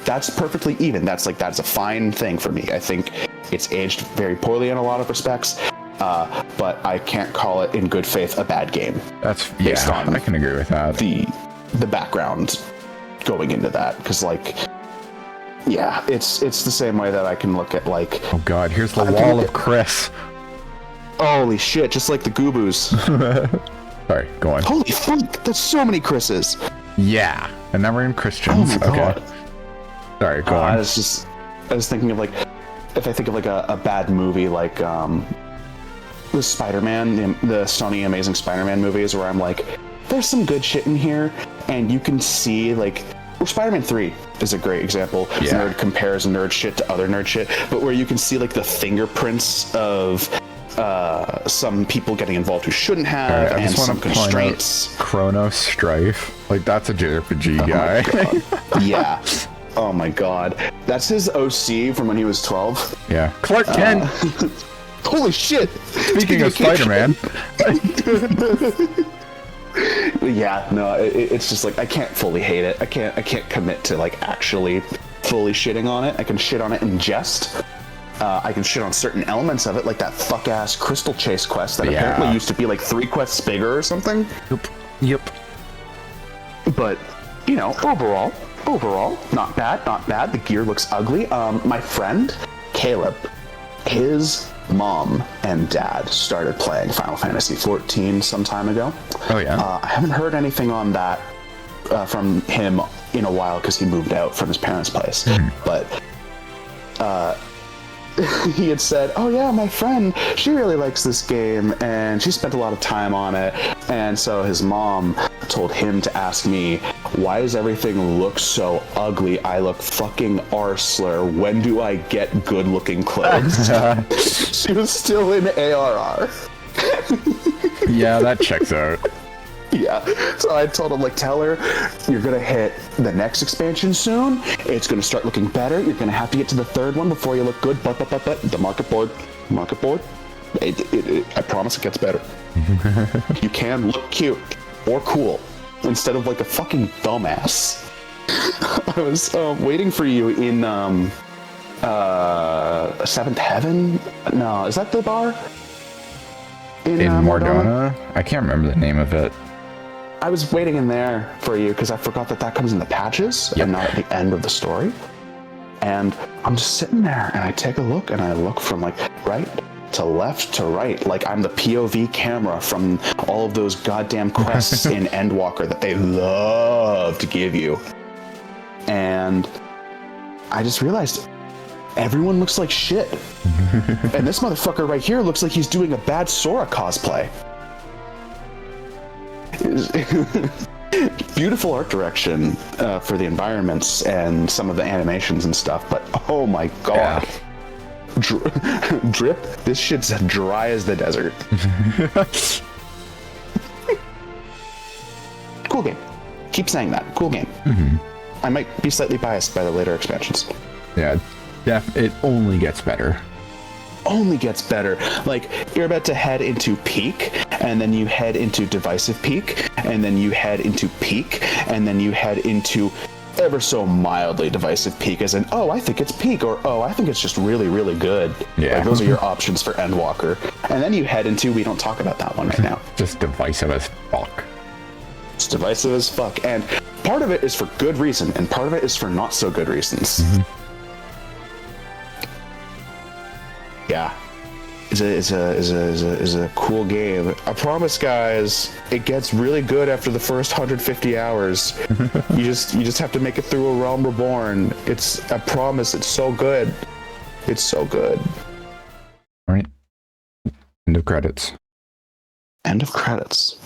that's perfectly even. That's a fine thing for me. I think it's aged very poorly in a lot of respects. But I can't call it in good faith a bad game. That's based on I can agree with that. The background going into that, because like, yeah, it's the same way that I can look at like. Oh God, here's the wall of Chris. Holy shit! Just like the Goobos. Sorry, go on. Holy fuck! That's so many Chris's. Yeah, and now we're in Christians. Oh my God. Okay. Sorry, go on. I was thinking of like, if I think of like a bad movie like the Spider-Man, the Sony Amazing Spider-Man movies, where I'm like, there's some good shit in here, and you can see like, Spider-Man 3 is a great example. Yeah. Nerd compares nerd shit to other nerd shit, but where you can see like the fingerprints of some people getting involved who shouldn't have, right, and some constraints. Chrono Strife, like that's a JRPG guy. Yeah. Oh my god, that's his OC from when he was 12. Yeah, Clark Kent. Holy shit! Speaking of Spider-Man. Yeah, no, it's just like I can't fully hate it. I can't commit to like actually fully shitting on it. I can shit on it in jest. I can shit on certain elements of it, like that fuck-ass Crystal Chase quest that apparently used to be like 3 quests bigger or something. Yep. But, you know, overall, not bad. The gear looks ugly. My friend, Caleb, his mom and dad started playing Final Fantasy XIV some time ago. Oh, yeah? I haven't heard anything on that from him in a while because he moved out from his parents' place. But he had said, oh yeah, my friend, she really likes this game and she spent a lot of time on it. And so his mom told him to ask me, why does everything look so ugly? I look fucking arsler. When do I get good looking clothes? She was still in ARR. Yeah, that checks out. Yeah, so I told him, like, tell her you're gonna hit the next expansion soon. It's gonna start looking better. You're gonna have to get to the 3rd one before you look good. But the market board, I promise it gets better. You can look cute or cool instead of like a fucking dumbass. I was waiting for you in 7th Heaven. No, is that the bar in Mordona? I can't remember the name of it. I was waiting in there for you because I forgot that comes in the patches and not at the end of the story. And I'm just sitting there and I take a look and I look from like right to left to right, like I'm the POV camera from all of those goddamn quests in Endwalker that they love to give you. And I just realized everyone looks like shit. And this motherfucker right here looks like he's doing a bad Sora cosplay. Beautiful art direction for the environments and some of the animations and stuff, but oh my god. Yeah. Drip, this shit's dry as the desert. Cool game. Keep saying that. Cool game. I might be slightly biased by the later expansions. Yeah, it only gets better. Only gets better. Like, you're about to head into peak, and then you head into divisive peak, and then you head into peak, and then you head into ever so mildly divisive peak, as in, oh, I think it's peak, or oh, I think it's just really, really good. Yeah. Like, those are your options for Endwalker. And then you head into, we don't talk about that one right now. Just divisive as fuck. It's divisive as fuck. And part of it is for good reason, and part of it is for not so good reasons. Yeah. Is a cool game. I promise, guys, it gets really good after the first 150 hours. you just have to make it through a Realm Reborn. I promise, it's so good. It's so good. All right. End of credits. End of credits.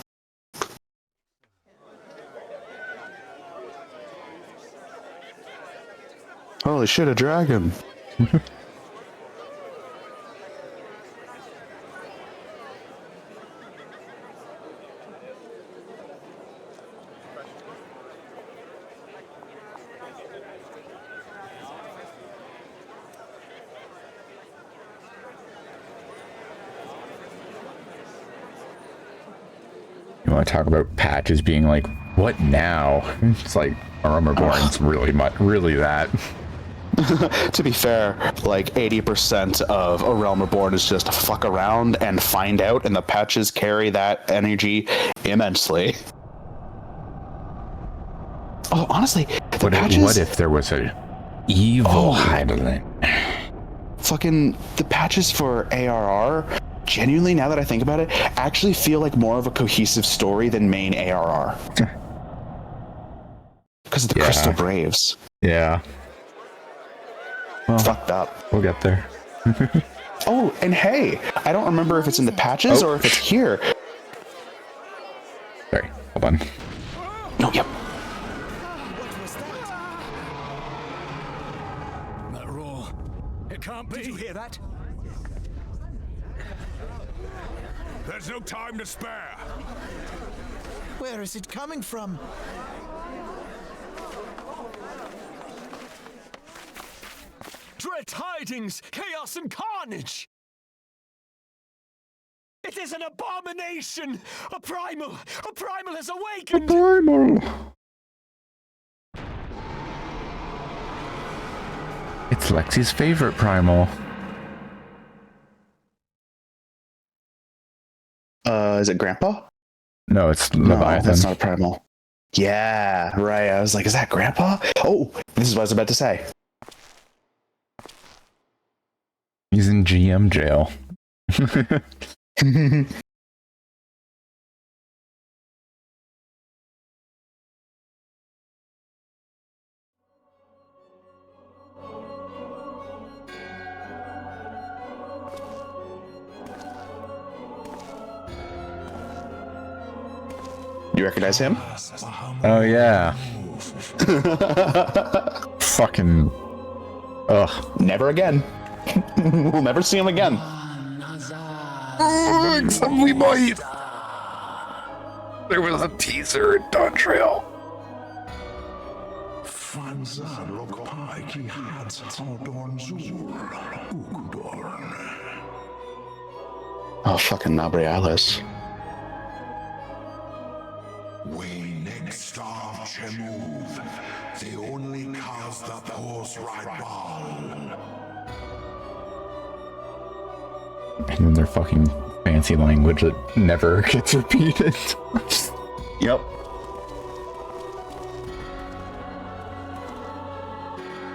Holy shit, a dragon. You want to talk about patches being like, what now? It's like, Realm Reborn's really that. To be fair, like 80% of a Realm Reborn is just fuck around and find out, and the patches carry that energy immensely. Oh, honestly, what if there was a evil Hydaelyn? Fucking the patches for ARR, genuinely, now that I think about it, actually feel like more of a cohesive story than main ARR. Because of the Crystal Braves. Yeah. Well, fucked up. We'll get there. Oh, and hey, I don't remember if it's in the patches or if it's here. Sorry, hold on. No, yep. That roar. It can't be. Did you hear that? There's no time to spare. Where is it coming from? Dread tidings, chaos and carnage! It is an abomination! A primal has awakened! Primal! It's Lexi's favorite primal. Is it Grandpa? No, it's No, Leviathan. that's not a primal. Yeah, right. I was like, is that Grandpa? Oh, this is what I was about to say. He's in GM jail. You recognize him? Oh yeah. Fucking. Ugh. Never again. We'll never see him again. We might. There was a teaser in Dawn Trail. Oh, fucking Nabrialis. They only cast the horse right ball. And then their fucking fancy language that never gets repeated. Yep.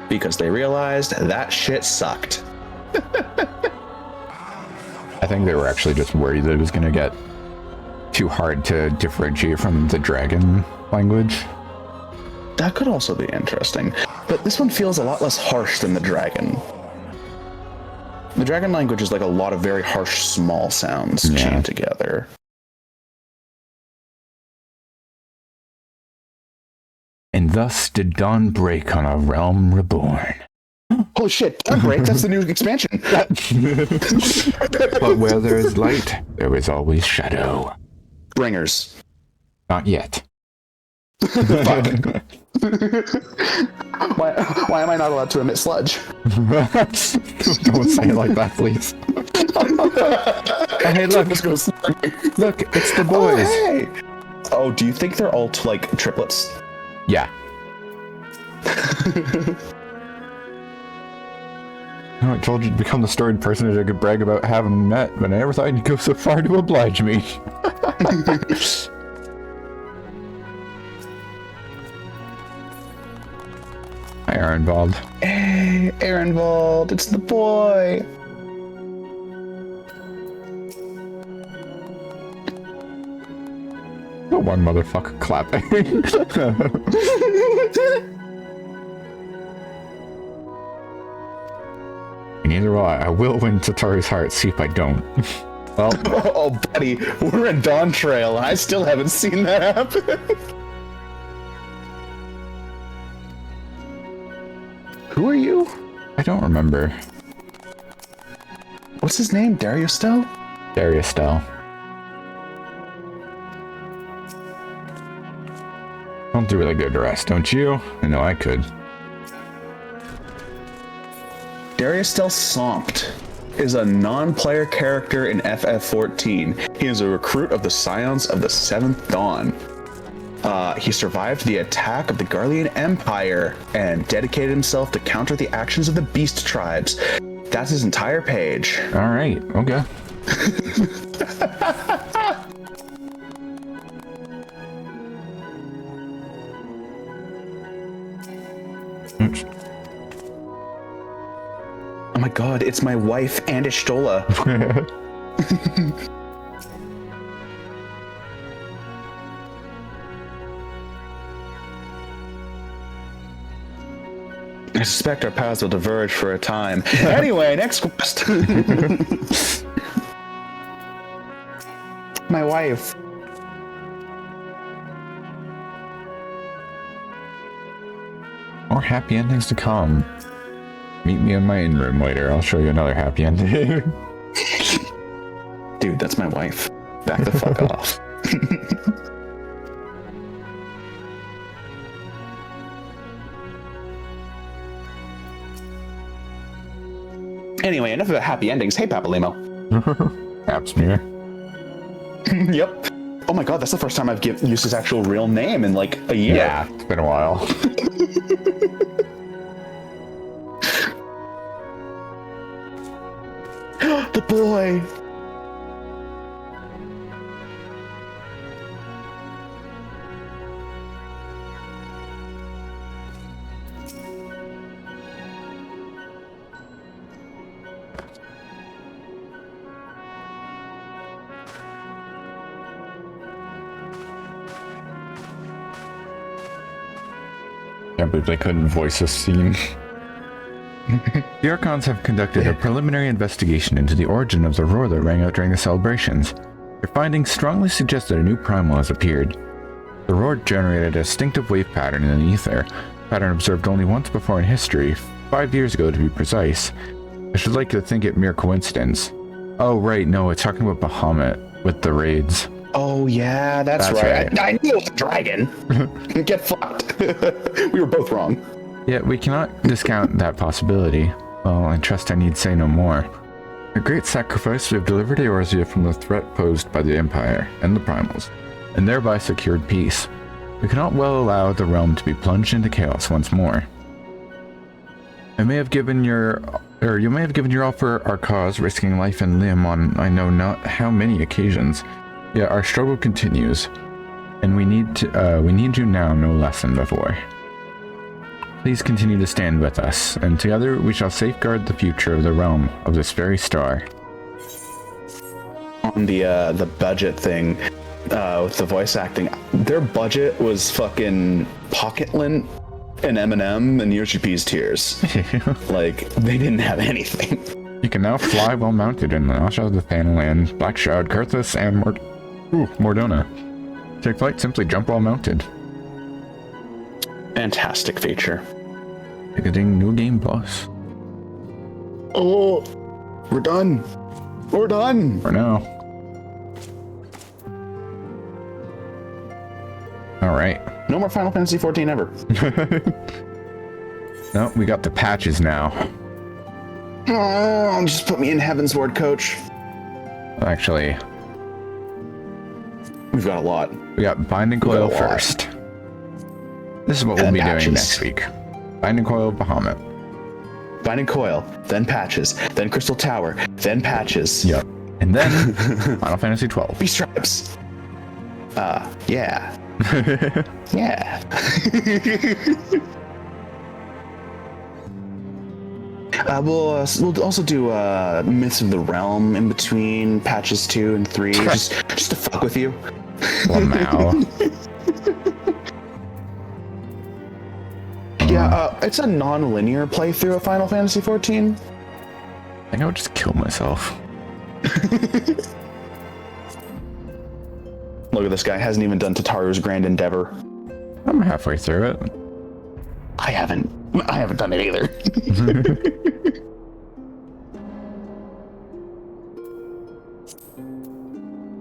Because they realized that shit sucked. I think they were actually just worried that it was gonna get too hard to differentiate from the dragon language. That could also be interesting, but this one feels a lot less harsh than the dragon. The dragon language is like a lot of very harsh small sounds chained together. And thus did dawn break on a realm reborn. Holy shit, Dawn Break, that's the new expansion. But where there is light, there is always shadow. Bringers. Not yet. Fuck. Why am I not allowed to emit sludge? Don't say it like that, please. Hey, look, it's the boys. Oh, hey. Oh, do you think they're all like triplets? Yeah. No, I told you to become the storied personage I could brag about having met, but I never thought you'd go so far to oblige me. Hi, Arenvald. Hey, Arenvald, it's the boy. Oh, one motherfucker clapping. Neither will I. I will win Tatori's heart. See if I don't. Well. Oh, buddy, we're in Dawn Trail, and I still haven't seen that happen. Who are you? I don't remember. What's his name? Dariustel? Dariustel. Don't do really good to rest, don't you? I know I could. Dariustel Sompt is a non-player character in FF14. He is a recruit of the Scions of the Seventh Dawn. He survived the attack of the Garlean Empire and dedicated himself to counter the actions of the Beast Tribes. That's his entire page. All right, okay. Oops. Oh my god, it's my wife, Andishtola. I suspect our paths will diverge for a time. Anyway, next quest. My wife. More happy endings to come. Meet me in my in room later. I'll show you another happy ending. Dude, that's my wife. Back the fuck off. Anyway, enough of the happy endings. Hey, Papalimo. Apps Yep. Oh my god, that's the first time I've used his actual real name in like a year. Yeah, it's been a while. The boy! Can't believe they couldn't voice a scene. The Archons have conducted a preliminary investigation into the origin of the roar that rang out during the celebrations. Their findings strongly suggest that a new primal has appeared. The roar generated a distinctive wave pattern in the ether, a pattern observed only once before in history, 5 years ago to be precise. I should like to think it mere coincidence. Oh right, no, it's talking about Bahamut with the raids. Oh yeah, that's right. I knew it was a dragon. Get fucked. We were both wrong. Yet we cannot discount that possibility. Well, I trust I need say no more. A great sacrifice, we have delivered Eorzea from the threat posed by the Empire and the Primals, and thereby secured peace. We cannot well allow the realm to be plunged into chaos once more. You may have given your all for our cause, risking life and limb on I know not how many occasions. Yet our struggle continues, and we need you now no less than before. Please continue to stand with us, and together we shall safeguard the future of the realm of this very star. On the budget thing, with the voice acting, their budget was fucking pocket lint and M&M and Yoshi-P's tears. Like, they didn't have anything. You can now fly while mounted in Asha, the Thanalan, Black Shroud, Karthus, and Mordona. Take flight, simply jump while mounted. Fantastic feature. Ticketing new game plus. Oh, we're done. We're done. For now. Alright. No more Final Fantasy XIV ever. No, we got the patches now. Oh, just put me in Heaven's Ward, coach. Actually, we've got a lot. We got Binding Coil first. This is what we'll be doing next week. Binding Coil, Bahamut. Binding Coil, then Patches, then Crystal Tower, then Patches. Yep. And then Final Fantasy XII. Beast Stripes. Yeah. Yeah. We'll also do Myths of the Realm in between Patches 2 and 3, just to fuck with you. Wow. Yeah, it's a non-linear playthrough of Final Fantasy XIV. I think I would just kill myself. Look at this guy, hasn't even done Tataru's Grand Endeavor. I'm halfway through it. I haven't done it either.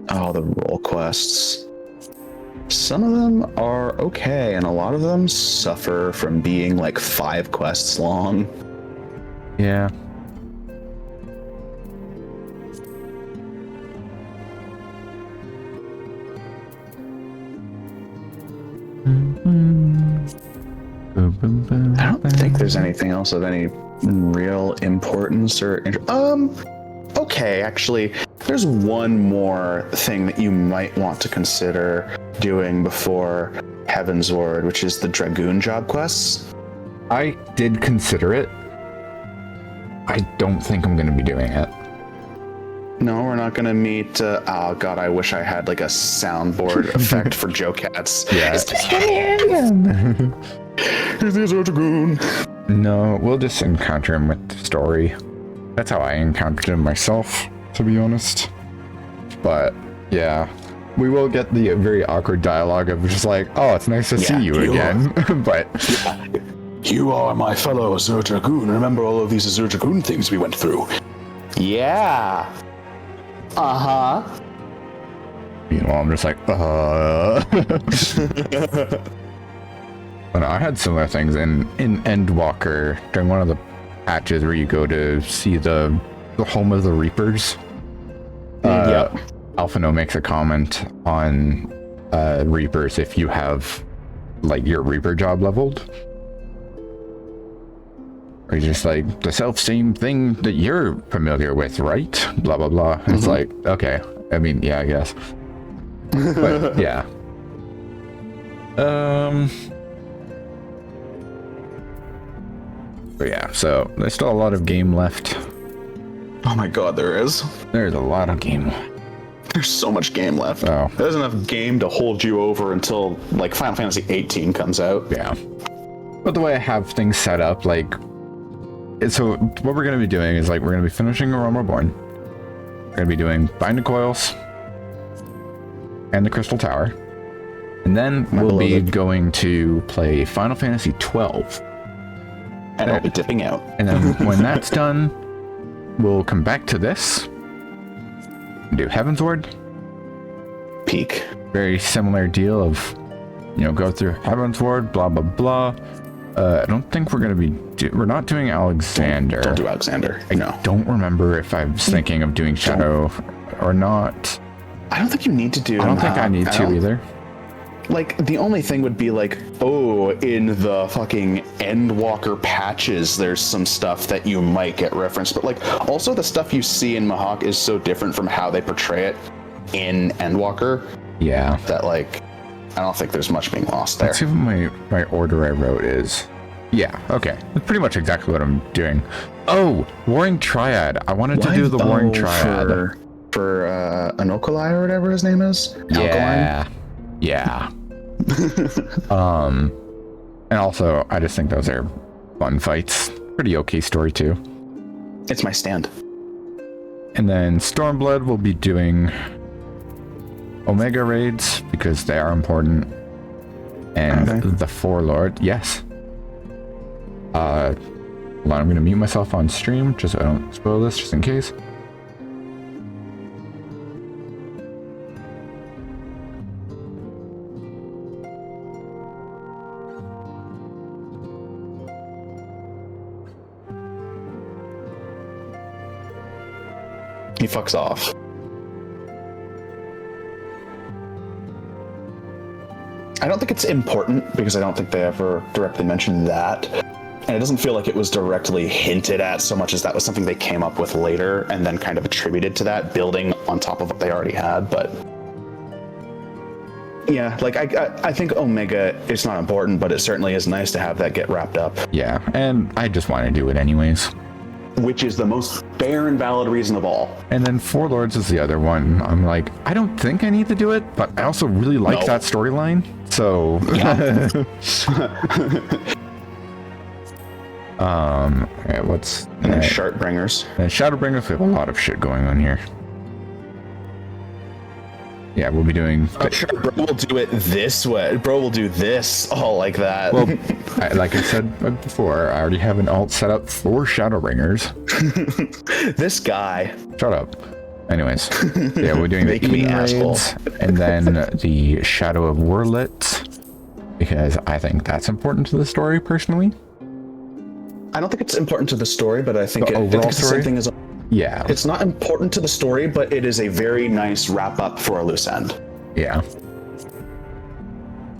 Oh, the role quests. Some of them are okay, and a lot of them suffer from being like 5 quests long. Yeah. I don't think there's anything else of any real importance or okay, actually, there's one more thing that you might want to consider doing before Heaven's Ward, which is the Dragoon job quests. I did consider it. I don't think I'm going to be doing it. No, we're not going to meet... oh, God, I wish I had, like, a soundboard effect for Joe Cats. Yeah. It's the Dragoon. No, we'll just encounter him with the story. That's how I encountered him myself, to be honest. But, yeah. We will get the very awkward dialogue of just like, oh, it's nice to see you again. But... Yeah. You are my fellow Azure Dragoon. Remember all of these Azure Dragoon things we went through? Yeah. Uh-huh. Meanwhile, I'm just like, But I had similar things in Endwalker during one of the patches where you go to see the home of the Reapers. Alphino makes a comment on Reapers if you have like your Reaper job leveled. Or he's just like, the self-same thing that you're familiar with, right? Blah, blah, blah. It's like, okay. I mean, yeah, I guess. But, yeah. But yeah, so there's still a lot of game left. Oh my god, there is. There's a lot of game. There's so much game left. Oh. There's enough game to hold you over until, like, Final Fantasy 18 comes out. Yeah. But the way I have things set up, like... So, what we're going to be doing is, like, we're going to be finishing A Realm Reborn. We're going to be doing Bind of Coils and the Crystal Tower. And then we'll be going to play Final Fantasy 12. And I'll be dipping out. And then when that's done, we'll come back to this. Do Heavensward. Peak. Very similar deal of, you know, go through Heavensward, blah, blah, blah. I don't think we're going to be... we're not doing Alexander. Don't do Alexander. I don't remember if I was thinking of doing Shadow or not. I don't think you need to do... I don't think I need to either. Like, the only thing would be like, oh, in the fucking Endwalker patches, there's some stuff that you might get referenced. But, like, also the stuff you see in Mahawk is so different from how they portray it in Endwalker. Yeah. That, like, I don't think there's much being lost there. Let's see what my order I wrote is. Yeah, okay. That's pretty much exactly what I'm doing. Oh, Warring Triad. I wanted to do the Warring Triad. For Anokalai or whatever his name is? Yeah. Alkaline? Yeah. And also, I just think those are fun fights. Pretty okay story too. It's my stand. And then Stormblood will be doing Omega raids because they are important. And the Forlord, yes. Hold on, I'm gonna mute myself on stream just so I don't spoil this, just in case. He fucks off. I don't think it's important because I don't think they ever directly mentioned that. And it doesn't feel like it was directly hinted at so much as that was something they came up with later and then kind of attributed to that, building on top of what they already had. But yeah, like I think Omega is not important, but it certainly is nice to have that get wrapped up. Yeah, and I just want to do it anyways. Which is the most fair and valid reason of all. And then Forlords is the other one. I'm like, I don't think I need to do it, but I also really like that storyline. So yeah. Okay, what's and then Shardbringers. And Shadowbringers, we have a lot of shit going on here. Yeah, we'll be doing... Sure, bro will do it this way. Bro will do this all like that. Well, like I said before, I already have an alt set up for Shadowbringers. This guy. Shut up. Anyways, yeah, we're doing the Eden raids, and then the Shadow of Wurlit, because I think that's important to the story, personally. I don't think it's important to the story, but I think it's the same thing as... Yeah. It's not important to the story, but it is a very nice wrap up for a loose end. Yeah.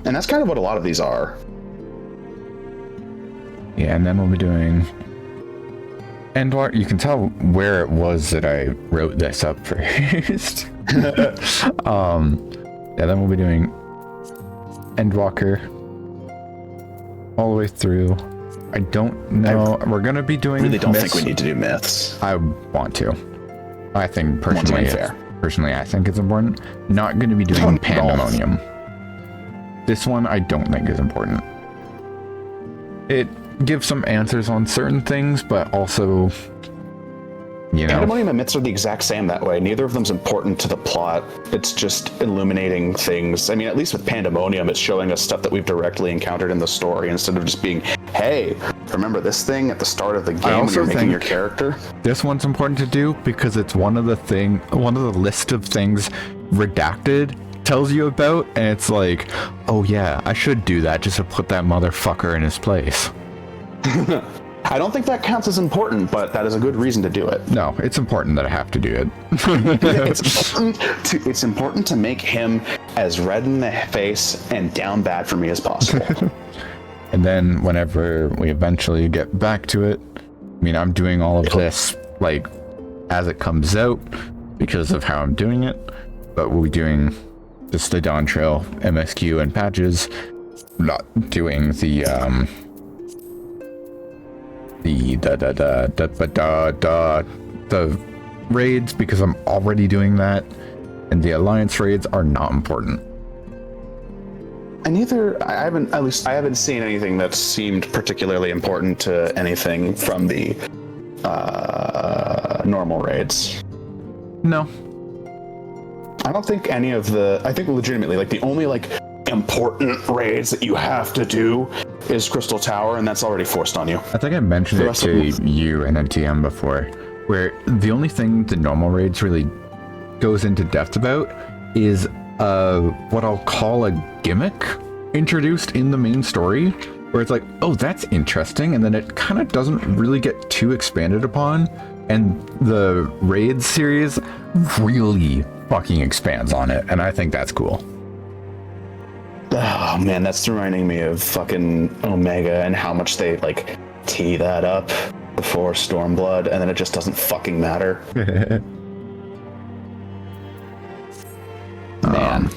And that's kind of what a lot of these are. Yeah, and then we'll be doing Endwalker. You can tell where it was that I wrote this up first. Yeah, then we'll be doing Endwalker all the way through. I don't know. We're gonna be doing. I really don't myths. think we need to do myths. I want to. I think personally, I think it's important. Not going to be doing Pandemonium. This one I don't think is important. It gives some answers on certain things, but also, you know, Pandemonium and myths are the exact same that way. Neither of them's important to the plot. It's just illuminating things. I mean, at least with Pandemonium, it's showing us stuff that we've directly encountered in the story instead of just being, hey, remember this thing at the start of the game when you're making your character? This one's important to do because it's one of the list of things Redacted tells you about, and it's like, oh yeah, I should do that just to put that motherfucker in his place. I don't think that counts as important, but that is a good reason to do it. No, it's important that I have to do it. It's important to make him as red in the face and down bad for me as possible. And then whenever we eventually get back to it, I mean, I'm doing all of this like as it comes out because of how I'm doing it, but we'll be doing just the Dawn Trail MSQ and patches, not doing the raids because I'm already doing that, and the Alliance raids are not important. And I haven't seen anything that seemed particularly important to anything from the normal raids. No. I don't think any of I think legitimately, like, the only, like, important raids that you have to do is Crystal Tower, and that's already forced on you. I think I mentioned it to you and NTM before, where the only thing the normal raids really goes into depth about is what I'll call a gimmick introduced in the main story, where it's like, oh, that's interesting, and then it kind of doesn't really get too expanded upon, and the raid series really fucking expands on it, and I think that's cool. Oh man, that's reminding me of fucking Omega and how much they, like, tee that up before Stormblood, and then it just doesn't fucking matter. Man,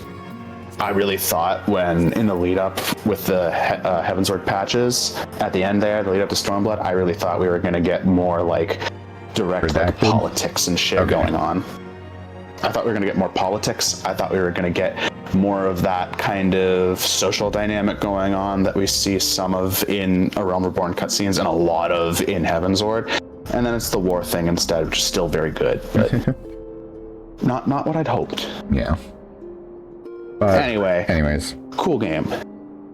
I really thought when in the lead up with the Heavensward patches at the end there, the lead up to Stormblood, I really thought we were going to get more like direct like, politics and shit going on. I thought we were going to get more politics. I thought we were going to get more of that kind of social dynamic going on that we see some of in A Realm Reborn cutscenes and a lot of in Heavensward. And then it's the war thing instead, which is still very good, but not what I'd hoped. Yeah. But anyways, cool game. I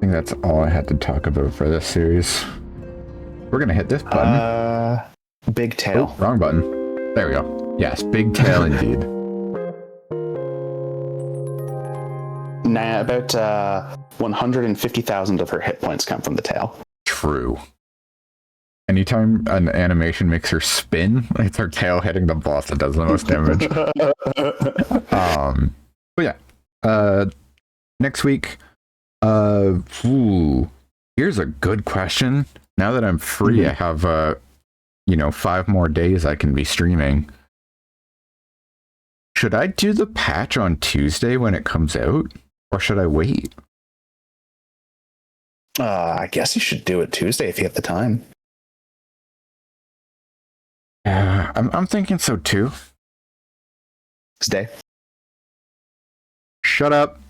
think that's all I had to talk about for this series. We're gonna hit this button. Big tail. Oh, wrong button. There we go. Yes, big tail indeed. Nah, about 150,000 of her hit points come from the tail. True. Anytime an animation makes her spin, it's her tail hitting the boss that does the most damage. But yeah. Next week, here's a good question. Now that I'm free, I have 5 more days I can be streaming. Should I do the patch on Tuesday when it comes out, or should I wait? I guess you should do it Tuesday if you have the time. Yeah, I'm thinking so too. Tuesday. Shut up.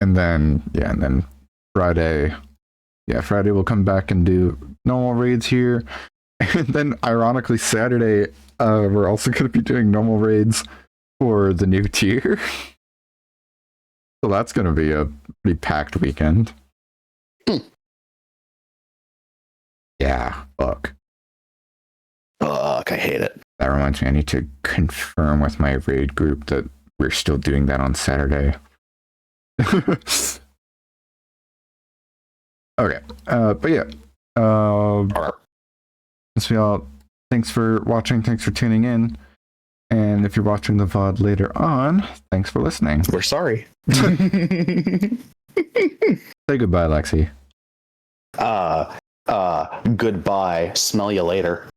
and then Friday. Yeah, Friday we'll come back and do normal raids here. And then ironically Saturday, we're also going to be doing normal raids for the new tier. So that's going to be a pretty packed weekend. Yeah, fuck. Fuck, I hate it. That reminds me, I need to confirm with my raid group that we're still doing that on Saturday. Okay, but yeah. So y'all, thanks for watching, thanks for tuning in. And if you're watching the VOD later on, thanks for listening. We're sorry. Say goodbye, Lexi. Goodbye. Smell you later.